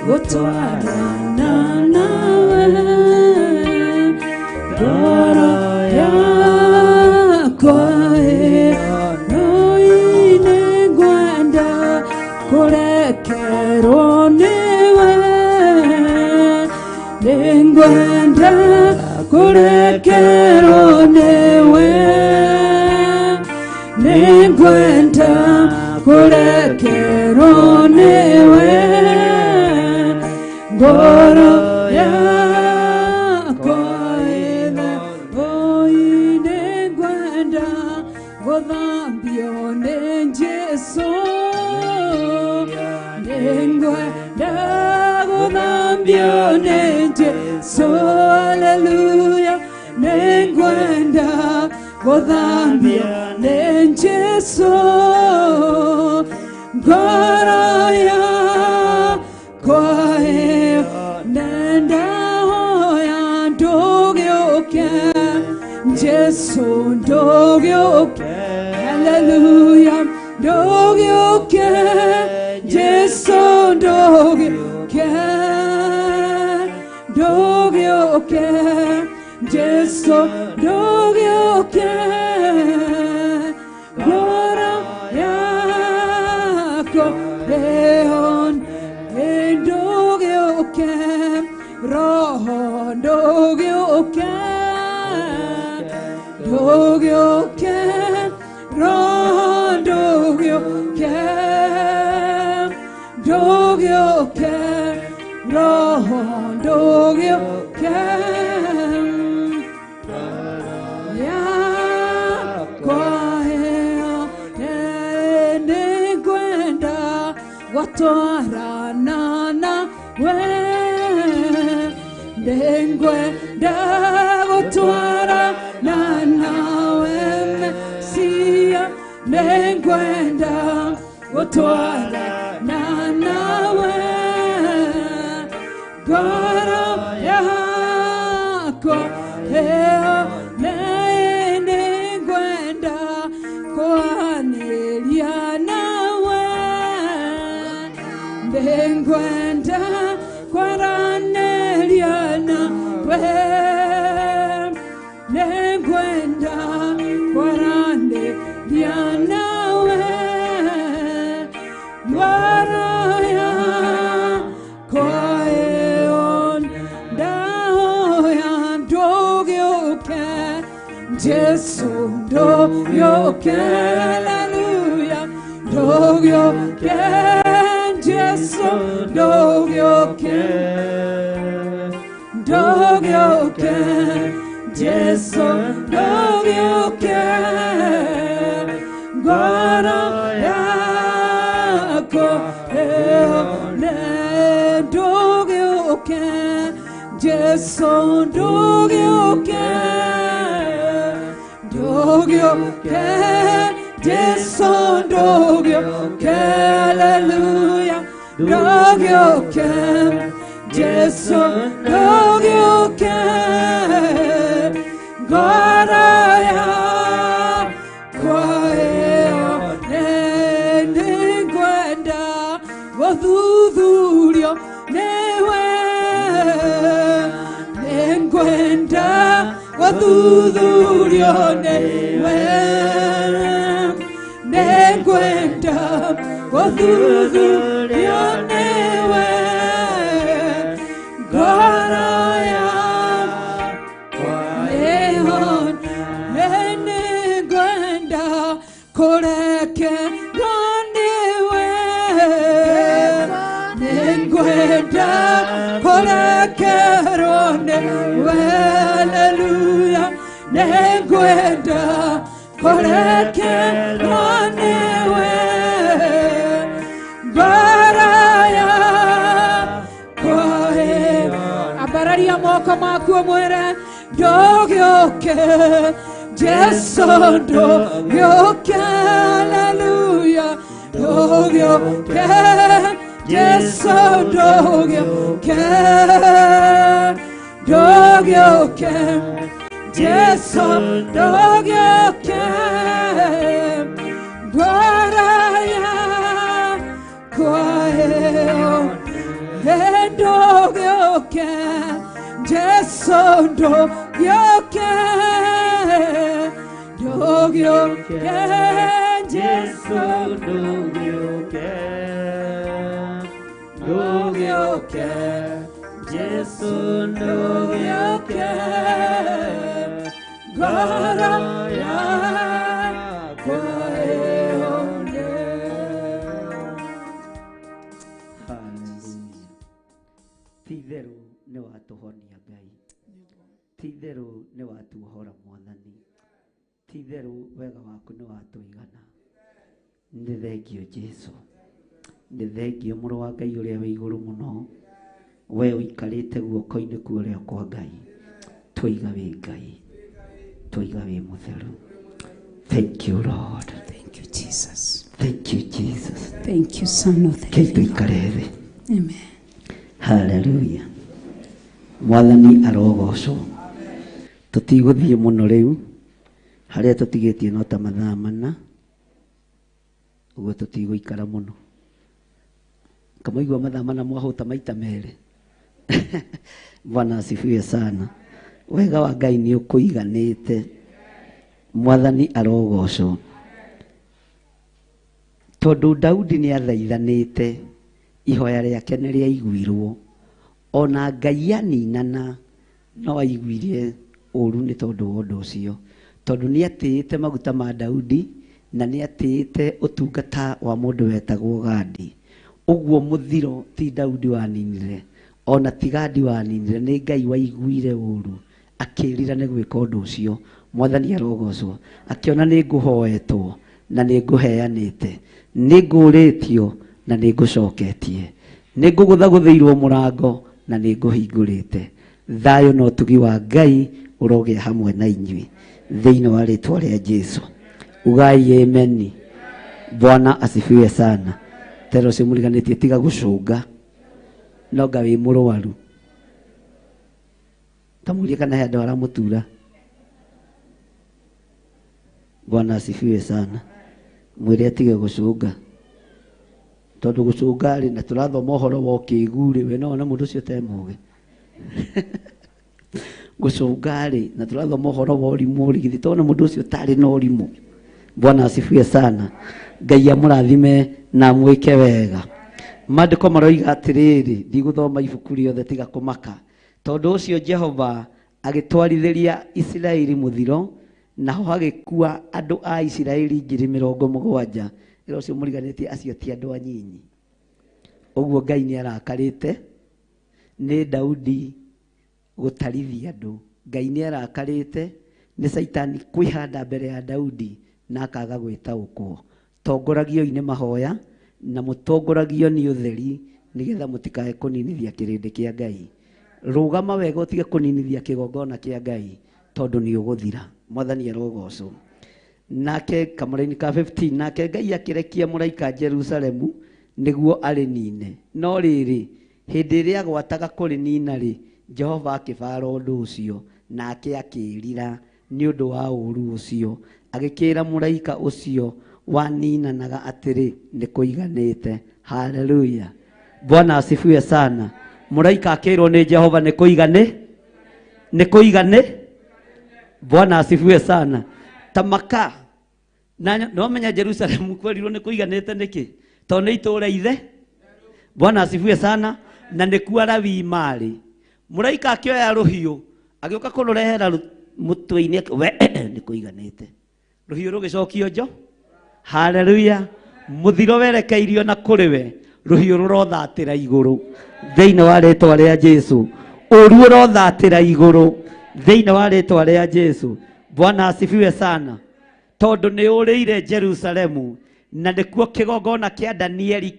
gutwarana nawe, ngoro yakwa noi ningwenda kurekerwo niwe, ningwenda kurekerwo niwe, ningwenda kurekerwo niwe, ngoro yakwa oi ningwenda guthambio ni Jesu, ningwenda guthambio ni Jesu. Hallelujah. Ningwenda guthambio ni Jesu, ngoro yakwa nenda hoya ndũgĩũke Jesu, ndũgĩũke. Hallelujah. Ndũgĩũke Jesu, ndũgĩũke, ndũgĩũke Jesu, ndũgĩũke, ngoro yakwa ndũgĩũke, roho ndũgĩũke, ndũgĩũke, roho ndũgĩũke, ndũgĩũke, roho ndũgĩũke, yakwa nĩngwenda gũtwarana nawe, nĩngwenda gũtwarana nawe Mesia, nĩngwenda gũtwarana nawe, ngoro yakwa kwa heo naende kwenda kwanelia nawe ndengwenda kwaranelia nawe ndengwenda kwaranelia nawe waraya kwaeon dahoya ndogyoke Jesu ndogyoke hallelujah ndogyoke Jesu ndogyoke ndogyoke Jesu ndogyoke ngoro yako eone ndogyoke Jesu ndogyoke ndogyoke Jesu ndogyoke hallelujah ndogyoke Jesu ndogyoke ngoraya kwaeo nengwenda gothuthurio newe nengwenda gothuthurio newe nengwenda gothuthurio newe ngoraya kwaeo nengwenda koreke newe nengwenda korekero newe hallelujah nengwenda korekero newe baraya kwae abararia moko maku mwere ndogyoke Jesu ndogyoke hallelujah ndogyoke Jesu ndogyoke ndogyoke Jesu ndogyoke baraya kwaeo ndogyoke Jesu ndogyoke ndogyoke Jesu ndogyoke ndogyoke Jesu ndogyoke baraya kwaeone. Hallelujah. Ti-itherũ nĩ watũhonia Ngai, ti-itherũ nĩ watuohora Mwathani, ti-itherũ wega waku nĩ watũigana. Nĩ thengio Jesu, nĩ thengio mũrũ wa Ngai ũrĩa wĩ igũrũ mũno, we ũikarĩte guoko-inĩ kuoria kwa Ngai. Tũiga wĩ Ngai, tũiga wĩ mũtheru. Thank you Lord. Thank you Jesus. Thank you Jesus. Thank you Son of the Kei living God. tũikare thĩ. Amen. Hallelujah. Mwathani arogocwo. Tũtigũthiĩ mũno rĩu harĩa tũtigĩtie no ta mathaa mana, ũguo tũtigũikara mũno. Kamaigua mathaa mana mwahũta maita merĩ. Bwana asifiwe sana. Wega wa Ngai nĩ ũkũiganĩte. Mwathani arogocwo. Tondũ Daudi nĩ athaithanĩte, ihoya rĩake nĩ rĩaiguirwo. Ona Ngai aninana no aiguire ũru nĩ tondũ wa ũndũ ũcio. Tondũ nĩ atĩĩte maguta ma Daudi na nĩ atĩĩte ũtungata wa mũndũ wetagwo Gadi. Ũguo mũthiro ti Daudi waninire, ona ti Gadi waninire, nĩ Ngai waiguire ũru akĩrira nĩ gwĩka ũndũ ũcio. Mwathani arogocwo. Akĩona nĩ ngũhoetwo na nĩ ngũheanĩte, nĩ ngũrĩtio na nĩ ngũcoketie, nĩ ngũgũthagũthĩirwo mũrango na nĩ ngũhingũrĩte. Thayũ na ũtugi wa Ngai ũrogĩa hamwe na inyuĩ thĩinĩ wa rĩĩtwa rĩa Jesu. Ugai ameni. Bwana asifiwe sana. Tero ũcio mũriganĩtie tiga gũcũnga, no nga wĩ mũrwaru. Tamuria kana hado aramutura. Bwana asifiwe sana. Mwire atige gucunga. Tondu gucunga ri na turathoma uhoro wa kiguri we no na mundu ucio temuge. Gucunga ri na turathoma uhoro wa urimu ri tona mundu ucio tari no urimu. Bwana asifiwe sana. Ngai amurathime na mwike wega. Maandiko maroiga atiriri ndiguthoma ibuku riothe tiga kumaka. Tondu ucio Jehova agitwarithiria Israeli muthiro naho hagikua andu a Israeli ngiri 70. Iro cio muriganitie acio ti andu anyinyi. Oguo Ngai ni arakarite ni Daudi gutarithia andu. Ngai ni arakarite ni Saitani kwihanda mbere ya Daudi na akaga gwitaukwo. Tongoragio ine mahoya na mutongoragio ni utheri nigetha mutikae kuninithia kirindi kia Ngai. Rugama wega utige kuninithia kigongona kia Ngai tondu ni uguthira. Mwathani arogocwo. Nake kamaraini ka 15 nake Ngai akirekia muraika Jerusalemu niguo ari nine. No riri hindi ria gwataga kuri nina ri Jehova akibara undu ucio nake akirira ni undu wa uru ucio agikira muraika ucio wa nina naga atiri ni kuiganite. Haleluya. Bwana asifiwe sana. Muraika akirwo ni Jehova ni kuigane. Bwana asifiwe sana. Tamaka na no menya Jerusalemu kwerirwo ni kuiganite niki to ni itura ithe. Bwana asifiwe sana. Na ni kuara wi mari muraika akioya ruhiu agioka kururehera mutwe-ini we ni kuiganite ruhiu rugicokio njo. Haleluya. Muthiro werekeirio na kuriwe ruhiu rurothatira iguru thiini wa ritwa ria Jesu. Uru urothatira iguru thiini wa ritwa ria Jesu. Bwana asifiwe sana. Tondu ni urire Jerusalemu na ndikuo kigongona kia Danieli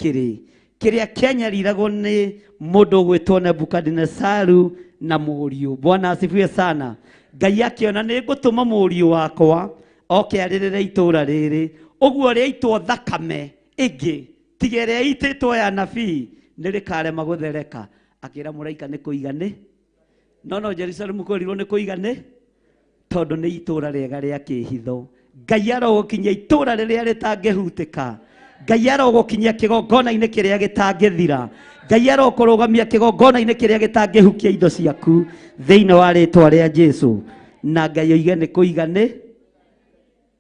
kiria kianyariragwo ni mundu gwitwo Nebukadnezaru na muriu. Bwana asifiwe sana. Ngai akiona ni ngutuma muriu wakwa oke aririre itura riri uguo riaitwo thakame ingi tigere ititwo ya nabii nirikarema guthereka. Akira muraika ni kuigane. No Jerusalemu kwerirwo ni kuigane tondu ni itura riega ria kihitho. Ngai arogukinyia itura riria ritangihutika. Ngai arogukinyia kigongona-ini kiria gitangithira. Ngai arokurugamia kigongona-ini kiria gitangihukia indo ciaku thiini wa ritwa ria Jesu. Na Ngai oige ni kuigane.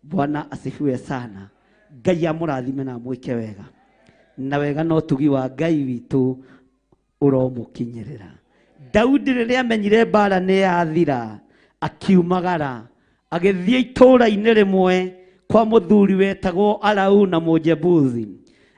Bwana asifiwe sana. Ngai amurathime na mwike wega. Na wega no tugi wa Ngai witu uromukinyirira. Daudi riria amenyire mbara ni yathira akiumagara agithie itura-ini rimwe kwa muthuri wetagwo Arauna Mujebuthi.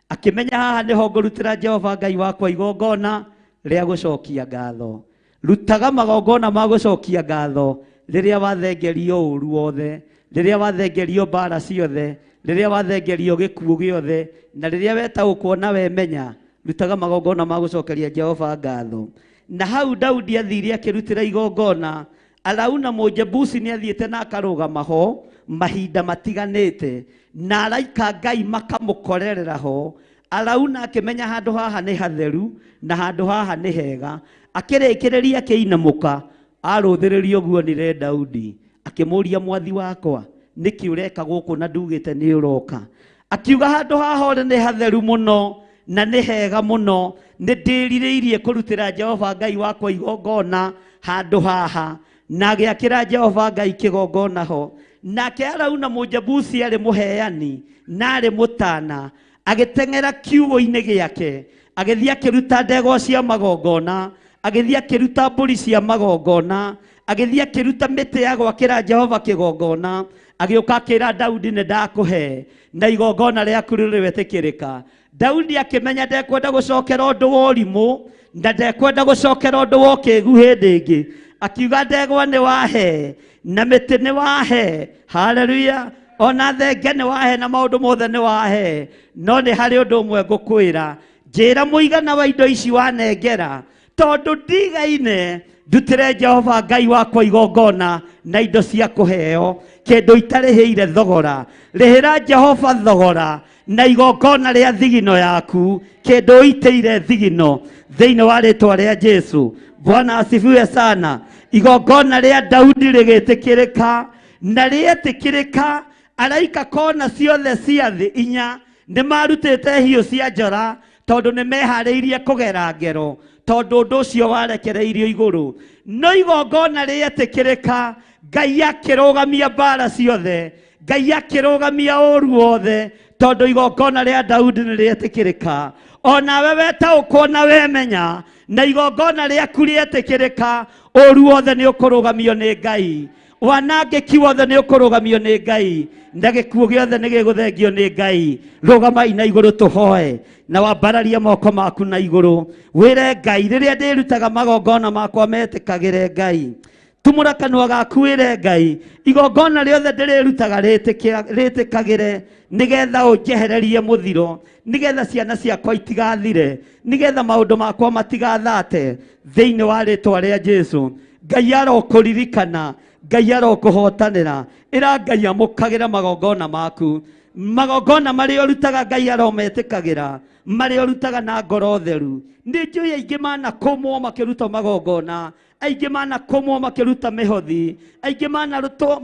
Akimenya haha niho ngurutira Jehova Ngai wakwa igongona ria gucokia ngatho. Rutaga magongona ma gucokia ngatho riria wathengerio uru wothe, riria wathengerio mbara ciothe, riria wathengerio gikuo giothe, na riria wetagwo kuona wemenya. Rutaga magongona ma gucokeria Jehova ngatho. Na hau Daudi athire akirutira igongona. Arauna Mujebuthi ni athiete na akarugama ho mahinda matiganite na araika Ngai makamukorerera ho. Arauna akimenya handu haha ni hatheru na handu haha ni hega. Akirikiriria kiinamuka aruthiririo guo ni Daudi akimuria mwathi wakwa niki ureka guku na ndugite ni uroka. Akiuga handu haha ni hatheru muno na ni hega muno ni ndiririirie kurutira Jehova Ngai wakwa igongona handu haha na giakira Jehova Ngai kigongona ho. Nake Arauna Mujebuthi ari muheani na ari mutana agitengera kiugo-ini giake agithia kiruta ndegwa cia magongona agithia kiruta mburi cia magongona agithia kiruta miti ya gwakira Jehova kigongona agioka akira Daudi ni ndakuhe na igongona riaku ririwetikirika. Daudi akimenya ndekwenda gucokera undu wa urimu na ndekwenda gucokera undu wa kigu hindi ingi. Akiuga ndegwa ni wahe na miti ni wahe. Haleluya. Ona thenge ni wahe na maundu mothe ni wahe. No ni hari undu umwe ngukwira, njira muigana wa indo ici wanengera tondu ndigaine ndutire Jehova Ngai wakwa igongona na indo cia kuheo kindu itarihire thogora. Rihira Jehova thogora na igongona ria thigino yaku kindu itiire thigino thiini wa ritwa ria Jesu. Bwana asifiwe sana. igongona rĩa Daudi rĩgĩtĩkĩrĩka na rĩetĩkĩrĩka, araika kona ciothe cia thĩ inya nĩ marutĩte hiũ cia njora tondũ nĩ meharĩirie kũgera ngero, tondũ ũndũ ũcio warekereirio igũrũ. No igongona rĩetĩkĩrĩka, Ngai akĩrũgamia mbara ciothe, Ngai akĩrũgamia ũru wothe, tondũ igongona rĩa Daudi nĩ rĩetĩkĩrĩka. Ona we wetaũkwo na wemenya na igongona rĩaku rĩetĩkĩrĩka, ũru wothe nĩ ũkũrũgamio nĩ Ngai, wanangĩki wothe nĩ ũkũrũgamio nĩ Ngai, na gĩkuũ gĩothe nĩ gĩgũthengio nĩ Ngai. Rũgamai na igũrũ tũhoe na wambararie moko maku na igũrũ, wĩre Ngai, rĩrĩa ndĩrutaga magongona makwa metĩkagĩre Ngai. Tumũra kanua gaku wĩre Ngai, igongona rĩothe ndĩrĩrutaga rĩtĩkagĩre, nĩgetha ũnjehererie mũthiro, nĩgetha ciana ciakwa itigathire, nĩgetha maũndũ makwa matigathate thĩinĩ wa rĩtwa rĩa Jesũ. Ngai arokũririkana, Ngai arokũhotanĩra, ĩra Ngai amũkagĩra magongona maku. Magongona marĩa ũrutaga Ngai arometĩkagĩra, marĩa ũrutaga na ngoro theru. Nĩ njũĩ aingĩ manakũmwo makĩruta magongona, aingĩ manakũmwo makĩruta mĩhothi, aingĩ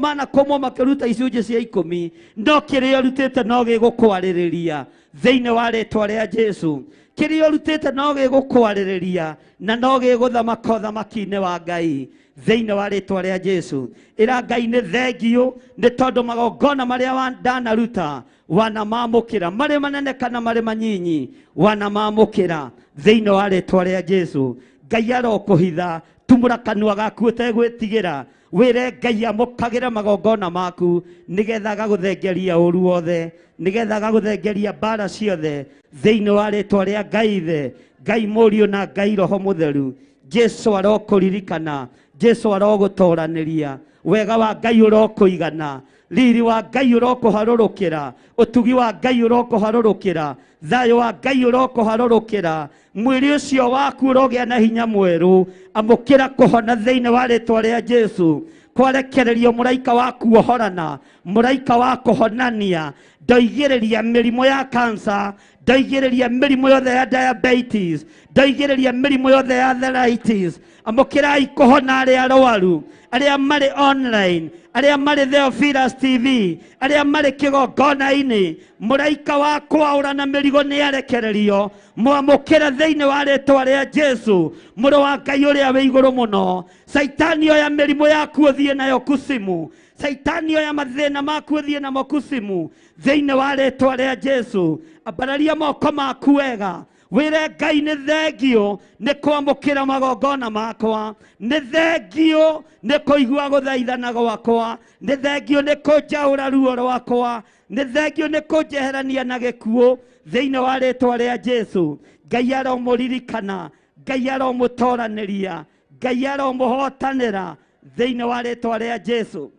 manakũmwo makĩruta icunjĩ cia 10, no kĩrĩa ũrutĩte no gĩgũkwarĩrĩria thĩinĩ wa rĩtwa rĩa Jesũ. Kĩrĩa ũrutĩte no gĩgũkwarĩrĩria na no gĩgũthamaka ũthamaki-inĩ wa Ngai thĩinĩ wa rĩtwa rĩa Jesũ. Ĩra Ngai nĩ thengio nĩ tondũ magongona marĩa ndanaruta wanamamũkĩra, marĩ manene kana marĩ manyinyi wanamamũkĩra thĩinĩ wa rĩtwa rĩa Jesũ. Ngai arokũhitha, tumũra kanua gaku ũtegwĩtigĩra, wĩre Ngai amũkagĩra magongona maku, nĩgetha agagũthengeria ũru wothe, nĩgetha agagũthengeria mbara ciothe thĩinĩ wa rĩtwa rĩa Ngai Ithe, Ngai Mũriũ na Ngai Roho Mũtheru. Jesũ arokũririkana, Jesũ arogũtoranĩria, wega wa Ngai ũrokũigana, riri wa Ngai ũrokũharũrũkĩra, ũtugi wa Ngai ũrokũharũrũkĩra, thayũ wa Ngai ũrokũharũrũkĩra, mwĩrĩ ũcio waku ũrogĩa na hinya mwerũ, amũkĩra kũhona thĩinĩ wa rĩtwa rĩa Jesũ. Kwarekererio mũraika wa kuohorana, mũraika wa kũhonania, ndoigĩrĩria mĩrimũ ya cancer, ndoigĩrĩria mĩrimũ yothe ya diabetes, ndoigĩrĩria mĩrimũ yothe ya arthritis. Amũkĩrai kũhona arĩa arwaru, arĩa marĩ online, arĩa marĩ Theophilus TV, arĩa marĩ kĩgongona-inĩ, mũraika wa kwaũrana mĩrigo nĩ arekererio, mwamũkĩra thĩinĩ wa rĩtwa rĩa Jesũ, mũrũ wa Ngai ũrĩa wĩ igũrũ mũno. Saitani oya mĩrimũ yaku ũthiĩ nayo kusimu, Saitani oya mathĩna maku ũthiĩ namo kusimu thĩinĩ wa rĩtwa rĩa Jesũ. Ambararia moko maku wega, wĩre Ngai nĩ thengio nĩ kwamũkĩra magongona makwa, nĩ thengio nĩ kũigua gũthaithana gwakwa, nĩ thengio nĩ kũnjaũra ruo rwakwa, nĩ thengio nĩ kũnjeherania na gĩkuũ thĩinĩ wa rĩtwa rĩa Jesũ. Ngai aromũririkana, Ngai aromũtoranĩria, Ngai aromũhotanĩra thĩinĩ wa rĩtwa rĩa Jesũ.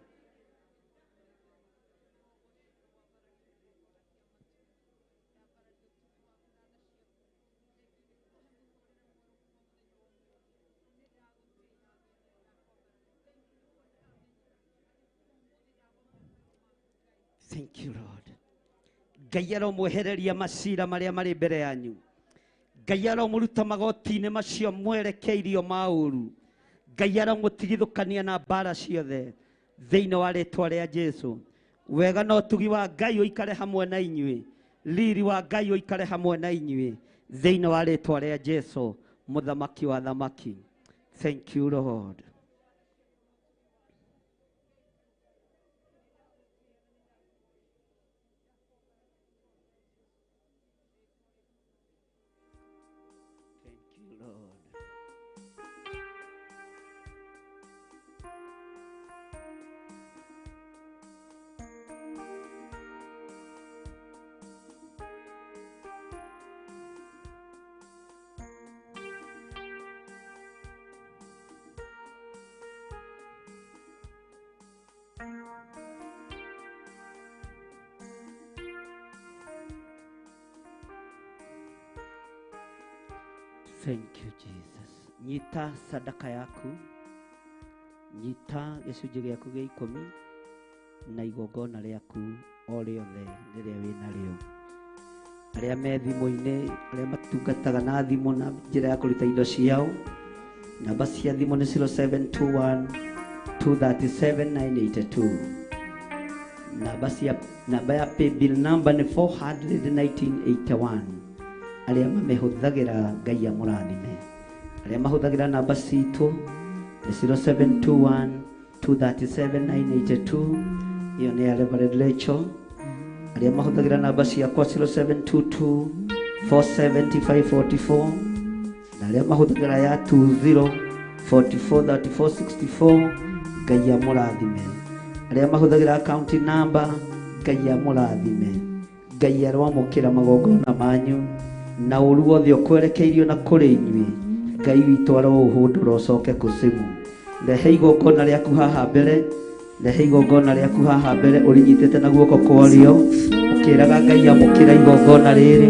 Thank you, Lord. Ngai aromwehereria macira marĩa marĩ mbere yanyu, Ngai aromũruta magoti-inĩ macio mwerekeirio ma ũru, Ngai aromũtigithũkania na mbara ciothe thĩinĩ wa rĩtwa rĩa Jesũ. Wega na ũtugi wa Ngai ũikare hamwe na inyuĩ, riri wa Ngai ũikare hamwe na inyuĩ thĩinĩ wa rĩtwa rĩa Jesũ, mũthamaki wa thamaki. Thank you, Lord. Thank you, Jesus. Nyita sadaka yaku, nyita gĩcunjĩ gĩaku gĩa 10 na igongona rĩaku o rĩothe rĩrĩa wĩ narĩo. Arĩa me thimũ-inĩ, arĩa matungataga na thimũ na njĩra ya kũruta indo ciao, namba cia thimu nĩ 0721 237 982. Namba ya paybill number nĩ 41981. Arĩa mamĩhũthagĩra Ngai amũrathime. Arĩa mahũthagĩra namba citũ nĩ 0721 237 982. Iyo nĩ ya Reverend Rachel. Arĩa mahũthagĩra namba ciakwa 0722 47544. Na arĩa mahũthagĩra ya 20 44 34 64. Ngai amũrathime. Arĩa mahũthagĩra account number Ngai amũrathime. Ngai arwamũkĩra magongona manyu na ũru wothe ũkwerekeirio na kũrĩ inyuĩ. Ngai witũ aroũhũndũra ũcoke kũcimu. Rehe igongona rĩaku haha mbere. Rehe igongona rĩaku haha mbere ũrinyitĩte na guoko kwarĩo. Ũkĩraga Ngai amũkĩra igongona rĩrĩ.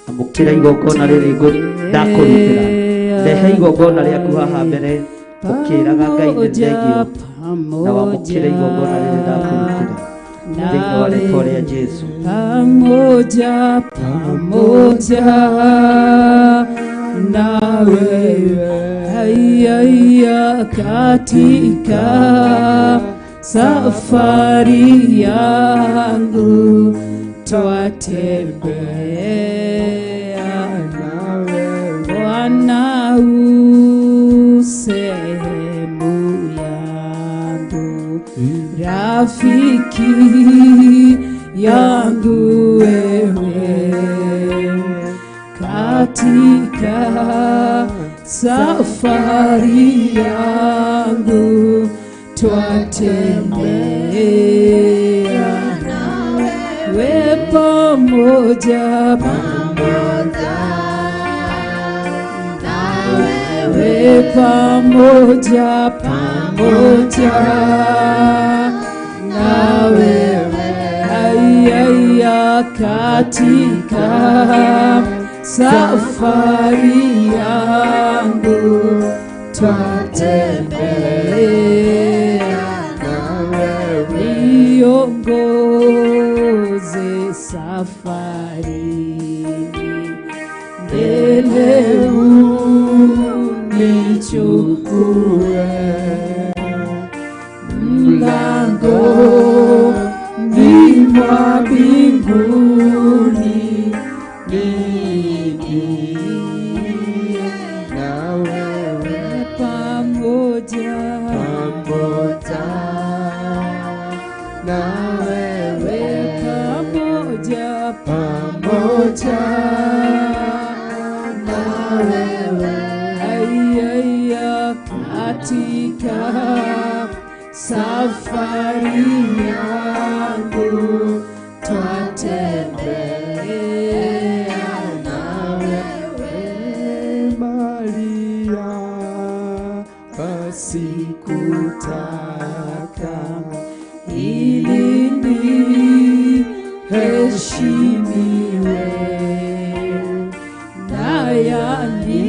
Amũkĩra igongona rĩrĩ ndakũrutĩra. Rehe igongona rĩaku haha mbere. Ũkĩraga Ngai nĩ thengio. Na wamũkĩra igongona rĩrĩ ndakũrutĩra. Thĩinĩ wa rĩĩtwa rĩa Jesu. Pamoja na wewe haya katika safari yangu twatembea nawe Bwana sehemu yangu rafiki yangu wewe katika safari yangu twatembea nawe pamoja nawe pamoja nawe haya katika safari yangu twatembea nawe niongoze safarini mbele unichukue mlangoni mwa mbinguni niingie na wewe pamoja na wewe pamoja na wewe haya katika safari yangu twatembea na wewe Maria pasikutaka ili niheshimiwe nayani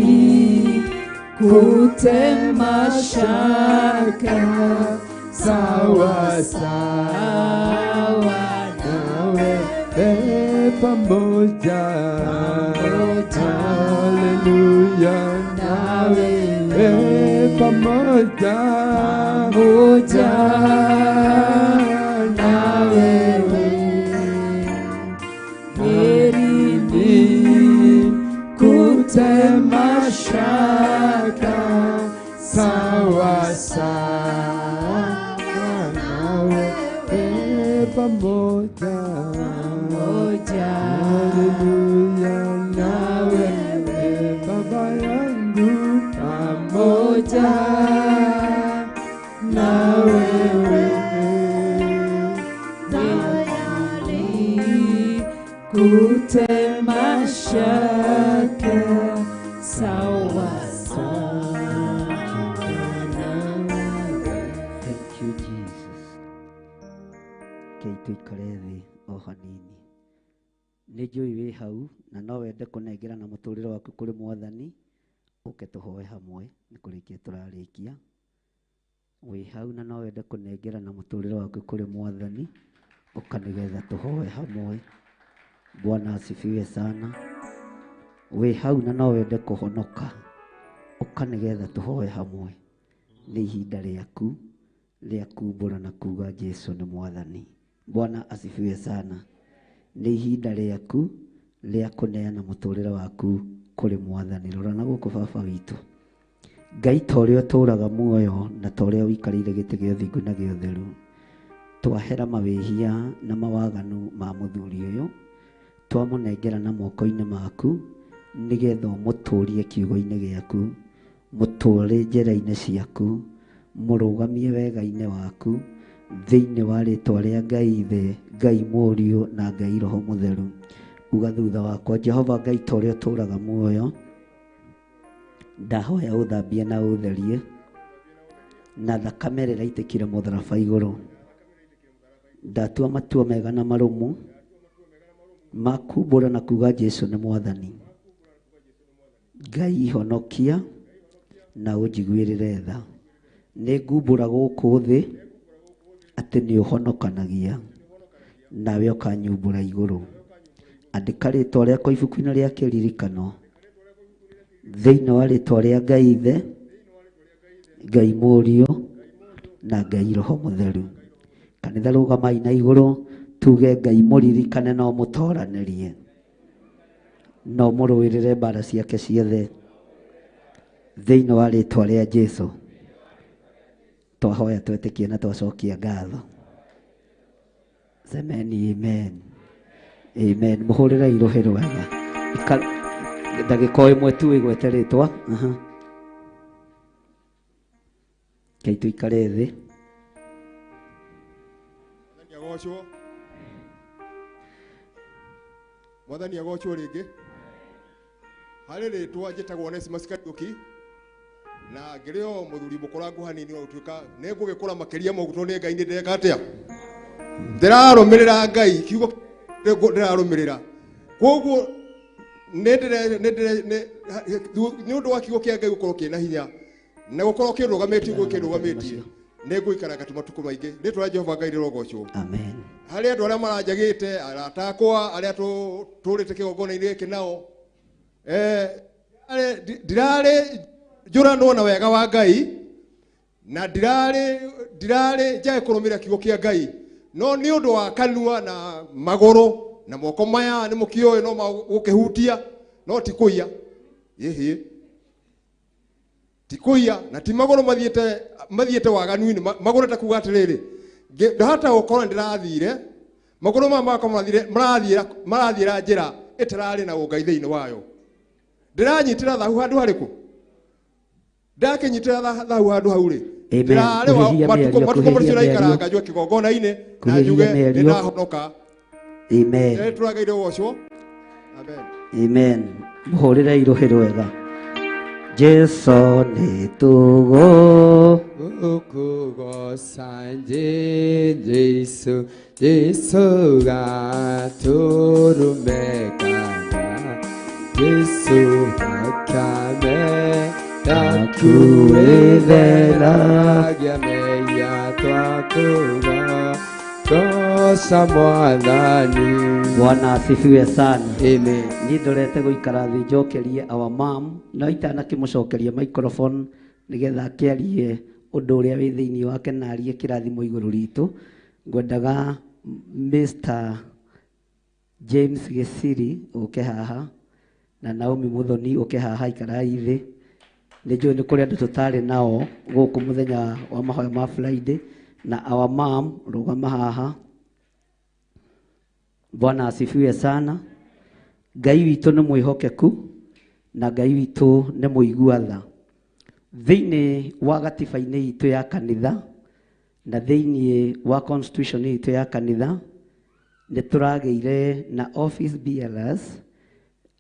kutema shaka sawa sawa nawe pamoja haleluya nawe pamoja nawe heri ni kutema shaka sawa sawa nawe pamoja haleluya nawe baba yangu pamoja na wewe kutema shaka sawa sawa. Thank you Jesus. Keitu ikare thĩ o hanini. Nĩ njũĩ wĩ hau na no wende kũnengera na mũtũrĩre waku kũrĩ Mwathani. Ũke tũhoe hamwe nĩ kũrĩkia tũrarĩkia. Wĩ hau na no wende kũnengera na mũtũrĩre waku kũrĩ Mwathani. Ũka nĩgetha tũhoe hamwe. Bwana asifiwe sana. Wĩ hau na no wende kũhonoka. ũka nĩgetha tũhoe hamwe. Nĩ ihinda rĩaku rĩa kumbũra na kuga Jesu nĩ Mwathani. Bwana asifiwe sana. Nĩ ihinda rĩaku rĩa kũneana mũtũrĩre waku kũrĩ Mwathani. Rora na gũkũ baba witũ, Ngai ta ũrĩa ũtũũraga muoyo na ta ũrĩa ũikarĩire gĩtĩ gĩa ũthingu na gĩa ũtheru, twahera mawĩhia na mawaganu ma mũthuri ũyũ, twamũnengera na moko-inĩ maku nĩgetha ũmũtũrie kiugo-inĩ gĩaku, mũtũre njĩra-inĩ ciaku, mũrũgamie wega-inĩ waku thĩinĩ wa rĩtwa rĩa Ngai Ithe, Ngai Mũriũ na Ngai Roho Mũtheru. Uga thutha wakwa, Jehova Ngai ta ũrĩa ũtũũraga muoyo, ndahoya ũthambie na ũtherie na thakame ĩrĩa ĩitĩkire mũtharaba igũrũ. Ndatua matua mega na marũmu ma kumbũra na kuga Jesu nĩ Mwathani. Ngai honokia na ũnjiguĩrĩre tha. Nĩ ngumbũra gũkũ thĩ atĩ nĩ ũhonokanagia, nawe ũkanyumbũra igũrũ. Andĩka rĩtwa rĩakwa ibuku-inĩ rĩa kĩririkano thĩinĩ wa rĩtwa rĩa Ngai Ithe, Ngai Mũriũ na Ngai Roho Mũtheru. Kanitha rũgamai na igũrũ tuge Ngai mũririkane no mũtoranĩrie, no mũrũĩrĩre mbara ciake ciothe thĩinĩ wa rĩtwa rĩa Jesu. Twahoya twetĩkie na twacokia ngatho. Semeni amen. Amen. Mũhũrĩre irohero wega. Ndagĩka ĩmwe tu ĩgwete rĩtwa. Kei tũikare thĩ. Mwathani agocwo rĩngĩ. Harĩ rĩtwa njĩtagwo Onesimus Kariuki, na ngĩrĩ o mũthuri mũkũrangu hanini wa gũtuĩka nĩ ngũgĩkũra makĩria mũgutwo nĩ Ngai. Nĩ ndĩreka atĩa? Ndĩrarũmĩrĩra Ngai, kiugo ndĩrarũmĩrĩra. Koguo nĩ ũndũ wa kiugo kĩa Ngai gũkorwo kĩna hinya na gũkorwo kĩrũgamĩtie ũguo kĩrũgamĩtie, nĩ ngũikara gatũ matukũ maingĩ. Rĩtwa rĩa Jehova Ngai rĩrogocwo. Amen. Harĩ andũ arĩa maranjagĩte, arata akwa arĩa tũrĩte kĩgongona-inĩ gĩkĩ nao, ndirarĩ njũranwo na wega wa Ngai, na ndirarĩ njage kũrũmĩrĩra kiugo kĩa Ngai, no nĩ ũndũ wa kanua na magũrũ na moko maya nĩ mũkĩoĩ no gũkĩhutia, no ti kũiya. Yehĩ, ti kũiya na ti magũrũ mathiĩte waganu-inĩ. Magũrũ ta kuga atĩrĩrĩ, ndahota gũkorwo ndĩrathire, magũrũ maya makwa marathiĩra njĩra ĩtararĩ na ũngai thĩinĩ wayo. Ndĩranyitĩra thahu handũ harĩkũ? Ndakĩnyitĩra thahu handũ hau rĩ, ndĩrarĩ matukũ macio ndaikaranga njũe kĩgongona-inĩ na njuge nĩ ndahonoka. Amen. Tũragaire gocwo. Amen. Amen. Mũhũrĩre irohero wega. Jesu nĩ tũgũ ũkũgoca Jesu, Jesu gatũrũmekaga, Jesu thakame yakuĩtheragia mehia twakũga goca Mwathani. Bwana asifiwe sana. Amen. Niĩ ndorete gũikara thĩ njokerie our mom, no itanakĩmũcokeria microphone nĩgetha akĩarie ũndũ ũrĩa wĩ thĩinĩ wake na arie kĩrathimo igũrũ ritũ. Ngwendaga Mr. James Gĩciri ũke haha na Naomi Muthoni ũke haha, ikarai thĩ. Nĩ njũĩ nĩ kũrĩ andũ tũtarĩ nao gũkũ mũthenya wa mahoya ma Friday, na our mom rũgama haha. Bwana asifiwe sana. Ngai witũ nĩ mwĩhokeku na Ngai witũ nĩ mũigua tha. Thĩinĩ wa gatiba-inĩ itũ ya kanitha na thĩinĩ wa constitution itũ ya kanitha nĩ tũragĩire na office bearers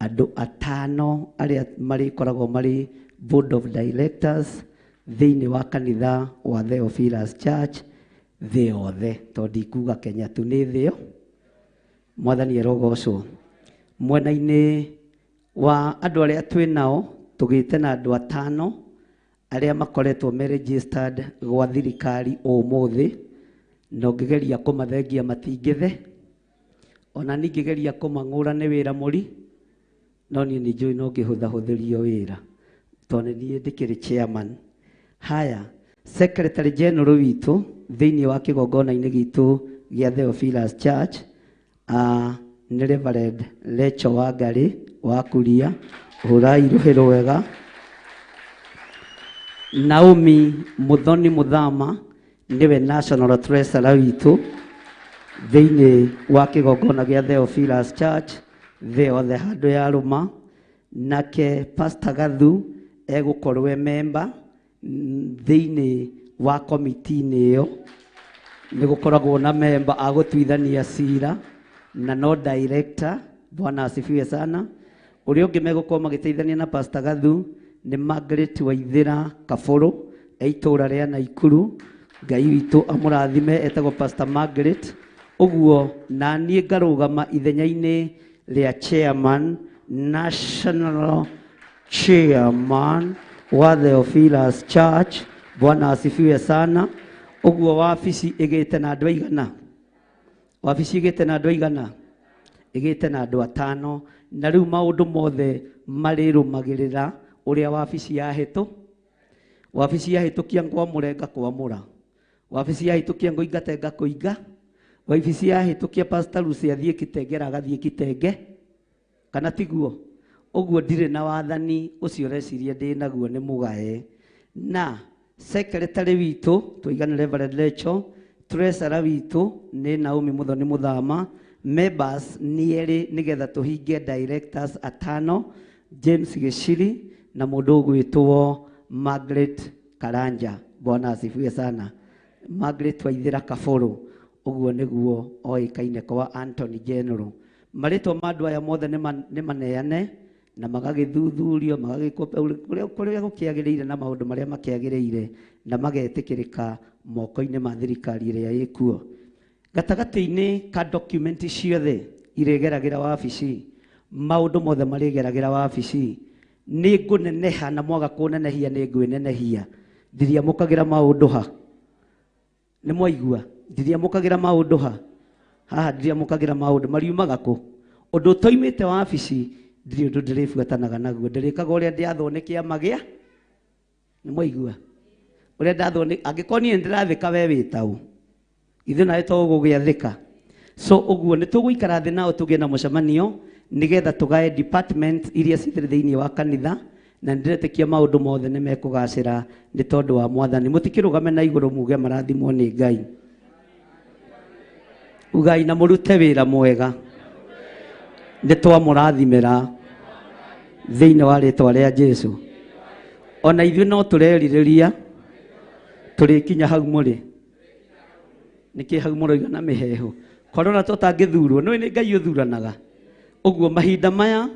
andũ atano arĩa marĩkoragwo marĩ board of directors thĩinĩ wa kanitha wa Theophilus Church thĩ yothe, tondũ ndikuga Kenya tu, nĩ thĩ yo. Mwathani arogocwo. Mwena-inĩ wa andũ arĩa twĩ nao tũgĩte na andũ atano arĩa makoretwo me registered gwa thirikari ũmũthĩ, na ngĩgeria kũmathengia matingĩthe, ona ningĩgeria kũmang'ũra nĩ wĩra mũri, no niĩ nĩ njũĩ no ngĩhũthahũthĩrio wĩra. tondũ niĩ ndĩkĩrĩ chairman. Haya, secretary general witũ thĩinĩ wa kĩgongona-inĩ gitũ gĩa Theophilus Church nĩ Reverend Rachel Wangarĩ wa Kuria, hũrai rũhĩ wega. Naomi Muthoni Muthama niwe national treasurer witũ thĩinĩ wa kĩgongona gĩa Theophilus Church thĩ yothe handũ ya rũma. Nake Pastor Gathu egũkorwo member thĩinĩ wa komiti-inĩ ĩyo, nĩ gũkoragwo na member agũtuithania cira na no director. Bwana asifiwe sana. Ũrĩa ũngĩ megũkorwo magĩteithania na Pastor Gathu nĩ Margaret Waithĩra Kabũrũ itũũra rĩa Naikuru. Ngai witũ amũrathime, etagwo Pastor Margaret. Ũguo na niĩ ngarũgama ithenya-inĩ rĩa chairman, national chairman wa Theophilus Church. Bwana asifiwe sana. Ũguo wabici ĩgĩte na andũ aigana? Wabici ĩgĩte na andũ aigana? Ĩgĩte na andũ 5. Na rĩu maũndũ mothe marĩrũmagĩrĩra ũrĩa wabici yahĩtũ. Wabici yahĩtũkia ngwamũre ngakwamũra. Wabici yahĩtũkia ngũingate ngakũinga. Wabici yahĩtũkia Pastor Lucy athiĩ Kitengera agathiĩ Kitenge. Kana tiguo? Ũguo ndirĩ na wathani ũcio reciria ndĩ naguo nĩ mũgae. Na secretary witũ tũigana Reverend Rachel, treasurer witũ nĩ Naomi Muthoni Muthama, members nĩ nĩgetha tũhingie directors 5, James Gĩciri na mũndũ ũgwĩtwo Margaret Karanja. Bwana asifiwe sana. Margaret Waithĩra Kabũrũ. Ũguo nĩguo oĩkaine kwa Anthony General. Marĩtwa ma andũ aya mothe nĩ maneane na magagĩthuthurio, kũrĩa gũkĩagĩrĩire na maũndũ marĩa makĩagĩrĩire na magetĩkĩrĩka moko-inĩ ma thirikari ĩrĩa ĩkuo. Gatagatĩ-inĩ ka document ciothe irĩgeragĩra wabici, maũndũ mothe marĩgeragĩra wabici, nĩ ngũneneha na mwaga kũnenehia nĩ ngwĩnenehia. Ndiriamũkagĩra maũndũ ha? Nĩ mwaigua? Ndiriamũkagĩra maũndũ ha? Haha ndiriamũkagĩra maũndũ mariumaga kũ? Ũndũ ũtoimĩte wabici ndirĩ ũndũ ndĩrĩbuatanaga naguo. Ndĩrĩkaga ũrĩa ndathwo nĩ kĩama gĩa. Nĩ mwaigua? Ũrĩa ndathwo nĩ, angĩkorwo niĩ ndĩrathĩka we wĩtaũ, ithuĩ nawe to gũgĩathĩka. So ũguo nĩ tũgũikara thĩ nao tũgĩe na mũcemanio nĩgetha tũgae department iria cirĩ thĩinĩ wa kanitha, na ndĩretĩkia maũndũ mothe nĩ mekũgacĩra nĩ tondũ wa Mwathani. Mũtikĩrũgame na igũrũ muge marathimwo nĩ Ngai. Ugai na mũrute wĩra mwega. Nĩ twamũrathimĩra thĩinĩ wa rĩĩtwa rĩa Jesũ. Ona ithuĩ no tũrerirĩria tũrĩkinya hau mũrĩ. Nĩkĩ hau mũroiga na mĩhehu? Korona tũtangĩthurwo, nĩ nĩ Ngai ũthuranaga. Ũguo mahinda maya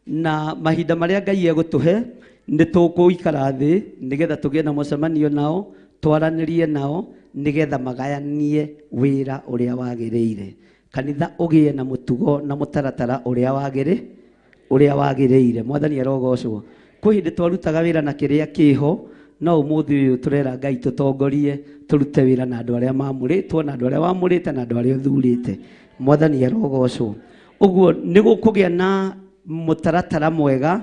na mahinda marĩa Ngai egũtũhe nĩ tũkũikara thĩ nĩgetha tũgĩe na mũcemanio nao, twaranĩrie nao nĩgetha magayanie wĩra ũrĩa wagĩrĩire. Kanitha ũgĩe na mũtugo na mũtaratara ũrĩa wagĩrĩire. Mwathani arogocwo. Kwĩ hĩndĩ twarutaga wĩra na kĩrĩa kĩho, no ũmũthĩ ũyũ tũrera Ngai tũtongorie tũrute wĩra na andũ arĩa mamũrĩtwo na andũ arĩa wamũrĩte na andũ arĩa ũthurĩte. Mwathani arogocwo. Ũguo nĩ gũkũgĩa na mũtaratara mwega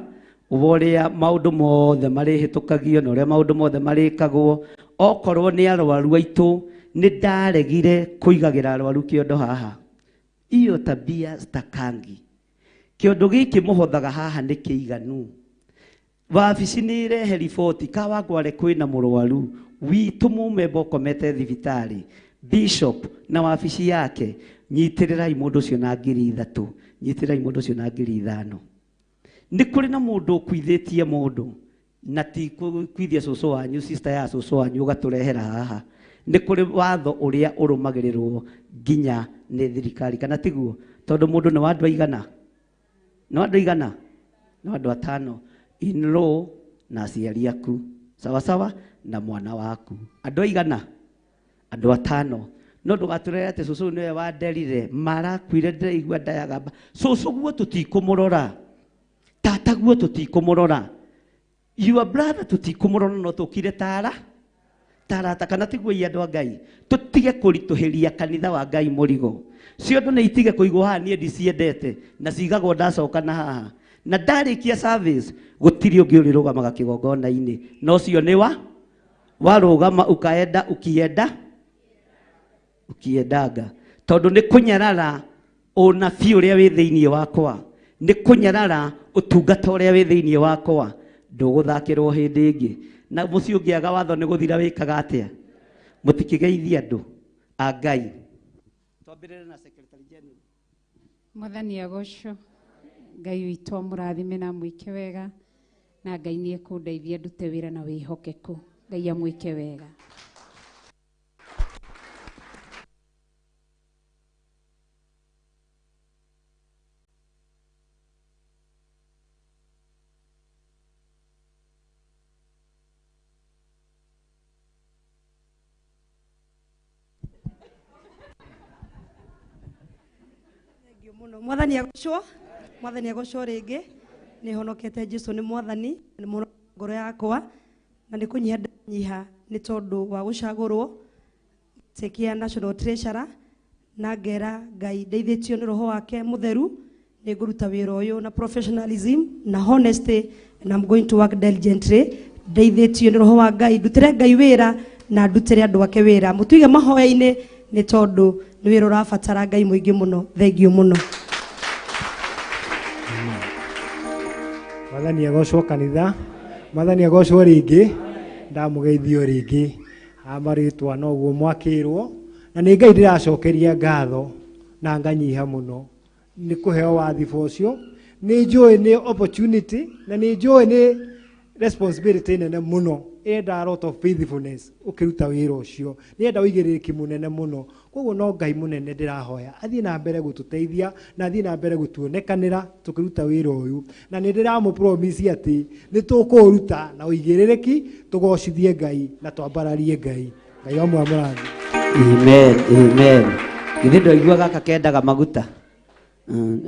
ũrĩa maũndũ mothe marĩhĩtũkagio na ũrĩa maũndũ mothe marĩkagwo. Okorwo nĩ arwaru aitũ nĩ ndaregire kũigagĩra arwaru kĩondo haha. Iyo tabia stakangi. Kĩondo gĩkĩ mũhothaga haha nĩ kĩiganu. Wabici nĩ irehe riboti Kawangware kwĩna mũrwaru witũ mũmemba ũkomete thibitarĩ. Bishop na wabici yake nyitĩrĩrai mũndũ ũcio na 3,000, nyitĩrĩrai mũndũ ũcio na 5,000. Nĩ kũrĩ na mũndũ ũkuithĩtie mũndũ na ti kuithia cũcũ wanyu, sister ya cũcũ wanyu ũgatũrehera haha. Nĩ kũrĩ watho ũrĩa ũrũmagĩrĩrwo nginya nĩ thirikari, kana tiguo? Tondũ mũndũ nĩ wa andũ aigana? Nĩ wa andũ aigana? Nĩ wa andũ 5. In-law na aciari aku, sawa sawa, na mwana waku. Andũ aigana? Andũ 5. No ndũgatũrere atĩ cũcũ nĩwe wanderire, marakuire ndĩraigua ndayagamba. Cũcũ guo tũtikũmũrora, tata guo tũtikũmũrora, your brother tũtikũmũrora, no tũkire tarata, kana tiguo andũ a Ngai. Tũtige kũritũhĩria kanitha wa Ngai mũrigo. Ciondo nĩ itige kũigwo haha niĩ ndiciendete na cigagwo ndacoka na haha. na ndarikia service gutiri ungi uri rugamaga kigongona-ini no cio ni warugama ukiendaga tondu ni kunyarara unabii uria wi thiini wakwa ni kunyarara utungata uria wi thiini wakwa nduguthakirwo hindi ingi na muci ungiaga watho ni guthira wikaga atia mutikigeithia andu a Ngai. Twambirire na secretary general. Mwathani agocwo Ngai witũ amũrathime na mwĩke wega na Ngai nĩ ekũndeithia ndute wĩra na wĩhokeku. Ngai amwĩke wega. Mwathani agocwo ringi ni honokete Jesu ni mwathani ni ngoro yakwa na ni kunyiha ni tondu wa gucagurwo tekia national treasurer na ngera Ngai ndeithĩtio ni roho wake mutheru ni nguruta wĩra ũyũ na professionalism na honesty and I'm going to work diligently. Ndeithĩtio ni roho wa Ngai ndutire Ngai wĩra na ndutire andu ake wĩra mutuige mahoya-inĩ ni tondu ni wĩra ũrabatara Ngai mũingĩ mũno. Thengio mũno. Mwathani agocwo kanitha, Mwathani agocwo ringi, ndamugeithio ringi. Amaritwa noguo mwakirwo na ni Ngai ndiracokeria ngatho na nganyiha muno ni kuheo wathibu ucio. Ni njui ni opportunity na ni njui ni responsibility nene muno. Enda a lot of faithfulness ukiruta wira ucio. Ni enda uigĩrĩrĩki munene muno. Koguo no Ngai munene ndirahoya athie na mbere gututeithia na athie na mbere gutuonekanira tukiruta wira uyu na ni ndiramu promise ati ni tukuruta na uigĩrĩrĩki tugocithie Ngai na twambararie Ngai. Ngai amwe amurathi. Amen. Githĩ ndwaigua gaka kendaga maguta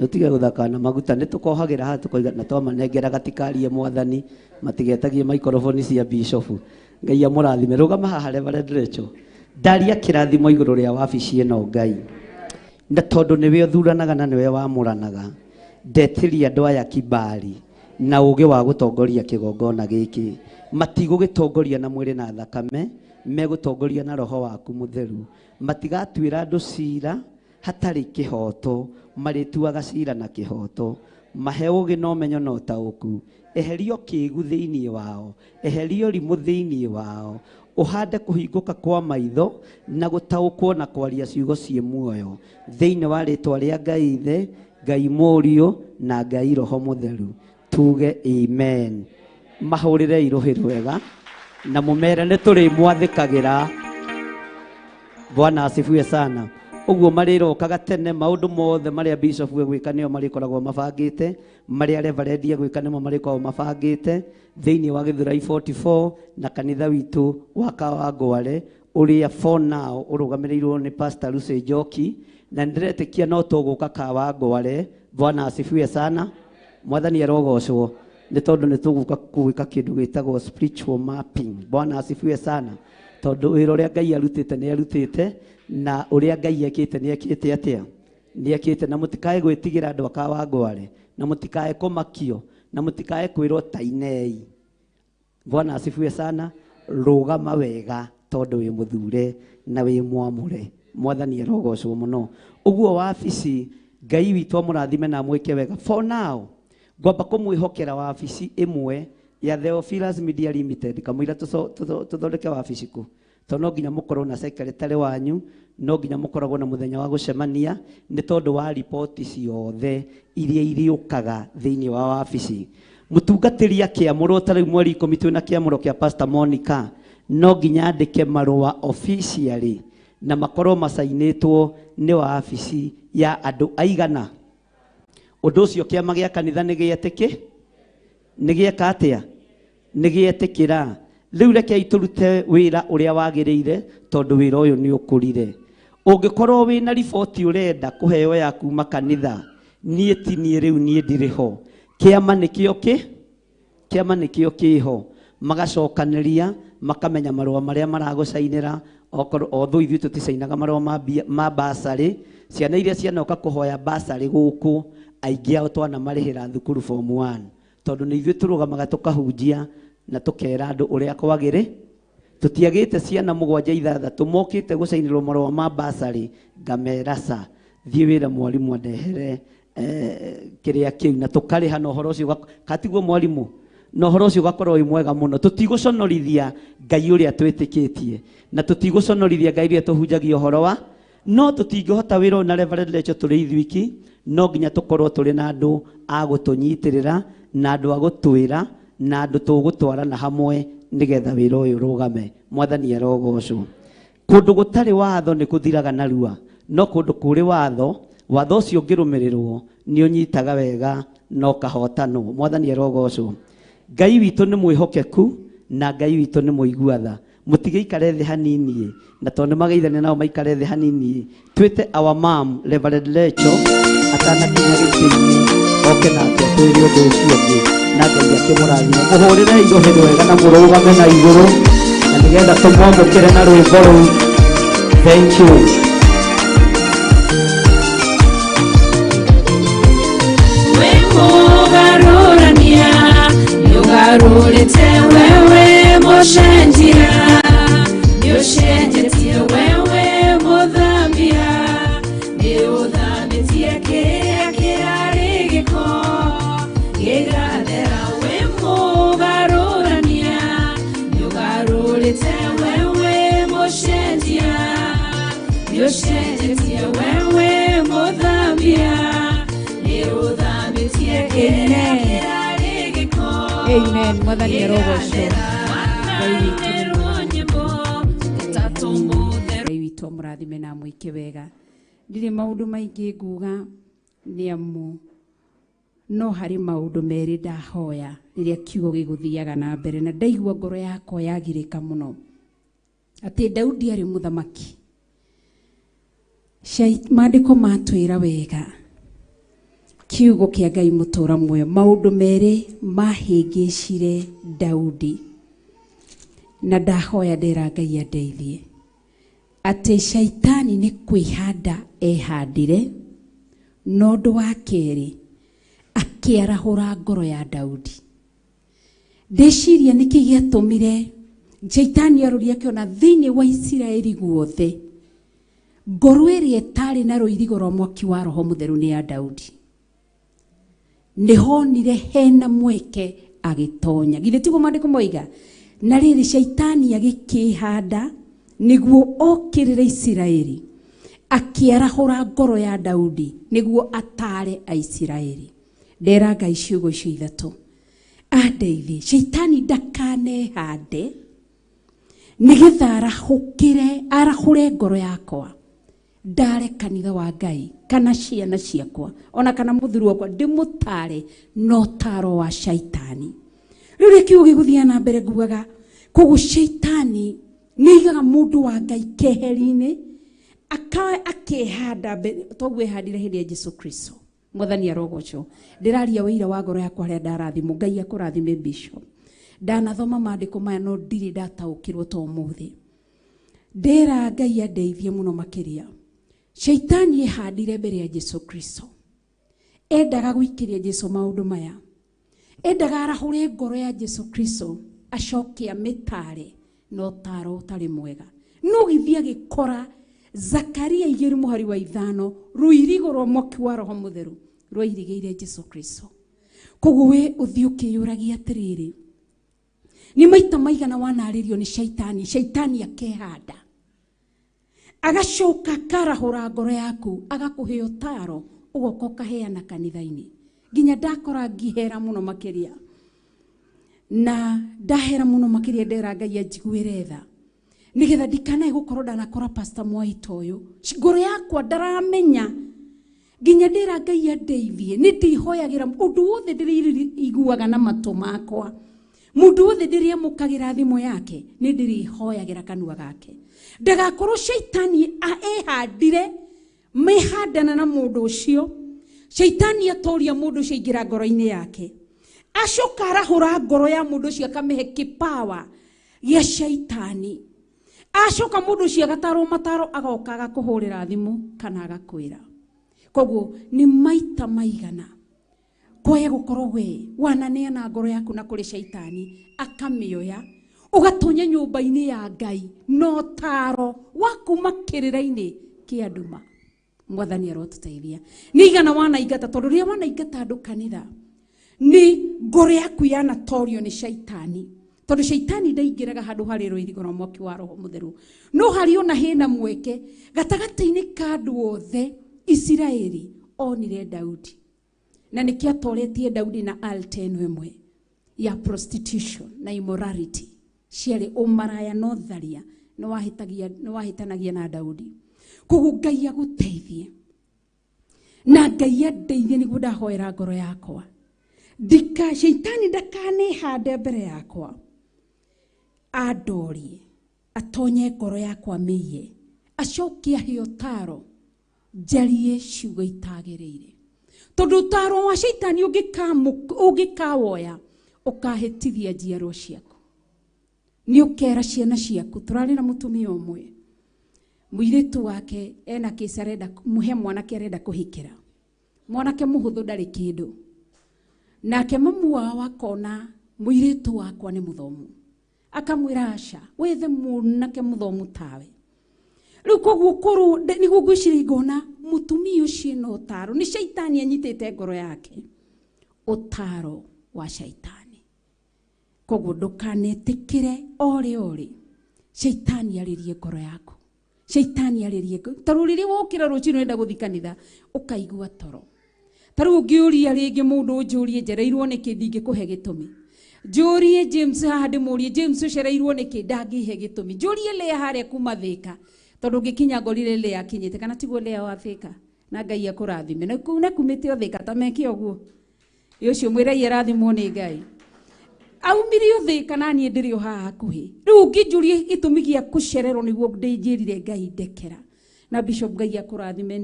utige guthaka na maguta ni tukohagira ha tukoiga na twamanengera gatikarie mwathani matigetagie microphone cia bishop. Ngai amurathime. Rugama haha Reverend Rachel ndaria kirathimo iguru ria wabici ĩno Ngai na tondu niwe uthuranaga na niwe wamuranaga ndetiria andu aya kibali na uge wa gutongoria kigongona giki matigũgĩtongoria na mwĩrĩ na thakame megũtongoria na roho waku mutheru matigatuĩra andu cira hatarĩ kĩhoto marĩtuaga cira na kĩhoto maheo ũgĩ na ũmenyo na ũtaũku eherio kĩĩgu thĩinĩ wao eherio rimũ thĩinĩ wao uhande kuhinguka kwa maitho na gutaukwo na kwaria ciugo cie muoyo thĩinĩ wa rĩtwa rĩa Ngai Ithe Ngai Mũriũ na Ngai Roho Mutheru tuge amen. Mahũrĩre irũhĩ rwega na mũmere nĩ tũrĩ mwathĩkagĩra. Bwana asifiwe sana. Uguo marĩrokaga tene maũndũ mothe marĩa bishop gwĩka nĩo marĩkoragwo mabangĩte marĩa reverend gwĩka nĩmo marĩkoragwo mabangĩte thĩinĩ wa Gĩthurai 44 na kanitha witũ wa Kawangware ũrĩa for now ũrũgamĩrĩirwo nĩ Pastor Lucy Njoki na ndĩretĩkia no tũgũka Kawangware. Bwana asifiwe sana. Mwathani arogocwo nĩ tondũ nĩ tũgũka gwĩka kĩndũ gĩtagwo spiritual mapping. Bwana asifiwe sana. Tondu wĩra ũrĩa Ngai arutĩte nĩ arutĩte na ũrĩa Ngai ekĩte nĩ ekĩte atĩa nĩ ekĩte na mũtikae gwĩtigĩra andũ a Kawangware na mũtikae kũmakio na mũtikae kwĩrwo tainei. Bwana asifiwe sana. Rũgama wega tondu wĩ mũthure na wĩ mwamũre. Mwathani arogocwo mũno. Ũguo wabici Ngai witũ amũrathime na mwĩke wega. For now ngwamba kũmwĩhokera wabici ĩmwe ya Theophilus Media Limited kamwira tuthondeke wabici ku tondu no nginya mukorwo na secretary wanyu no nginya mukoragwo na muthenya wa gucemania ni tondu wa ripoti ciothe iria iriukaga thiini wa wabici. Mutungatĩri akĩamũrwo tarĩu mweri 10 twĩna kĩamũro kĩa Pastor Monica no nginya andĩke marũa officially na makorwo macainĩtwo nĩ wabici ya andũ aigana. Ũndũ ũcio kĩama gĩa kanitha nĩgĩeka atĩa nĩgĩetĩkĩra. Rĩu rekei tũrute wĩra ũrĩa wagĩrĩire tondu wĩra ũyũ nĩ ũkũrire. Ũngĩkorwo wĩna riboti ũrenda kũheo ya kuma kanitha niĩ ti niĩ rĩu niĩ ndirĩ ho. Kĩama nĩkĩo kĩho magacokanĩria makamenya marũa marĩa maragũcainĩra although ithuĩ tũticainaga marũa ma basarĩ. Ciana iria cianoka kũhoya basarĩ gũkũ aingĩ ao twana marĩhĩra thukuru form 1 tondũ nĩ ithuĩ tũrũgamaga tũkahunjia na tũkera andũ ũrĩa kwagĩrĩ. Tũtiagĩte ciana 7-6 mokĩte gũcainĩrwo marũa ma basarĩ, ngamera ca thiĩ wĩra mwarimũ andehere kĩrĩa kĩu na tũkarĩha na ũhoro ũcio katiguo mwarimũ na ũhoro ũcio ũgakorwo wĩ mwega mũno. Tũtigũconorithia Ngai ũrĩa twĩtĩkĩtie na tũtigũconorithia Ngai ũrĩa tũhunjagia ũhoro wa, no tũtingĩhota wĩra na Reverend Lecho tũrĩ ithuiki, no nginya tũkorwo tũrĩ na andũ a gũtũnyitĩrĩra na andũ a gũtwĩra na andũ tũgũtwarana hamwe nĩgetha wĩra ũyũ ũrũgame. Mwathani arogocwo. Kũndũ gũtarĩ watho nĩ kũthiraga narua, no kũndũ kũrĩ watho, watho ũcio ũngĩrũmĩrĩrwo nĩ ũnyitaga wega no kahotanwo. Mwathani arogocwo. Ngai witũ nĩ mwĩhokeku na Ngai witũ nĩ mũiguatha. Mũtigĩikare thĩ hanini na tondũ magaithane nao maikare thĩ hanini. Twĩte our mom Reverend Lecho atanakinya gĩtĩ-inĩ oke nake twĩre ũndũ ũcio ũngĩ na Ngai akĩmũrathime. Mũhũrĩre irohero wega na mũrũgame na igũrũ na nĩgetha tũmwamũkĩre na rwĩmbo rũu. Thank you. Mũgarũrania nĩũgarũrĩte wewe mũcenjia, nĩũcenjetie wewe mũthambia, nĩũthambĩtie kĩrĩa kĩarĩ gĩko gĩgathera. We mũgarũrania nĩũgarũrĩte wewe mũcenjia, nĩũcenjetie wewe mũthambia, nĩũthambĩtie kĩrĩa kĩarĩ gĩko. Amen. Mwathani arogocwo. Ngai witũ mũrathime na mwĩke wega. Ndirĩ maũndũ maingĩ nguga nĩ amu no harĩ maũndũ merĩ ndahoya rĩrĩa kiugo gĩgũthiaga na mbere na ndaigua ngoro yakwa yagirĩka mũno atĩ Daudi arĩ mũthamaki. Maandĩko matwĩra wega kiugo kĩa Ngai mũtũra muoyo, maũndũ merĩ mahĩngĩcire Daudi na ndahoya ndĩra Ngai andeithie atĩ shaitani nĩ kwĩhanda ehandire, no ũndũ wa kerĩ akĩarahũra ngoro ya Daudi. Ndeciria nĩkĩ gĩatũmire shaitani arũria akĩona thĩinĩ wa Isiraeli guothe ngoro ĩrĩa ĩtarĩ na rũirigo rwa mwaki wa Roho Mũtheru nĩ ya Daudi. Nĩhonire hena mweke agĩtonya. Githĩ tiguo maandĩko moiga? Na rĩrĩ shaitani agĩkĩhanda nĩguo okĩrĩre Isiraeli, akĩarahũra ngoro ya Daudi nĩguo atare Aisiraeli. Ndera Ngai ciugo icio ithatũ andeithie shaitani ndakanehande nĩgetha arahũre ngoro yakwa, ndare kanitha wa Ngai kana ciana ciakwa ona kana mũthuri wakwa ndĩmũtare no taro wa shaitani. Rĩrĩa kiugo gĩgũthiĩ na mbere ngugaga koguo shaitani nĩigaga mũndũ wa Ngai keheri-inĩ akehanda toguo ehandire hĩndĩ ya Jesu Kristo. Mwathani arogocwo. Ndĩraria wĩira wa ngoro yakwa harĩa ndarathimwo. Ngai akũrathime Bishop. Ndanathoma maandĩko maya no ndirĩ ndataũkĩrwo ta ũmũthĩ. Ndĩra Ngai andeithie mũno makĩria. Shaitani ehandire mbere ya Jesu Kristo. Endaga gũikĩria Jesu maũndũ maya. Endaga arahũre ngoro ya Jesu Kristo acoke amĩtare no taro ũtarĩ mwega. No gĩthiĩ agĩkora Zakaria 2:5 rũirigo rwa mwaki wa Roho Mũtheru rwairigĩire Jesu Kristo. Koguo we ũthiĩ ũkĩyũragia atĩrĩrĩ, nĩ maita maigana wanarĩrio nĩ shaitani, shaitani akehanda agacoka karahũra ngoro yaku agakũhe ũtaro ũgoka ũkaheana kanitha-inĩ. Nginya ndakora ngĩhera mũno makĩria na ndahera mũno makĩria ndera Ngai anjiguĩre tha nĩgetha ndikanae gũkorwo ndanakora Pastor Mwaita ũyũ. Ngoro yakwa ndaramenya nginya ndĩra Ngai andeithie nĩ ndĩhoyagĩra ũndũ wothe ndĩrĩiguaga na matũ makwa, mũndũ wothe ndĩrĩamũkagĩra thimo yake nĩ ndĩrĩhoyagĩra kanua gake. Ndagakorwo shaitani ehandire mehandana na mũndũ ũcio, shaitani atoria mũndũ ũcio aingĩra ngoro-inĩ yake, acoka arahũra ngoro ya mũndũ ũcio akamĩhe kĩpawa gĩa shaitani, acoka mũndũ ũcio agatarwo mataro agoka agakũhũrĩra thimũ kana agakwĩra Koguo ni maita maigana kwaya gukorwo we wananeana ngoro yaku na kuri shaitani akamioya ugatonya nyumba-ini ya Ngai no taro waku makirira-ini kia nduma. Mwathani arotuteithia. Ni igana wanaingata tondu ria wanaingata andu kanitha ni ngoro yaku yanatorio ni shaitani. Tondu shaitani ndaingiraga handu hari rwithigo na mwaki wa Roho Mutheru. No hari ona hena mweke gatagati-ini ka andu othe Israeli onire Daudi. Na niki atoretie Daudi na altar ĩmwe ya prostitution na immorality. Ciarĩ umaraya no tharia no wahitanagia na Daudi. Koguo Ngai aguteithie. Na Ngai andeithie niguo ndahoera ngoro yakwa. Ndika shaitani ndakane hande mbere yakwa. Adorie atonye ngoro yakwa miye. Acokie hio taro jarie ciugo itagĩrĩire. Tondu taro wa shaitani ungikawoya ukahitithia njiarwa ciaku. Ni ukera ciana ciaku. Turari na mutumia umwe muiritu wake ena kisa arenda muhe mwanake arenda kuhikira. Mwanake muhuthu ndari kindu. Nake mamu wao akona muiritu wakwa ni muthomu. Akamwira aca wethe mwanake muthomu tawe. Riu koguo koru niguo ngwiciria ngona mutumia ucio no taro ni shaitani anyitite ngoro yake. Utaro wa shaitani. Koguo ndukanetikire ore shaitani aririe ngoro yaku. Shaitani aririe taru riria wokira rucino enda guthi kanitha ukaigua toro. Taru ungiuria ringi mundu njurie njereirwo niki ndingikuhe gitumi. Njurie James haha ndimurie James ucereirwo niki ndangihe gitumi. Njurie Lea haria kuma Thika. Tondu ngikinya ngorire Lea akinyite kana tiguo Lea wa Thika. Na Ngai akurathime. Na kumite o Thika ta meke uguo. Ucio mwira ye rathimwo ni Ngai. Aumire o Thika na nie ndiri o haha hakuhi. Riu nginjurie gitumi gia kucererwo niguo ndinjirire Ngai ndekera. Na Bishop Ngai akurathime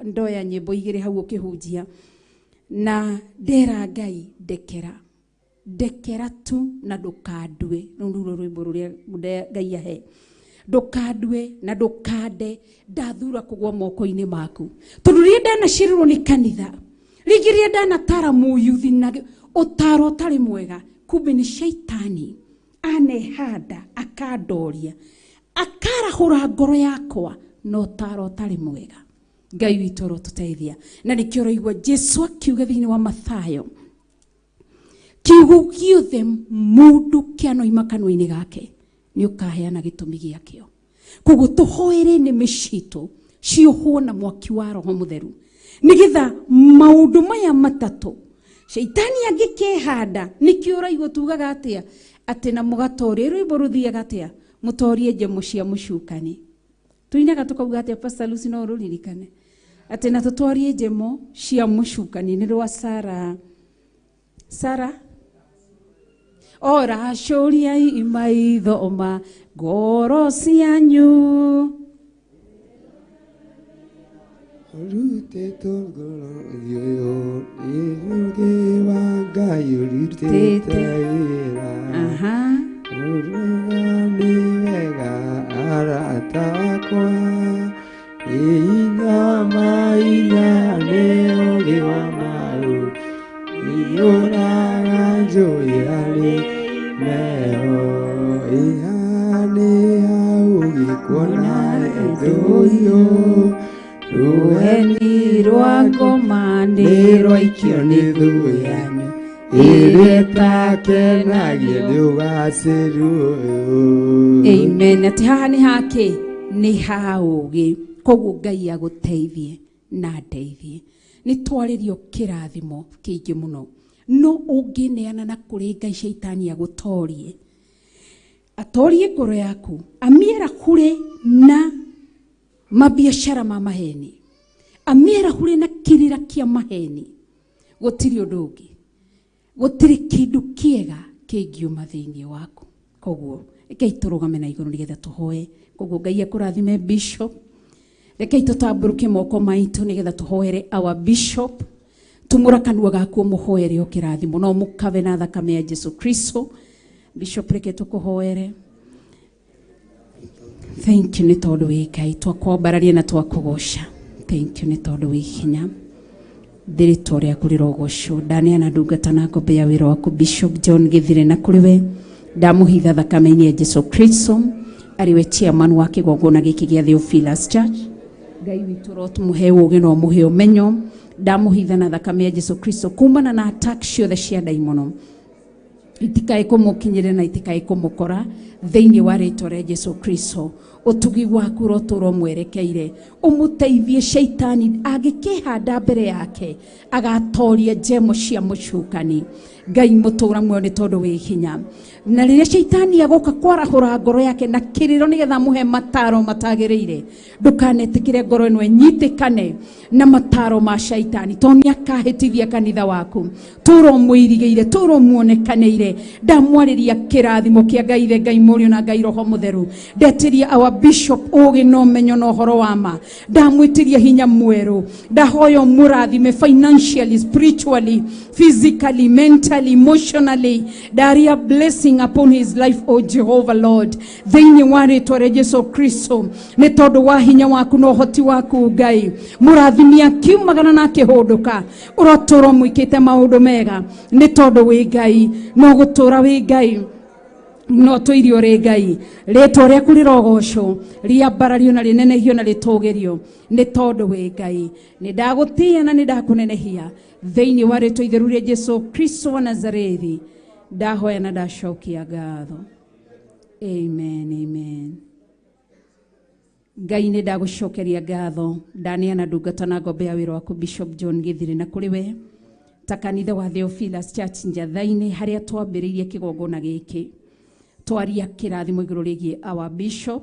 ndoya nyimbo igire hau ukihunjia. Na ndera Ngai ndekera. Ndekera tu na ndukandue. Nuru rwimbo ruria Ngai ahe. Ndukandue na ndukande ndathura kugwa moko-ini maku. Tondu ria ndana cirirwo ni kanitha. Rigiria ndana tara muyuthi na utaro tari mwega. Kumbe ni shaitani anehanda akandoria akarahura ngoro yakwa no taro tari mwega. Ngai witũ rotuteithia. Na nikio roigwa Jesu akiuga thiini wa Mathayo kiugo giothe mundu kianoima kanua-ini gake ni ukaheana gitumi giakio. Koguo tuhoere nĩmĩ citũ ciohwo na mwaki wa Roho Mutheru nigetha maundu maya matatu shaitani angikehanda nikio raigwo tugaga atia ati na mugatori rwimbo ruthiaga atia mutorie njemo cia mucukani. Tuinaga tukauga atia Pastor Lucy no ruririkane ati na tutwarie njemo cia mucukani ni rwa Sara ora shoria imaitho oma ngoro cianyu Rutete ngoro yo iruge wa Ngai rutete ira urugani wega arata kwa ina maina ne wa mau iora joyale meo ihane au ikona edoyo rueni rwako mande rwaikio ni thuyanyu ireta kenagie ni ugaciru. Amen. Ati haha ni hake ni haugi. Koguo Ngai aguteithie na ndeithie. Ni twaririo kirathimo kiingi muno. No ungineana na kuri Ngai shaitani agutorie. Atorie ngoro yaku. Amiera kure na mabiashara ma maheni. Amiera kure na kirira kia maheni. Gutiri undu ungi. Gutiri kindu kiega kingiuma thiini waku. Koguo rekei turugame na iguru nigetha tuhoe. Koguo Ngai akurathime Bishop. Rekei tutamburuke moko maitu nigetha tuhoere our Bishop. Tumura kanua gaku muhoere o kirathimo no mukave na thakame ya Jesu Kristo. Bishop reke tukuhoere. Thank you ni tondu wi Ngai twakwambararia na twakugosha. Thank you nĩ tondũ wĩ hinya. Thirĩtwa rĩaku rĩrogocwo. Ndaneana ndungata na ngombe ya wĩra waku Bishop John Githire na kũrĩ we. Ndamũhitha thakame-inĩ ya Jesu Kristo arĩ we chairman wa kĩgongona gĩkĩ gĩa Theophilus Church. Ngai witũ rotũmũhe ũũgĩ na ũmũhe ũmenyo. Ndamũhitha na thakame ya Jesu Kristo kumana na attack ciothe cia ndaimono itikae kũmũkinyĩre na itikae kũmũkora thĩinĩ wa rĩtwa rĩa Jesu Kristo. Ũtugi waku rotũrwo mwerekeire ũmũteithie shaitani agĩkĩhanda mbere yake agatoria njemo cia mũcukani. Ngai mũtũra muoyo nĩ tondũ wĩ hinya, na rĩrĩa shaitani agoka kwarahũra ngoro yake na kĩrĩro nĩgetha mũhe mataro matagĩrĩire, ndũkanetĩkĩre ngoro ĩno ĩnyitĩkane na mataro ma shaitani tondũ nĩakahĩtithia kanitha waku. Tũrwo mwĩrigĩire, tũrwo muonekanĩire. Ndamwarĩria kĩrathimo kĩa Ngai Ithe, Ngai Mũriũ na Ngai Roho Mũtheru. Ndetĩria our bishop ũũgĩ na ũmenyo na ũhoro wa ma. Ndamwĩtĩria hinya mwerũ. Ndahoya mũrathime financially, spiritually, physically, mentally, emotionally. Daria blessing upon his life, O Jehovah Lord. Thĩinĩ wa rĩtwa rĩa Jesu Kristo, nĩ tondũ wa hinya waku na ũhoti waku Ngai. Mũrathimi akiumagana na akĩhũndũka, ũrotũrwo mwĩkĩte maũndũ mega nĩ tondũ wĩ Ngai, no gũtũra wĩ Ngai, no tũirio rĩ Ngai. Rĩtwa rĩaku rĩrogocwo, rĩambarario na rĩnenehio na rĩtũgĩrio nĩ tondũ wĩ Ngai. Nĩ ndagũtĩa na nĩ ndakũnenehia thĩinĩ wa rĩtwa itheru rĩa Jesu Kristo wa Nazarethi ndahoya na ndacokia ngatho. Amen, amen. Ngai nĩ ndagũcokeria ngatho. Ndaneana ndungata na ngombe ya wĩra waku Bishop John Githire na kũrĩ we ta kanitha wa Theophilus Church Njatha-inĩ harĩa twambĩrĩirie kĩgongona gĩkĩ. Twaria kĩrathimo igũrũ rĩgiĩ our bishop,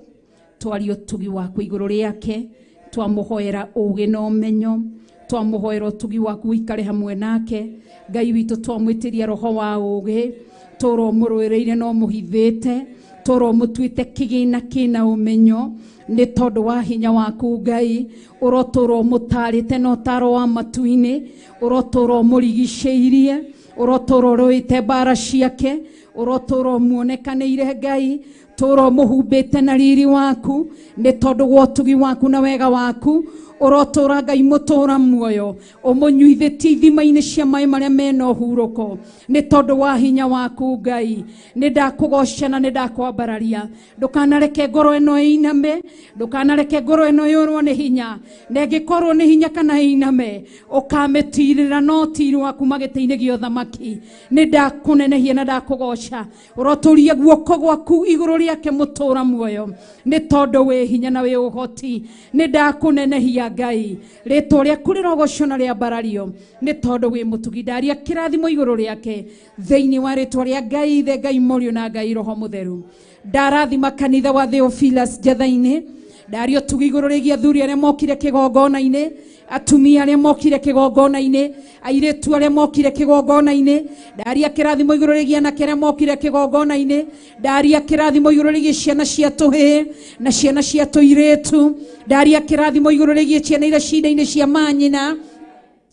twaria ũtugi waku igũrũ rĩake, twamũhoera ũũgĩ na ũmenyo, twamũhoera ũtugi waku ũikare hamwe nake. Ngai witũ twamwĩtĩria roho wa ũũgĩ, tũrwo mũrũĩrĩire no mũhithĩte, tũrwo mũtuĩte kĩgĩna kĩna ũmenyo nĩ tondũ wa hinya waku Ngai. Ũrotũrwo mũtarĩte na ũtaro wa matu-inĩ, ũrotũrwo mũrigicĩirie, ũrotũrwo rũĩte mbara ciake, ũrotũrwo muonekanĩire Ngai, tũrwo mũhumbĩte na riri waku nĩ tondũ wa ũtugi waku na wega waku. Ũrotũra Ngai mũtũra muoyo, ũmũnyuithĩtie ithima-inĩ cia maĩ marĩa mena ũhurũko nĩ tondũ wa hinya waku Ngai. Nĩ ndakũgoca na nĩ ndakwambararia. Ndũkanareke ngoro ĩno ĩiname, ndũkanareke ngoro ĩno yũrwo nĩ hinya, na ĩngĩkorwo nĩ hinya kana ĩiname ũkamĩtirĩra no tiri waku magĩtĩ-inĩ gĩa ũthamaki. Nĩ ndakũnenehia na ndakũgoca. Ũrotũria guoko gwaku igũrũ rĩake mũtũra muoyo nĩ tondũ wĩ hinya na wĩ ũhoti. Nĩ ndakũnenehia Ngai, rĩtwa rĩaku rĩrogocwo na rĩambarario nĩ tondũ wĩ mũtugi. Ndaria kĩrathimo igũrũ rĩake thĩinĩ wa rĩtwa rĩa Ngai Ithe, Ngai Mũriũ na Ngai Roho Mũtheru. Ndarathima kanitha wa Theophilus Njatha-inĩ. Ndaria ũtugi igũrũ rĩgiĩ athuri arĩa mokire kĩgongona-inĩ, atumia arĩa mokire kĩgongona-inĩ, airĩtu arĩa mokire kĩgongona-inĩ. Ndaria kĩrathimo igũrũ rĩgiĩ anake arĩa mokire kĩgongona-inĩ. Ndaria kĩrathimo igũrũ rĩgiĩ ciana cia tũhĩĩ na ciana cia tũirĩtu. Ndaria kĩrathimo igũrũ rĩgiĩ ciana iria cinda-inĩ cia manyina.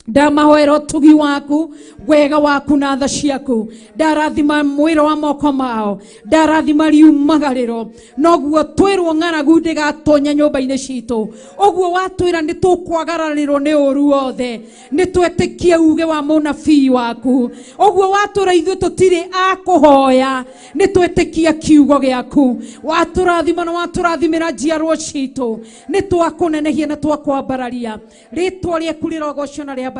Ndamahoera ũtugi waku, wega waku na tha ciaku. Ndarathima mwĩro wa moko mao, ndarathima riumagarĩro. Noguo twĩrwo ng'aragu ndĩgatonya nyũmba-inĩ citũ. Ũguo watwĩra nĩ tũkwagararĩrwo nĩ ũru wothe, nĩ twetĩkie uge wa mũnabii waku. Ũguo watwĩra ithuĩ tũtirĩ a kũhoya, nĩ twetĩkia kiugo gĩaku. Watũrathima na watũrathimĩra njiarwo citũ, nĩ twakũnenehia na twakwambararia. Rĩtwa rĩaku rĩrogocwo na rĩambarario.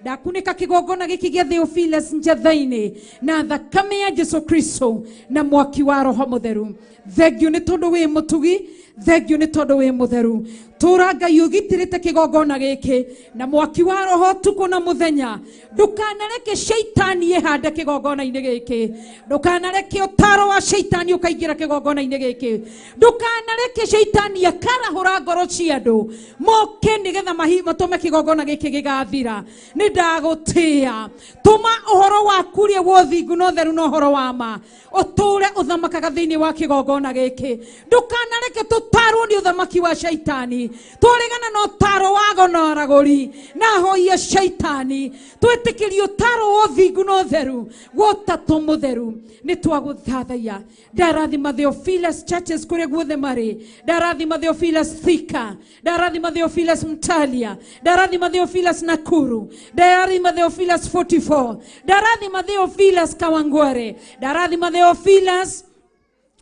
Ndakunĩka kĩgongona gĩkĩ gĩa Theophilus Njatha-inĩ na thakame ya Jesu Kristo na mwaki wa Roho Mũtheru. Thengio nĩ tondũ wĩ mũtugi, thengio nĩ tondũ wĩ mũtheru. Tũra Ngai ũgitĩrĩte kĩgongona gĩkĩ na mwaki wa Roho ũtukũ na mũthenya. Ndũkanareke shaitani ehande kĩgongona-inĩ gĩkĩ. Ndũkanareke ũtaro wa shaitani ũkaingĩra kĩgongona-inĩ gĩkĩ. Ndũkanareke shaitani akarahũra ngoro cia andũ moke nĩgetha matũme kĩgongona gĩkĩ gĩgathira. Nĩ ndagũtĩa. Tũma ũhoro waku ũrĩa wa ũthingu na ũtheru na ũhoro wa ma ũtũũre ũthamakaga thĩinĩ wa kĩgongona gĩkĩ. Ndũkanareke reke tutarwo ni uthamaki wa shaitani, twaregana na utaro wago na aragori na hoia shaitani, twitikirie utaro wa thingu na utheru wa utatu mutheru. Ni twaguthathaiya ndarathima Theophilus churches kuria guothe mari, ndarathima Theophilus Thika, ndarathima Theophilus Mtalia, ndarathima Theophilus Nakuru, ndarathima Theophilus 44, ndarathima Theophilus Kawangware, ndarathima Theophilus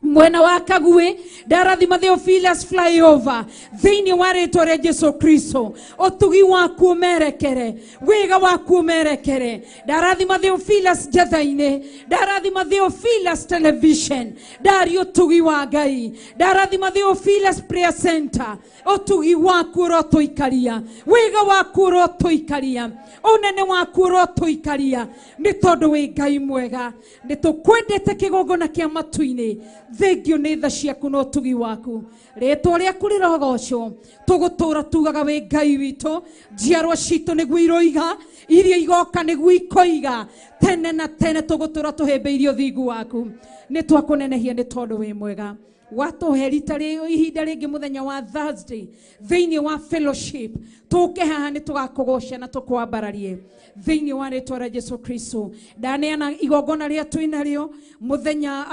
mwena wa Kagwe, ndarathima Theophilus flyover thiini wa ritwa ria Jesu Kristo. Utugi waku umerekere, wiga waku umerekere. Ndarathima Theophilus Jethaine, ndarathima Theophilus television, ndari utugi wa Ngai. Ndarathima Theophilus prayer center, utugi waku rotuikaria, wiga waku rotuikaria, unene waku rotuikaria. Ni tondu wi Ngai mwega, ni tukwendete kigongona kia matu-ini. Thengio nĩ tha ciaku na ũtugi waku. Rĩtwa rĩaku rĩrogocwo, tũgũtũũra tugaga wĩ Ngai witũ. Njiarwa citũ nĩguo iroiga, iria igoka nĩguo ikoiga, tene na tene tũgũtũũra tũhĩmbĩirie ũthingu waku. Nĩ twakũnenehia nĩ tondũ wĩ mwega. Watuhe rita ihinda rĩngĩ mũthenya wa Thursday thĩinĩ wa fellowship, tũke haha nĩ tũgakũgoca na tũkwambararie thĩinĩ wa rĩtwa rĩa Jesu Kristo. Ndaneana igongona rĩa twĩnarĩo mũthenya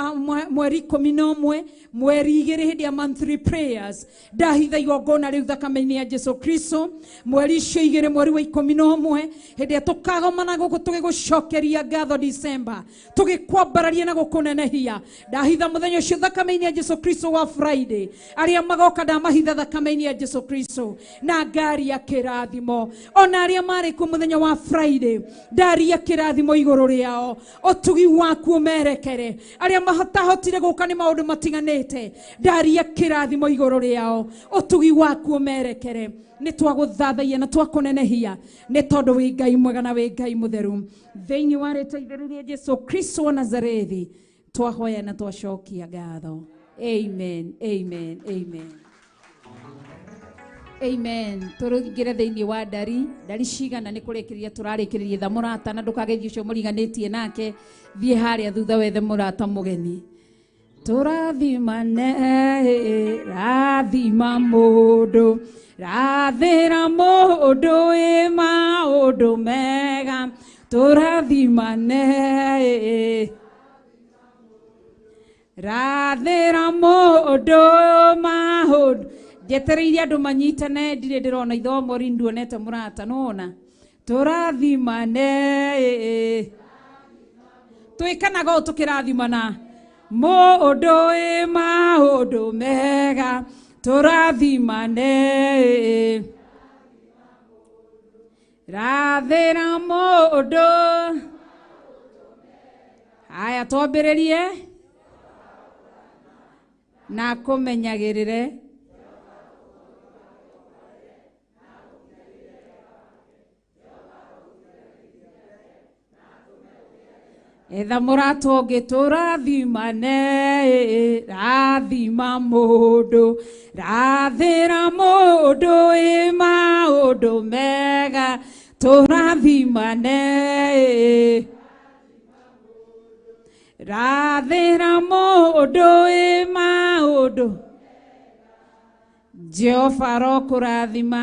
mweri 11 mweri 2 hĩndĩ ya monthly prayers. Ndahitha igongona rĩu thakame-inĩ ya Jesu Kristo. Mweri icio 2 mweri wa 11 hĩndĩ ya tũkagomana gũkũ tũgĩgũcokeria ngatho December, tũgĩkwambararia na gũkũnenehia. Ndahitha mũthenya ũcio thakame-inĩ ya Jesu Kristo wa Friday, arĩa magoka ndamahitha thakame-inĩ ya Jesu Kristo na ngari ya kĩrathimo. Ona arĩa marĩ kuo mũthenya wa Friday, ndari ya kĩrathimo igũrũ rĩao. Ũtugi waku ũmerekere. Arĩa matahotire gũka nĩ maũndũ matiganĩte, ndari ya kĩrathimo igũrũ rĩao. Ũtugi waku ũmerekere. Nĩ twagũthathaiya na twakũnenehia nĩ tondũ wĩ Ngai mwega na wĩ Ngai mũtheru. Thĩinĩ wa rĩtwa itheru rĩa Jesu Kristo wa Nazarethi twahoya na twacokia ngatho. Amen, amen, amen. Amen. Turugire thĩinĩ wa ndari cigana nĩ kũrĩkĩrĩria tũrarĩkĩrĩria tha mũrata, na ndũkageithie ũcio mũriganĩtie nake. Thiĩ harĩa thutha wethe mũrata mũgeni. Tũrathimane, rathima mũndũ, rathĩra mũndũ wĩ maũndũ mega. Tũrathimane, rathĩra mũndũ maũndũ. Njetereire andũ manyitane, ndirĩ ndĩrona ithomo nduonete mũrata nona. Tũrathimane, twĩkanaga ũũ tũkĩrathimana. Mũndũ wĩ maũndũ mega. Tũrathimane, rathĩra mũndũ. Haya twambĩrĩrie na kũmenyagĩrĩre. Etha mũrata ũngĩ. Tũrathimane, rathima mũndũ, rathĩra mũndũ wĩ maũndũ mega. Tũrathimane, rathĩra mũndũ wĩ maũndũ. Jehova arokũrathima.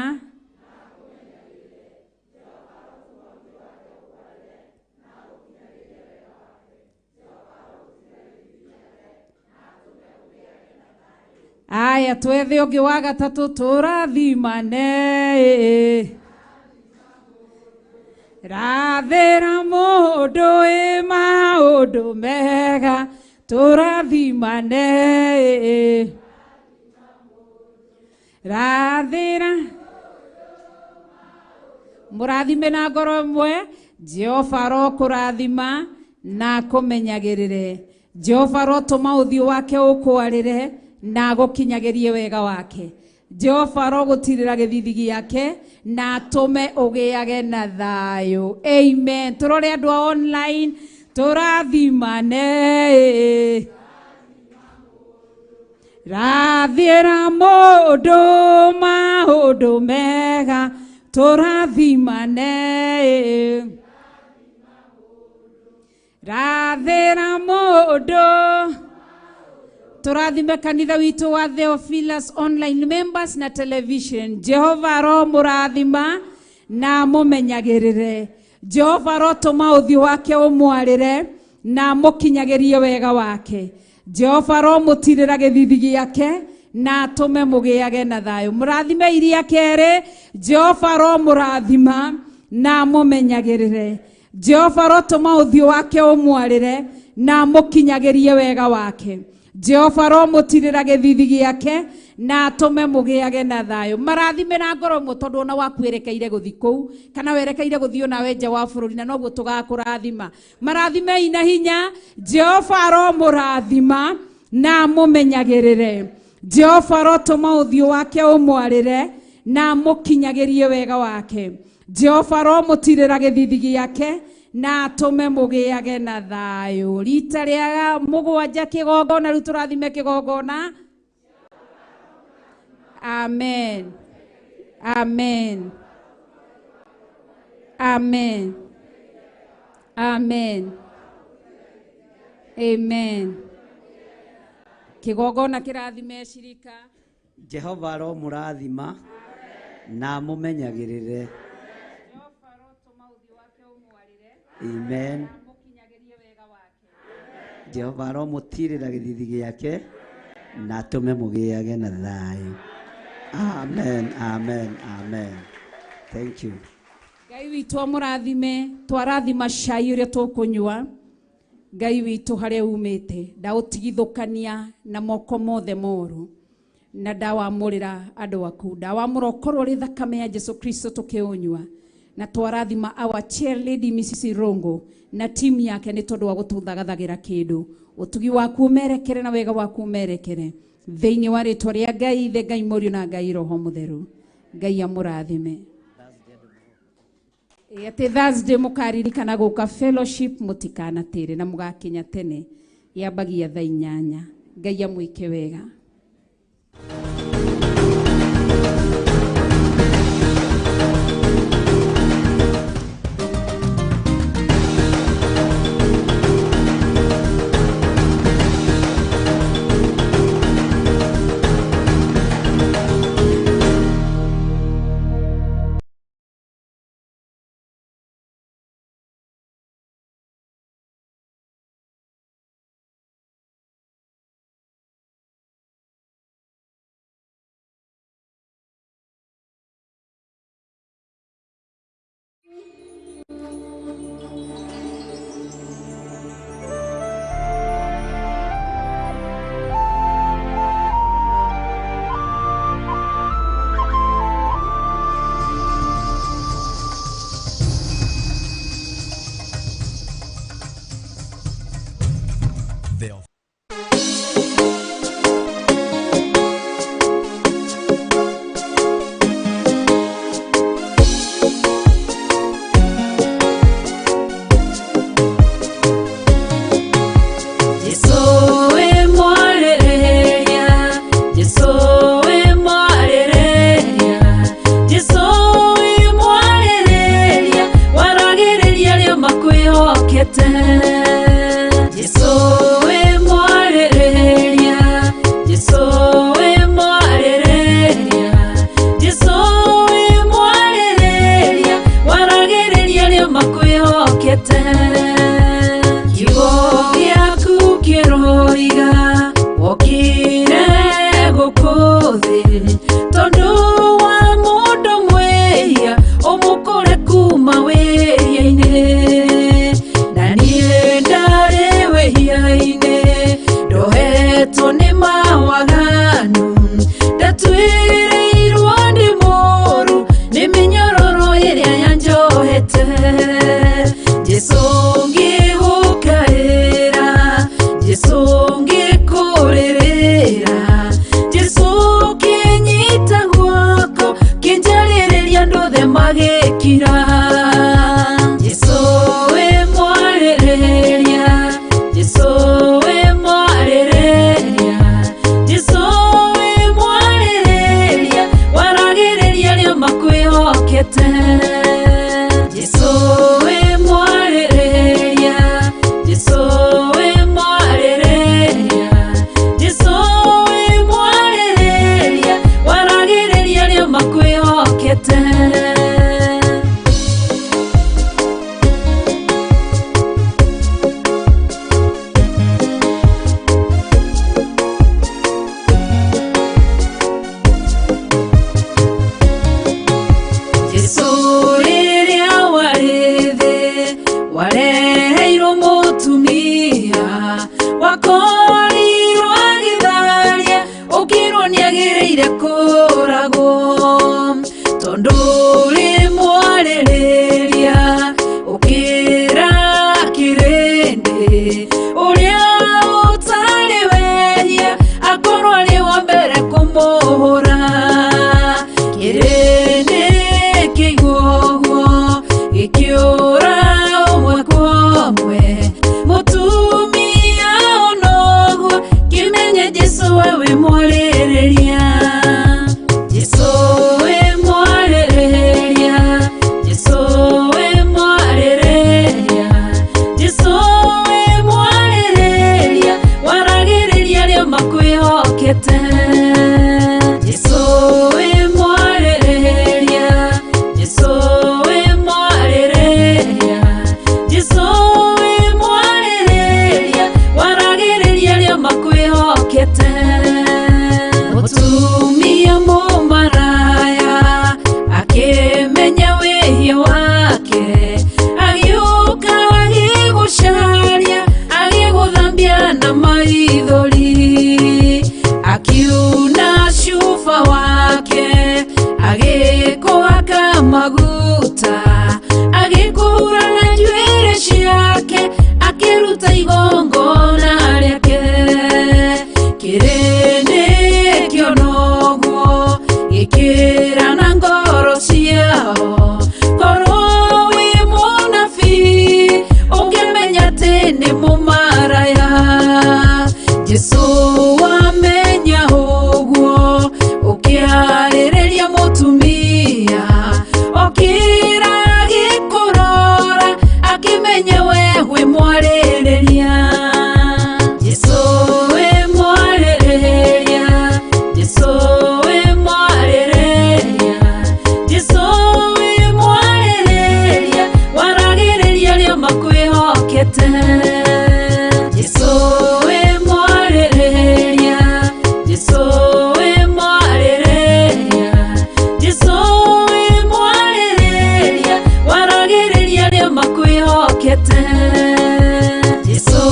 Aya twethe ũngĩ wa gatatũ. Tũrathimane, rathĩra mũndũ wĩ maũndũ mega. Tũrathimane, rathĩra. Mũrathime na ngoro ĩmwe. Jehova arokũrathima na akũmenyagĩrĩre. Jehova arotũma ũthiũ wake ũkwarĩre na gũkinyagĩrie wega wake. Jehova arogũtirĩra gĩthithi gĩake na atũme ũgĩage na thayũ. Amen. Tũrore andũ a online. Tũrathimane, rathĩra mũndũ maũndũ mega. Tũrathimane, rathĩra mũndũ. turathime kanitha witu wa Theophilus online members na television. Jehova ro murathima na mumenyagirire. Jehova ro tuma uthio wake umwarire na mukinyagirie wega wake. Jehova ro mutirira githithi giake na tume mugiage na thayo. Murathime iria kere. Jehova ro murathima na mumenyagirire. Jehova ro tuma uthio wake umwarire na mukinyagirie wega wake. Jehova ro mutirira githithi giake na tume mugiage na thayo. Marathime na ngoro mwe tondu ona wakwerekeire guthi kou kana werekeire guthi ona wenja wa bururi na noguo tugakurathima. Marathime ina hinya. Jehova ro murathima na mumenyagirire. Jehova ro tuma uthio wake umwarire na mukinyagirie wega wake. Jehova ro mutirira githithi giake na tume mugiage na thayo. Rita ria mugwanja kigongona riu turathime kigongona. Amen. Amen. Amen. Amen. Amen. Kigongona kirathime shirika. Jehova ro murathima na mumenyagirire. Amen. Jehova ro mutirira githithi giake na tume mugiage na thayo. Amen. Amen. Amen. Thank you. Ngai witu amurathime twarathima cai uria tukunywa. Ngai witu haria umite ndautigithukania na moko mothe moru na ndawamurira andu aku. Ndawamura ukorwo ri thakame ya Jesu Kristo tukiunywa na twarathima our chair lady Mrs. Rongo na team yake ni tondu wa gututhagathagĩra kindu. Utugi waku umerekere na wega waku umerekere thiini wa ritwa ria Ngai Ithe, Ngai Mũriũ na Ngai Roho Mũtheru. Ngai amũrathime. Ati Thursday mukaririkana guka fellowship mutikanatere na mugakinya tene yambagia thaa 8. Ngai amwike wega. Jesu ngikurerera, Jesu ngikurerera, akorwo nĩagĩrĩire kũragwo tondũ ũrĩ mwarĩrĩria ũkĩra kĩrĩndĩ ũrĩa ũtarĩ wehia akorwo arĩ wa mbere kũmũhũra kĩrĩndĩ kĩigwo ũguo gĩkĩũra ũmwe kwa ũmwe mũtumia onoguo kĩmenye Jesũ wewe mwarĩrĩria Jesũ we mwarĩrĩria Jesũ we mwarĩrĩria Jesũ we mwarĩrĩria waragĩrĩria arĩa makwĩhokete Jesũ we mwarĩrĩria Jesũ we mwarĩrĩria Jesũ we mwarĩrĩria waragĩrĩria arĩa makwĩhokete mũtumia mũmaraya akĩmenya wĩhia wake agĩũka agĩgũcaria agĩgũthambia na maithori akiuna cuba wake agĩkũhaka maguta agĩkũhura na njuĩrĩ ciake akĩruta igongona rĩake kĩrĩndĩ kĩonoguo gĩkĩra na ngoro ciao korwo wĩ mũnabii ũngĩmenya atĩ nĩ mũmaraya Jesũ wamenya ũguo ũkĩarĩrĩria mũtumia okĩra agĩkũrora akĩmenya we wĩ mwarĩrĩria Jesũ we mwarĩrĩria Jesũ we mwarĩrĩria Jesũ we mwarĩrĩria waragĩrĩria arĩa makwĩhokete Jesũ we mwarĩrĩria Jesũ we mwarĩrĩria Jesũ we mwarĩrĩria waragĩrĩria arĩa makwĩhokete Jesũ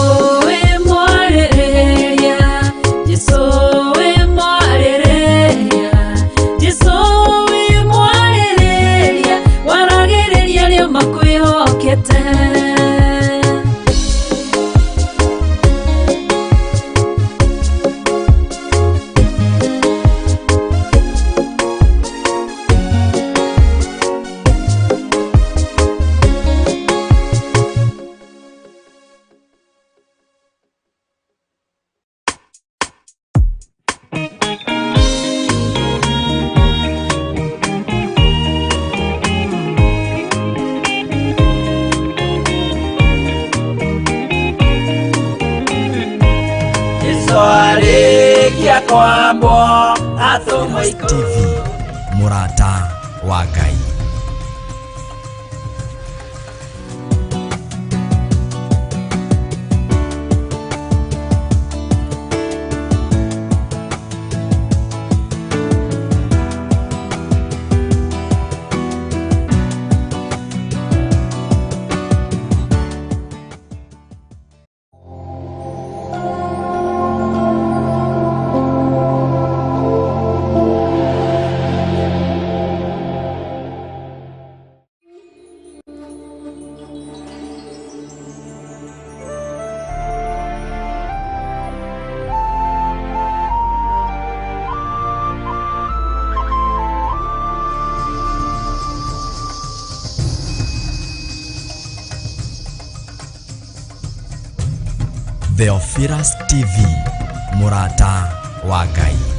we mwarĩrĩria Jesũ we mwarĩrĩria Jesũ we mwarĩrĩria waragĩrĩria arĩa makwĩhokete TV mũrata wa Ngai. Theophilus TV mũrata wa Ngai.